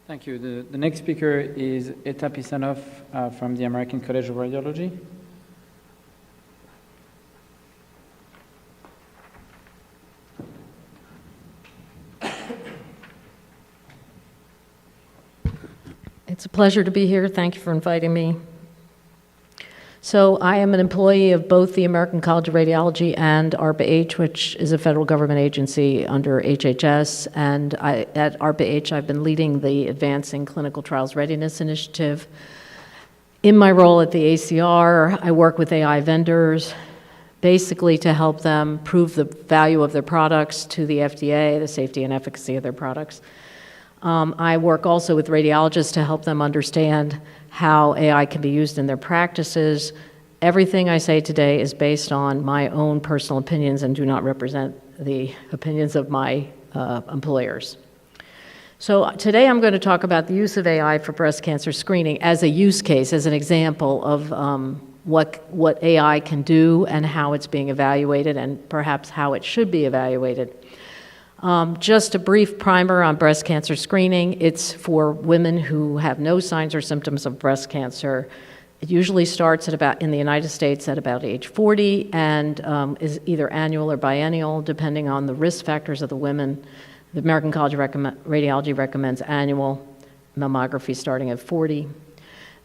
Thank you. The next speaker is Eta Pisanov from the American College of Radiology. It's a pleasure to be here. Thank you for inviting me. So I am an employee of both the American College of Radiology and ARPA-H, which is a federal government agency under HHS. And at ARPA-H, I've been leading the Advancing Clinical Trials Readiness Initiative. In my role at the ACR, I work with AI vendors, basically to help them prove the value of their products to the FDA, the safety and efficacy of their products. I work also with radiologists to help them understand how AI can be used in their practices. Everything I say today is based on my own personal opinions and do not represent the opinions of my employers. So today I'm going to talk about the use of AI for breast cancer screening as a use case, as an example of what AI can do and how it's being evaluated and perhaps how it should be evaluated. Just a brief primer on breast cancer screening. It's for women who have no signs or symptoms of breast cancer. It usually starts at about, in the United States, at about age 40 and is either annual or biennial, depending on the risk factors of the women. The American College of Radiology recommends annual mammography starting at 40.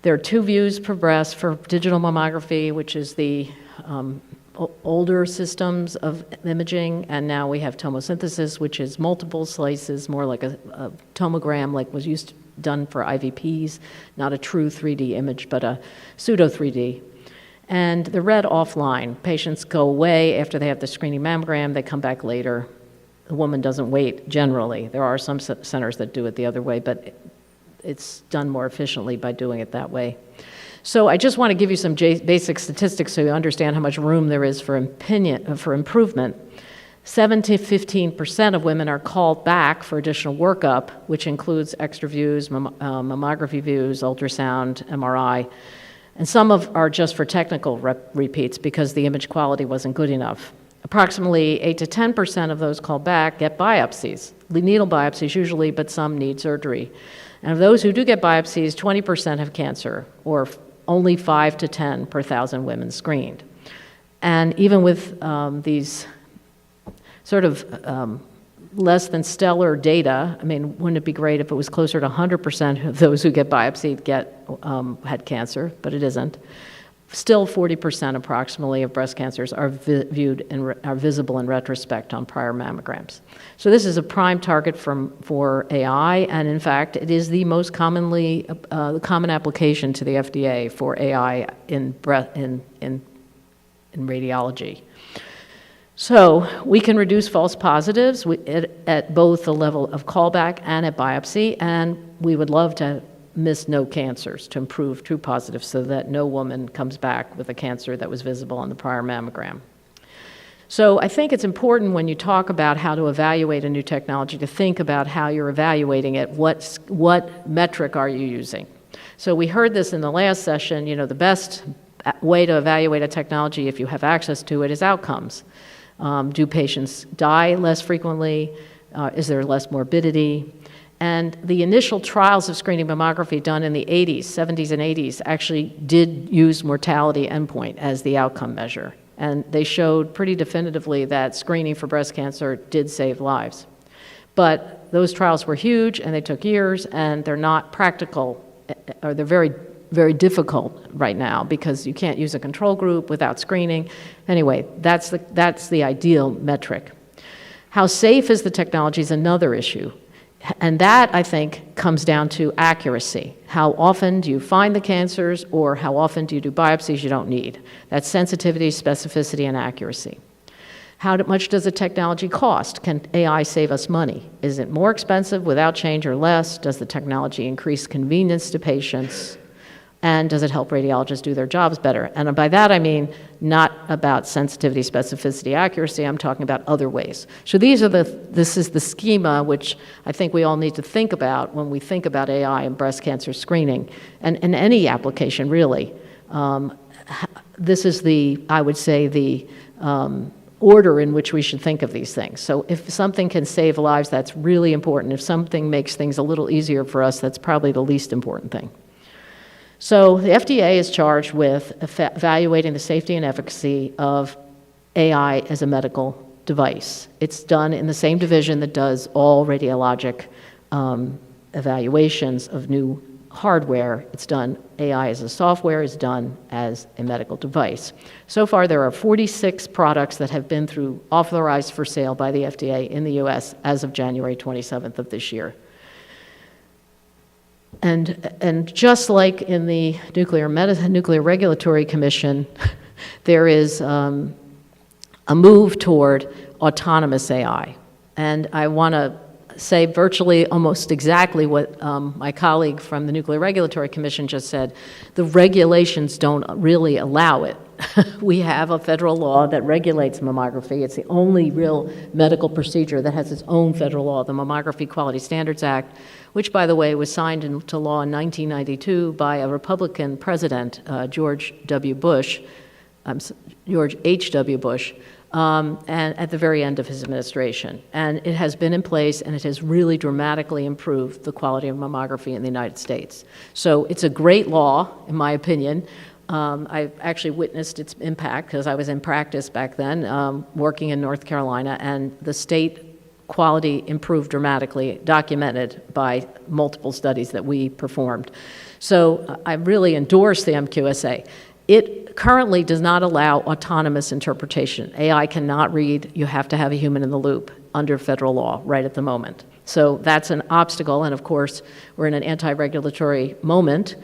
There are 2 views per breast for digital mammography, which is the older systems of imaging, and now we have tomosynthesis, which is multiple slices, more like a tomogram, like was done for IVPs, not a true 3D image, but a pseudo 3D. And they're read offline. Patients go away after they have the screening mammogram, they come back later. The woman doesn't wait generally. There are some centers that do it the other way, but it's done more efficiently by doing it that way. So I just want to give you some basic statistics so you understand how much room there is for improvement. 7 to 15% of women are called back for additional workup, which includes extra views, mammography views, ultrasound, MRI. And some are just for technical repeats because the image quality wasn't good enough. Approximately 8 to 10% of those called back get biopsies, needle biopsies usually, but some need surgery. And of those who do get biopsies, 20% have cancer or only 5 to 10 per 1,000 women screened. And even with these sort of less than stellar data, I mean, wouldn't it be great if it was closer to 100% of those who get biopsied had cancer, but it isn't. Still 40% approximately of breast cancers are are visible in retrospect on prior mammograms. So this is a prime target for AI, and in fact, it is the most common application to the FDA for AI in radiology. So we can reduce false positives at both the level of callback and at biopsy, and we would love to miss no cancers to improve true positives so that no woman comes back with a cancer that was visible on the prior mammogram. So I think it's important when you talk about how to evaluate a new technology to think about how you're evaluating it, what metric are you using. So we heard this in the last session, the best way to evaluate a technology if you have access to it is outcomes. Do patients die less frequently? Is there less morbidity? And the initial trials of screening mammography done in the 70s and 80s actually did use mortality endpoint as the outcome measure. And they showed pretty definitively that screening for breast cancer did save lives. But those trials were huge and they took years and they're not practical, or they're very, very difficult right now because you can't use a control group without screening. Anyway, that's the ideal metric. How safe is the technology is another issue. And that, I think, comes down to accuracy. How often do you find the cancers, or how often do you do biopsies you don't need? That's sensitivity, specificity, and accuracy. How much does the technology cost? Can AI save us money? Is it more expensive without change or less? Does the technology increase convenience to patients? And does it help radiologists do their jobs better? And by that I mean not about sensitivity, specificity, accuracy, I'm talking about other ways. So this is the schema which I think we all need to think about when we think about AI and breast cancer screening, and any application really. This is I would say, the order in which we should think of these things. So if something can save lives, that's really important. If something makes things a little easier for us, that's probably the least important thing. So the FDA is charged with evaluating the safety and efficacy of AI as a medical device. It's done in the same division that does all radiologic evaluations of new hardware. AI as a software is done as a medical device. So far, there are 46 products that have been authorized for sale by the FDA in the US as of January 27th of this year. And just like in the Nuclear Regulatory Commission, there is a move toward autonomous AI. And I want to say virtually almost exactly what my colleague from the Nuclear Regulatory Commission just said. The regulations don't really allow it. We have a federal law that regulates mammography. It's the only real medical procedure that has its own federal law, the Mammography Quality Standards Act, which, by the way, was signed into law in 1992 by a Republican president, George H.W. Bush, and at the very end of his administration. And it has been in place, and it has really dramatically improved the quality of mammography in the United States. So it's a great law, in my opinion. I actually witnessed its impact because I was in practice back then, working in North Carolina, and the state quality improved dramatically, documented by multiple studies that we performed. So I really endorse the MQSA. It currently does not allow autonomous interpretation. AI cannot read. You have to have a human in the loop under federal law right at the moment. So that's an obstacle, and of course, we're in an anti-regulatory moment,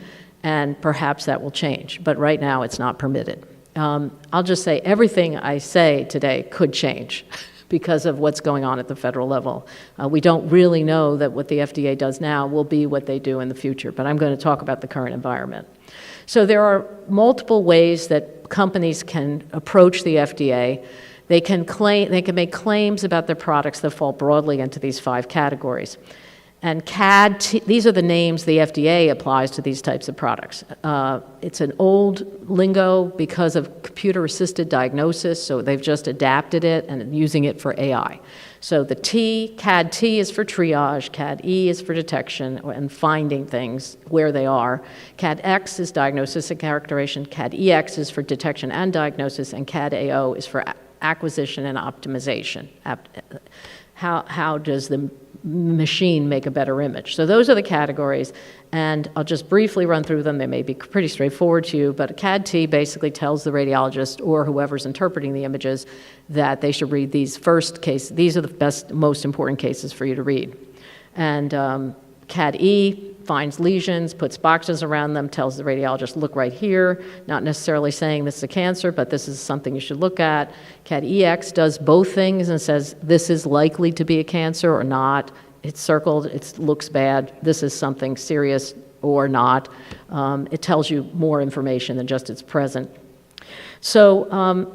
and perhaps that will change. But right now, it's not permitted. I'll just say everything I say today could change because of what's going on at the federal level. We don't really know that what the FDA does now will be what they do in the future, but I'm going to talk about the current environment. So there are multiple ways that companies can approach the FDA. They can make claims about their products that fall broadly into these 5 categories. And CAD, these are the names the FDA applies to these types of products. It's an old lingo because of computer-assisted diagnosis, so they've just adapted it and using it for AI. So the T, CAD-T is for triage, CAD-E is for detection and finding things where they are. CAD-X is diagnosis and characterization, CAD-EX is for detection and diagnosis, and CAD-AO is for acquisition and optimization. How does the machine make a better image? So those are the categories, and I'll just briefly run through them. They may be pretty straightforward to you, but a CAD-T basically tells the radiologist or whoever's interpreting the images that they should read these first cases. These are the best, most important cases for you to read. And CAD-E finds lesions, puts boxes around them, tells the radiologist, look right here, not necessarily saying this is a cancer, but this is something you should look at. CAD-EX does both things and says this is likely to be a cancer or not. It's circled, it looks bad, this is something serious or not. It tells you more information than just it's present. So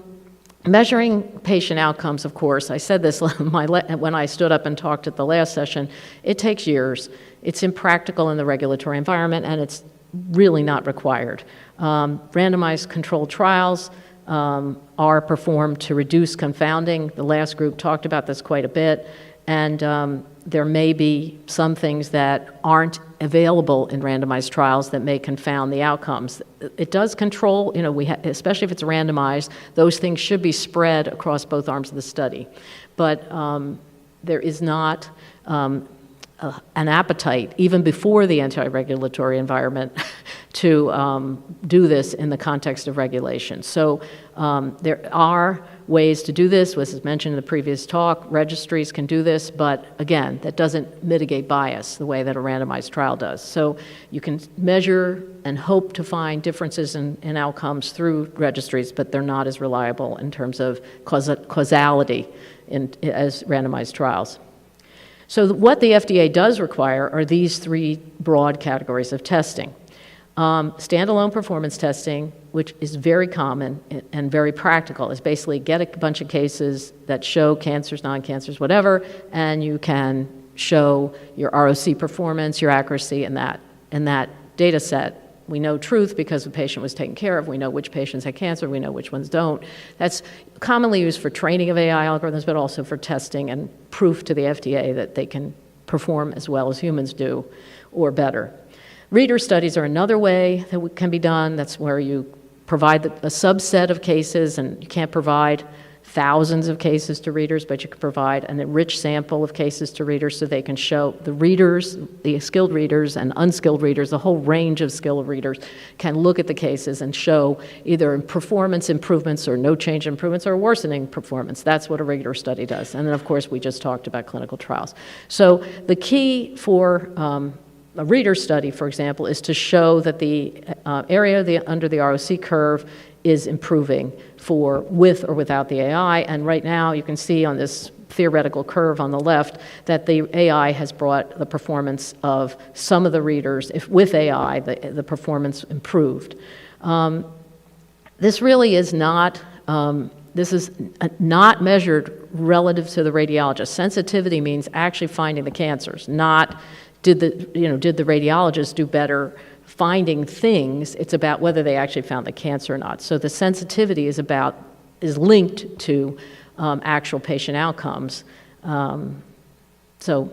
measuring patient outcomes, of course, I said this when I stood up and talked at the last session, it takes years. It's impractical in the regulatory environment, and it's really not required. Randomized controlled trials are performed to reduce confounding. The last group talked about this quite a bit, and there may be some things that aren't available in randomized trials that may confound the outcomes. It does control, you know, especially if it's randomized, those things should be spread across both arms of the study. But there is not an appetite, even before the anti-regulatory environment, to do this in the context of regulation. So there are ways to do this, as was mentioned in the previous talk. Registries can do this, but again, that doesn't mitigate bias the way that a randomized trial does. So you can measure and hope to find differences in outcomes through registries, but they're not as reliable in terms of causality as randomized trials. So what the FDA does require are these three broad categories of testing. Standalone performance testing, which is very common and very practical, is basically get a bunch of cases that show cancers, non-cancers, whatever, and you can show your ROC performance, your accuracy in that data set. We know truth because the patient was taken care of. We know which patients had cancer. We know which ones don't. That's commonly used for training of AI algorithms, but also for testing and proof to the FDA that they can perform as well as humans do or better. Reader studies are another way that can be done. That's where you provide a subset of cases, and you can't provide thousands of cases to readers, but you can provide an enriched sample of cases to readers so they can show the readers, the skilled readers and unskilled readers, the whole range of skilled readers can look at the cases and show either performance improvements or no change improvements or worsening performance. That's what a reader study does. And then, of course, we just talked about clinical trials. So the key for a reader study, for example, is to show that the area under the ROC curve is improving with or without the AI. And right now you can see on this theoretical curve on the left that the AI has brought the performance of some of the readers, if with AI, the performance improved. This really is not, this is not measured relative to the radiologist. Sensitivity means actually finding the cancers, not did the radiologist do better finding things. It's about whether they actually found the cancer or not. So the sensitivity is linked to actual patient outcomes. And some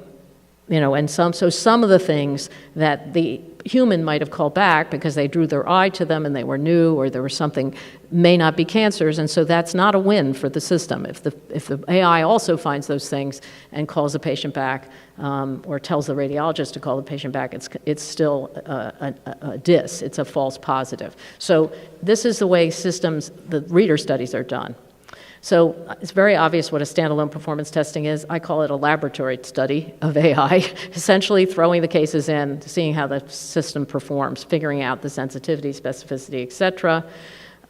of the things that the human might have called back because they drew their eye to them and they were new, or there was something, may not be cancers, and so that's not a win for the system. If the AI also finds those things and calls the patient back, or tells the radiologist to call the patient back, it's still a dis, it's a false positive. So this is the way the reader studies are done. So it's very obvious what a standalone performance testing is. I call it a laboratory study of AI, essentially throwing the cases in, seeing how the system performs, figuring out the sensitivity, specificity, et cetera.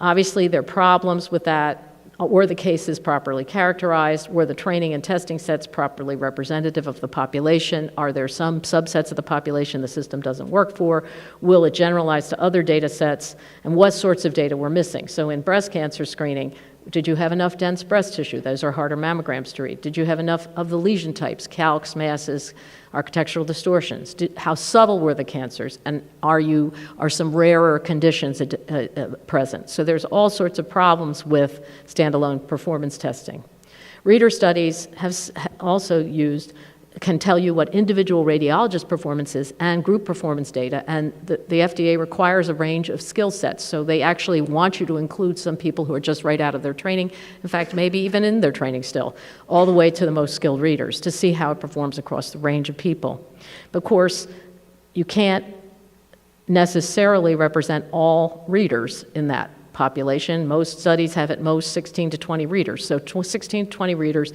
Obviously, there are problems with that. Were the cases properly characterized? Were the training and testing sets properly representative of the population? Are there some subsets of the population the system doesn't work for? Will it generalize to other data sets? And what sorts of data were missing? So in breast cancer screening, did you have enough dense breast tissue? Those are harder mammograms to read. Did you have enough of the lesion types, calcs, masses, architectural distortions? How subtle were the cancers? And are some rarer conditions present? So there's all sorts of problems with standalone performance testing. Reader studies also can tell you what individual radiologist performance is and group performance data, and the FDA requires a range of skill sets, so they actually want you to include some people who are just right out of their training, in fact, maybe even in their training still, all the way to the most skilled readers to see how it performs across the range of people. But of course, you can't necessarily represent all readers in that population. Most studies have at most 16 to 20 readers. So 16 to 20 readers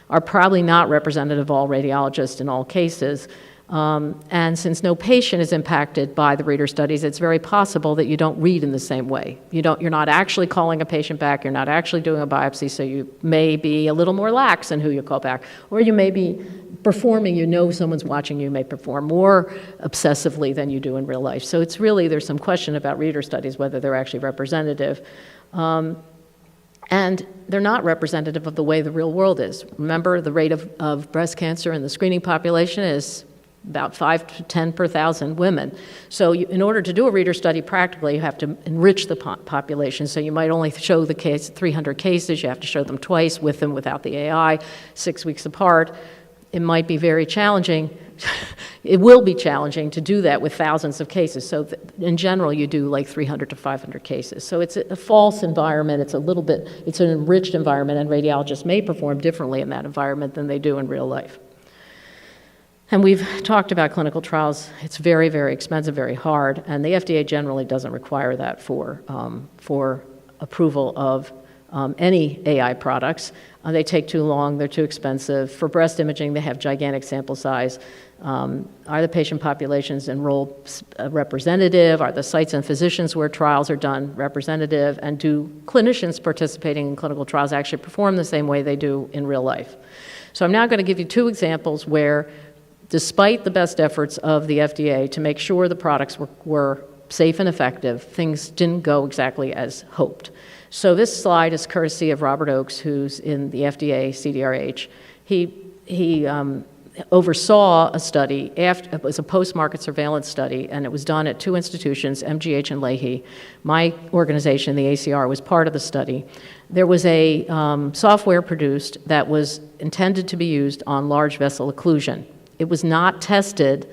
are probably not representative of all radiologists in all cases. And since no patient is impacted by the reader studies, it's very possible that you don't read in the same way. You're not actually calling a patient back, you're not actually doing a biopsy, so you may be a little more lax in who you call back. Or you may be performing, you know someone's watching you may perform more obsessively than you do in real life. So it's really, there's some question about reader studies, whether they're actually representative. And they're not representative of the way the real world is. Remember, the rate of breast cancer in the screening population is about 5 to 10 per 1,000 women. So in order to do a reader study practically, you have to enrich the population. So you might only show the case, 300 cases, you have to show them twice, with and without the AI, 6 weeks apart. It might be very challenging. It will be challenging to do that with thousands of cases. So in general, you do like 300 to 500 cases. So it's a false environment. It's an enriched environment, and radiologists may perform differently in that environment than they do in real life. And we've talked about clinical trials. It's very, very expensive, very hard, and the FDA generally doesn't require that for approval of any AI products. They take too long, they're too expensive. For breast imaging, they have gigantic sample size. Are the patient populations enrolled representative? Are the sites and physicians where trials are done representative? And do clinicians participating in clinical trials actually perform the same way they do in real life? So I'm now going to give you 2 examples where, despite the best efforts of the FDA to make sure the products were safe and effective, things didn't go exactly as hoped. So this slide is courtesy of Robert Oakes, who's in the FDA CDRH. He oversaw a study, it was a post-market surveillance study, and it was done at 2 institutions, MGH and Leahy. My organization, the ACR, was part of the study. There was a software produced that was intended to be used on large vessel occlusion. It was not tested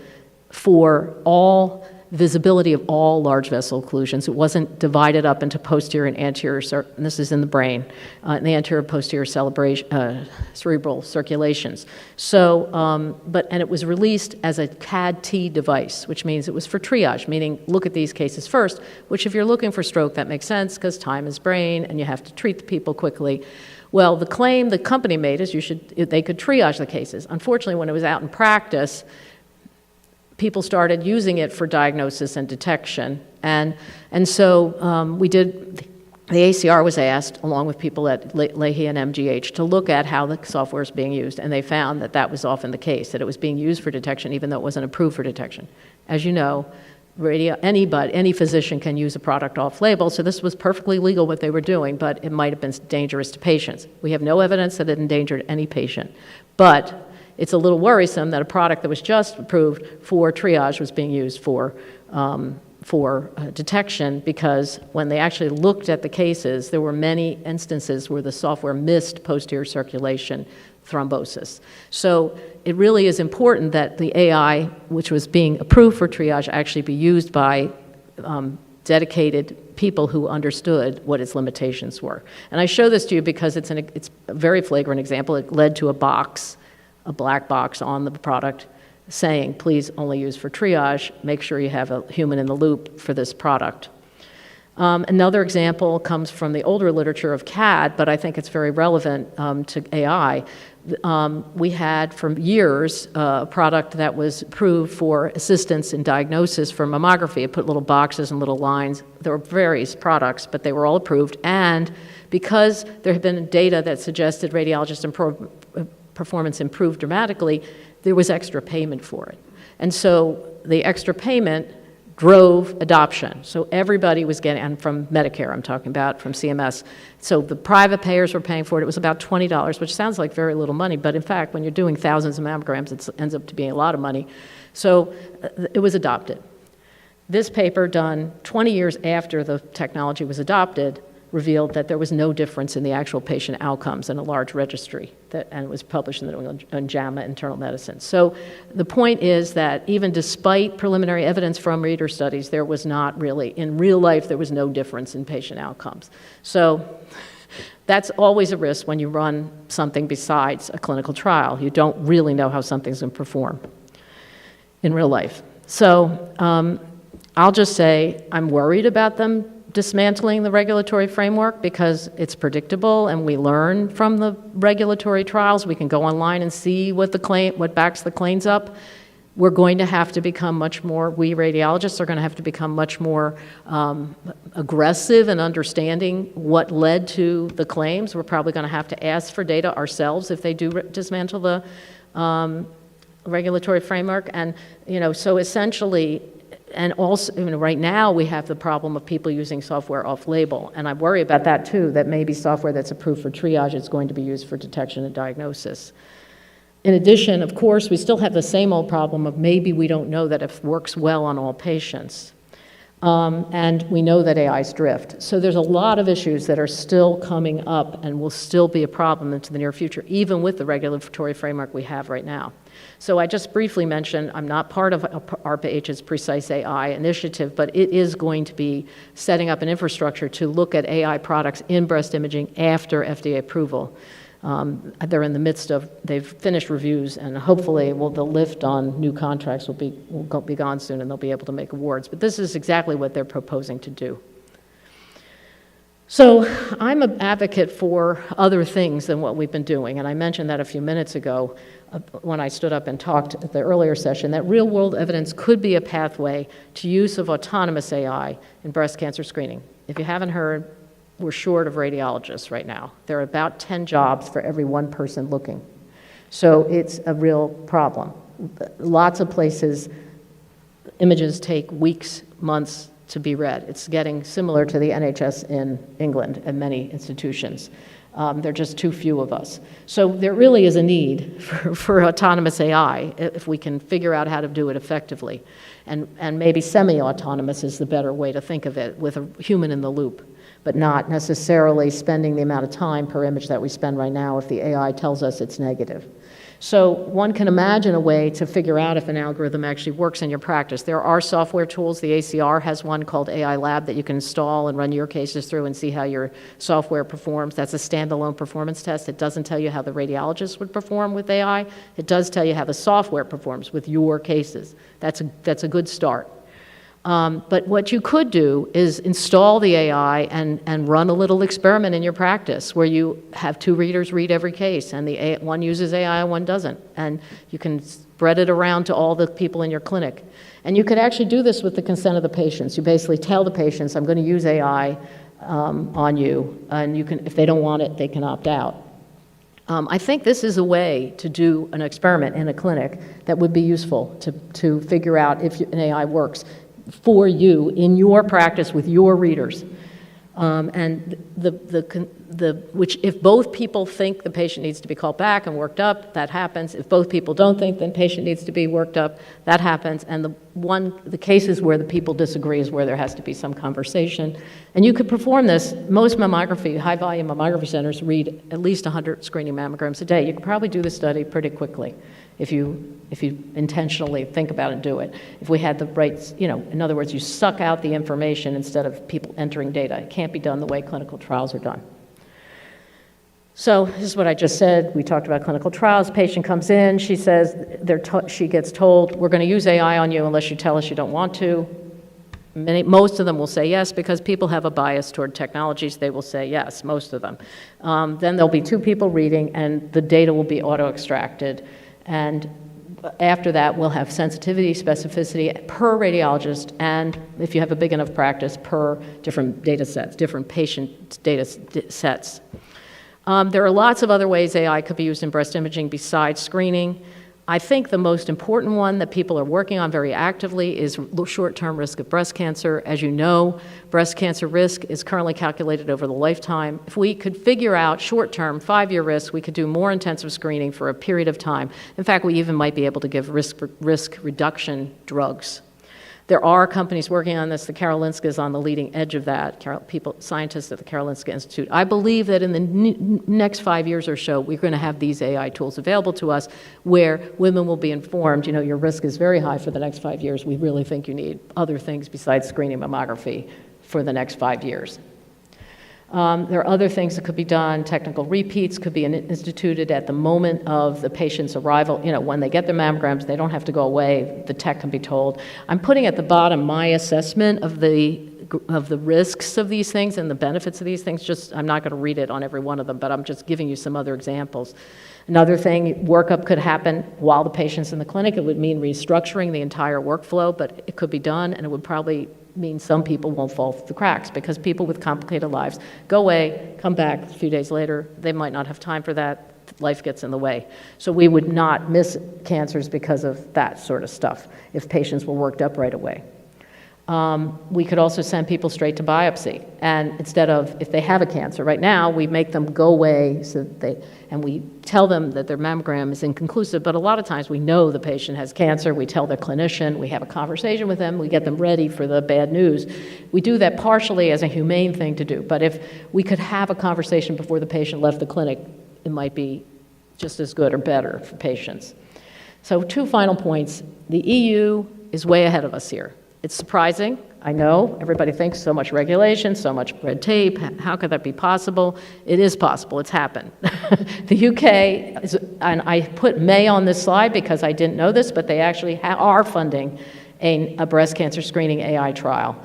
for all visibility of all large vessel occlusions. It wasn't divided up into posterior and anterior, and this is in the brain, and the anterior posterior cerebral circulations. So, and it was released as a CAD-T device, which means it was for triage, meaning look at these cases first, which if you're looking for stroke, that makes sense because time is brain and you have to treat the people quickly. Well, the claim the company made is they could triage the cases. Unfortunately, when it was out in practice, people started using it for diagnosis and detection. And so the ACR was asked, along with people at Leahy and MGH, to look at how the software is being used. And they found that that was often the case, that it was being used for detection even though it wasn't approved for detection. As you know, any physician can use a product off-label, so this was perfectly legal what they were doing, but it might have been dangerous to patients. We have no evidence that it endangered any patient. But it's a little worrisome that a product that was just approved for triage was being used for detection, because when they actually looked at the cases, there were many instances where the software missed posterior circulation thrombosis. So it really is important that the AI, which was being approved for triage, actually be used by dedicated people who understood what its limitations were. And I show this to you because it's a very flagrant example. It led to a black box on the product saying, please only use for triage, make sure you have a human in the loop for this product. Another example comes from the older literature of CAD, but I think it's very relevant to AI. We had for years a product that was approved for assistance in diagnosis for mammography. It put little boxes and little lines. There were various products, but they were all approved. And because there had been data that suggested radiologist performance improved dramatically, there was extra payment for it. And so the extra payment drove adoption. So everybody was getting, and from Medicare I'm talking about, from CMS. So the private payers were paying for it. It was about $20, which sounds like very little money, but in fact, when you're doing thousands of mammograms, it ends up to being a lot of money. So it was adopted. This paper, done 20 years after the technology was adopted, revealed that there was no difference in the actual patient outcomes in a large registry, and it was published in the New England JAMA Internal Medicine. So the point is that even despite preliminary evidence from reader studies, there was not really, in real life, there was no difference in patient outcomes. So that's always a risk when you run something besides a clinical trial. You don't really know how something's going to perform in real life. So I'll just say I'm worried about them dismantling the regulatory framework because it's predictable and we learn from the regulatory trials. We can go online and see what backs the claims up. We're going to have to become much more, we radiologists are going to have to become much more aggressive in understanding what led to the claims. We're probably going to have to ask for data ourselves if they do dismantle the regulatory framework. And, so essentially, and also, right now we have the problem of people using software off-label, and I worry about that too, that maybe software that's approved for triage is going to be used for detection and diagnosis. In addition, of course, we still have the same old problem of maybe we don't know that it works well on all patients. And we know that AIs drift. So there's a lot of issues that are still coming up and will still be a problem into the near future, even with the regulatory framework we have right now. So I just briefly mentioned I'm not part of ARPA-H's Precise AI initiative, but it is going to be setting up an infrastructure to look at AI products in breast imaging after FDA approval. They're in the midst of, they've finished reviews, and hopefully the lift on new contracts will be gone soon and they'll be able to make awards. But this is exactly what they're proposing to do. So I'm an advocate for other things than what we've been doing, and I mentioned that a few minutes ago when I stood up and talked at the earlier session, that real-world evidence could be a pathway to use of autonomous AI in breast cancer screening. If you haven't heard, we're short of radiologists right now. There are about 10 jobs for every one person looking. So it's a real problem. Lots of places, images take weeks, months to be read. It's getting similar to the NHS in England and many institutions. There are just too few of us. So there really is a need for autonomous AI if we can figure out how to do it effectively. And maybe semi-autonomous is the better way to think of it, with a human in the loop, but not necessarily spending the amount of time per image that we spend right now if the AI tells us it's negative. So one can imagine a way to figure out if an algorithm actually works in your practice. There are software tools. The ACR has one called AI Lab that you can install and run your cases through and see how your software performs. That's a standalone performance test. It doesn't tell you how the radiologist would perform with AI. It does tell you how the software performs with your cases. That's a good start. But what you could do is install the AI and run a little experiment in your practice where you have two readers read every case, and one uses AI and one doesn't. And you can spread it around to all the people in your clinic. And you could actually do this with the consent of the patients. You basically tell the patients, I'm going to use AI on you, and you can, if they don't want it, they can opt out. I think this is a way to do an experiment in a clinic that would be useful to figure out if an AI works for you in your practice with your readers. And which if both people think the patient needs to be called back and worked up, that happens. If both people don't think the patient needs to be worked up, that happens. And the cases where the people disagree is where there has to be some conversation. And you could perform this. Most mammography, high volume mammography centers read at least 100 screening mammograms a day. You could probably do this study pretty quickly if you intentionally think about it and do it. If we had the right, in other words, you suck out the information instead of people entering data. It can't be done the way clinical trials are done. So this is what I just said. We talked about clinical trials. Patient comes in, she says, she gets told, we're going to use AI on you unless you tell us you don't want to. Most of them will say yes, because people have a bias toward technologies. They will say yes, most of them. Then there'll be two people reading, and the data will be auto-extracted. And after that, we'll have sensitivity, specificity per radiologist, and if you have a big enough practice, per different data sets, different patient data sets. There are lots of other ways AI could be used in breast imaging besides screening. I think the most important one that people are working on very actively is short-term risk of breast cancer. As you know, breast cancer risk is currently calculated over the lifetime. If we could figure out short-term, 5-year risk, we could do more intensive screening for a period of time. In fact, we even might be able to give risk reduction drugs. There are companies working on this. The Karolinska is on the leading edge of that, scientists at the Karolinska Institute. I believe that in the next 5 years or so, we're going to have these AI tools available to us where women will be informed, you know, your risk is very high for the next 5 years. We really think you need other things besides screening mammography for the next 5 years. There are other things that could be done. Technical repeats could be instituted at the moment of the patient's arrival. You know, when they get their mammograms, they don't have to go away. The tech can be told. I'm putting at the bottom my assessment of the risks of these things and the benefits of these things. I'm not going to read it on every one of them, but I'm just giving you some other examples. Another thing, workup could happen while the patient's in the clinic. It would mean restructuring the entire workflow, but it could be done, and it would probably mean some people won't fall through the cracks because people with complicated lives go away, come back a few days later. They might not have time for that. Life gets in the way. So we would not miss cancers because of that sort of stuff if patients were worked up right away. We could also send people straight to biopsy. And instead of, if they have a cancer, right now, we make them go away and we tell them that their mammogram is inconclusive, but a lot of times we know the patient has cancer, we tell their clinician, we have a conversation with them, we get them ready for the bad news. We do that partially as a humane thing to do, but if we could have a conversation before the patient left the clinic, it might be just as good or better for patients. So 2 final points. The EU is way ahead of us here. It's surprising, I know. Everybody thinks so much regulation, so much red tape. How could that be possible? It is possible. It's happened. The UK, and I put May on this slide because I didn't know this, but they actually are funding a breast cancer screening AI trial.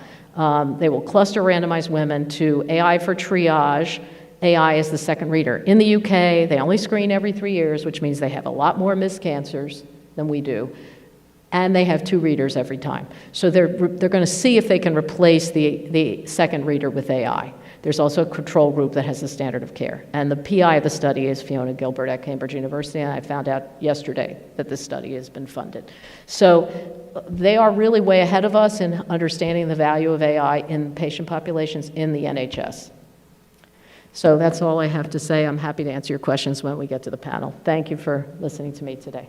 They will cluster randomize women to AI for triage. AI is the second reader. In the UK, they only screen every 3 years, which means they have a lot more missed cancers than we do. And they have 2 readers every time. So they're going to see if they can replace the second reader with AI. There's also a control group that has the standard of care. And the PI of the study is Fiona Gilbert at Cambridge University, and I found out yesterday that this study has been funded. So they are really way ahead of us in understanding the value of AI in patient populations in the NHS. So that's all I have to say. I'm happy to answer your questions when we get to the panel. Thank you for listening to me today.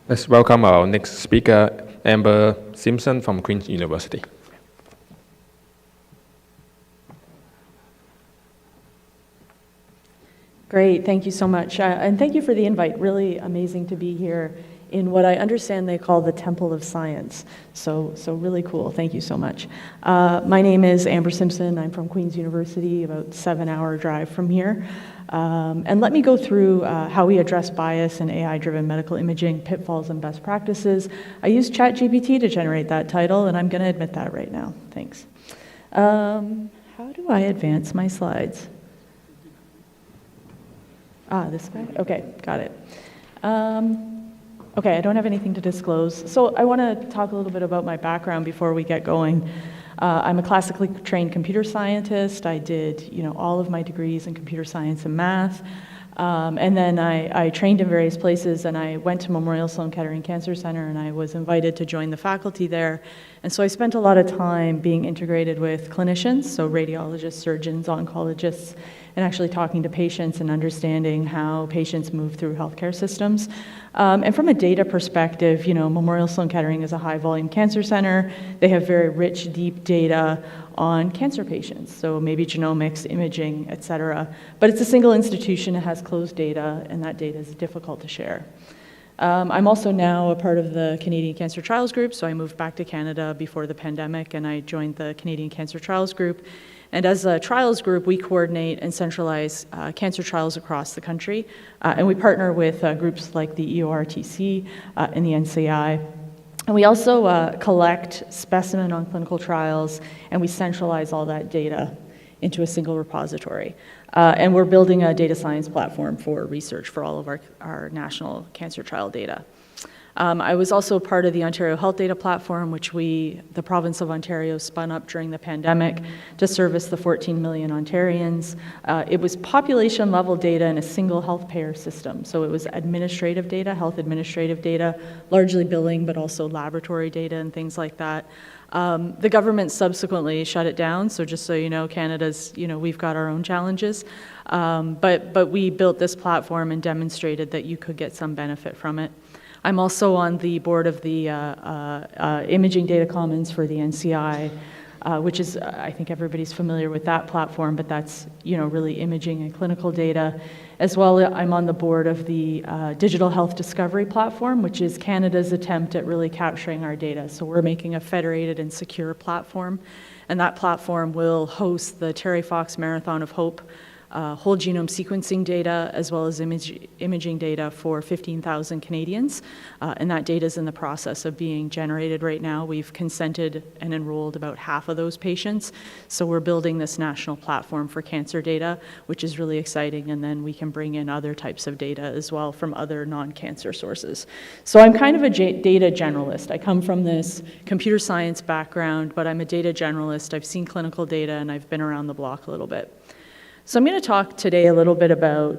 Let's welcome our next speaker, Amber Simpson from Queen's University. Great, thank you so much. And thank you for the invite. Really amazing to be here in what I understand they call the Temple of Science. So really cool, thank you so much. My name is Amber Simpson. I'm from Queen's University, about 7-hour drive from here. And let me go through how we address bias in AI-driven medical imaging, pitfalls and best practices. I used ChatGPT to generate that title, and I'm going to admit that right now. Thanks. How do I advance my slides? This guy? Okay, got it. Okay, I don't have anything to disclose. So I want to talk a little bit about my background before we get going. I'm a classically trained computer scientist. I did, all of my degrees in computer science and math. And then I trained in various places, and I went to Memorial Sloan Kettering Cancer Center, and I was invited to join the faculty there. And so I spent a lot of time being integrated with clinicians, so radiologists, surgeons, oncologists, and actually talking to patients and understanding how patients move through healthcare systems. And from a data perspective, Memorial Sloan Kettering is a high-volume cancer center. They have very rich, deep data on cancer patients, so maybe genomics, imaging, et cetera. But it's a single institution, it has closed data, and that data is difficult to share. I'm also now a part of the Canadian Cancer Trials Group, so I moved back to Canada before the pandemic, and I joined the Canadian Cancer Trials Group. And as a trials group, we coordinate and centralize cancer trials across the country, and we partner with groups like the EORTC and the NCI. And we also collect specimen on clinical trials, and we centralize all that data into a single repository. And we're building a data science platform for research for all of our national cancer trial data. I was also part of the Ontario Health Data Platform, which the province of Ontario spun up during the pandemic to service the 14 million Ontarians. It was population level data in a single health payer system. So it was administrative data, health administrative data, largely billing, but also laboratory data and things like that. The government subsequently shut it down, so just so you know, Canada's, we've got our own challenges. But we built this platform and demonstrated that you could get some benefit from it. I'm also on the board of the Imaging Data Commons for the NCI, which is, I think everybody's familiar with that platform, but that's, really imaging and clinical data. As well, I'm on the board of the Digital Health Discovery Platform, which is Canada's attempt at really capturing our data. So we're making a federated and secure platform, and that platform will host the Terry Fox Marathon of Hope, whole genome sequencing data, as well as imaging data for 15,000 Canadians. And that data is in the process of being generated right now. We've consented and enrolled about half of those patients. So we're building this national platform for cancer data, which is really exciting. And then we can bring in other types of data as well from other non-cancer sources. So I'm kind of a data generalist. I come from this computer science background, but I'm a data generalist. I've seen clinical data and I've been around the block a little bit. So I'm going to talk today a little bit about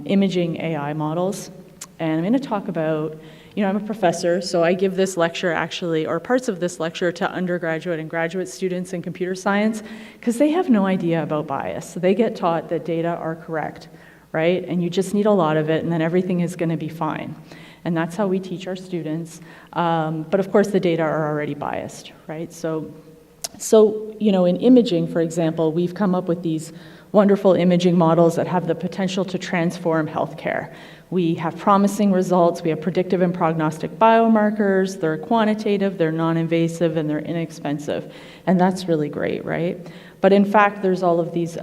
imaging AI models, and I'm going to talk about, I'm a professor, so I give this lecture actually, or parts of this lecture, to undergraduate and graduate students in computer science, because they have no idea about bias. So they get taught that data are correct, right? And you just need a lot of it, and then everything is going to be fine. And that's how we teach our students. But of course, the data are already biased, right? So, in imaging, for example, we've come up with these wonderful imaging models that have the potential to transform healthcare. We have promising results. We have predictive and prognostic biomarkers. They're quantitative, they're non-invasive, and they're inexpensive. And that's really great, right? But in fact, there's all of these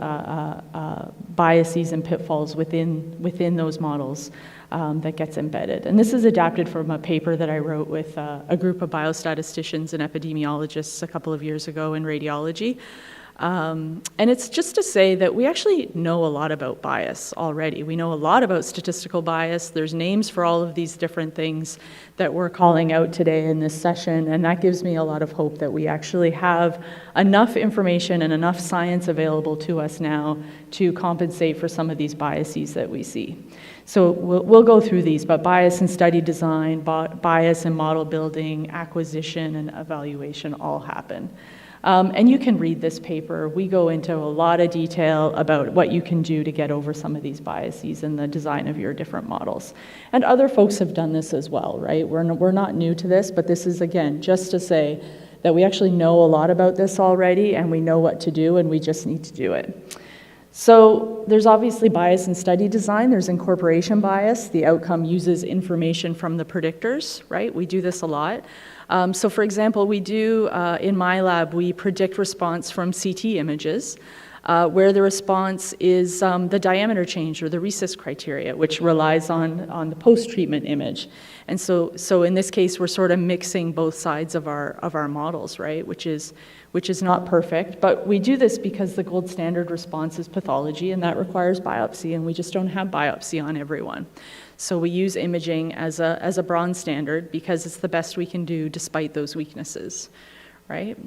biases and pitfalls within those models that gets embedded. And this is adapted from a paper that I wrote with a group of biostatisticians and epidemiologists a couple of years ago in radiology. And it's just to say that we actually know a lot about bias already. We know a lot about statistical bias. There's names for all of these different things that we're calling out today in this session, and that gives me a lot of hope that we actually have enough information and enough science available to us now to compensate for some of these biases that we see. So we'll go through these, but bias in study design, bias in model building, acquisition, and evaluation all happen. And you can read this paper. We go into a lot of detail about what you can do to get over some of these biases in the design of your different models. And other folks have done this as well, right? We're not new to this, but this is, again, just to say that we actually know a lot about this already, and we know what to do, and we just need to do it. So there's obviously bias in study design. There's incorporation bias. The outcome uses information from the predictors, right? We do this a lot. So for example, we do, in my lab, we predict response from CT images, where the response is the diameter change or the RECIST criteria, which relies on the post-treatment image. And so in this case, we're sort of mixing both sides of our models, right? Which is not perfect, but we do this because the gold standard response is pathology, and that requires biopsy, and we just don't have biopsy on everyone. So we use imaging as a bronze standard because it's the best we can do despite those weaknesses, right?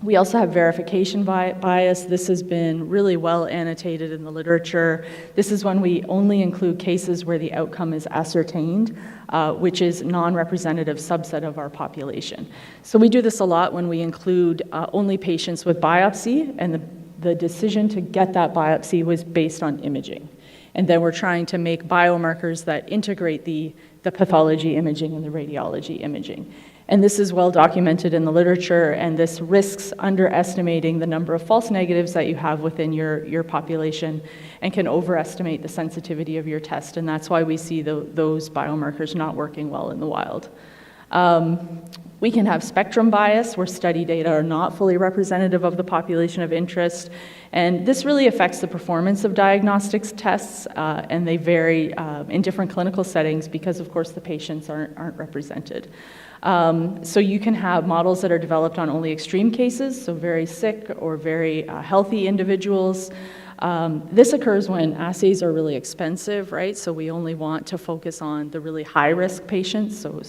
We also have verification bias. This has been really well annotated in the literature. This is when we only include cases where the outcome is ascertained, which is non-representative subset of our population. So we do this a lot when we include only patients with biopsy, and the decision to get that biopsy was based on imaging. And then we're trying to make biomarkers that integrate the pathology imaging and the radiology imaging. And this is well documented in the literature, and this risks underestimating the number of false negatives that you have within your population and can overestimate the sensitivity of your test, and that's why we see those biomarkers not working well in the wild. We can have spectrum bias, where study data are not fully representative of the population of interest, and this really affects the performance of diagnostics tests, and they vary in different clinical settings because, of course, the patients aren't represented. So you can have models that are developed on only extreme cases, so very sick or very healthy individuals, This occurs when assays are really expensive, right? So we only want to focus on the really high-risk patients, so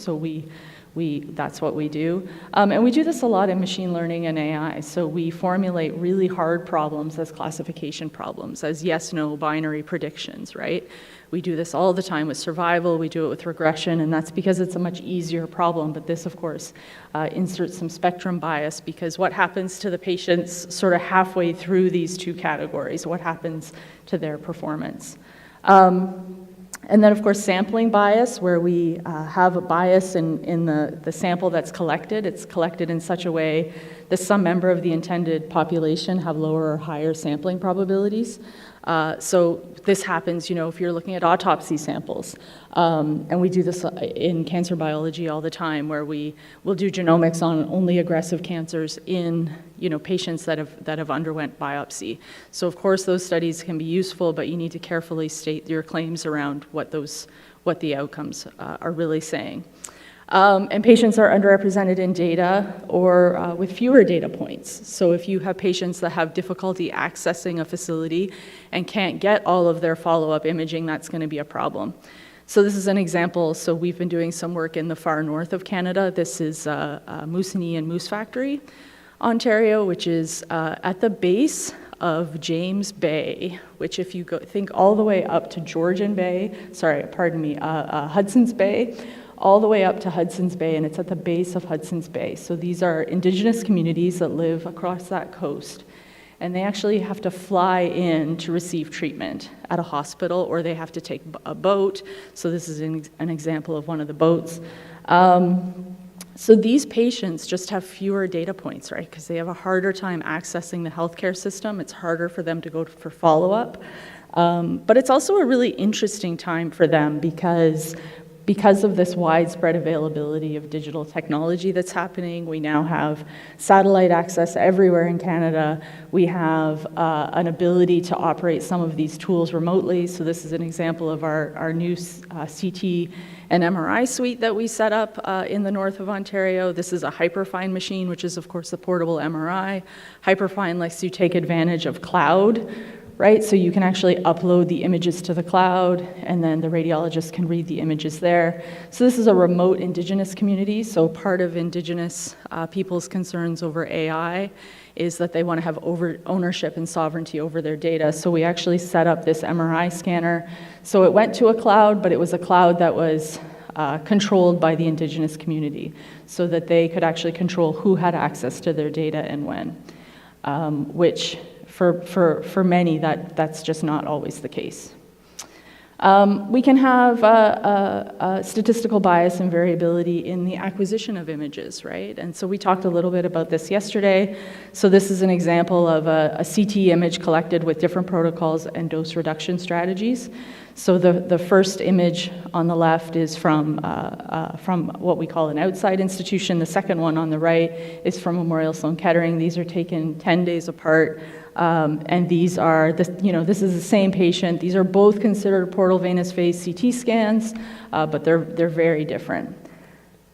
that's what we do. And we do this a lot in machine learning and AI. So we formulate really hard problems as classification problems, as yes-no binary predictions, right? We do this all the time with survival, we do it with regression, and that's because it's a much easier problem. But this, of course, inserts some spectrum bias, because what happens to the patients sort of halfway through these two categories? What happens to their performance? And then, of course, sampling bias, where we have a bias in the sample that's collected. It's collected in such a way that some member of the intended population have lower or higher sampling probabilities. So this happens, if you're looking at autopsy samples. And we do this in cancer biology all the time, where we will do genomics on only aggressive cancers in patients that have underwent biopsy. So of course those studies can be useful, but you need to carefully state your claims around what the outcomes are really saying. And patients are underrepresented in data or with fewer data points. So if you have patients that have difficulty accessing a facility and can't get all of their follow-up imaging, that's going to be a problem. So this is an example. So we've been doing some work in the far north of Canada. This is Moosonee and Moose Factory, Ontario, which is at the base of James Bay, which if you think all the way up to Hudson's Bay, all the way up to Hudson's Bay, and it's at the base of Hudson's Bay. So these are indigenous communities that live across that coast, and they actually have to fly in to receive treatment at a hospital, or they have to take a boat. So this is an example of one of the boats. So these patients just have fewer data points, right? Because they have a harder time accessing the healthcare system. It's harder for them to go for follow-up. But it's also a really interesting time for them because of this widespread availability of digital technology that's happening. We now have satellite access everywhere in Canada. We have an ability to operate some of these tools remotely. So this is an example of our new CT and MRI suite that we set up in the north of Ontario. This is a hyperfine machine, which is of course the portable MRI. Hyperfine lets you take advantage of cloud, right? So you can actually upload the images to the cloud, and then the radiologist can read the images there. So this is a remote Indigenous community. So part of Indigenous people's concerns over AI is that they want to have ownership and sovereignty over their data. So we actually set up this MRI scanner. So it went to a cloud, but it was a cloud that was controlled by the Indigenous community, so that they could actually control who had access to their data and when, which for many, that's just not always the case. We can have statistical bias and variability in the acquisition of images, right? And so we talked a little bit about this yesterday. So this is an example of a CT image collected with different protocols and dose reduction strategies. So the first image on the left is from what we call an outside institution. The second one on the right is from Memorial Sloan Kettering. These are taken 10 days apart. And these are, this is the same patient. These are both considered portal venous phase CT scans, but they're very different,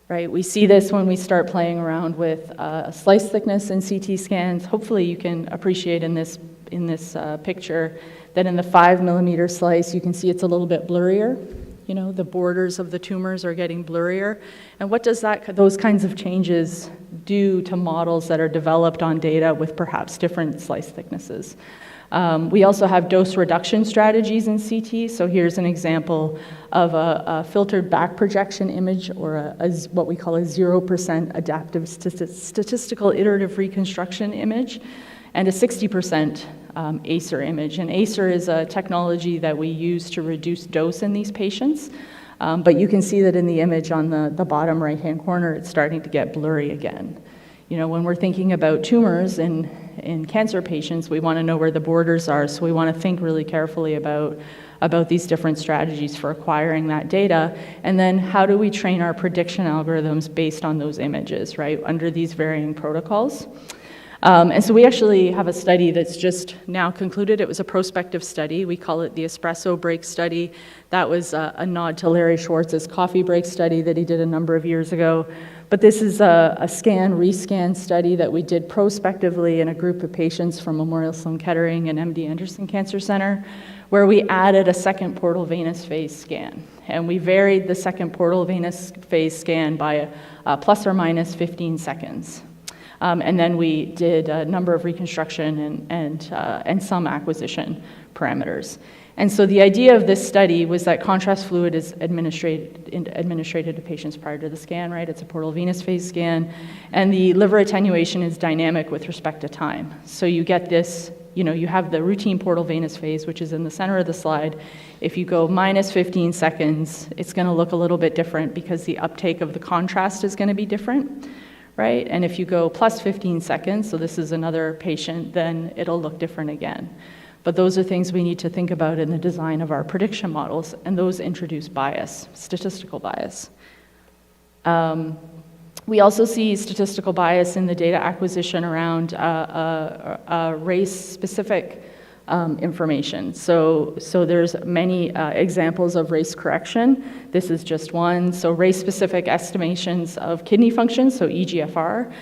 right? We see this when we start playing around with slice thickness in CT scans. Hopefully you can appreciate in this picture that in the 5 millimeter slice, you can see it's a little bit blurrier. The borders of the tumors are getting blurrier. And what does those kinds of changes do to models that are developed on data with perhaps different slice thicknesses? We also have dose reduction strategies in CT. So here's an example of a filtered back projection image, or what we call a 0% adaptive statistical iterative reconstruction image, and a 60% ACER image. And ACER is a technology that we use to reduce dose in these patients. But you can see that in the image on the bottom right-hand corner, it's starting to get blurry again. When we're thinking about tumors in cancer patients, we want to know where the borders are. So we want to think really carefully about these different strategies for acquiring that data. And then how do we train our prediction algorithms based on those images, right, under these varying protocols? And so we actually have a study that's just now concluded. It was a prospective study. We call it the espresso break study. That was a nod to Larry Schwartz's coffee break study that he did a number of years ago. But this is a scan-rescan study that we did prospectively in a group of patients from Memorial Sloan Kettering and MD Anderson Cancer Center, where we added a second portal venous phase scan. And we varied the second portal venous phase scan by plus or minus 15 seconds. And then we did a number of reconstruction and some acquisition parameters. And so the idea of this study was that contrast fluid is administrated to patients prior to the scan, right? It's a portal venous phase scan. And the liver attenuation is dynamic with respect to time. So you get this, you have the routine portal venous phase, which is in the center of the slide. If you go minus 15 seconds, it's going to look a little bit different because the uptake of the contrast is going to be different, right? And if you go plus 15 seconds, so this is another patient, then it'll look different again. But those are things we need to think about in the design of our prediction models, and those introduce bias, statistical bias. We also see statistical bias in the data acquisition around race-specific information. So there's many examples of race correction. This is just one. So race-specific estimations of kidney function, so EGFR,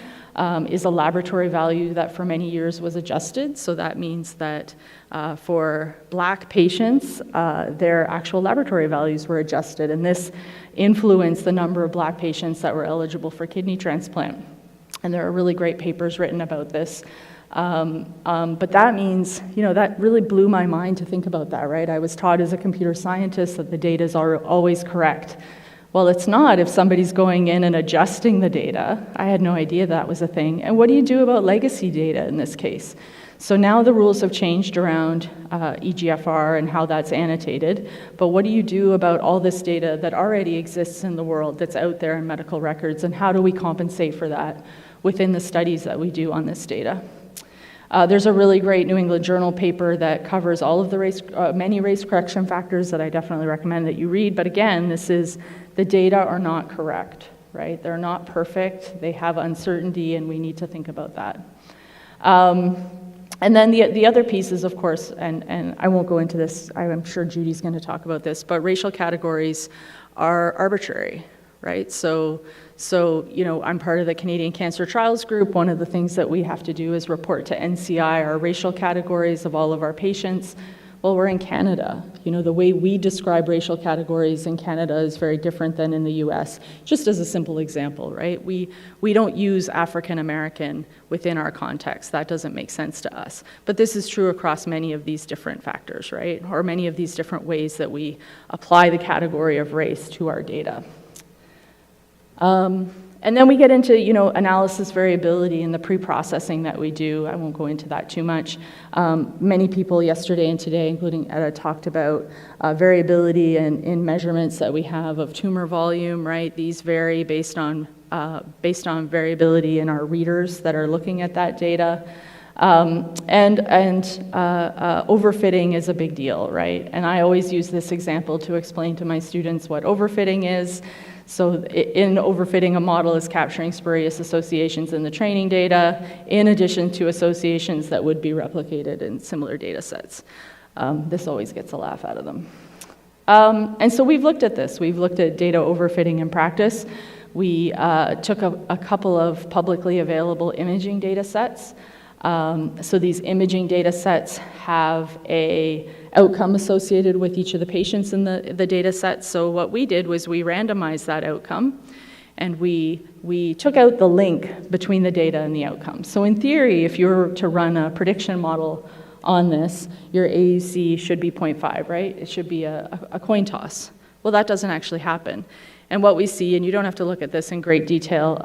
is a laboratory value that for many years was adjusted. So that means that for Black patients, their actual laboratory values were adjusted, and this influenced the number of Black patients that were eligible for kidney transplant. And there are really great papers written about this. But that means, that really blew my mind to think about that, right? I was taught as a computer scientist that the data is always correct. Well, it's not if somebody's going in and adjusting the data. I had no idea that was a thing. And what do you do about legacy data in this case? So now the rules have changed around EGFR and how that's annotated. But what do you do about all this data that already exists in the world, that's out there in medical records, and how do we compensate for that within the studies that we do on this data? There's a really great New England Journal paper that covers all of the many race correction factors that I definitely recommend that you read. But again, the data are not correct, right? They're not perfect. They have uncertainty, and we need to think about that. And then the other pieces, of course, and I won't go into this. I'm sure Judy's going to talk about this, but racial categories are arbitrary, right? So I'm part of the Canadian Cancer Trials Group. One of the things that we have to do is report to NCI our racial categories of all of our patients. Well, we're in Canada. The way we describe racial categories in Canada is very different than in the US. Just as a simple example, right? We don't use African American within our context. That doesn't make sense to us. But this is true across many of these different factors, right? Or many of these different ways that we apply the category of race to our data. And then we get into, analysis variability and the pre-processing that we do. I won't go into that too much. Many people yesterday and today, including Etta, talked about variability in measurements that we have of tumor volume, right? These vary based on variability in our readers that are looking at that data. Overfitting is a big deal, right? And I always use this example to explain to my students what overfitting is. So in overfitting, a model is capturing spurious associations in the training data, in addition to associations that would be replicated in similar data sets. This always gets a laugh out of them. And so we've looked at this. We've looked at data overfitting in practice. We took a couple of publicly available imaging data sets. So these imaging data sets have a outcome associated with each of the patients in the data set. So what we did was we randomized that outcome, and we took out the link between the data and the outcome. So in theory, if you were to run a prediction model on this, your AUC should be 0.5, right? It should be a coin toss. Well, that doesn't actually happen. And what we see, and you don't have to look at this in great detail,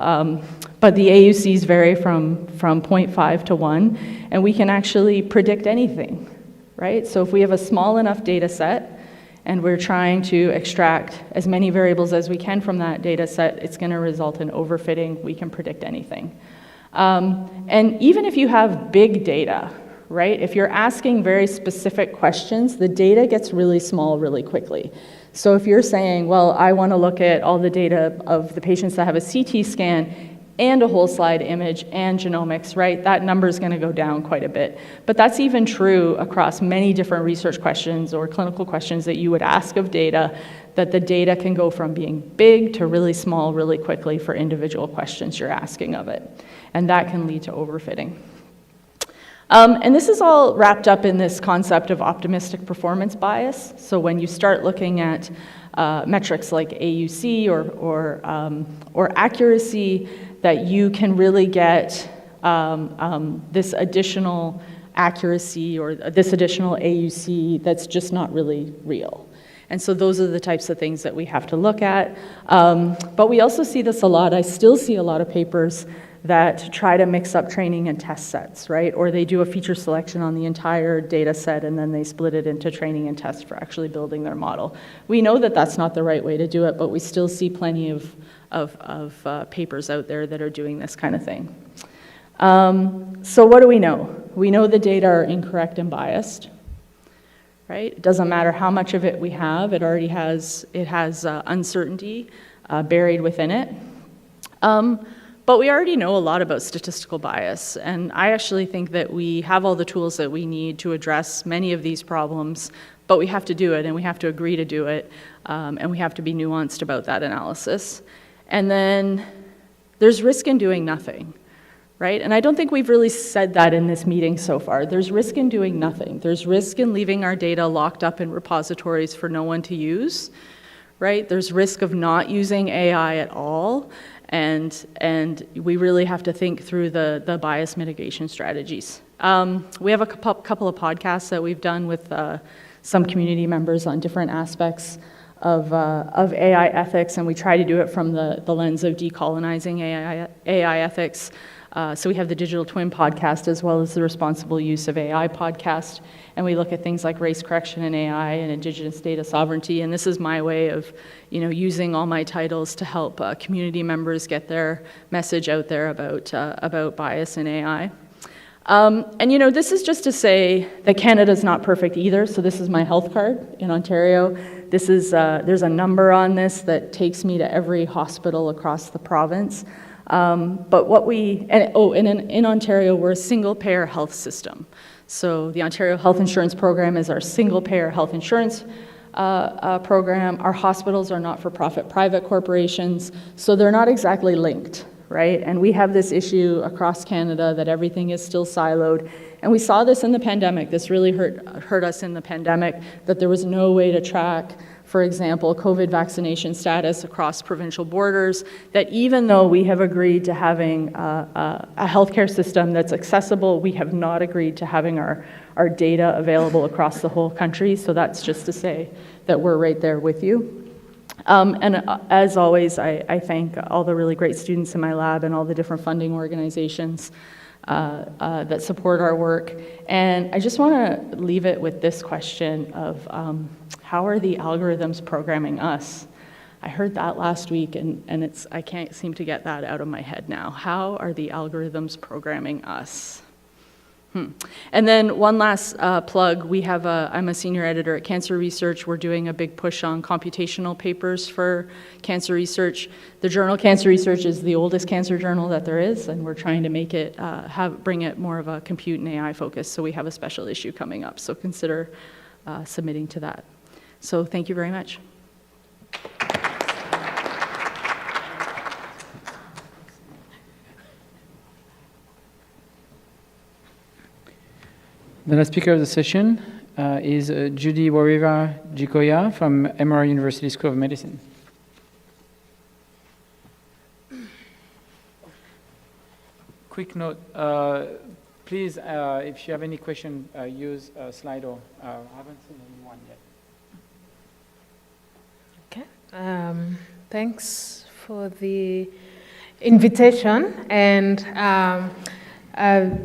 but the AUCs vary from 0.5 to 1, and we can actually predict anything, right? So if we have a small enough data set, and we're trying to extract as many variables as we can from that data set, it's going to result in overfitting. We can predict anything. And even if you have big data, right, if you're asking very specific questions, the data gets really small really quickly. So if you're saying, well, I want to look at all the data of the patients that have a CT scan, and a whole slide image and genomics, right? That number is going to go down quite a bit. But that's even true across many different research questions or clinical questions that you would ask of data, that the data can go from being big to really small really quickly for individual questions you're asking of it. And that can lead to overfitting. And this is all wrapped up in this concept of optimistic performance bias. So when you start looking at metrics like AUC or accuracy, that you can really get this additional accuracy or this additional AUC that's just not really real. And so those are the types of things that we have to look at. But we also see this a lot. I still see a lot of papers that try to mix up training and test sets, right? Or they do a feature selection on the entire data set and then they split it into training and test for actually building their model. We know that that's not the right way to do it, but we still see plenty of papers out there that are doing this kind of thing. So what do we know? We know the data are incorrect and biased, right? It doesn't matter how much of it we have, it already has, uncertainty buried within it. But we already know a lot about statistical bias, and I actually think that we have all the tools that we need to address many of these problems, but we have to do it, and we have to agree to do it, and we have to be nuanced about that analysis. And then there's risk in doing nothing, right? And I don't think we've really said that in this meeting so far. There's risk in doing nothing. There's risk in leaving our data locked up in repositories for no one to use, right? There's risk of not using AI at all. And we really have to think through the bias mitigation strategies. We have a couple of podcasts that we've done with some community members on different aspects of AI ethics, and we try to do it from the lens of decolonizing AI ethics. So we have the Digital Twin podcast as well as the Responsible Use of AI podcast, and we look at things like race correction in AI and indigenous data sovereignty, and this is my way of using all my titles to help community members get their message out there about bias in AI. And this is just to say that Canada's not perfect either, so this is my health card in Ontario. This is, there's a number on this that takes me to every hospital across the province. But what in Ontario, we're a single-payer health system. So the Ontario Health Insurance Program is our single-payer health insurance program. Our hospitals are not-for-profit private corporations, so they're not exactly linked, right? And we have this issue across Canada that everything is still siloed. And we saw this in the pandemic. This really hurt us in the pandemic, that there was no way to track, for example, COVID vaccination status across provincial borders, that even though we have agreed to having a healthcare system that's accessible, we have not agreed to having our data available across the whole country. So that's just to say that we're right there with you. And as always, I thank all the really great students in my lab and all the different funding organizations that support our work. And I just want to leave it with this question of how are the algorithms programming us? I heard that last week, and I can't seem to get that out of my head now. How are the algorithms programming us? And then one last plug, I'm a senior editor at Cancer Research. We're doing a big push on computational papers for cancer research. The journal Cancer Research is the oldest cancer journal that there is, and we're trying to make it, bring it more of a compute and AI focus, so we have a special issue coming up, so consider submitting to that. So thank you very much. The last speaker of the session is Judy Warriva-Gikoya from Emory University School of Medicine. Quick note, please, if you have any question, use Slido. I haven't seen anyone yet. Okay, thanks for the invitation, and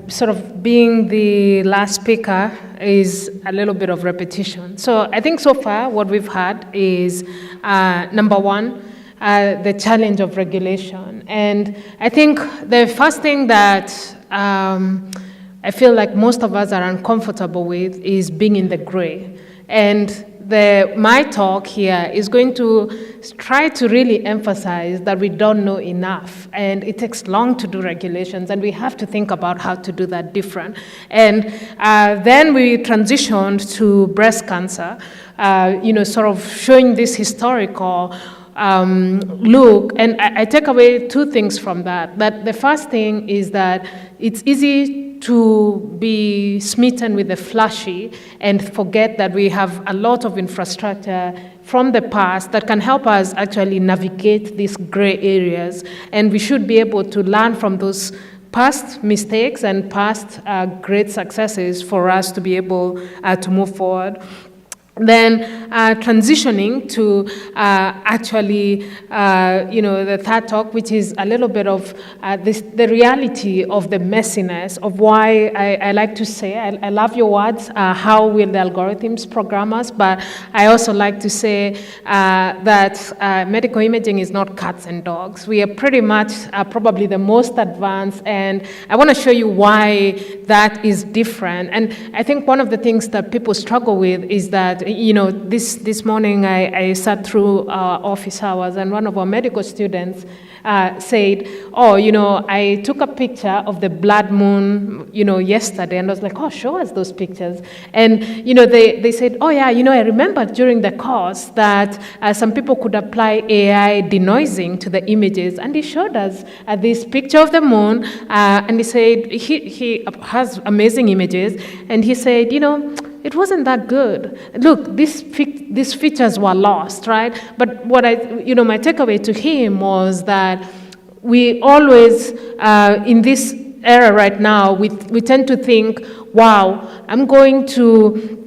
sort of being the last speaker is a little bit of repetition. So I think so far what we've had is, number one, the challenge of regulation. And I think the first thing that I feel like most of us are uncomfortable with is being in the gray. And my talk here is going to try to really emphasize that we don't know enough, and it takes long to do regulations, and we have to think about how to do that different. And then we transitioned to breast cancer, sort of showing this historical look, and I take away two things from that. That the first thing is that it's easy to be smitten with the flashy and forget that we have a lot of infrastructure from the past that can help us actually navigate these gray areas, and we should be able to learn from those past mistakes and past great successes for us to be able to move forward. Then transitioning to the third talk, which is a little bit of the reality of the messiness of why I like to say, I love your words, how will the algorithms program us, but I also like to say that medical imaging is not cats and dogs. We are pretty much probably the most advanced, and I want to show you why that is different. And I think one of the things that people struggle with is that this morning I sat through office hours, and one of our medical students said, I took a picture of the blood moon, yesterday, and I was like, oh, show us those pictures. And, they said, oh, yeah, I remember during the course that some people could apply AI denoising to the images, and he showed us this picture of the moon, and he said, he has amazing images, and he said, it wasn't that good. Look, these features were lost, right? But what my takeaway to him was that we always, in this era right now, we tend to think, wow, I'm going to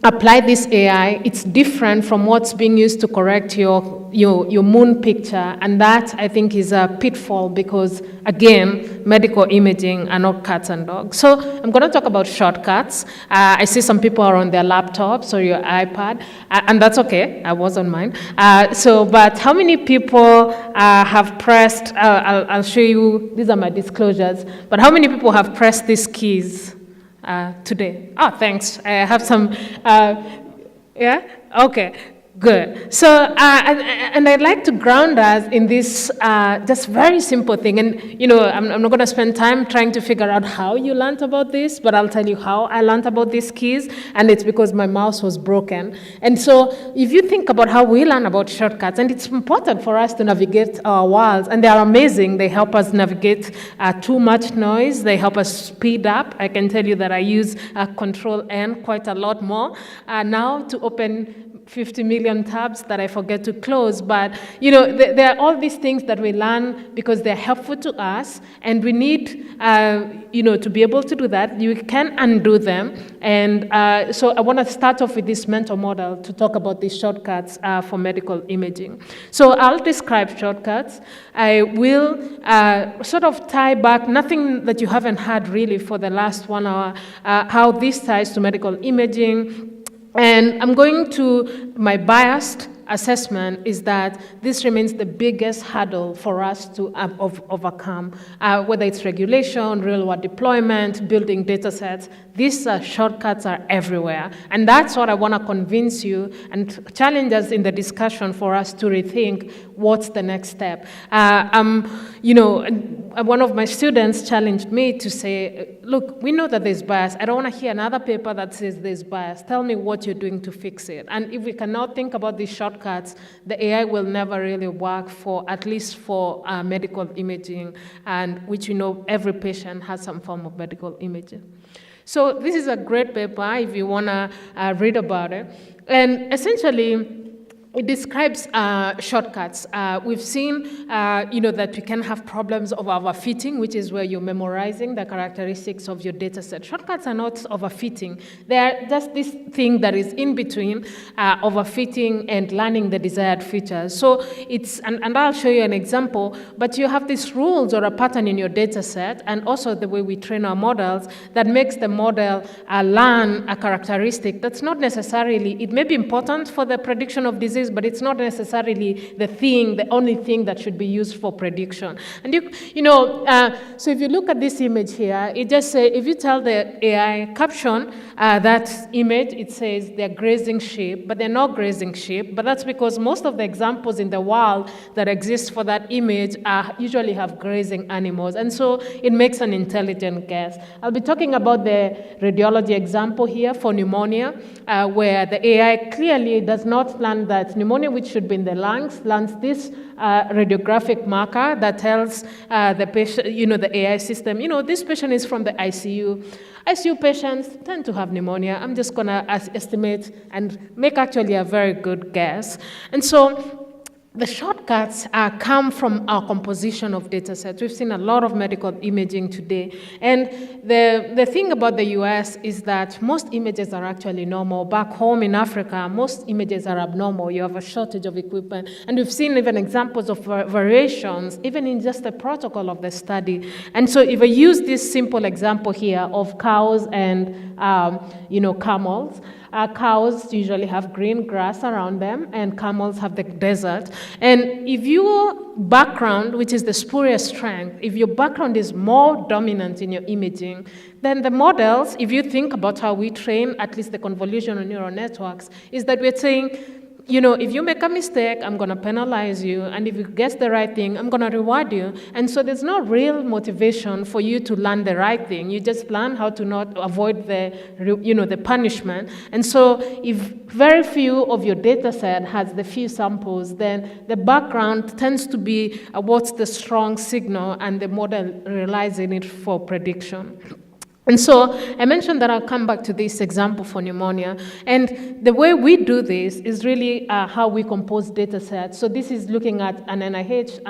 apply this AI, it's different from what's being used to correct your moon picture, and that, I think, is a pitfall because, again, medical imaging are not cats and dogs. So I'm going to talk about shortcuts. I see some people are on their laptops or your iPad, and that's okay, I was on mine. But how many people have pressed, I'll show you, these are my disclosures, but how many people have pressed these keys today? Oh, thanks. I have some, yeah? Okay, good. So, and I'd like to ground us in this just very simple thing. And, I'm not going to spend time trying to figure out how you learned about this, but I'll tell you how I learned about these keys, and it's because my mouse was broken. And so if you think about how we learn about shortcuts, and it's important for us to navigate our worlds, and they are amazing. They help us navigate too much noise. They help us speed up. I can tell you that I use Control-N quite a lot more now to open 50 million tabs that I forget to close. But, there are all these things that we learn because they're helpful to us, and we need, to be able to do that. You can undo them. And so I want to start off with this mental model to talk about these shortcuts for medical imaging. So I'll describe shortcuts. I will sort of tie back, nothing that you haven't heard really for the last 1 hour, how this ties to medical imaging. And I'm going to, my biased assessment is that this remains the biggest hurdle for us to overcome, whether it's regulation, real-world deployment, building data sets. These shortcuts are everywhere. And that's what I want to convince you and challenge us in the discussion for us to rethink what's the next step. One of my students challenged me to say, look, we know that there's bias. I don't want to hear another paper that says there's bias. Tell me what you're doing to fix it. And if we cannot think about these shortcuts, the AI will never really work for, at least for medical imaging, and which every patient has some form of medical imaging. So this is a great paper if you want to read about it. And essentially, it describes shortcuts. We've seen, that we can have problems of overfitting, which is where you're memorizing the characteristics of your data set. Shortcuts are not overfitting. They are just this thing that is in between overfitting and learning the desired features. So it's, and I'll show you an example, but you have these rules or a pattern in your data set, and also the way we train our models that makes the model learn a characteristic that's not necessarily, it may be important for the prediction of disease diagnosis, but it's not necessarily the only thing that should be used for prediction. And so if you look at this image here, it just says, if you tell the AI caption that image, it says they're grazing sheep, but they're not grazing sheep. But that's because most of the examples in the world that exist for that image usually have grazing animals. And so it makes an intelligent guess. I'll be talking about the radiology example here for pneumonia, where the AI clearly does not learn that pneumonia, which should be in the lungs, learns this radiographic marker that tells the patient, the AI system, this patient is from the ICU. ICU patients tend to have pneumonia. I'm just going to estimate and make actually a very good guess. And so the shortcuts come from our composition of data sets. We've seen a lot of medical imaging today. And the thing about the US is that most images are actually normal. Back home in Africa, most images are abnormal. You have a shortage of equipment. And we've seen even examples of variations, even in just the protocol of the study. And so if I use this simple example here of cows and camels, cows usually have green grass around them, and camels have the desert. And if your background, which is the spurious strength, if your background is more dominant in your imaging, then the models, if you think about how we train at least the convolutional neural networks, is that we're saying, if you make a mistake, I'm going to penalize you. And if you guess the right thing, I'm going to reward you. And so there's no real motivation for you to learn the right thing. You just learn how to not avoid the punishment. And so if very few of your data set has the few samples, then the background tends to be what's the strong signal, and the model relies on it for prediction. And so I mentioned that I'll come back to this example for pneumonia. And the way we do this is really how we compose data sets. So this is looking at an NIH,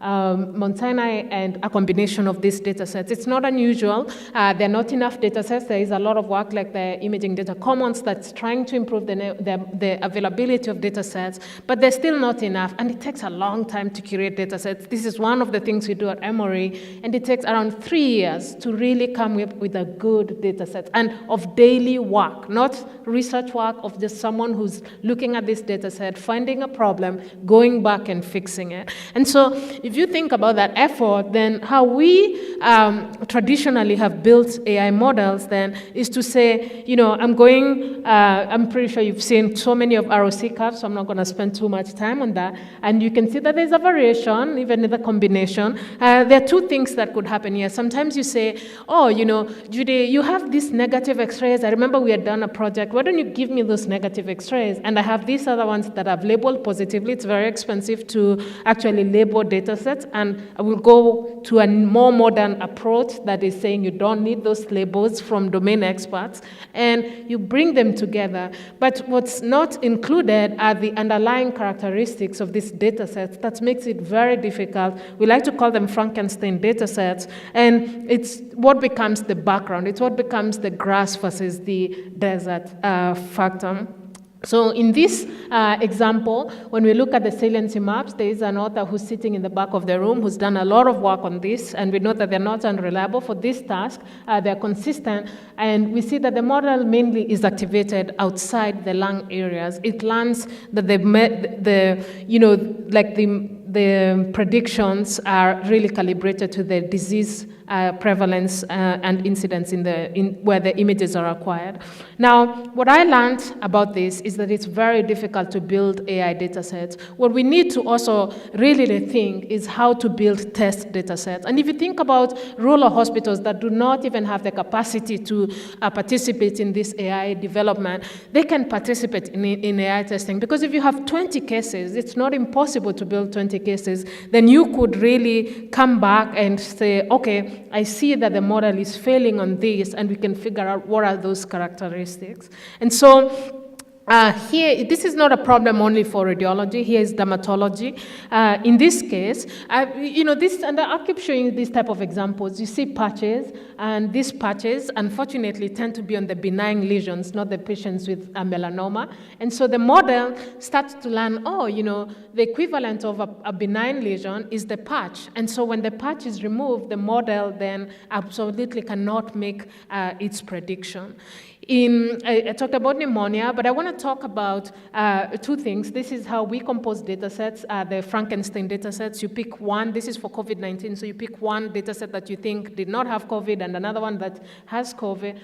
Mount Sinai, and a combination of these data sets. It's not unusual. There are not enough data sets. There is a lot of work like the Imaging Data Commons that's trying to improve the availability of data sets, but there's still not enough, and it takes a long time to curate data sets. This is one of the things we do at Emory, and it takes around 3 years to really come with a good data set, and of daily work, not research work of just someone who's looking at this data set, finding a problem, going back and fixing it. And so if you think about that effort, then how we traditionally have built AI models then is to say, I'm pretty sure you've seen so many of ROC curves, so I'm not going to spend too much time on that. And you can see that there's a variation, even in the combination. There are two things that could happen here. Sometimes you say, Judy, you have these negative X-rays. I remember we had done a project. Why don't you give me those negative X-rays? And I have these other ones that I've labeled positively. It's very expensive to actually label data sets, and I will go to a more modern approach that is saying you don't need those labels from domain experts, and you bring them together. But what's not included are the underlying characteristics of these data sets that makes it very difficult. We like to call them Frankenstein data sets, and it's what becomes the background. It's what becomes the grass versus the desert factor. So in this example, when we look at the saliency maps, there is an author who's sitting in the back of the room who's done a lot of work on this, and we know that they're not unreliable for this task. They're consistent, and we see that the model mainly is activated outside the lung areas. It learns that the predictions are really calibrated to the disease prevalence and incidence where the images are acquired. Now, what I learned about this is that it's very difficult to build AI data sets. What we need to also really think is how to build test data sets. And if you think about rural hospitals that do not even have the capacity to participate in this AI development, they can participate in AI testing, because if you have 20 cases, it's not impossible to build 20 cases. Then you could really come back and say, okay, I see that the model is failing on this, and we can figure out what are those characteristics. And so here, this is not a problem only for radiology. Here is dermatology. In this case, and I'll keep showing you these type of examples. You see patches, and these patches, unfortunately, tend to be on the benign lesions, not the patients with melanoma. And so the model starts to learn, the equivalent of a benign lesion is the patch. And so when the patch is removed, the model then absolutely cannot make its prediction. I talked about pneumonia, but I want to talk about two things. This is how we compose data sets, the Frankenstein data sets. You pick one, this is for COVID-19, so you pick one data set that you think did not have COVID and another one that has COVID,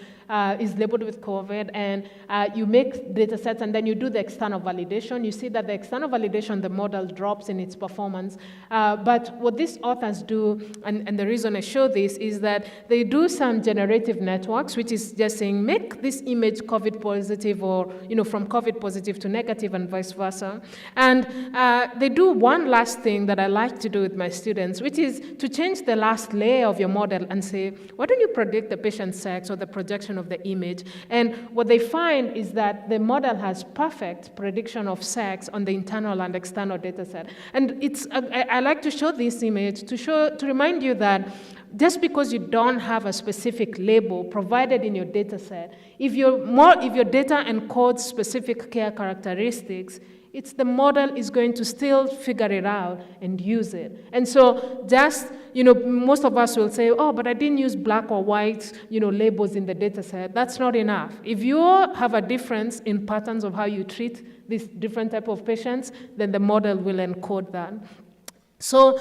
is labeled with COVID, and you make data sets and then you do the external validation. You see that the external validation, the model drops in its performance. But what these authors do, and the reason I show this, is that they do some generative networks, which is just saying, make this image COVID positive or, from COVID positive to negative and vice versa. And they do one last thing that I like to do with my students, which is to change the last layer of your model and say, why don't you predict the patient's sex or the projection of the image? And what they find is that the model has perfect prediction of sex on the internal and external data set. And I like to show this image to remind you that just because you don't have a specific label provided in your data set, if your data encodes specific care characteristics, the model is going to still figure it out and use it. And so just, most of us will say, oh, but I didn't use black or white, labels in the data set. That's not enough. If you have a difference in patterns of how you treat these different type of patients, then the model will encode that. So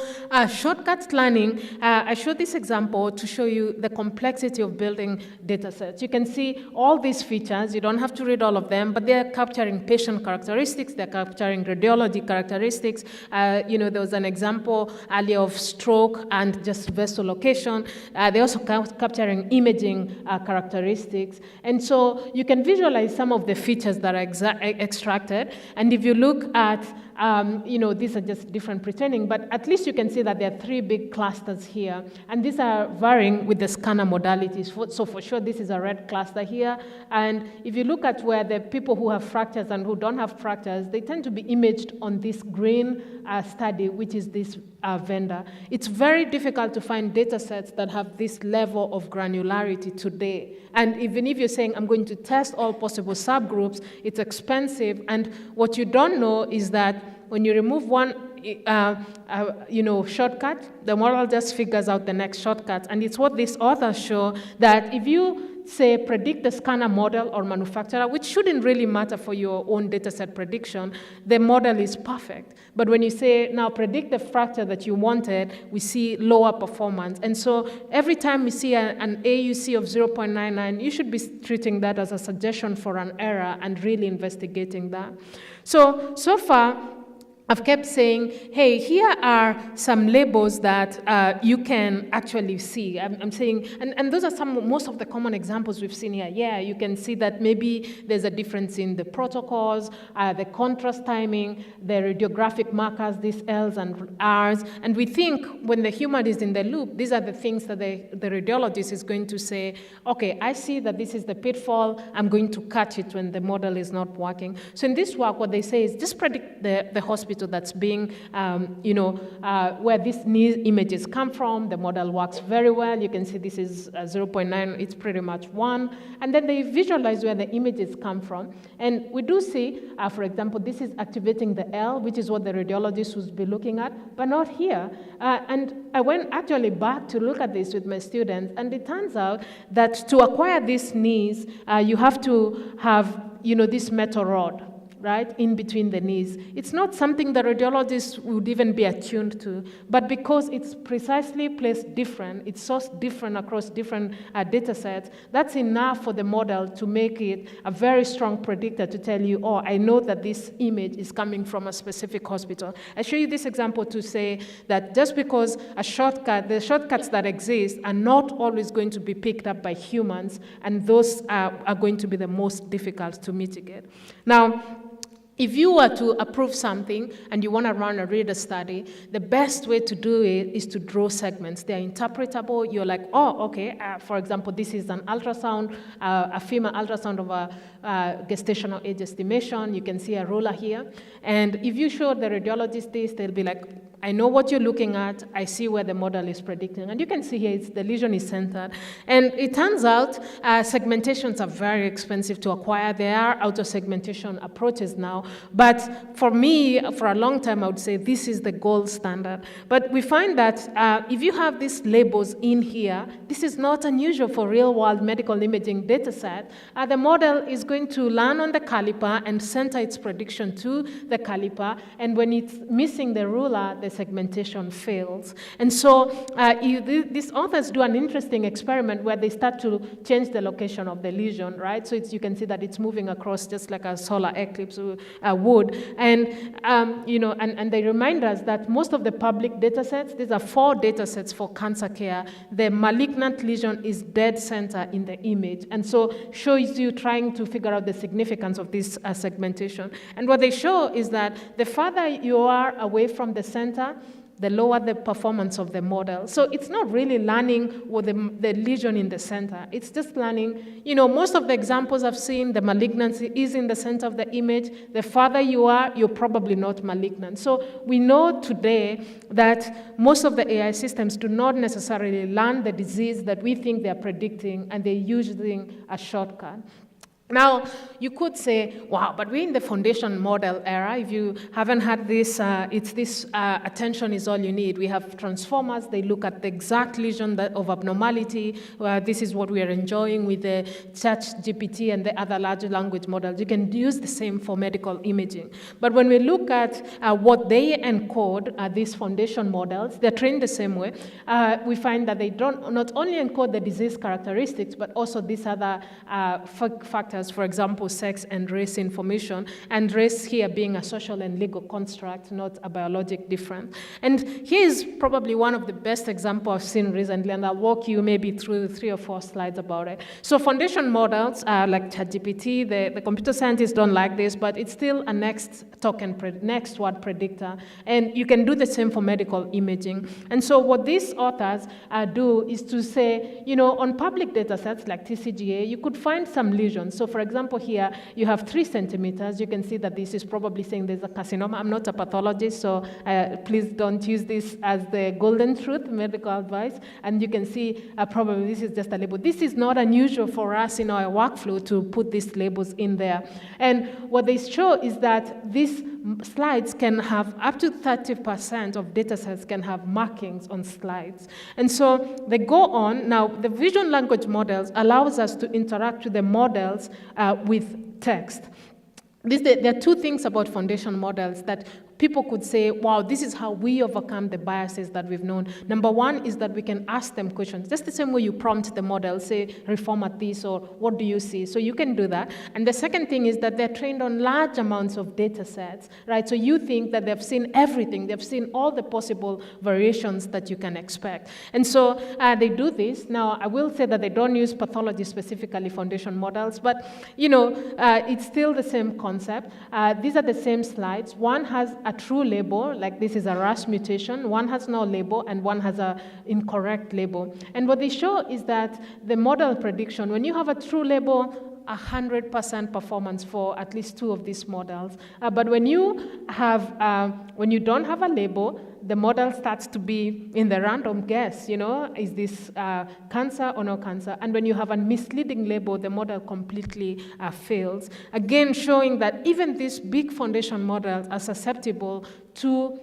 shortcut learning, I showed this example to show you the complexity of building data sets. You can see all these features. You don't have to read all of them, but they're capturing patient characteristics. They're capturing radiology characteristics. There was an example earlier of stroke and just vessel location. They're also capturing imaging characteristics. And so you can visualize some of the features that are extracted. And if you look at these are just different pre-training, but at least you can see that there are three big clusters here, and these are varying with the scanner modalities. So for sure, this is a red cluster here, and if you look at where the people who have fractures and who don't have fractures, they tend to be imaged on this green study, which is this vendor. It's very difficult to find data sets that have this level of granularity today. And even if you're saying, I'm going to test all possible subgroups, it's expensive. And what you don't know is that when you remove one shortcut, the model just figures out the next shortcut. And it's what these authors show, that if you say predict the scanner model or manufacturer, which shouldn't really matter for your own dataset prediction, the model is perfect. But when you say now predict the fracture that you wanted, we see lower performance. And so every time we see an AUC of 0.99, you should be treating that as a suggestion for an error and really investigating that. So far, I've kept saying, hey, here are some labels that you can actually see. I'm saying, and those are most of the common examples we've seen here. Yeah, you can see that maybe there's a difference in the protocols, the contrast timing, the radiographic markers, these L's and R's. And we think when the human is in the loop, these are the things that the radiologist is going to say, okay, I see that this is the pitfall. I'm going to catch it when the model is not working. So in this work, what they say is just predict the hospital that's being, where these images come from. The model works very well. You can see this is 0.9. It's pretty much 1. And then they visualize where the images come from. And we do see, for example, this is activating the L, which is what the radiologist would be looking at, but not here. And I went actually back to look at this with my students, and it turns out that to acquire these knees, you have to have, this metal rod, right, in between the knees. It's not something the radiologist would even be attuned to, but because it's precisely placed different, it's sourced different across different data sets, that's enough for the model to make it a very strong predictor to tell you, oh, I know that this image is coming from a specific hospital. I show you this example to say that just because the shortcuts that exist are not always going to be picked up by humans, and those are going to be the most difficult to mitigate. Now, if you were to approve something and you want to run a reader study, the best way to do it is to draw segments. They're interpretable. You're like, oh, okay, for example, this is an ultrasound, a female ultrasound of a gestational age estimation. You can see a ruler here. And if you show the radiologist this, they'll be like, I know what you're looking at, I see where the model is predicting. And you can see here, the lesion is centered. And it turns out segmentations are very expensive to acquire. There are auto-segmentation approaches now. But for me, for a long time, I would say this is the gold standard. But we find that if you have these labels in here, this is not unusual for real-world medical imaging data set. The model is going to land on the caliper and center its prediction to the caliper. And when it's missing the ruler, the segmentation fails. And so these authors do an interesting experiment where they start to change the location of the lesion, right? So you can see that it's moving across just like a solar eclipse would. And, and they remind us that most of the public data sets, these are 4 data sets for cancer care, the malignant lesion is dead center in the image. And so shows you trying to figure out the significance of this segmentation. And what they show is that the farther you are away from the center, the lower the performance of the model. So it's not really learning with the lesion in the center. It's just learning, most of the examples I've seen, the malignancy is in the center of the image. The farther you are, you're probably not malignant. So we know today that most of the AI systems do not necessarily learn the disease that we think they're predicting, and they're using a shortcut. Now, you could say, wow, but we're in the foundation model era. If you haven't had this, it's this attention is all you need. We have transformers. They look at the exact lesion of abnormality. This is what we are enjoying with the ChatGPT and the other large language models. You can use the same for medical imaging. But when we look at what they encode, these foundation models, they're trained the same way. We find that they don't not only encode the disease characteristics, but also these other factors. For example, sex and race information, and race here being a social and legal construct, not a biologic difference. And here's probably one of the best examples I've seen recently, and I'll walk you maybe through 3 or 4 slides about it. So foundation models like ChatGPT, the computer scientists don't like this, but it's still a next word predictor, and you can do the same for medical imaging. And so what these authors do is to say, on public data sets like TCGA, you could find some lesions. So for example, here you have 3 centimeters. You can see that this is probably saying there's a carcinoma. I'm not a pathologist, so please don't use this as the golden truth, medical advice. And you can see probably this is just a label. This is not unusual for us in our workflow to put these labels in there. And what they show is that these slides can have up to 30% of data sets can have markings on slides. And so they go on. Now, the vision language models allows us to interact with the models with text. There are 2 things about foundation models that people could say, wow, this is how we overcome the biases that we've known. Number one is that we can ask them questions. Just the same way you prompt the model, say, reformat this, or what do you see? So you can do that. And the second thing is that they're trained on large amounts of data sets, right? So you think that they've seen everything. They've seen all the possible variations that you can expect. And so they do this. Now, I will say that they don't use pathology specifically foundation models, but, it's still the same concept. These are the same slides. One has a true label, like this is a RAS mutation, one has no label, and one has an incorrect label. And what they show is that the model prediction, when you have a true label, 100% performance for at least 2 of these models. But when you don't have a label, the model starts to be in the random guess, is this cancer or no cancer? And when you have a misleading label, the model completely fails. Again, showing that even these big foundation models are susceptible to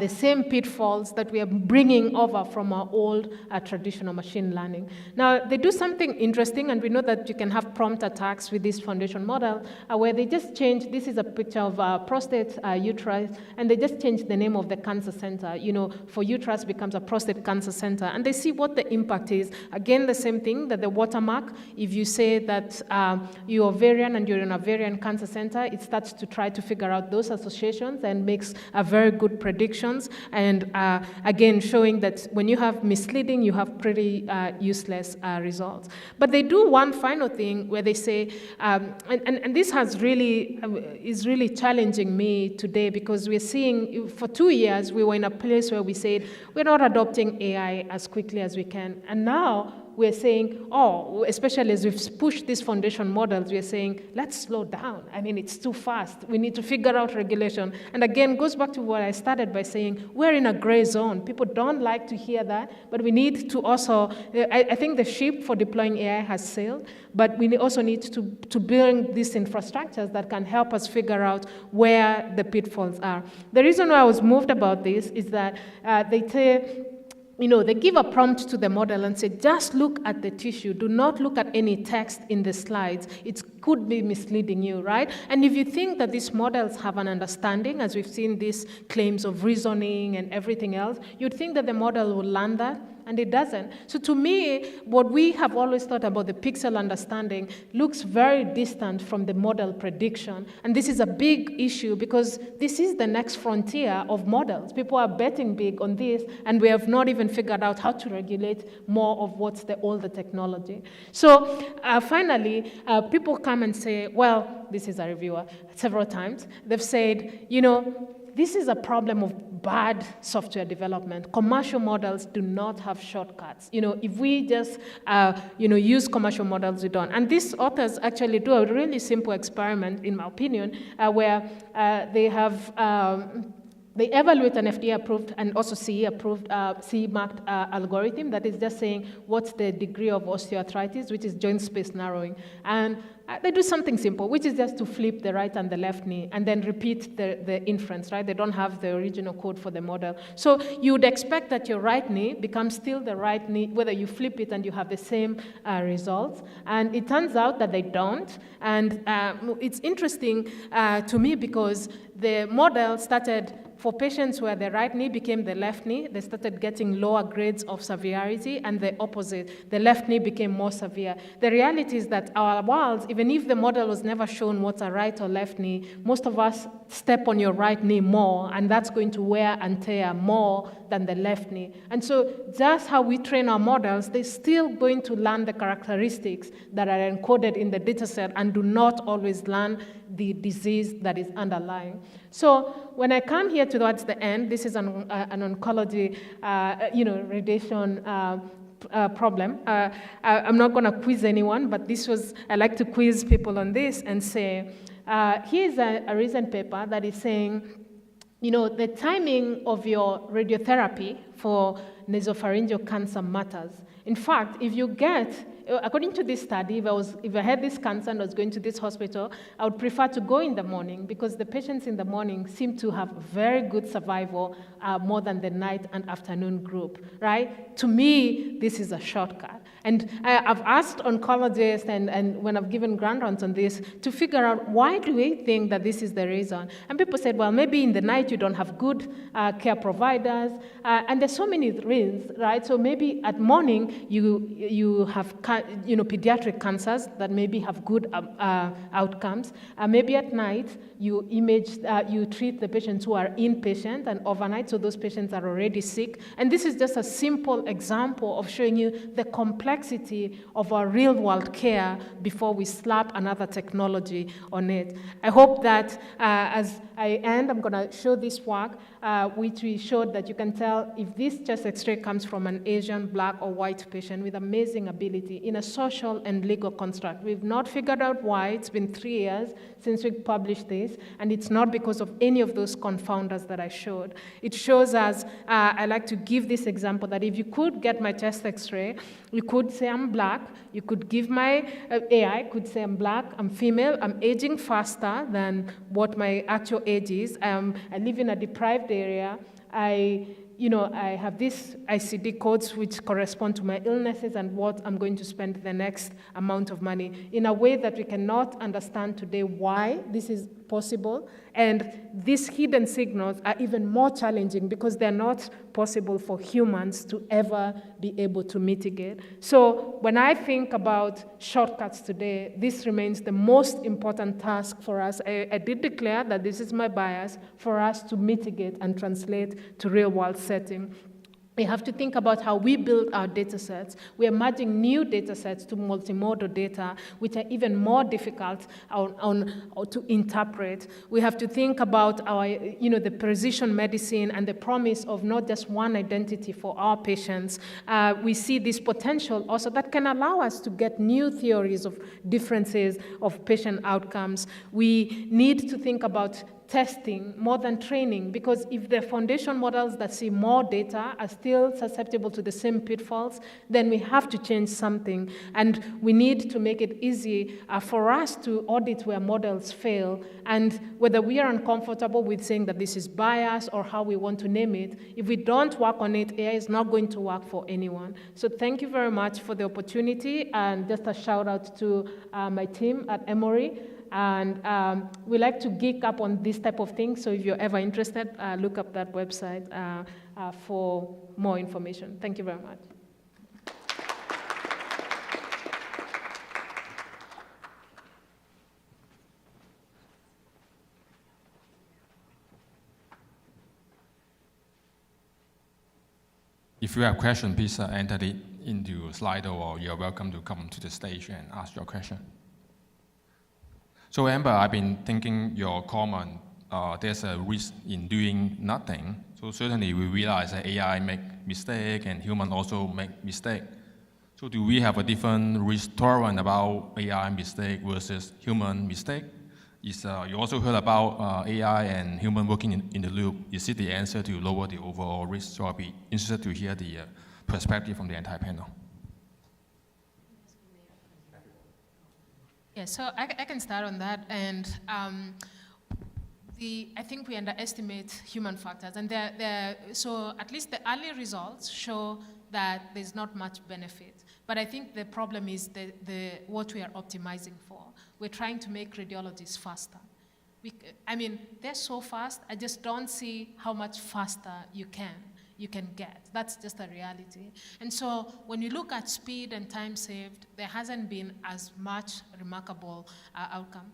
the same pitfalls that we are bringing over from our old traditional machine learning. Now, they do something interesting, and we know that you can have prompt attacks with this foundation model, where they just change, this is a picture of prostate uterus, and they just change the name of the cancer center. For uterus becomes a prostate cancer center, and they see what the impact is. Again, the same thing, that the watermark, if you say that you're ovarian and you're in an ovarian cancer center, it starts to try to figure out those associations and makes a very good prediction. And again, showing that when you have misleading, you have pretty useless results. But they do one final thing where they say, and this is really challenging me today, because we're seeing, for 2 years, we were in a place where we said, we're not adopting AI as quickly as we can. And now, we're saying, oh, especially as we've pushed these foundation models, we're saying, let's slow down. I mean, it's too fast. We need to figure out regulation. And again, goes back to what I started by saying, we're in a gray zone. People don't like to hear that, but we need to also, I think the ship for deploying AI has sailed, but we also need to build these infrastructures that can help us figure out where the pitfalls are. The reason why I was moved about this is that they say, they give a prompt to the model and say, just look at the tissue. Do not look at any text in the slides. It could be misleading you, right? And if you think that these models have an understanding, as we've seen these claims of reasoning and everything else, you'd think that the model will learn that, and it doesn't. So to me, what we have always thought about the pixel understanding looks very distant from the model prediction. And this is a big issue because this is the next frontier of models. People are betting big on this, and we have not even figured out how to regulate more of what's the older technology. So finally, people come and say, well, this is a reviewer, several times. They've said, this is a problem of bad software development. Commercial models do not have shortcuts. If we just, use commercial models, we don't. And these authors actually do a really simple experiment, in my opinion, where they have. They evaluate an FDA-approved and also CE-approved, CE-marked algorithm that is just saying what's the degree of osteoarthritis, which is joint space narrowing. And they do something simple, which is just to flip the right and the left knee and then repeat the inference, right? They don't have the original code for the model. So you would expect that your right knee becomes still the right knee, whether you flip it and you have the same results. And it turns out that they don't. And it's interesting to me because the model started for patients where the right knee became the left knee, they started getting lower grades of severity, and the opposite, the left knee became more severe. The reality is that our worlds, even if the model was never shown what's a right or left knee, most of us step on your right knee more, and that's going to wear and tear more than the left knee. And so that's how we train our models. They're still going to learn the characteristics that are encoded in the data set and do not always learn the disease that is underlying. So when I come here towards the end, this is an oncology, radiation problem. I'm not going to quiz anyone, but I like to quiz people on this and say, here's a recent paper that is saying, the timing of your radiotherapy for nasopharyngeal cancer matters. In fact, if you get, according to this study, if I had this cancer and I was going to this hospital, I would prefer to go in the morning because the patients in the morning seem to have very good survival more than the night and afternoon group, right? To me, this is a shortcut. And I've asked oncologists and when I've given grant rounds on this to figure out why do we think that this is the reason? And people said, well, maybe in the night you don't have good care providers, and there's so many reasons, right? So maybe at morning you have pediatric cancers that maybe have good outcomes. Maybe at night you treat the patients who are inpatient and overnight, so those patients are already sick. And this is just a simple example of showing you the complexity of our real-world care before we slap another technology on it. I hope that as I end, I'm going to show this work, which we showed that you can tell if this chest X-ray comes from an Asian, Black, or white patient with amazing ability in a social and legal construct. We've not figured out why. It's been 3 years since we published this, and it's not because of any of those confounders that I showed. It shows us, I like to give this example, that if you could get my chest X-ray, you could say I'm Black, you could give my AI, could say I'm Black, I'm female, I'm aging faster than what my actual age is, I live in a deprived area, I have these ICD codes which correspond to my illnesses and what I'm going to spend the next amount of money in a way that we cannot understand today why this is possible. And these hidden signals are even more challenging because they're not possible for humans to ever be able to mitigate. So when I think about shortcuts today, this remains the most important task for us. I did declare that this is my bias for us to mitigate and translate to real-world setting. We have to think about how we build our data sets. We are merging new data sets to multimodal data, which are even more difficult to interpret. We have to think about our, the precision medicine and the promise of not just one identity for our patients. We see this potential also that can allow us to get new theories of differences of patient outcomes. We need to think about testing more than training, because if the foundation models that see more data are still susceptible to the same pitfalls, then we have to change something. And we need to make it easy for us to audit where models fail. And whether we are uncomfortable with saying that this is bias or how we want to name it, if we don't work on it, AI is not going to work for anyone. So thank you very much for the opportunity, and just a shout out to my team at Emory. And we like to geek up on this type of thing, so if you're ever interested, look up that website for more information. Thank you very much. If you have questions, please enter it into Slido, or you're welcome to come to the stage and ask your question. So Amber, I've been thinking your comment, there's a risk in doing nothing. So certainly we realize that AI make mistake and human also make mistake. So do we have a different risk tolerance about AI mistake versus human mistake? You also heard about AI and human working in the loop. Is it the answer to lower the overall risk? So I'll be interested to hear the perspective from the entire panel. Yeah, so I can start on that, and I think we underestimate human factors, and so at least the early results show that there's not much benefit. But I think the problem is what we are optimizing for. We're trying to make radiologists faster. They're so fast, I just don't see how much faster you can get. That's just a reality. And so when you look at speed and time saved, there hasn't been as much remarkable outcome.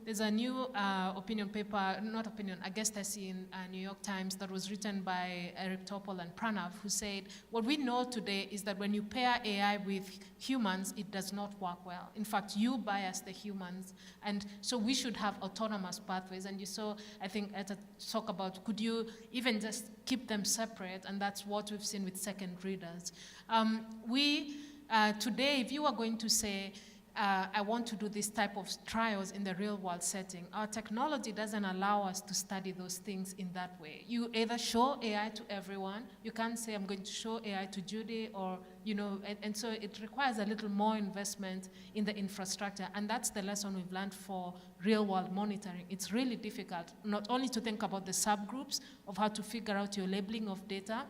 There's a new opinion paper, not opinion, I guess that's in New York Times, that was written by Eric Topol and Pranav, who said, what we know today is that when you pair AI with humans, it does not work well. In fact, you bias the humans, and so we should have autonomous pathways. And you saw, I think, at a talk about, could you even just keep them separate? And that's what we've seen with second readers. Today, if you are going to say, I want to do this type of trials in the real world setting, our technology doesn't allow us to study those things in that way. You either show AI to everyone, you can't say I'm going to show AI to Judy, or, and so it requires a little more investment in the infrastructure, and that's the lesson we've learned for real world monitoring. It's really difficult, not only to think about the subgroups of how to figure out your labeling of data.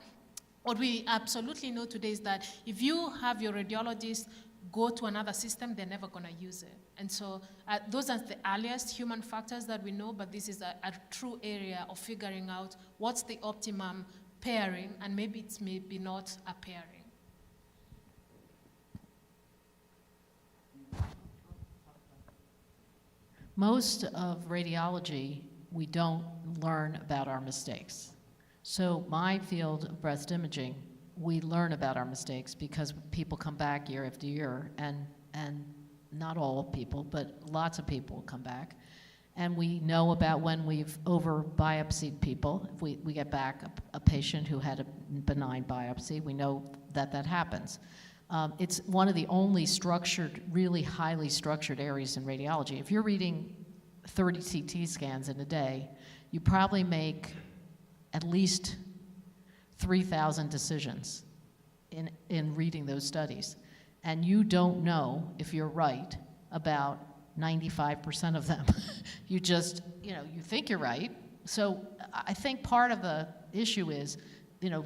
What we absolutely know today is that if you have your radiologist go to another system, they're never going to use it. And so those are the earliest human factors that we know, but this is a true area of figuring out what's the optimum pairing, and maybe it's maybe not a pairing. Most of radiology, we don't learn about our mistakes. So my field of breast imaging, we learn about our mistakes because people come back year after year, and not all people, but lots of people come back. And we know about when we've over-biopsied people. If we get back a patient who had a benign biopsy, we know that that happens. It's one of the only structured, really highly structured areas in radiology. If you're reading 30 CT scans in a day, you probably make at least 3,000 decisions in reading those studies. And you don't know if you're right about 95% of them. You just, you think you're right. So I think part of the issue is,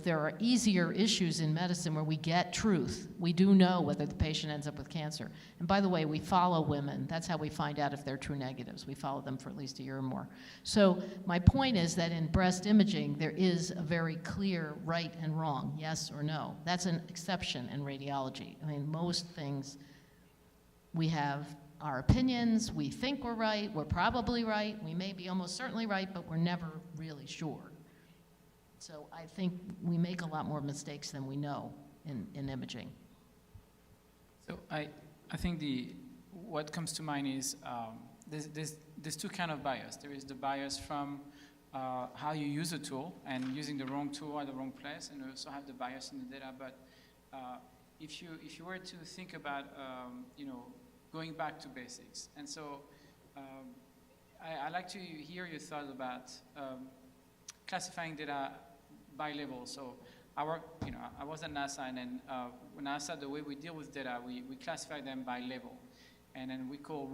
there are easier issues in medicine where we get truth. We do know whether the patient ends up with cancer. And by the way, we follow women. That's how we find out if they're true negatives. We follow them for at least a year or more. So my point is that in breast imaging, there is a very clear right and wrong, yes or no. That's an exception in radiology. Most things, we have our opinions, we think we're right, we're probably right, we may be almost certainly right, but we're never really sure. So I think we make a lot more mistakes than we know in imaging. So I think what comes to mind is there's two kind of bias. There is the bias from how you use a tool and using the wrong tool at the wrong place, and we also have the bias in the data. But if you were to think about going back to basics, and so I like to hear your thoughts about classifying data by level. So I was at NASA, and then NASA, the way we deal with data, we classify them by level, and then we call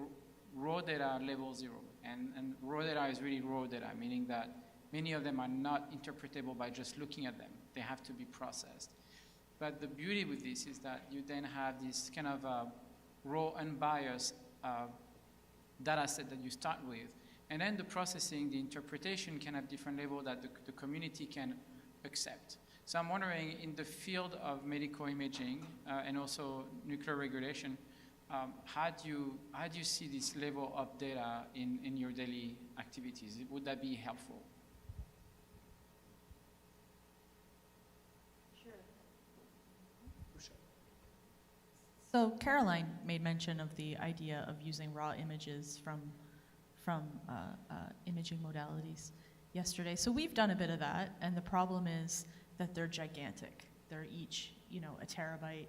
raw data level 0, and raw data is really raw data, meaning that many of them are not interpretable by just looking at them. They have to be processed. But the beauty with this is that you then have this kind of raw, unbiased data set that you start with, and then the processing, the interpretation can have different level that the community can accept. So I'm wondering, in the field of medical imaging and also nuclear regulation, how do you see this level of data in your daily activities? Would that be helpful? So Caroline made mention of the idea of using raw images from imaging modalities yesterday. So we've done a bit of that, and the problem is that they're gigantic. They're each, a terabyte.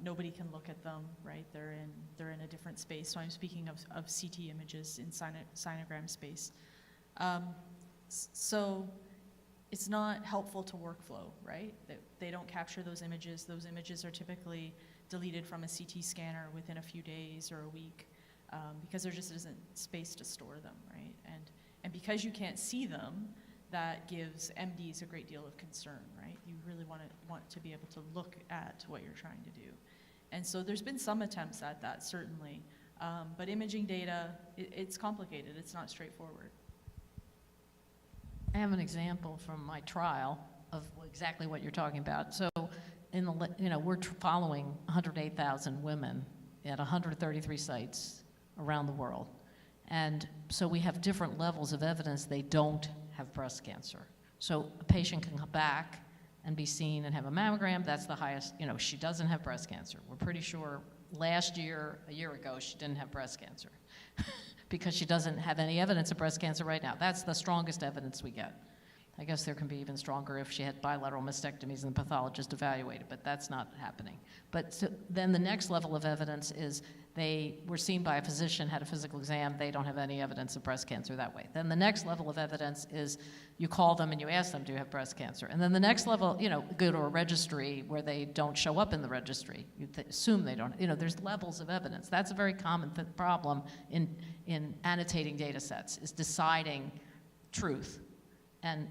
Nobody can look at them, right? They're in a different space. So I'm speaking of CT images in sinogram space. So it's not helpful to workflow, right? They don't capture those images. Those images are typically deleted from a CT scanner within a few days or a week because there just isn't space to store them, right? And because you can't see them, that gives MDs a great deal of concern, right? You really want to be able to look at what you're trying to do. And so there's been some attempts at that, certainly. But imaging data, it's complicated. It's not straightforward. I have an example from my trial of exactly what you're talking about. So we're following 108,000 women at 133 sites around the world. And so we have different levels of evidence they don't have breast cancer. So a patient can come back and be seen and have a mammogram. That's the highest, she doesn't have breast cancer. We're pretty sure a year ago, she didn't have breast cancer because she doesn't have any evidence of breast cancer right now. That's the strongest evidence we get. I guess there can be even stronger if she had bilateral mastectomies and the pathologist evaluated, but that's not happening. But so then the next level of evidence is they were seen by a physician, had a physical exam, they don't have any evidence of breast cancer that way. Then the next level of evidence is you call them and you ask them, do you have breast cancer? And then the next level, go to a registry where they don't show up in the registry. You assume they don't, there's levels of evidence. That's a very common problem in annotating data sets, is deciding truth. And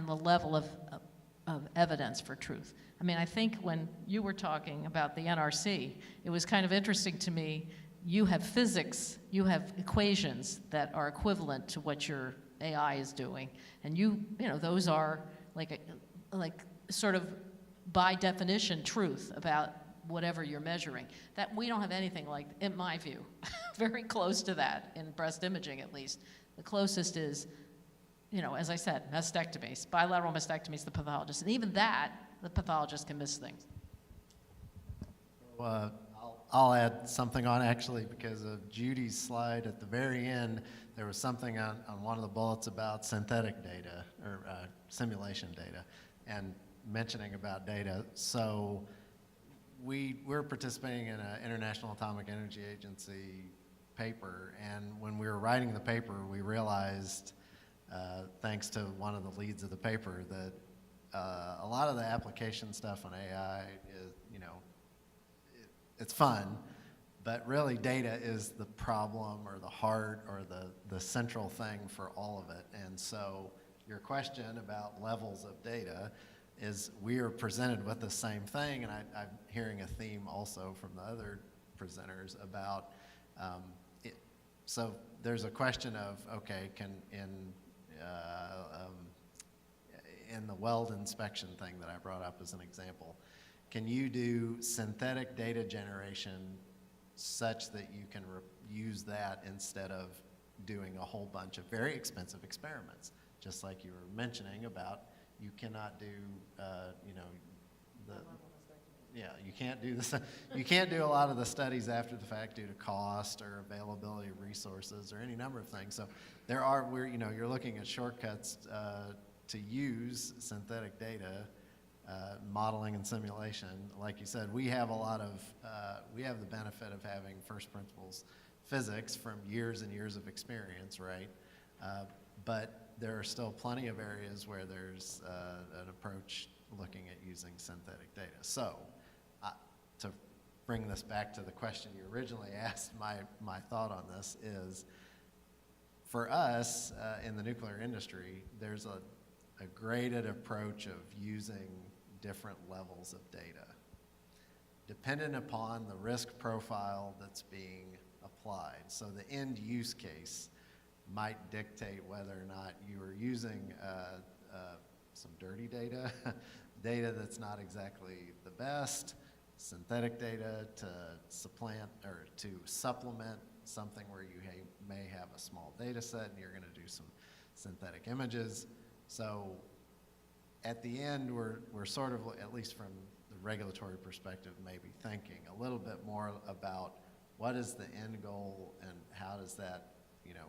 the level of evidence for truth. I mean, I think when you were talking about the NRC, it was kind of interesting to me. You have physics, you have equations that are equivalent to what your AI is doing, and those are like sort of by definition truth about whatever you're measuring. That we don't have anything like, in my view, very close to that in breast imaging at least. The closest is, as I said, mastectomies, bilateral mastectomies, the pathologist. And even that, the pathologist can miss things. I'll add something on actually because of Judy's slide at the very end. There was something on one of the bullets about synthetic data or simulation data and mentioning about data. So we're participating in an International Atomic Energy Agency paper, and when we were writing the paper, we realized thanks to one of the leads of the paper, that a lot of the application stuff on AI is, it's fun, but really data is the problem or the heart or the central thing for all of it. And so your question about levels of data is we are presented with the same thing, and I'm hearing a theme also from the other presenters about it. So there's a question of, okay, in the weld inspection thing that I brought up as an example, can you do synthetic data generation such that you can use that instead of doing a whole bunch of very expensive experiments, just like you were mentioning about you cannot do, you know, you can't do this. You can't do a lot of the studies after the fact due to cost or availability of resources or any number of things. So there are, you know, you're looking at shortcuts to use synthetic data, modeling and simulation. Like you said, we have a lot of, we have the benefit of having first principles physics from years and years of experience, right? But there are still plenty of areas where there's an approach looking at using synthetic data. So to bring this back to the question you originally asked, my thought on this is, for us in the nuclear industry, there's a graded approach of using different levels of data. Dependent upon the risk profile that's being applied. So the end use case might dictate whether or not you are using some dirty data, data that's not exactly the best, synthetic data to supplant or to supplement something where you may have a small data set and you're going to do some synthetic images. So at the end, we're sort of, at least from the regulatory perspective, maybe thinking a little bit more about what is the end goal and how does that, you know,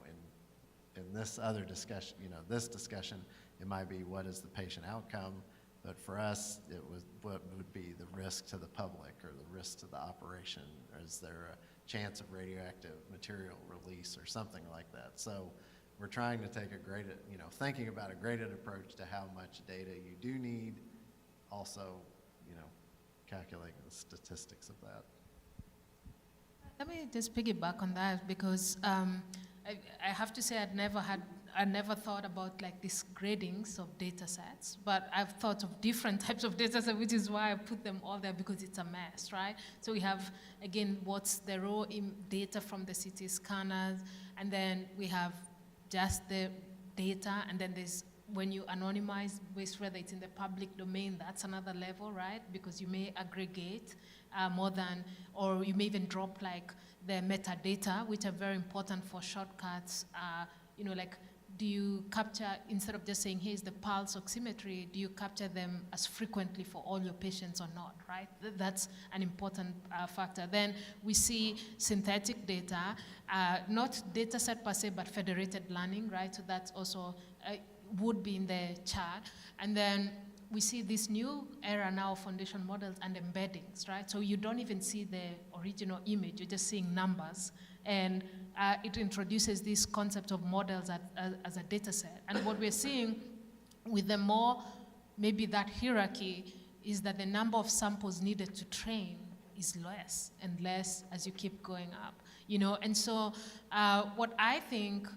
in this other discussion, you know, this discussion, it might be what is the patient outcome, but for us, it was what would be the risk to the public or the risk to the operation, or is there a chance of radioactive material release or something like that. So we're trying to take a graded, you know, thinking about a graded approach to how much data you do need, also, you know, calculating the statistics of that. Let me just piggyback on that because I have to say I never thought about like these gradings of data sets, but I've thought of different types of data sets, which is why I put them all there because it's a mess, right? So we have, again, what's the raw data from the CT scanners, and then we have just the data, and then there's when you anonymize waste, whether it's in the public domain, that's another level, right? Because you may aggregate more than, or you may even drop like the metadata, which are very important for shortcuts. You know, like, do you capture, instead of just saying, here's the pulse oximetry, do you capture them as frequently for all your patients or not, right? That's an important factor. Then we see synthetic data, not data set per se, but federated learning, right? So that's also would be in the chart. And then we see this new era now of foundation models and embeddings, right? So you don't even see the original image, you're just seeing numbers. And it introduces this concept of models as a data set. And what we're seeing with the more, maybe that hierarchy, is that the number of samples needed to train is less and less as you keep going up, you know? And so what I think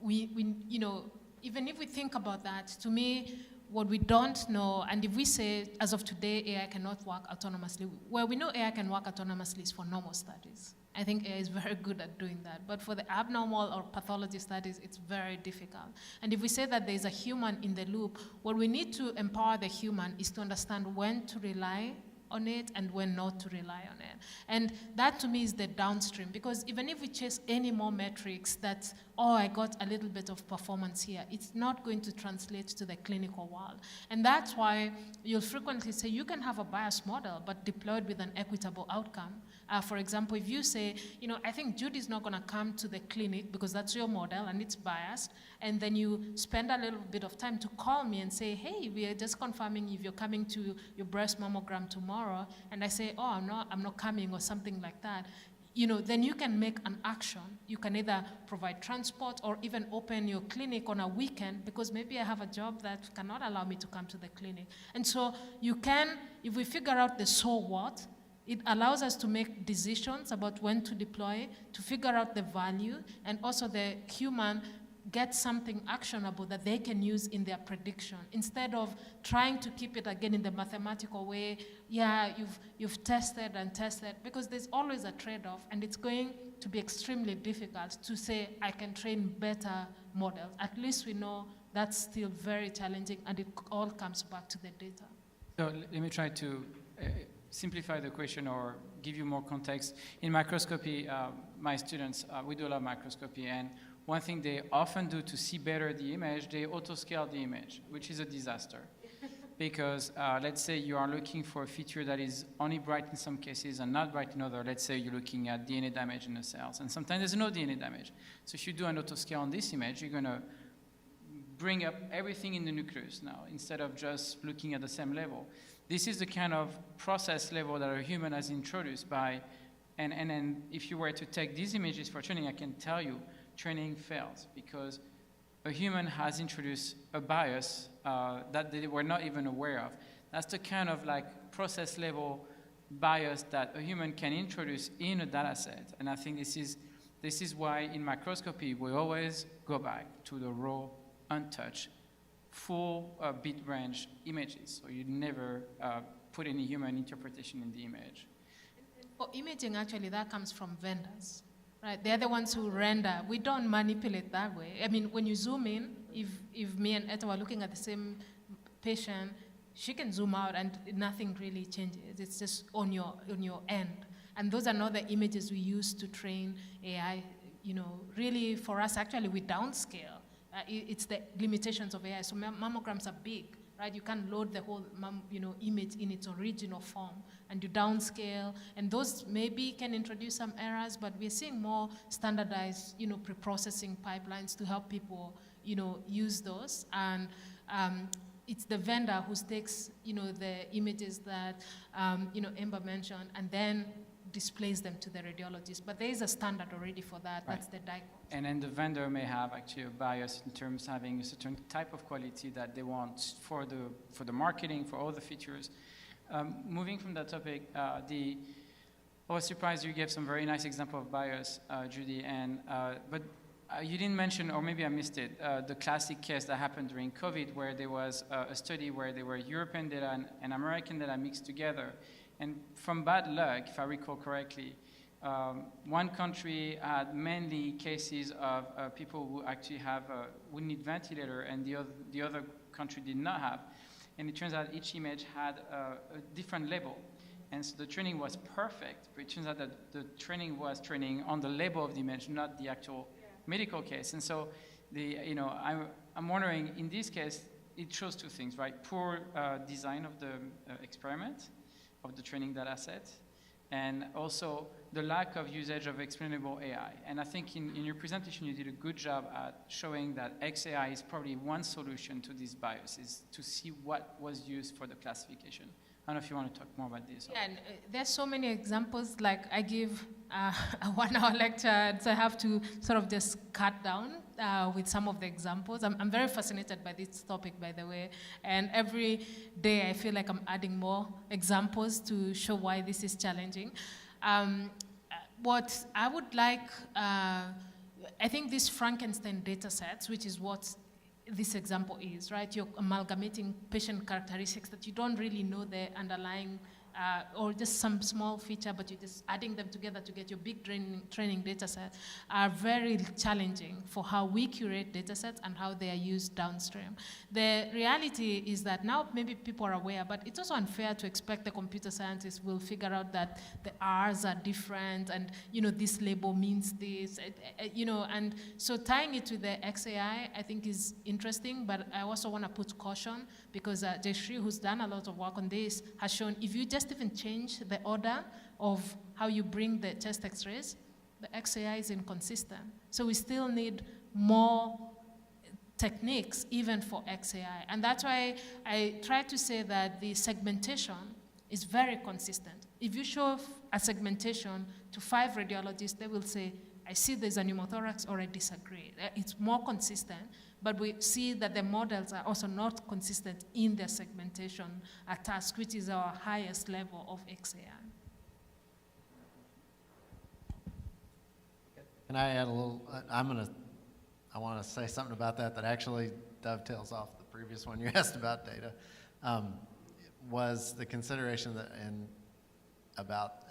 we you know, even if we think about that, to me, what we don't know, and if we say, as of today, AI cannot work autonomously, well, we know AI can work autonomously is for normal studies. I think AI is very good at doing that. But for the abnormal or pathology studies, it's very difficult. And if we say that there's a human in the loop, what we need to empower the human is to understand when to rely on it and when not to rely on it. And that to me is the downstream, because even if we chase any more metrics that, oh, I got a little bit of performance here, it's not going to translate to the clinical world. And that's why you'll frequently say you can have a biased model, but deployed with an equitable outcome. For example, if you say, you know, I think Judy's not gonna come to the clinic because that's your model and it's biased, and then you spend a little bit of time to call me and say, hey, we are just confirming if you're coming to your breast mammogram tomorrow, and I say, oh, I'm not coming, or something like that, you know, then you can make an action. You can either provide transport or even open your clinic on a weekend, because maybe I have a job that cannot allow me to come to the clinic. And so you can, if we figure out the so what, it allows us to make decisions about when to deploy, to figure out the value, and also the human gets something actionable that they can use in their prediction, instead of trying to keep it again in the mathematical way. Yeah, you've tested and tested, because there's always a trade-off, and it's going to be extremely difficult to say I can train better models. At least we know that's still very challenging, and it all comes back to the data. So let me try to simplify the question or give you more context. In microscopy, my students, we do a lot of microscopy, and one thing they often do to see better the image, they auto-scale the image, which is a disaster. because let's say you are looking for a feature that is only bright in some cases and not bright in other. Let's say you're looking at DNA damage in the cells, and sometimes there's no DNA damage. So if you do an autoscale on this image, you're going to bring up everything in the nucleus now, instead of just looking at the same level. This is the kind of process level that a human has introduced by, and then if you were to take these images for training, I can tell you, training fails, because a human has introduced a bias that they were not even aware of. That's the kind of like process level bias that a human can introduce in a data set. And I think this is why in microscopy, we always go back to the raw, untouched, full bit range images. So you never put any human interpretation in the image. For imaging, actually, that comes from vendors. Right, they're the ones who render. We don't manipulate that way. I mean, when you zoom in, if me and Etta were looking at the same patient, she can zoom out and nothing really changes. It's just on your end. And those are not the images we use to train AI. You know, really for us, actually, we downscale. It's the limitations of AI. So mammograms are big, right? You can't load the whole image in its original form, and you downscale, and those maybe can introduce some errors, but we're seeing more standardized, pre-processing pipelines to help people, use those. And it's the vendor who takes, the images that, Ember mentioned, and then displays them to the radiologist. But there is a standard already for that. Right. That's the DICOM. And then the vendor may have actually a bias in terms of having a certain type of quality that they want for the marketing, for all the features. Moving from that topic, I was surprised you gave some very nice example of bias, Judy, but you didn't mention, or maybe I missed it, the classic case that happened during COVID, where there was a study where there were European data and American data mixed together. And from bad luck, if I recall correctly, one country had mainly cases of people who actually who need ventilator, and the other country did not have. And it turns out each image had a different label. And so the training was perfect, but it turns out that the training was training on the label of the image, not the actual medical case. And so I'm wondering, in this case, it shows two things, right? Poor design of the experiment, of the training data set, and also the lack of usage of explainable AI. And I think in your presentation, you did a good job at showing that XAI is probably one solution to these biases, to see what was used for the classification. I don't know if you want to talk more about this. Yeah, and there's so many examples. Like I give a 1-hour lecture, so I have to sort of just cut down with some of the examples. I'm very fascinated by this topic, by the way, and every day I feel like I'm adding more examples to show why this is challenging. What I would like, I think these Frankenstein data sets, which is what this example is, right? You're amalgamating patient characteristics that you don't really know the underlying or just some small feature, but you're just adding them together to get your big training data set, are very challenging for how we curate data sets and how they are used downstream. The reality is that now maybe people are aware, but it's also unfair to expect the computer scientists will figure out that the R's are different and, this label means this, and so tying it to the XAI, I think is interesting, but I also want to put caution because Jayshree, who's done a lot of work on this, has shown if you just even change the order of how you bring the chest x-rays, the XAI is inconsistent. So we still need more techniques even for XAI. And that's why I try to say that the segmentation is very consistent. If you show a segmentation to 5 radiologists, they will say, I see there's a pneumothorax or I disagree. It's more consistent, but we see that the models are also not consistent in their segmentation task, which is our highest level of XAI. Can I add a little, I want to say something about that actually dovetails off the previous one you asked about data, was the consideration that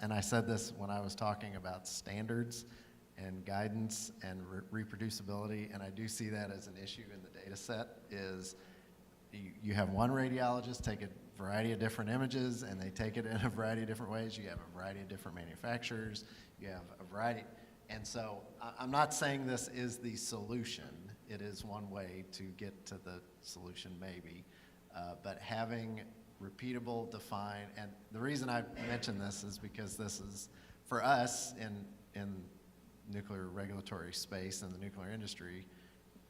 and I said this when I was talking about standards and guidance and reproducibility, and I do see that as an issue in the data set, is you have one radiologist take a variety of different images and they take it in a variety of different ways. You have a variety of different manufacturers. You have a variety. And so I'm not saying this is the solution. It is one way to get to the solution maybe. But having repeatable, defined, and the reason I mention this is because this is, for us in nuclear regulatory space and the nuclear industry,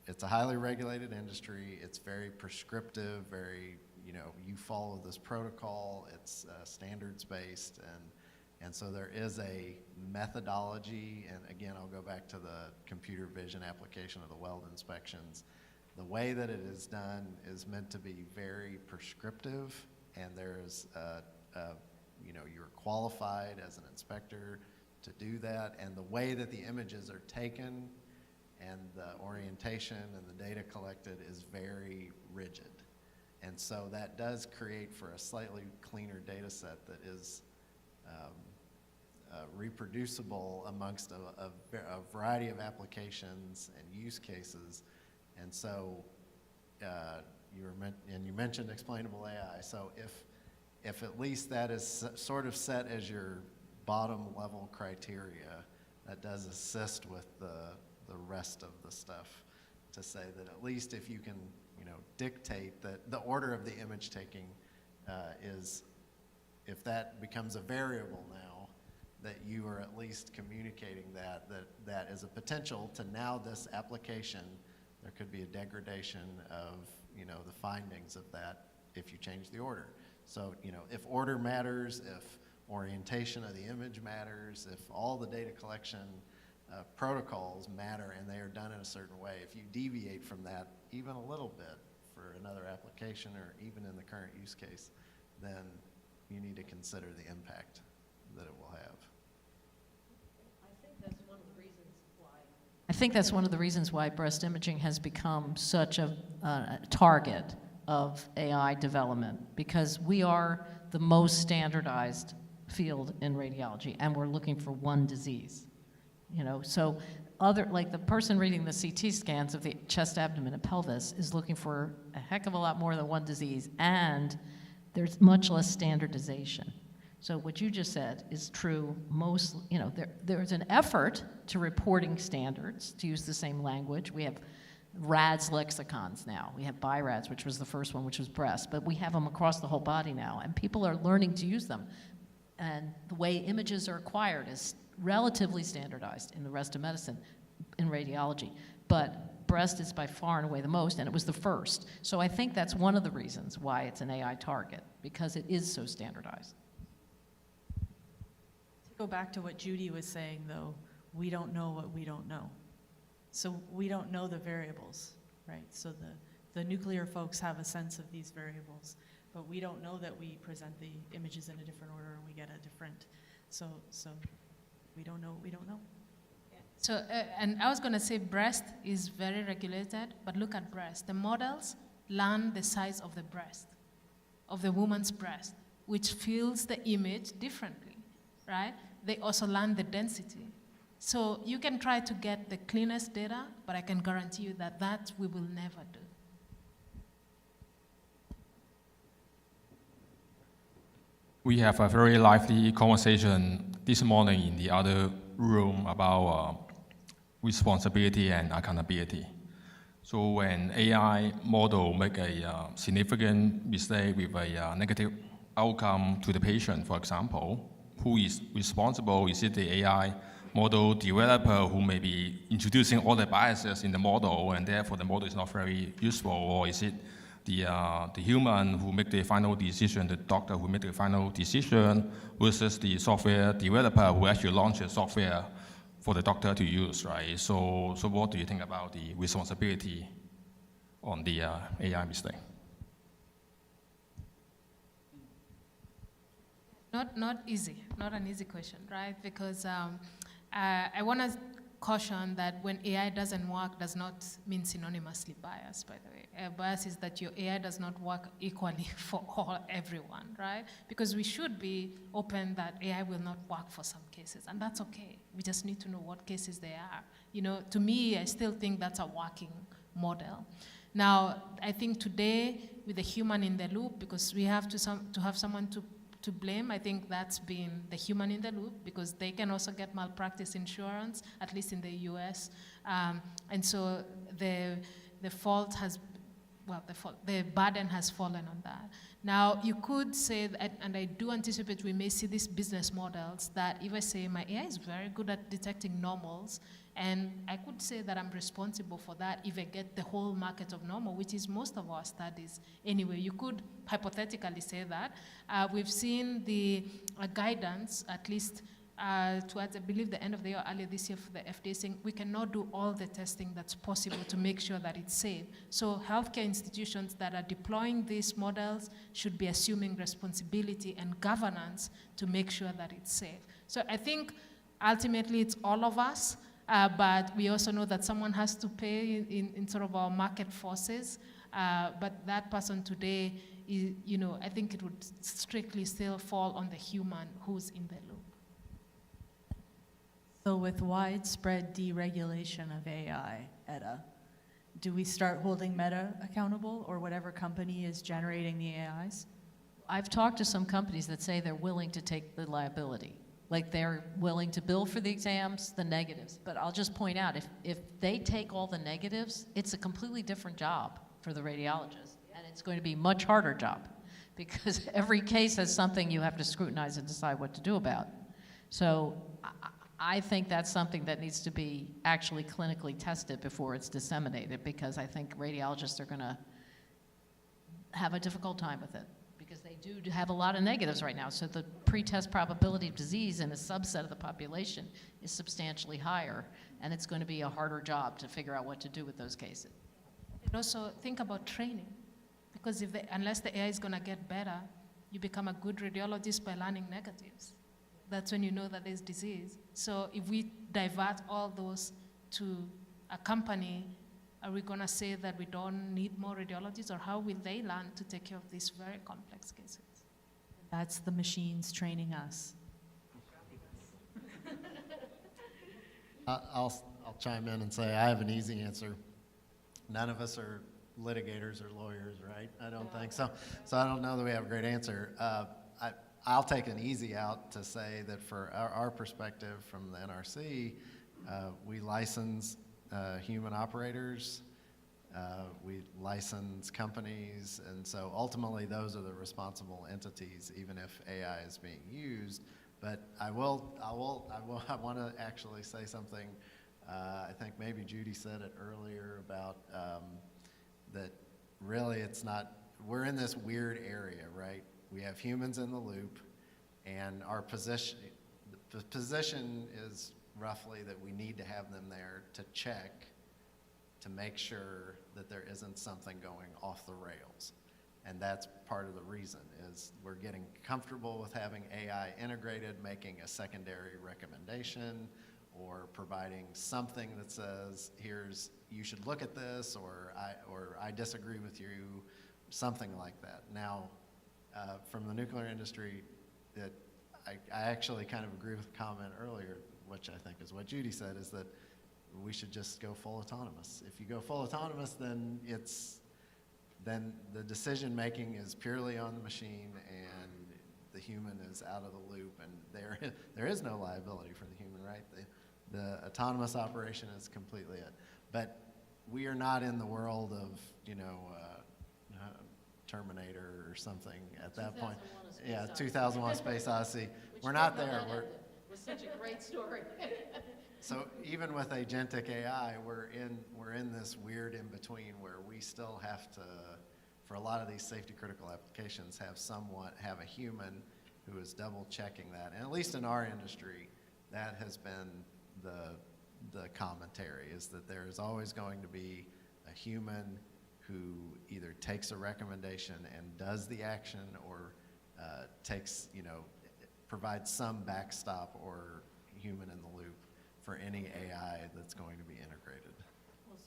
it's a highly regulated industry. It's very prescriptive, very, you follow this protocol. It's standards-based, and so there is a methodology, and again, I'll go back to the computer vision application of the weld inspections. The way that it is done is meant to be very prescriptive, and there's, you're qualified as an inspector to do that, and the way that the images are taken and the orientation and the data collected is very rigid. And so that does create for a slightly cleaner data set that is reproducible amongst a variety of applications and use cases. And so you mentioned explainable AI. So if at least that is sort of set as your bottom level criteria, that does assist with the rest of the stuff to say that at least if you can, dictate that the order of the image taking is, if that becomes a variable now, that you are at least communicating that is a potential to now this application, there could be a degradation of, the findings of that if you change the order. So, if order matters, if orientation of the image matters, if all the data collection protocols matter and they are done in a certain way, if you deviate from that even a little bit for another application or even in the current use case, then you need to consider the impact that it will have. I think that's one of the reasons why breast imaging has become such a target of AI development, because we are the most standardized field in radiology, and we're looking for one disease. So like the person reading the CT scans of the chest, abdomen, and pelvis is looking for a heck of a lot more than one disease, and there's much less standardization. So what you just said is true. There's an effort to reporting standards, to use the same language. We have RADS lexicons now. We have BI-RADS, which was the first one, which was breast, but we have them across the whole body now, and people are learning to use them. And the way images are acquired is relatively standardized in the rest of medicine, in radiology. But breast is by far and away the most, and it was the first. So I think that's one of the reasons why it's an AI target, because it is so standardized. To go back to what Judy was saying, though, we don't know what we don't know. So we don't know the variables, right? So the nuclear folks have a sense of these variables, but we don't know that we present the images in a different order and we get a different, so we don't know what we don't know. So, and I was going to say breast is very regulated, but look at breast. The models learn the size of the breast, of the woman's breast, which fills the image differently, right? They also learn the density. So you can try to get the cleanest data, but I can guarantee you that we will never do. We have a very lively conversation this morning in the other room about responsibility and accountability. So when AI model make a significant mistake with a negative outcome to the patient, for example, who is responsible? Is it the AI model developer who may be introducing all the biases in the model and therefore the model is not very useful, or is it the human who make the final decision, the doctor who make the final decision, versus the software developer who actually launches software for the doctor to use, right? So what do you think about the responsibility on the AI mistake? Not easy, not an easy question, right? Because I want to caution that when AI doesn't work does not mean synonymously bias, by the way. Bias is that your AI does not work equally for everyone, right? Because we should be open that AI will not work for some cases, and that's okay. We just need to know what cases they are. To me, I still think that's a working model. Now, I think today, with the human in the loop, because we have to have someone to blame, I think that's been the human in the loop, because they can also get malpractice insurance, at least in the US. And so the fault has well, the burden has fallen on that. Now, you could say that, and I do anticipate we may see these business models that if I say my AI is very good at detecting normals, and I could say that I'm responsible for that if I get the whole market of normal, which is most of our studies anyway. You could hypothetically say that. We've seen the guidance, at least towards, I believe, the end of the year, earlier this year, for the FDA saying we cannot do all the testing that's possible to make sure that it's safe. So healthcare institutions that are deploying these models should be assuming responsibility and governance to make sure that it's safe. So I think ultimately it's all of us, but we also know that someone has to pay in sort of our market forces. But that person today, is, I think it would strictly still fall on the human who's in the loop. So with widespread deregulation of AI, Etta, do we start holding Meta accountable or whatever company is generating the AIs? I've talked to some companies that say they're willing to take the liability. Like they're willing to bill for the exams, the negatives. But I'll just point out, if they take all the negatives, it's a completely different job for the radiologist. And it's going to be a much harder job because every case has something you have to scrutinize and decide what to do about. So I think that's something that needs to be actually clinically tested before it's disseminated, because I think radiologists are going to have a difficult time with it because they do have a lot of negatives right now. So the pretest probability of disease in a subset of the population is substantially higher, and it's going to be a harder job to figure out what to do with those cases. And also think about training, because unless the AI is going to get better, you become a good radiologist by learning negatives. That's when you know that there's disease. So if we divert all those to a company, are we going to say that we don't need more radiologists, or how will they learn to take care of these very complex cases? That's the machines training us. I'll chime in and say I have an easy answer. None of us are litigators or lawyers, right? I don't think so. So I don't know that we have a great answer. I'll take an easy out to say that for our perspective from the NRC, we license human operators, we license companies, and so ultimately those are the responsible entities, even if AI is being used. But I want to actually say something. I think maybe Judy said it earlier about that really it's not, we're in this weird area, right? We have humans in the loop, and our position, the position is roughly that we need to have them there to check, to make sure that there isn't something going off the rails. And that's part of the reason, is we're getting comfortable with having AI integrated, making a secondary recommendation, or providing something that says, you should look at this, or I disagree with you, something like that. Now, from the nuclear industry, that I actually kind of agree with the comment earlier, which I think is what Judy said, is that we should just go full autonomous. If you go full autonomous, then the decision making is purely on the machine, and the human is out of the loop, and there is no liability for the human, right? The autonomous operation is completely it. But we are not in the world of, Terminator or something at that point. Yeah, 2001: Space Odyssey. We're not there. It's such a great story. So even with agentic AI, we're in this weird in between where we still have to, for a lot of these safety critical applications, have a human who is double checking that. And at least in our industry, that has been the commentary, is that there is always going to be a human who either takes a recommendation and does the action, or provides some backstop or human in the loop for any AI that's going to be integrated.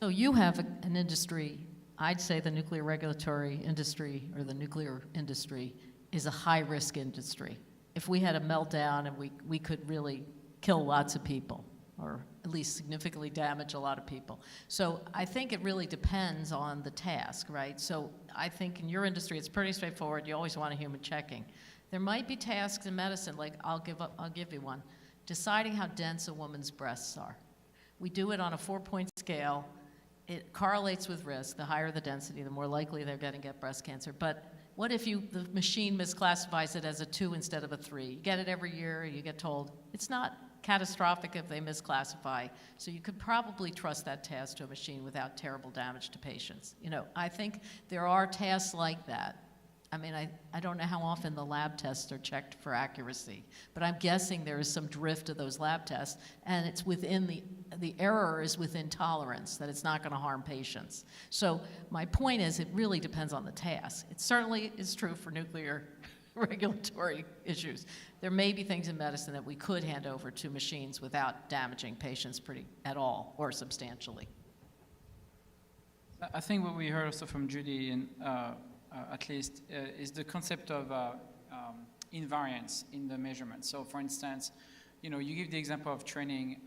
So you have an industry, I'd say the nuclear regulatory industry, or the nuclear industry, is a high-risk industry. If we had a meltdown, and we could really kill lots of people, or at least significantly damage a lot of people. So I think it really depends on the task, right? So I think in your industry, it's pretty straightforward. You always want a human checking. There might be tasks in medicine, like I'll give you one, deciding how dense a woman's breasts are. We do it on a 4-point scale, it correlates with risk. The higher the density, the more likely they're going to get breast cancer. But what if the machine misclassifies it as a 2 instead of a 3? You get it every year, you get told. It's not catastrophic if they misclassify. So you could probably trust that task to a machine without terrible damage to patients. You know, I think there are tasks like that. I mean, I don't know how often the lab tests are checked for accuracy, but I'm guessing there is some drift of those lab tests, and it's within the error is within tolerance, that it's not going to harm patients. So my point is, it really depends on the task. It certainly is true for nuclear regulatory issues. There may be things in medicine that we could hand over to machines without damaging patients at all or substantially. I think what we heard also from Judy, and at least, is the concept of invariance in the measurement. So, for instance, you give the example of training.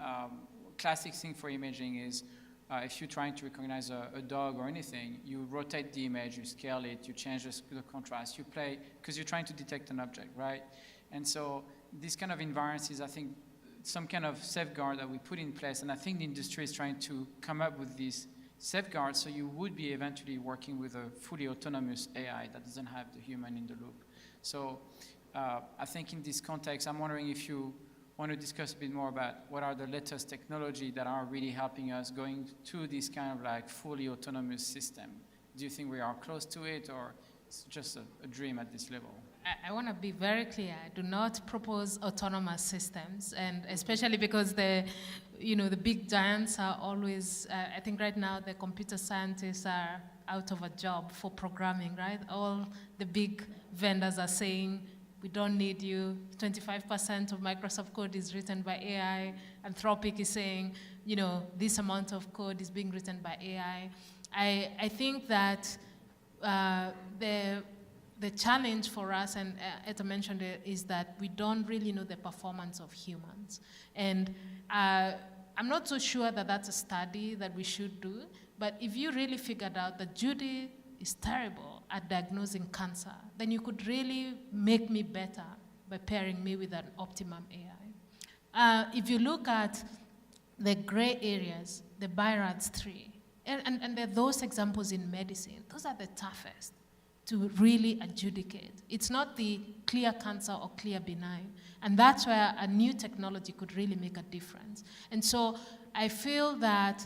Classic thing for imaging is if you're trying to recognize a dog or anything, you rotate the image, you scale it, you change the contrast, you play, because you're trying to detect an object, right? And so this kind of invariance is, I think, some kind of safeguard that we put in place, and I think the industry is trying to come up with these safeguards so you would be eventually working with a fully autonomous AI that doesn't have the human in the loop. So I think in this context, I'm wondering if you want to discuss a bit more about what are the latest technology that are really helping us going to this kind of like fully autonomous system. Do you think we are close to it, or it's just a dream at this level? I want to be very clear. I do not propose autonomous systems, and especially because the big giants are always, I think right now the computer scientists are out of a job for programming, right? All the big vendors are saying, we don't need you. 25% of Microsoft code is written by AI. Anthropic is saying, this amount of code is being written by AI. I think that the challenge for us, and Etta mentioned it, is that we don't really know the performance of humans. And I'm not so sure that that's a study that we should do, but if you really figured out that Judy is terrible at diagnosing cancer, then you could really make me better by pairing me with an optimum AI. If you look at the gray areas, the BIRADS 3, and there are those examples in medicine, those are the toughest to really adjudicate. It's not the clear cancer or clear benign. And that's where a new technology could really make a difference. And so I feel that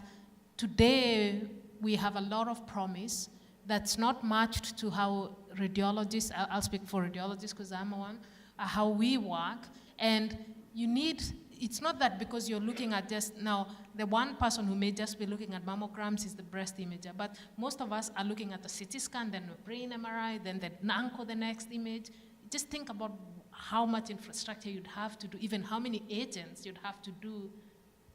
today we have a lot of promise that's not matched to how radiologists, I'll speak for radiologists because I'm one, how we work. And you need, it's not that because you're looking at just, now the one person who may just be looking at mammograms is the breast imager, but most of us are looking at the CT scan, then the brain MRI, then the NANCO, the next image. Just think about how much infrastructure you'd have to do, even how many agents you'd have to do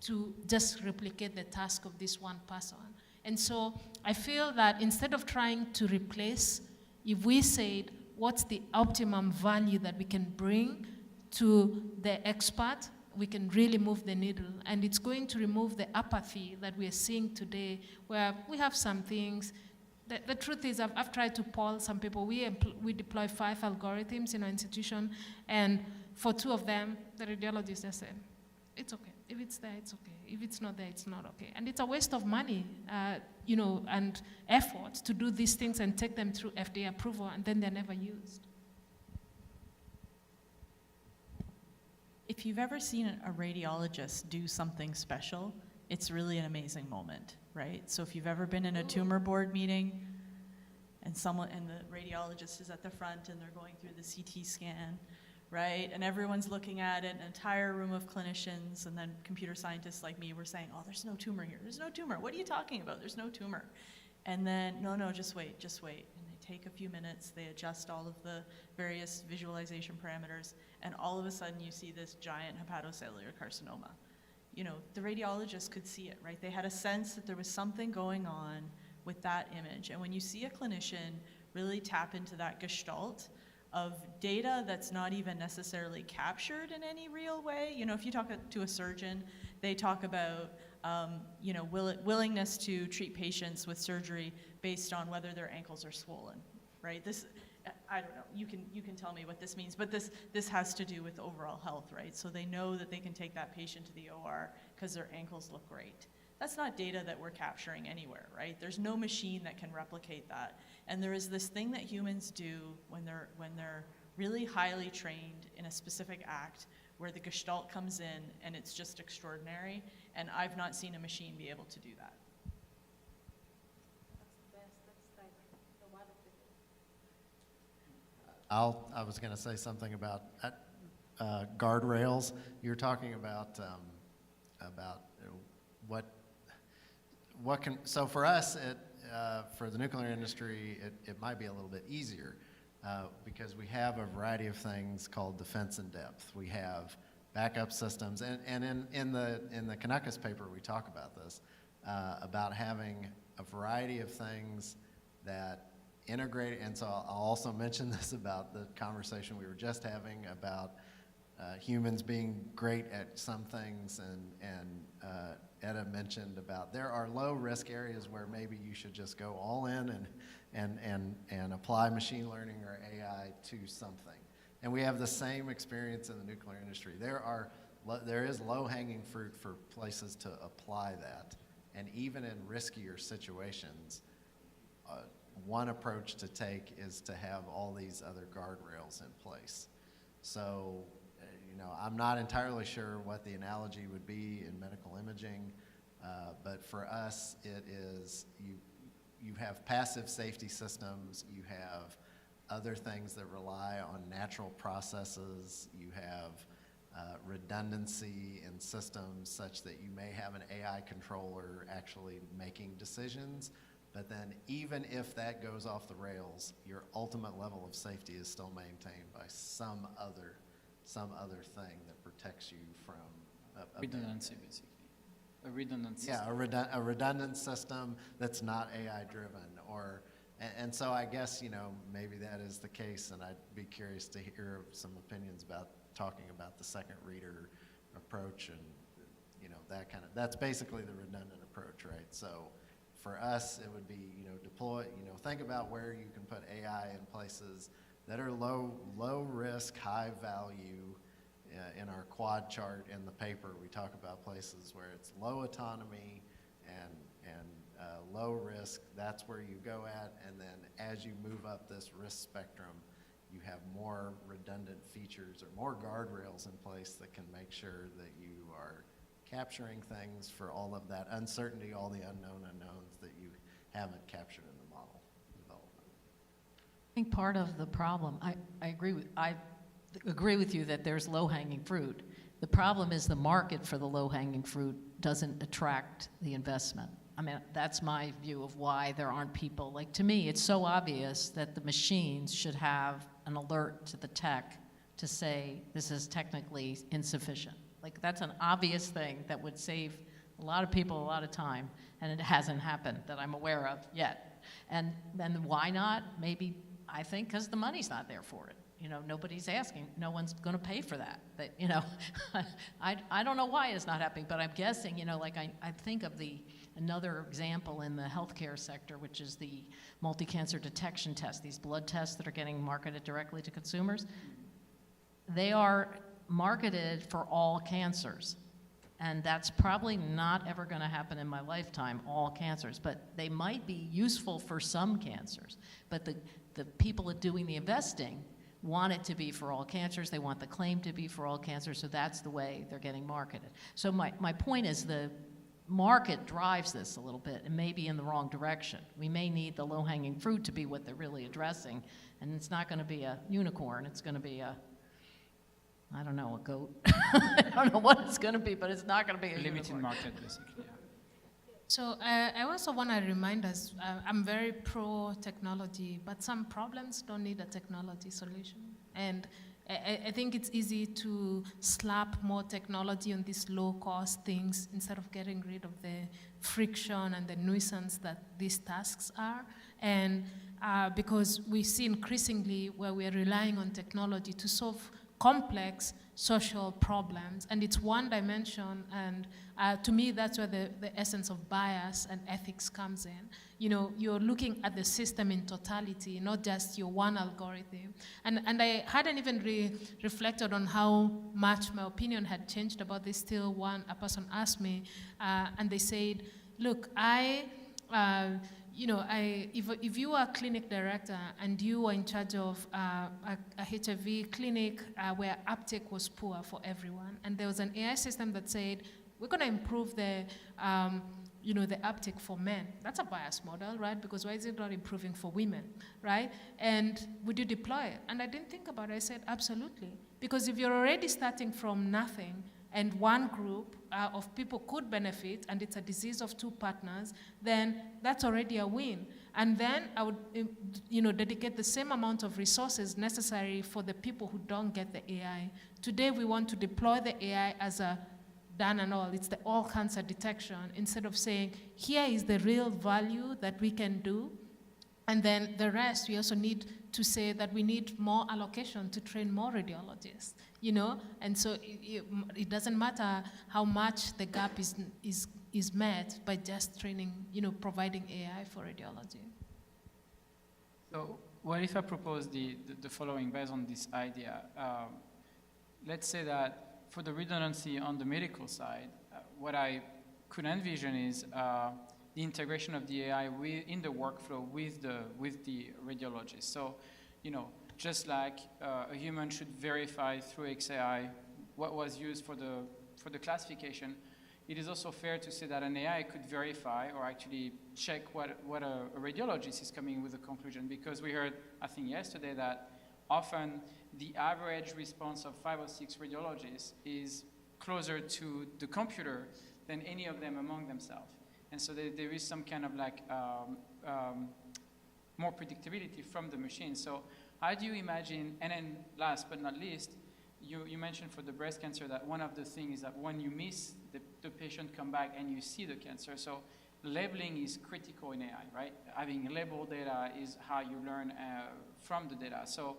to just replicate the task of this one person. And so I feel that instead of trying to replace, if we said, what's the optimum value that we can bring to the expert, we can really move the needle. And it's going to remove the apathy that we are seeing today, where we have some things. The truth is, I've tried to poll some people. We deploy 5 algorithms in our institution, and for 2 of them, the radiologist just said, it's okay. If it's there, it's okay. If it's not there, it's not okay. And it's a waste of money, and effort to do these things and take them through FDA approval, and then they're never used. If you've ever seen a radiologist do something special, it's really an amazing moment, right? So if you've ever been in a tumor board meeting and the radiologist is at the front and they're going through the CT scan, right? And everyone's looking at it, an entire room of clinicians, and then computer scientists like me were saying, oh, there's no tumor here. There's no tumor. What are you talking about? There's no tumor. And then, no, just wait. And they take a few minutes, they adjust all of the various visualization parameters, and all of a sudden you see this giant hepatocellular carcinoma. The radiologist could see it, right? They had a sense that there was something going on with that image. And when you see a clinician really tap into that gestalt of data that's not even necessarily captured in any real way, if you talk to a surgeon, they talk about willingness to treat patients with surgery based on whether their ankles are swollen, right? This, I don't know, you can tell me what this means, but this has to do with overall health, right? So they know that they can take that patient to the OR because their ankles look great. That's not data that we're capturing anywhere, right? There's no machine that can replicate that. And there is this thing that humans do when they're really highly trained in a specific act where the gestalt comes in and it's just extraordinary. And I've not seen a machine be able to do that. I was going to say something about guardrails. You're talking about what can. So for us, for the nuclear industry, it might be a little bit easier because we have a variety of things called defense in depth. We have backup systems, and in the Canuckus paper we talk about this about having a variety of things that integrate. And so I'll also mention this about the conversation we were just having about humans being great at some things, and Etta mentioned about there are low risk areas where maybe you should just go all in and apply machine learning or AI to something. And we have the same experience in the nuclear industry. There is low-hanging fruit for places to apply that, and even in riskier situations, one approach to take is to have all these other guardrails in place. So, I'm not entirely sure what the analogy would be in medical imaging, but for us, it is you have passive safety systems, you have other things that rely on natural processes, you have redundancy in systems such that you may have an AI controller actually making decisions. But then even if that goes off the rails, your ultimate level of safety is still maintained by some other thing that protects you from redundancy, basically. A redundant system. Yeah, a redundant system that's not AI driven, and so I guess maybe that is the case, and I'd be curious to hear some opinions about talking about the second reader approach, and that's basically the redundant approach, right? So for us, it would be deploy. Think about where you can put AI in places that are low risk, high value. In our quad chart in the paper, we talk about places where it's low autonomy and low risk. That's where you go at, and then as you move up this risk spectrum, you have more redundant features or more guardrails in place that can make sure that you are capturing things for all of that uncertainty, all the unknown unknowns that you haven't captured in the model development. I think part of the problem, I agree with you that there's low-hanging fruit. The problem is the market for the low-hanging fruit doesn't attract the investment. I mean, that's my view of why there aren't people. Like, to me, it's so obvious that the machines should have an alert to the tech to say this is technically insufficient. Like, that's an obvious thing that would save a lot of people a lot of time, and it hasn't happened that I'm aware of yet. And then why not? Maybe, I think, because the money's not there for it. Nobody's asking. No one's going to pay for that. I don't know why it's not happening, but I'm guessing, I think of another example in the healthcare sector, which is the multi-cancer detection test, these blood tests that are getting marketed directly to consumers. They are marketed for all cancers. And that's probably not ever going to happen in my lifetime, all cancers. But they might be useful for some cancers. But the people that are doing the investing want it to be for all cancers. They want the claim to be for all cancers, so that's the way they're getting marketed. So my point is the market drives this a little bit and maybe in the wrong direction. We may need the low-hanging fruit to be what they're really addressing, and it's not going to be a unicorn. It's going to be a goat. I don't know what it's going to be, but it's not going to be a limited unicorn. market, basically. Yeah. So I also want to remind us, I'm very pro-technology, but some problems don't need a technology solution. And I think it's easy to slap more technology on these low-cost things instead of getting rid of the friction and the nuisance that these tasks are. And because we see increasingly where we are relying on technology to solve complex social problems, and it's one dimension, and to me that's where the essence of bias and ethics comes in. You know, you're looking at the system in totality, not just your one algorithm. And I hadn't even reflected on how much my opinion had changed about this till a person asked me, and they said, look, if you are a clinic director and you are in charge of a HIV clinic where uptake was poor for everyone, and there was an AI system that said, we're going to improve the uptake for men. That's a biased model, right? Because why is it not improving for women, right? And would you deploy it? And I didn't think about it. I said, absolutely. Because if you're already starting from nothing, and one group of people could benefit, and it's a disease of two partners, then that's already a win. And then I would dedicate the same amount of resources necessary for the people who don't get the AI. Today, we want to deploy the AI as a done and all. It's the all cancer detection, instead of saying, here is the real value that we can do. And then the rest, we also need to say that we need more allocation to train more radiologists, and so it doesn't matter how much the gap is met by just training, providing AI for radiology. So what if I propose the following based on this idea? Let's say that for the redundancy on the medical side, what I could envision is the integration of the AI in the workflow with the radiologist. So, just like a human should verify through XAI what was used for the classification, it is also fair to say that an AI could verify or actually check what a radiologist is coming with a conclusion. Because we heard, I think yesterday, that often the average response of 5 or 6 radiologists is closer to the computer than any of them among themselves. And so there is some kind of more predictability from the machine. So how do you imagine, and then last but not least, you mentioned for the breast cancer that one of the things is that when you miss the patient come back and you see the cancer, so labeling is critical in AI, right? Having labeled data is how you learn from the data. So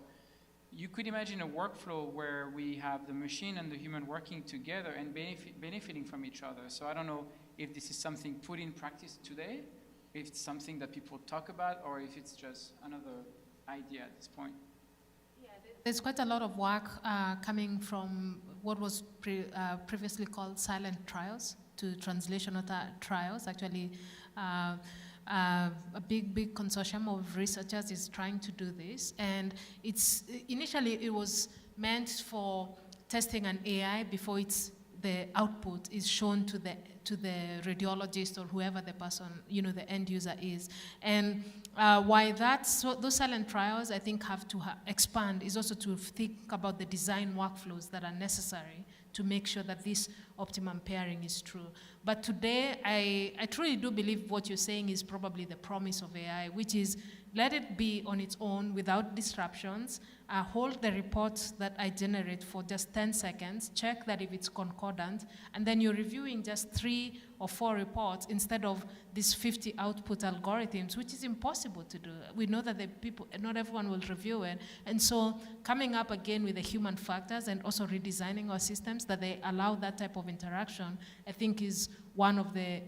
you could imagine a workflow where we have the machine and the human working together and benefiting from each other. So I don't know if this is something put in practice today, if it's something that people talk about, or if it's just another idea at this point. There's quite a lot of work coming from what was previously called silent trials to translational trials. Actually, a big consortium of researchers is trying to do this, and initially it was meant for testing an AI before the output is shown to the radiologist or whoever the person, the end user is. And why those silent trials, I think, have to expand is also to think about the design workflows that are necessary to make sure that this optimum pairing is true. But today, I truly do believe what you're saying is probably the promise of AI, which is let it be on its own without disruptions, hold the reports that I generate for just 10 seconds, check that if it's concordant, and then you're reviewing just 3 or 4 reports instead of these 50 output algorithms, which is impossible to do. We know that not everyone will review it. And so coming up again with the human factors and also redesigning our systems that they allow that type of interaction, I think is one of the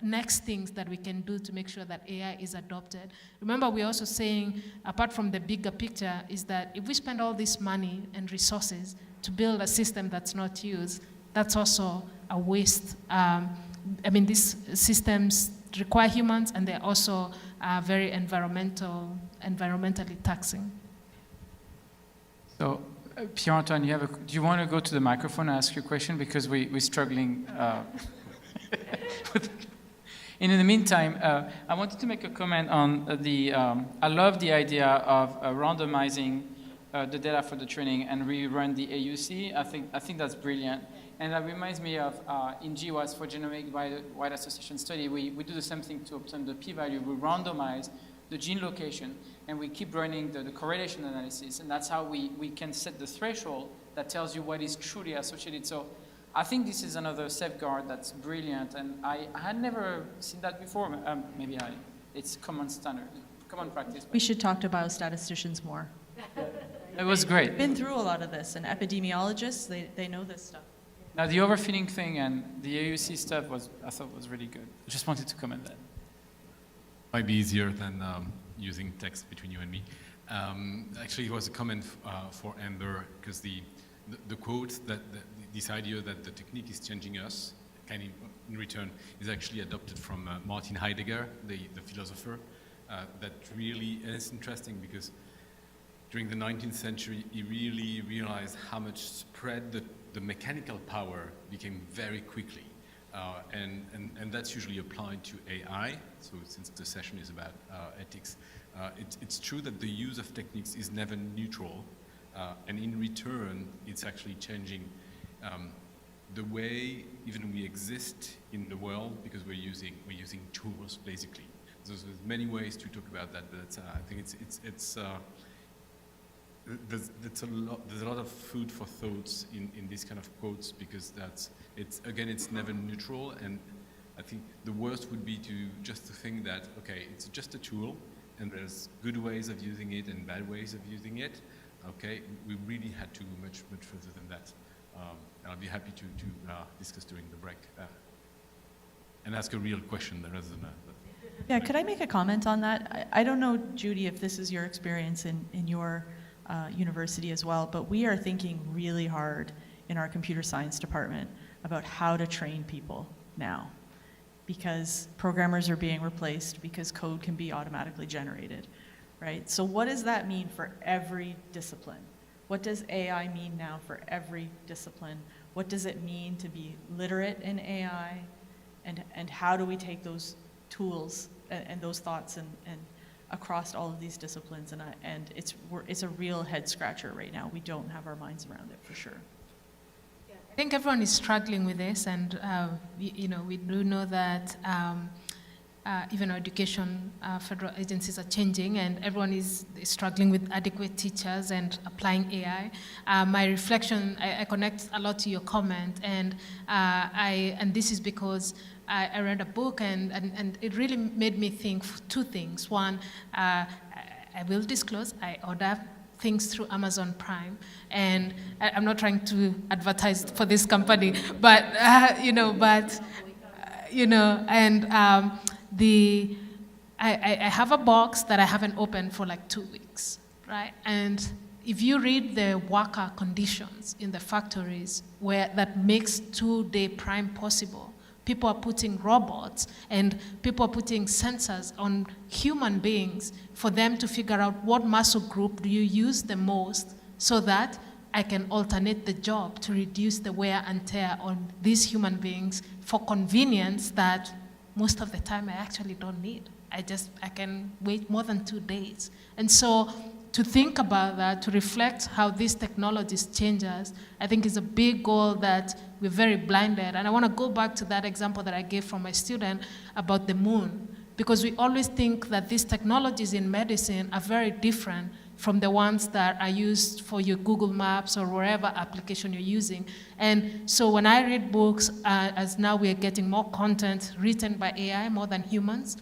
next things that we can do to make sure that AI is adopted. Remember, we're also saying, apart from the bigger picture, is that if we spend all this money and resources to build a system that's not used, that's also a waste. These systems require humans, and they're also very environmentally taxing. So, Pierre-Antoine, do you want to go to the microphone and ask your question? Because we're struggling. And in the meantime, I wanted to make a comment on I love the idea of randomizing the data for the training and rerun the AUC. I think that's brilliant. And that reminds me of in GWAS for Genomic Wide Association study, we do the same thing to obtain the p-value. We randomize the gene location and we keep running the correlation analysis. And that's how we can set the threshold that tells you what is truly associated. So I think this is another safeguard that's brilliant, and I had never seen that before. It's common standard, common practice. We should talk to biostatisticians more. It was great. Been through a lot of this, and epidemiologists, they know this stuff. Now, the overfitting thing and the AUC stuff I thought was really good. I just wanted to comment that. Might be easier than using text between you and me. Actually, it was a comment for Amber, because the quote that this idea that the technique is changing us, kind of in return, is actually adopted from Martin Heidegger, the philosopher. That really, and it's interesting because during the 19th century, he really realized how much spread the mechanical power became very quickly. And that's usually applied to AI. So since the session is about ethics, it's true that the use of techniques is never neutral. And in return, it's actually changing the way even we exist in the world, because we're using tools basically. So there's many ways to talk about that, but I think there's a lot of food for thoughts in these kind of quotes, because it's never neutral. And I think the worst would be to think that, okay, it's just a tool and there's good ways of using it and bad ways of using it. Okay, we really had to go much further than that. And I'll be happy to discuss during the break and ask a real question rather than Yeah, could I make a comment on that? I don't know, Judy, if this is your experience in your university as well, but we are thinking really hard in our computer science department about how to train people now, because programmers are being replaced, because code can be automatically generated, right? So what does that mean for every discipline? What does AI mean now for every discipline? What does it mean to be literate in AI? And how do we take those tools and those thoughts and across all of these disciplines? And it's a real head scratcher right now. We don't have our minds around it for sure. I think everyone is struggling with this, and we do know that even our education federal agencies are changing, and everyone is struggling with adequate teachers and applying AI. My reflection, I connect a lot to your comment, and this is because I read a book, and it really made me think two things. One, I will disclose, I order things through Amazon Prime, and I'm not trying to advertise for this company, but I have a box that I haven't opened for like 2 weeks, right? And if you read the worker conditions in the factories that makes 2-day Prime possible, people are putting robots and people are putting sensors on human beings for them to figure out what muscle group do you use the most, so that I can alternate the job to reduce the wear and tear on these human beings for convenience that most of the time I actually don't need. I can wait more than 2 days. And so to think about that, to reflect how these technologies change us, I think is a big goal that we're very blinded. And I want to go back to that example that I gave from my student about the moon, because we always think that these technologies in medicine are very different from the ones that are used for your Google Maps or wherever application you're using. And so when I read books, as now we are getting more content written by AI more than humans,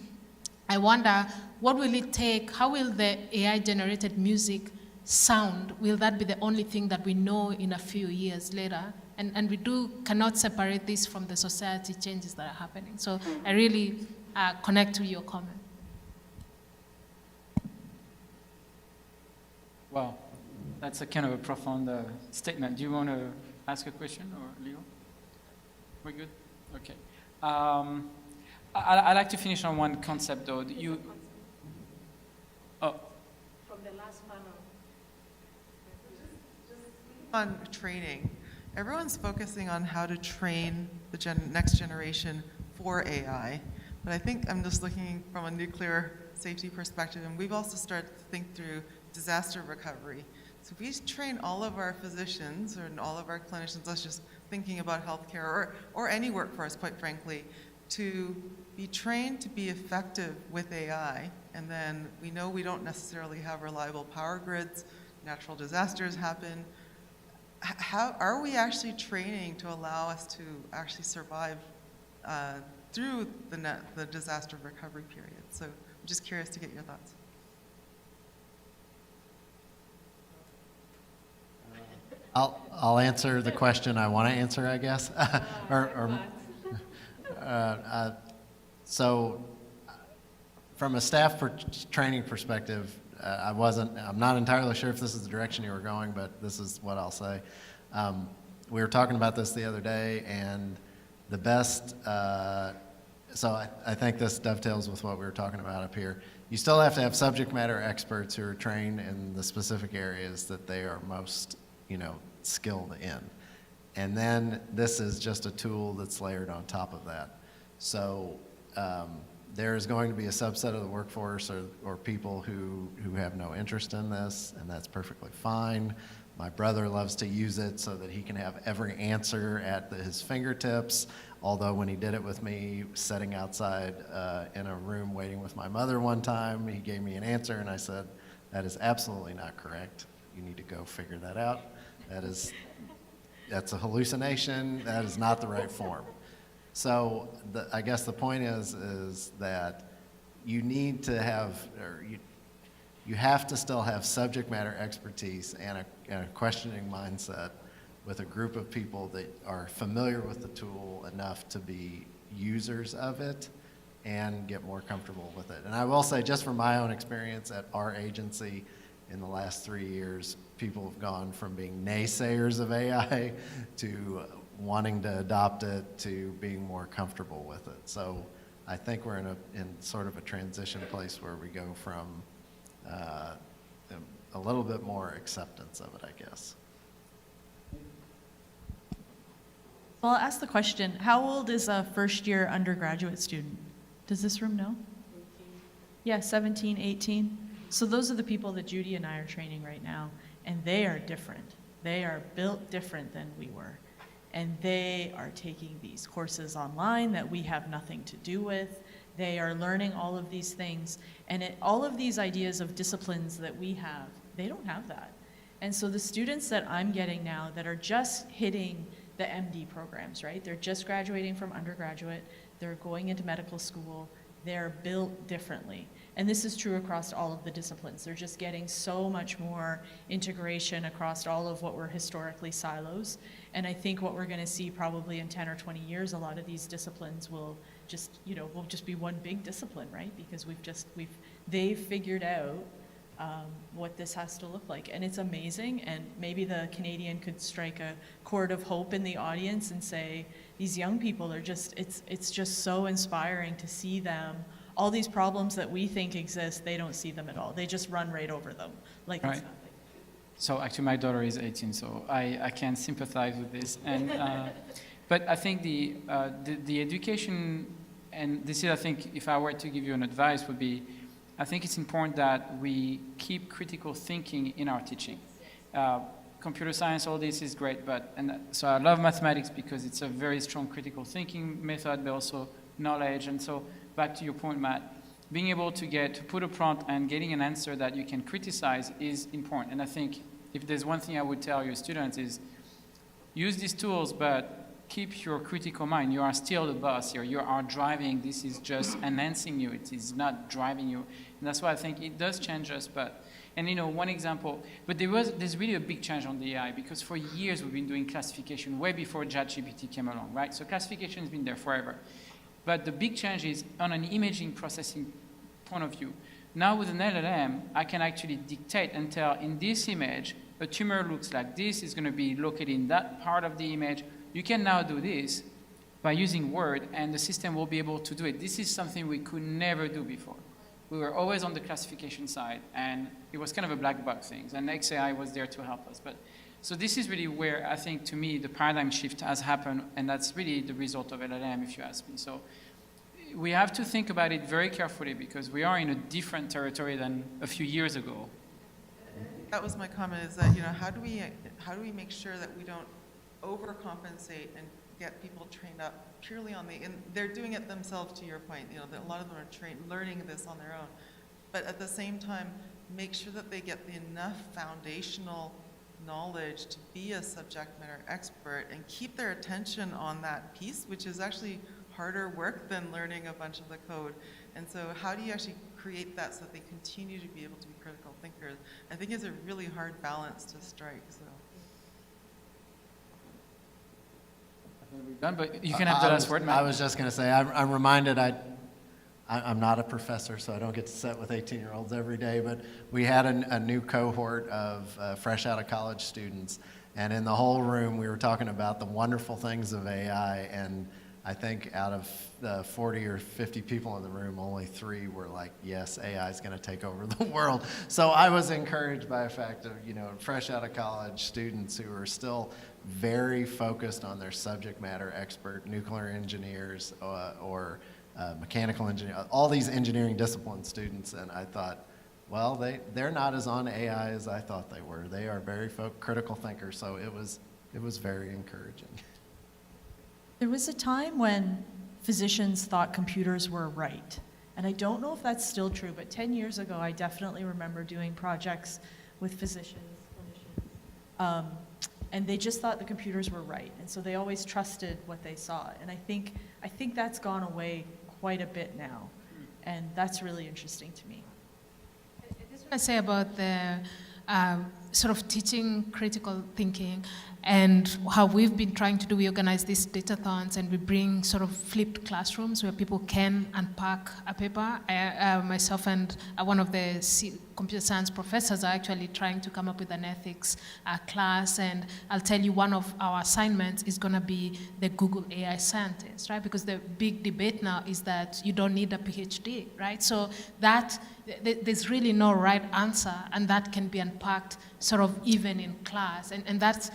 I wonder, what will it take? How will the AI-generated music sound? Will that be the only thing that we know in a few years later? And we cannot separate this from the society changes that are happening. So I really connect to your comment. Wow, that's a kind of a profound statement. Do you want to ask a question, or Leo? We're good? Okay. I'd like to finish on one concept, though. From the last panel. On training, everyone's focusing on how to train the next generation for AI, but I think I'm just looking from a nuclear safety perspective, and we've also started to think through disaster recovery. So if we train all of our physicians or all of our clinicians, let's just thinking about healthcare or any workforce, quite frankly, to be trained to be effective with AI, and then we know we don't necessarily have reliable power grids, natural disasters happen. How are we actually training to allow us to actually survive through the disaster recovery period? So I'm just curious to get your thoughts. I'll answer the question I want to answer, I guess. So from a staff training perspective, I'm not entirely sure if this is the direction you were going, but this is what I'll say. We were talking about this the other day, and the best, so I think this dovetails with what we were talking about up here. You still have to have subject matter experts who are trained in the specific areas that they are most, skilled in. And then this is just a tool that's layered on top of that. So there is going to be a subset of the workforce or people who have no interest in this, and that's perfectly fine. My brother loves to use it so that he can have every answer at his fingertips, although when he did it with me, sitting outside in a room waiting with my mother one time, he gave me an answer, and I said, that is absolutely not correct. You need to go figure that out. That's a hallucination. That is not the right form. So I guess the point is that you need to have, or you have to still have subject matter expertise and a questioning mindset with a group of people that are familiar with the tool enough to be users of it and get more comfortable with it. And I will say, just from my own experience at our agency in the last 3 years, people have gone from being naysayers of AI to wanting to adopt it to being more comfortable with it. So I think we're in sort of a transition place where we go from a little bit more acceptance of it, I guess. Well, I'll ask the question, how old is a first-year undergraduate student? Does this room know? 18. Yeah, 17, 18. So those are the people that Judy and I are training right now, and they are different. They are built different than we were. And they are taking these courses online that we have nothing to do with. They are learning all of these things. And all of these ideas of disciplines that we have, they don't have that. And so the students that I'm getting now that are just hitting the MD programs, right? They're just graduating from undergraduate. They're going into medical school. They're built differently. And this is true across all of the disciplines. They're just getting so much more integration across all of what were historically silos. And I think what we're going to see probably in 10 or 20 years, a lot of these disciplines will just, will just be one big discipline, right? Because they've figured out what this has to look like. And it's amazing. And maybe the Canadian could strike a chord of hope in the audience and say, these young people are just, it's just so inspiring to see them. All these problems that we think exist, they don't see them at all. They just run right over them. Like right. It's nothing. So actually my daughter is 18, so I can sympathize with this. And, but I think the education, and this is, I think, if I were to give you an advice, would be, I think it's important that we keep critical thinking in our teaching. Computer science, all this is great, so I love mathematics because it's a very strong critical thinking method, but also knowledge. And so back to your point, Matt, being able to put a prompt and getting an answer that you can criticize is important. And I think if there's one thing I would tell your students is use these tools, but keep your critical mind. You are still the boss here. You are driving. This is just enhancing you. It is not driving you. And that's why I think it does change us. And one example, but there's really a big change on the AI because for years we've been doing classification way before ChatGPT came along, right? So classification has been there forever. But the big change is on an imaging processing point of view. Now with an LLM, I can actually dictate and tell in this image, a tumor looks like this, is going to be located in that part of the image. You can now do this by using Word, and the system will be able to do it. This is something we could never do before. We were always on the classification side, and it was kind of a black box thing, and XAI was there to help us. So this is really where I think, to me, the paradigm shift has happened, and that's really the result of LLM, if you ask me. So we have to think about it very carefully because we are in a different territory than a few years ago. That was my comment, is that, how do we make sure that we don't overcompensate and get people trained up purely on and they're doing it themselves, to your point, that a lot of them are learning this on their own. But at the same time, make sure that they get enough foundational knowledge to be a subject matter expert and keep their attention on that piece, which is actually harder work than learning a bunch of the code. And so how do you actually create that so that they continue to be able to be critical thinkers? I think it's a really hard balance to strike. So. Done, but you can have the last word, Matt. I was just going to say, I'm reminded I'm not a professor, so I don't get to sit with 18-year-olds every day, but we had a new cohort of fresh out of college students, and in the whole room, we were talking about the wonderful things of AI, and I think out of the 40 or 50 people in the room, only 3 were like, yes, AI is going to take over the world. So I was encouraged by the fact of, fresh out of college students who are still very focused on their subject matter expert, nuclear engineers or mechanical engineers, all these engineering discipline students. And I thought, well, they're not as on AI as I thought they were. They are very critical thinkers. So it was very encouraging. There was a time when physicians thought computers were right. And I don't know if that's still true, but 10 years ago, I definitely remember doing projects with physicians, clinicians, and they just thought the computers were right. And so they always trusted what they saw. And I think that's gone away quite a bit now. And that's really interesting to me. I just want to say about the sort of teaching critical thinking and how we've been trying to do, we organize these datathons and we bring sort of flipped classrooms where people can unpack a paper. Myself and one of the computer science professors are actually trying to come up with an ethics class, and I'll tell you one of our assignments is going to be the Google AI scientist, right? Because the big debate now is that you don't need a PhD, right? So there's really no right answer, and that can be unpacked sort of even in class, and that's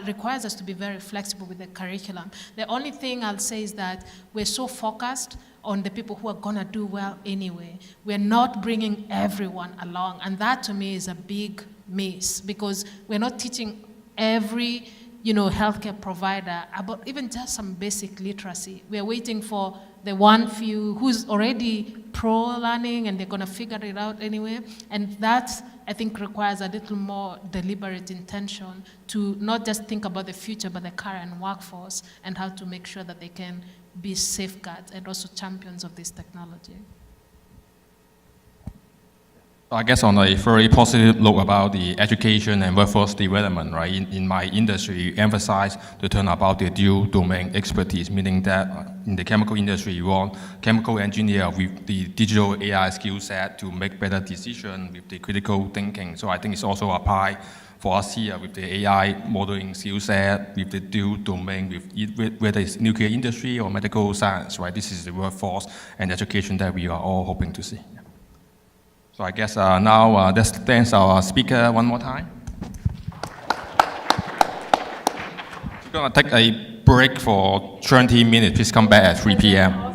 requires us to be very flexible with the curriculum. The only thing I'll say is that we're so focused on the people who are gonna do well anyway. We're not bringing everyone along, and that to me is a big miss, because we're not teaching every healthcare provider about even just some basic literacy. We're waiting for the one few who's already pro-learning and they're gonna figure it out anyway, and that I think requires a little more deliberate intention to not just think about the future, but the current workforce and how to make sure that they can be safeguards and also champions of this technology. I guess on a very positive note about the education and workforce development, right? In my industry, you emphasize the term about the dual domain expertise, meaning that in the chemical industry, you want chemical engineer with the digital AI skill set to make better decisions with the critical thinking. So I think it's also applied for us here with the AI modeling skill set, with the dual domain, with whether it's nuclear industry or medical science, right? This is the workforce and education that we are all hoping to see. So I guess now let's thank our speaker one more time. We're going to take a break for 20 minutes. Please come back at 3 p.m.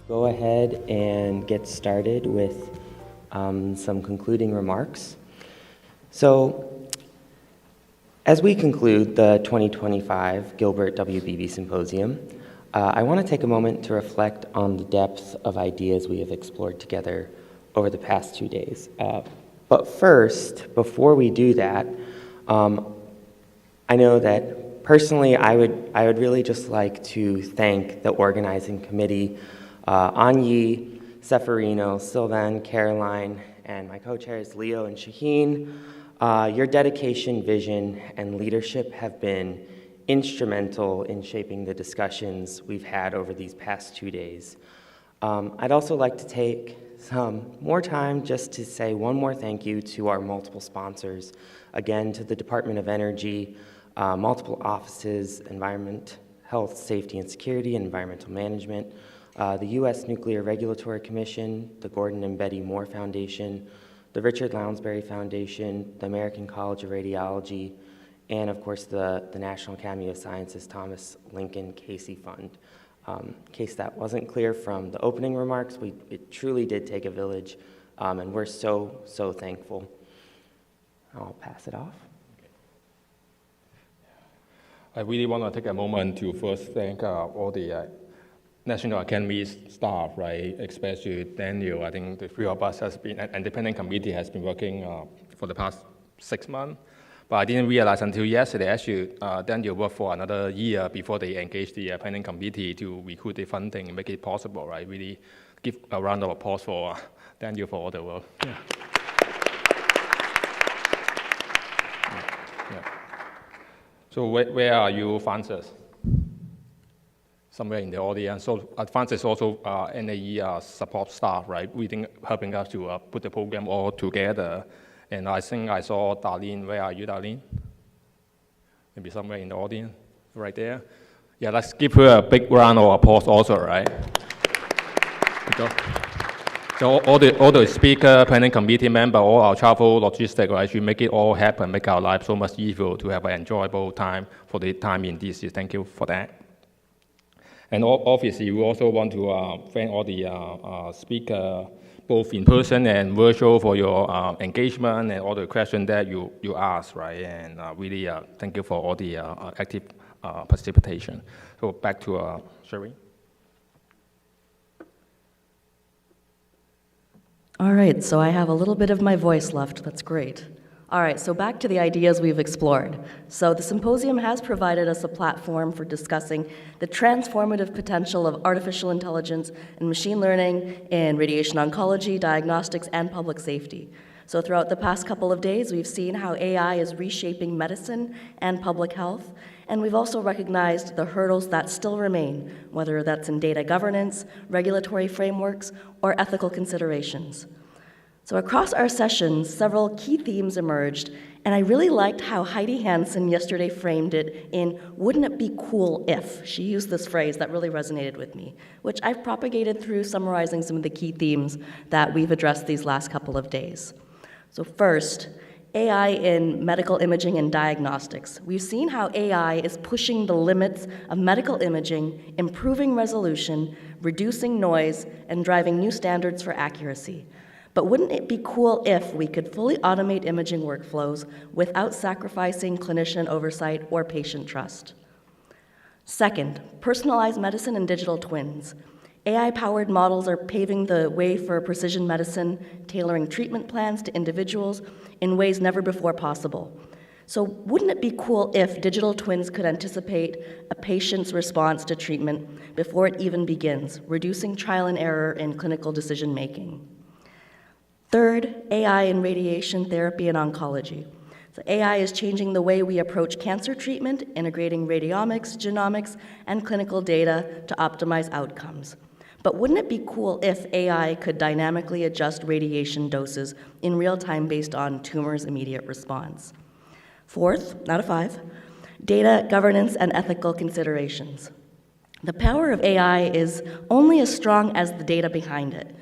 go ahead and get started with some concluding remarks. So, as we conclude the 2025 Gilbert W. Beebe Symposium, I want to take a moment to reflect on the depth of ideas we have explored together over the past 2 days. But first, before we do that, I know that personally I would really just like to thank the organizing committee, Anyi, Seferino, Sylvan, Caroline, and my co-chairs Leo and Shaheen. Your dedication, vision, and leadership have been instrumental in shaping the discussions we've had over these past 2 days. I'd also like to take some more time just to say one more thank you to our multiple sponsors, again to the Department of Energy, multiple offices, Environment, Health, Safety and Security, and Environmental Management, the U.S. Nuclear Regulatory Commission, the Gordon and Betty Moore Foundation, the Richard Lounsbury Foundation, the American College of Radiology, and of course the National Academy of Sciences Thomas Lincoln Casey Fund. In case that wasn't clear from the opening remarks, it truly did take a village, and we're so thankful. I'll pass it off. I really want to take a moment to first thank all the National Academy staff, right, especially Daniel. I think the three of us has been, an independent committee has been working for the past 6 months. But I didn't realize until yesterday, actually, Daniel worked for another year before they engaged the planning committee to recruit the funding and make it possible, right? Really give a round of applause for Daniel for all the work. Yeah. So where are you, Francis? Somewhere in the audience. So Francis also NAE support staff, right? Helping us to put the program all together. And I think I saw Darlene. Where are you, Darlene? Maybe somewhere in the audience, right there. Yeah, let's give her a big round of applause also, right? So all the speaker, planning committee member, all our travel, logistics, right, should make it all happen, make our life so much easier to have an enjoyable time for the time in DC. Thank you for that. And obviously, we also want to thank all the speakers, both in person and virtual, for your engagement and all the questions that you asked, right? And really thank you for all the active participation. So back to Sherry. All right, so I have a little bit of my voice left. That's great. All right, so back to the ideas we've explored. So the symposium has provided us a platform for discussing the transformative potential of artificial intelligence and machine learning in radiation oncology, diagnostics, and public safety. So throughout the past couple of days, we've seen how AI is reshaping medicine and public health, and we've also recognized the hurdles that still remain, whether that's in data governance, regulatory frameworks, or ethical considerations. So across our sessions, several key themes emerged, and I really liked how Heidi Hansen yesterday framed it in, wouldn't it be cool if? She used this phrase that really resonated with me, which I've propagated through summarizing some of the key themes that we've addressed these last couple of days. So first, AI in medical imaging and diagnostics. We've seen how AI is pushing the limits of medical imaging, improving resolution, reducing noise, and driving new standards for accuracy. But wouldn't it be cool if we could fully automate imaging workflows without sacrificing clinician oversight or patient trust? Second, personalized medicine and digital twins. AI-powered models are paving the way for precision medicine, tailoring treatment plans to individuals in ways never before possible. So wouldn't it be cool if digital twins could anticipate a patient's response to treatment before it even begins, reducing trial and error in clinical decision-making? Third, AI in radiation therapy and oncology. So AI is changing the way we approach cancer treatment, integrating radiomics, genomics, and clinical data to optimize outcomes. But wouldn't it be cool if AI could dynamically adjust radiation doses in real time based on tumor's immediate response? Fourth, out of 5, data governance and ethical considerations. The power of AI is only as strong as the data behind it.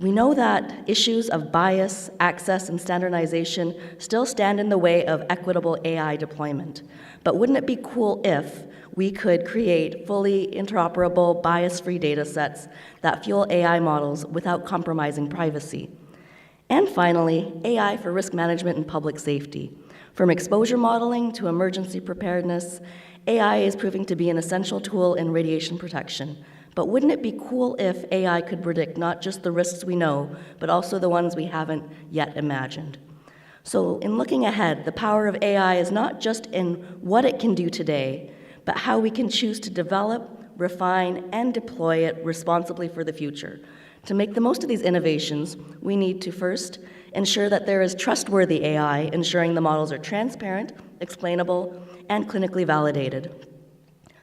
We know that issues of bias, access, and standardization still stand in the way of equitable AI deployment. But wouldn't it be cool if we could create fully interoperable, bias-free data sets that fuel AI models without compromising privacy. And finally, AI for risk management and public safety. From exposure modeling to emergency preparedness, AI is proving to be an essential tool in radiation protection. But wouldn't it be cool if AI could predict not just the risks we know, but also the ones we haven't yet imagined? So in looking ahead, the power of AI is not just in what it can do today, but how we can choose to develop, refine, and deploy it responsibly for the future. To make the most of these innovations, we need to first ensure that there is trustworthy AI, ensuring the models are transparent, explainable, and clinically validated.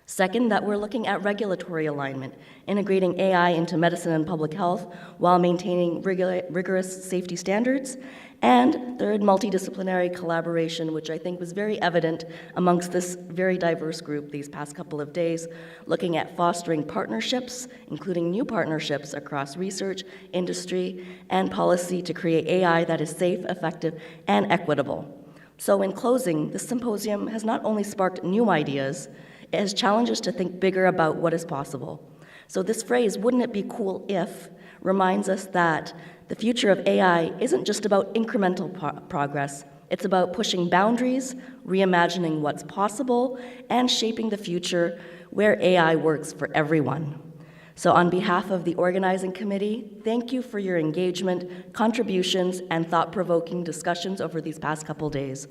Second, that we're looking at regulatory alignment, integrating AI into medicine and public health while maintaining rigorous safety standards. And third, multidisciplinary collaboration, which I think was very evident amongst this very diverse group these past couple of days, looking at fostering partnerships, including new partnerships across research, industry, and policy to create AI that is safe, effective, and equitable. So in closing, this symposium has not only sparked new ideas, it has challenged us to think bigger about what is possible. So this phrase, "wouldn't it be cool if," reminds us that the future of AI isn't just about incremental progress, it's about pushing boundaries, reimagining what's possible, and shaping the future where AI works for everyone. So on behalf of the organizing committee, thank you for your engagement, contributions, and thought-provoking discussions over these past couple days.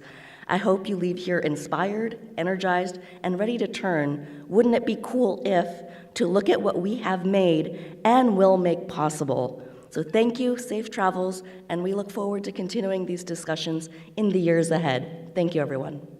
I hope you leave here inspired, energized, and ready to turn. Wouldn't it be cool if, to look at what we have made and will make possible. So thank you, safe travels, and we look forward to continuing these discussions in the years ahead. Thank you, everyone.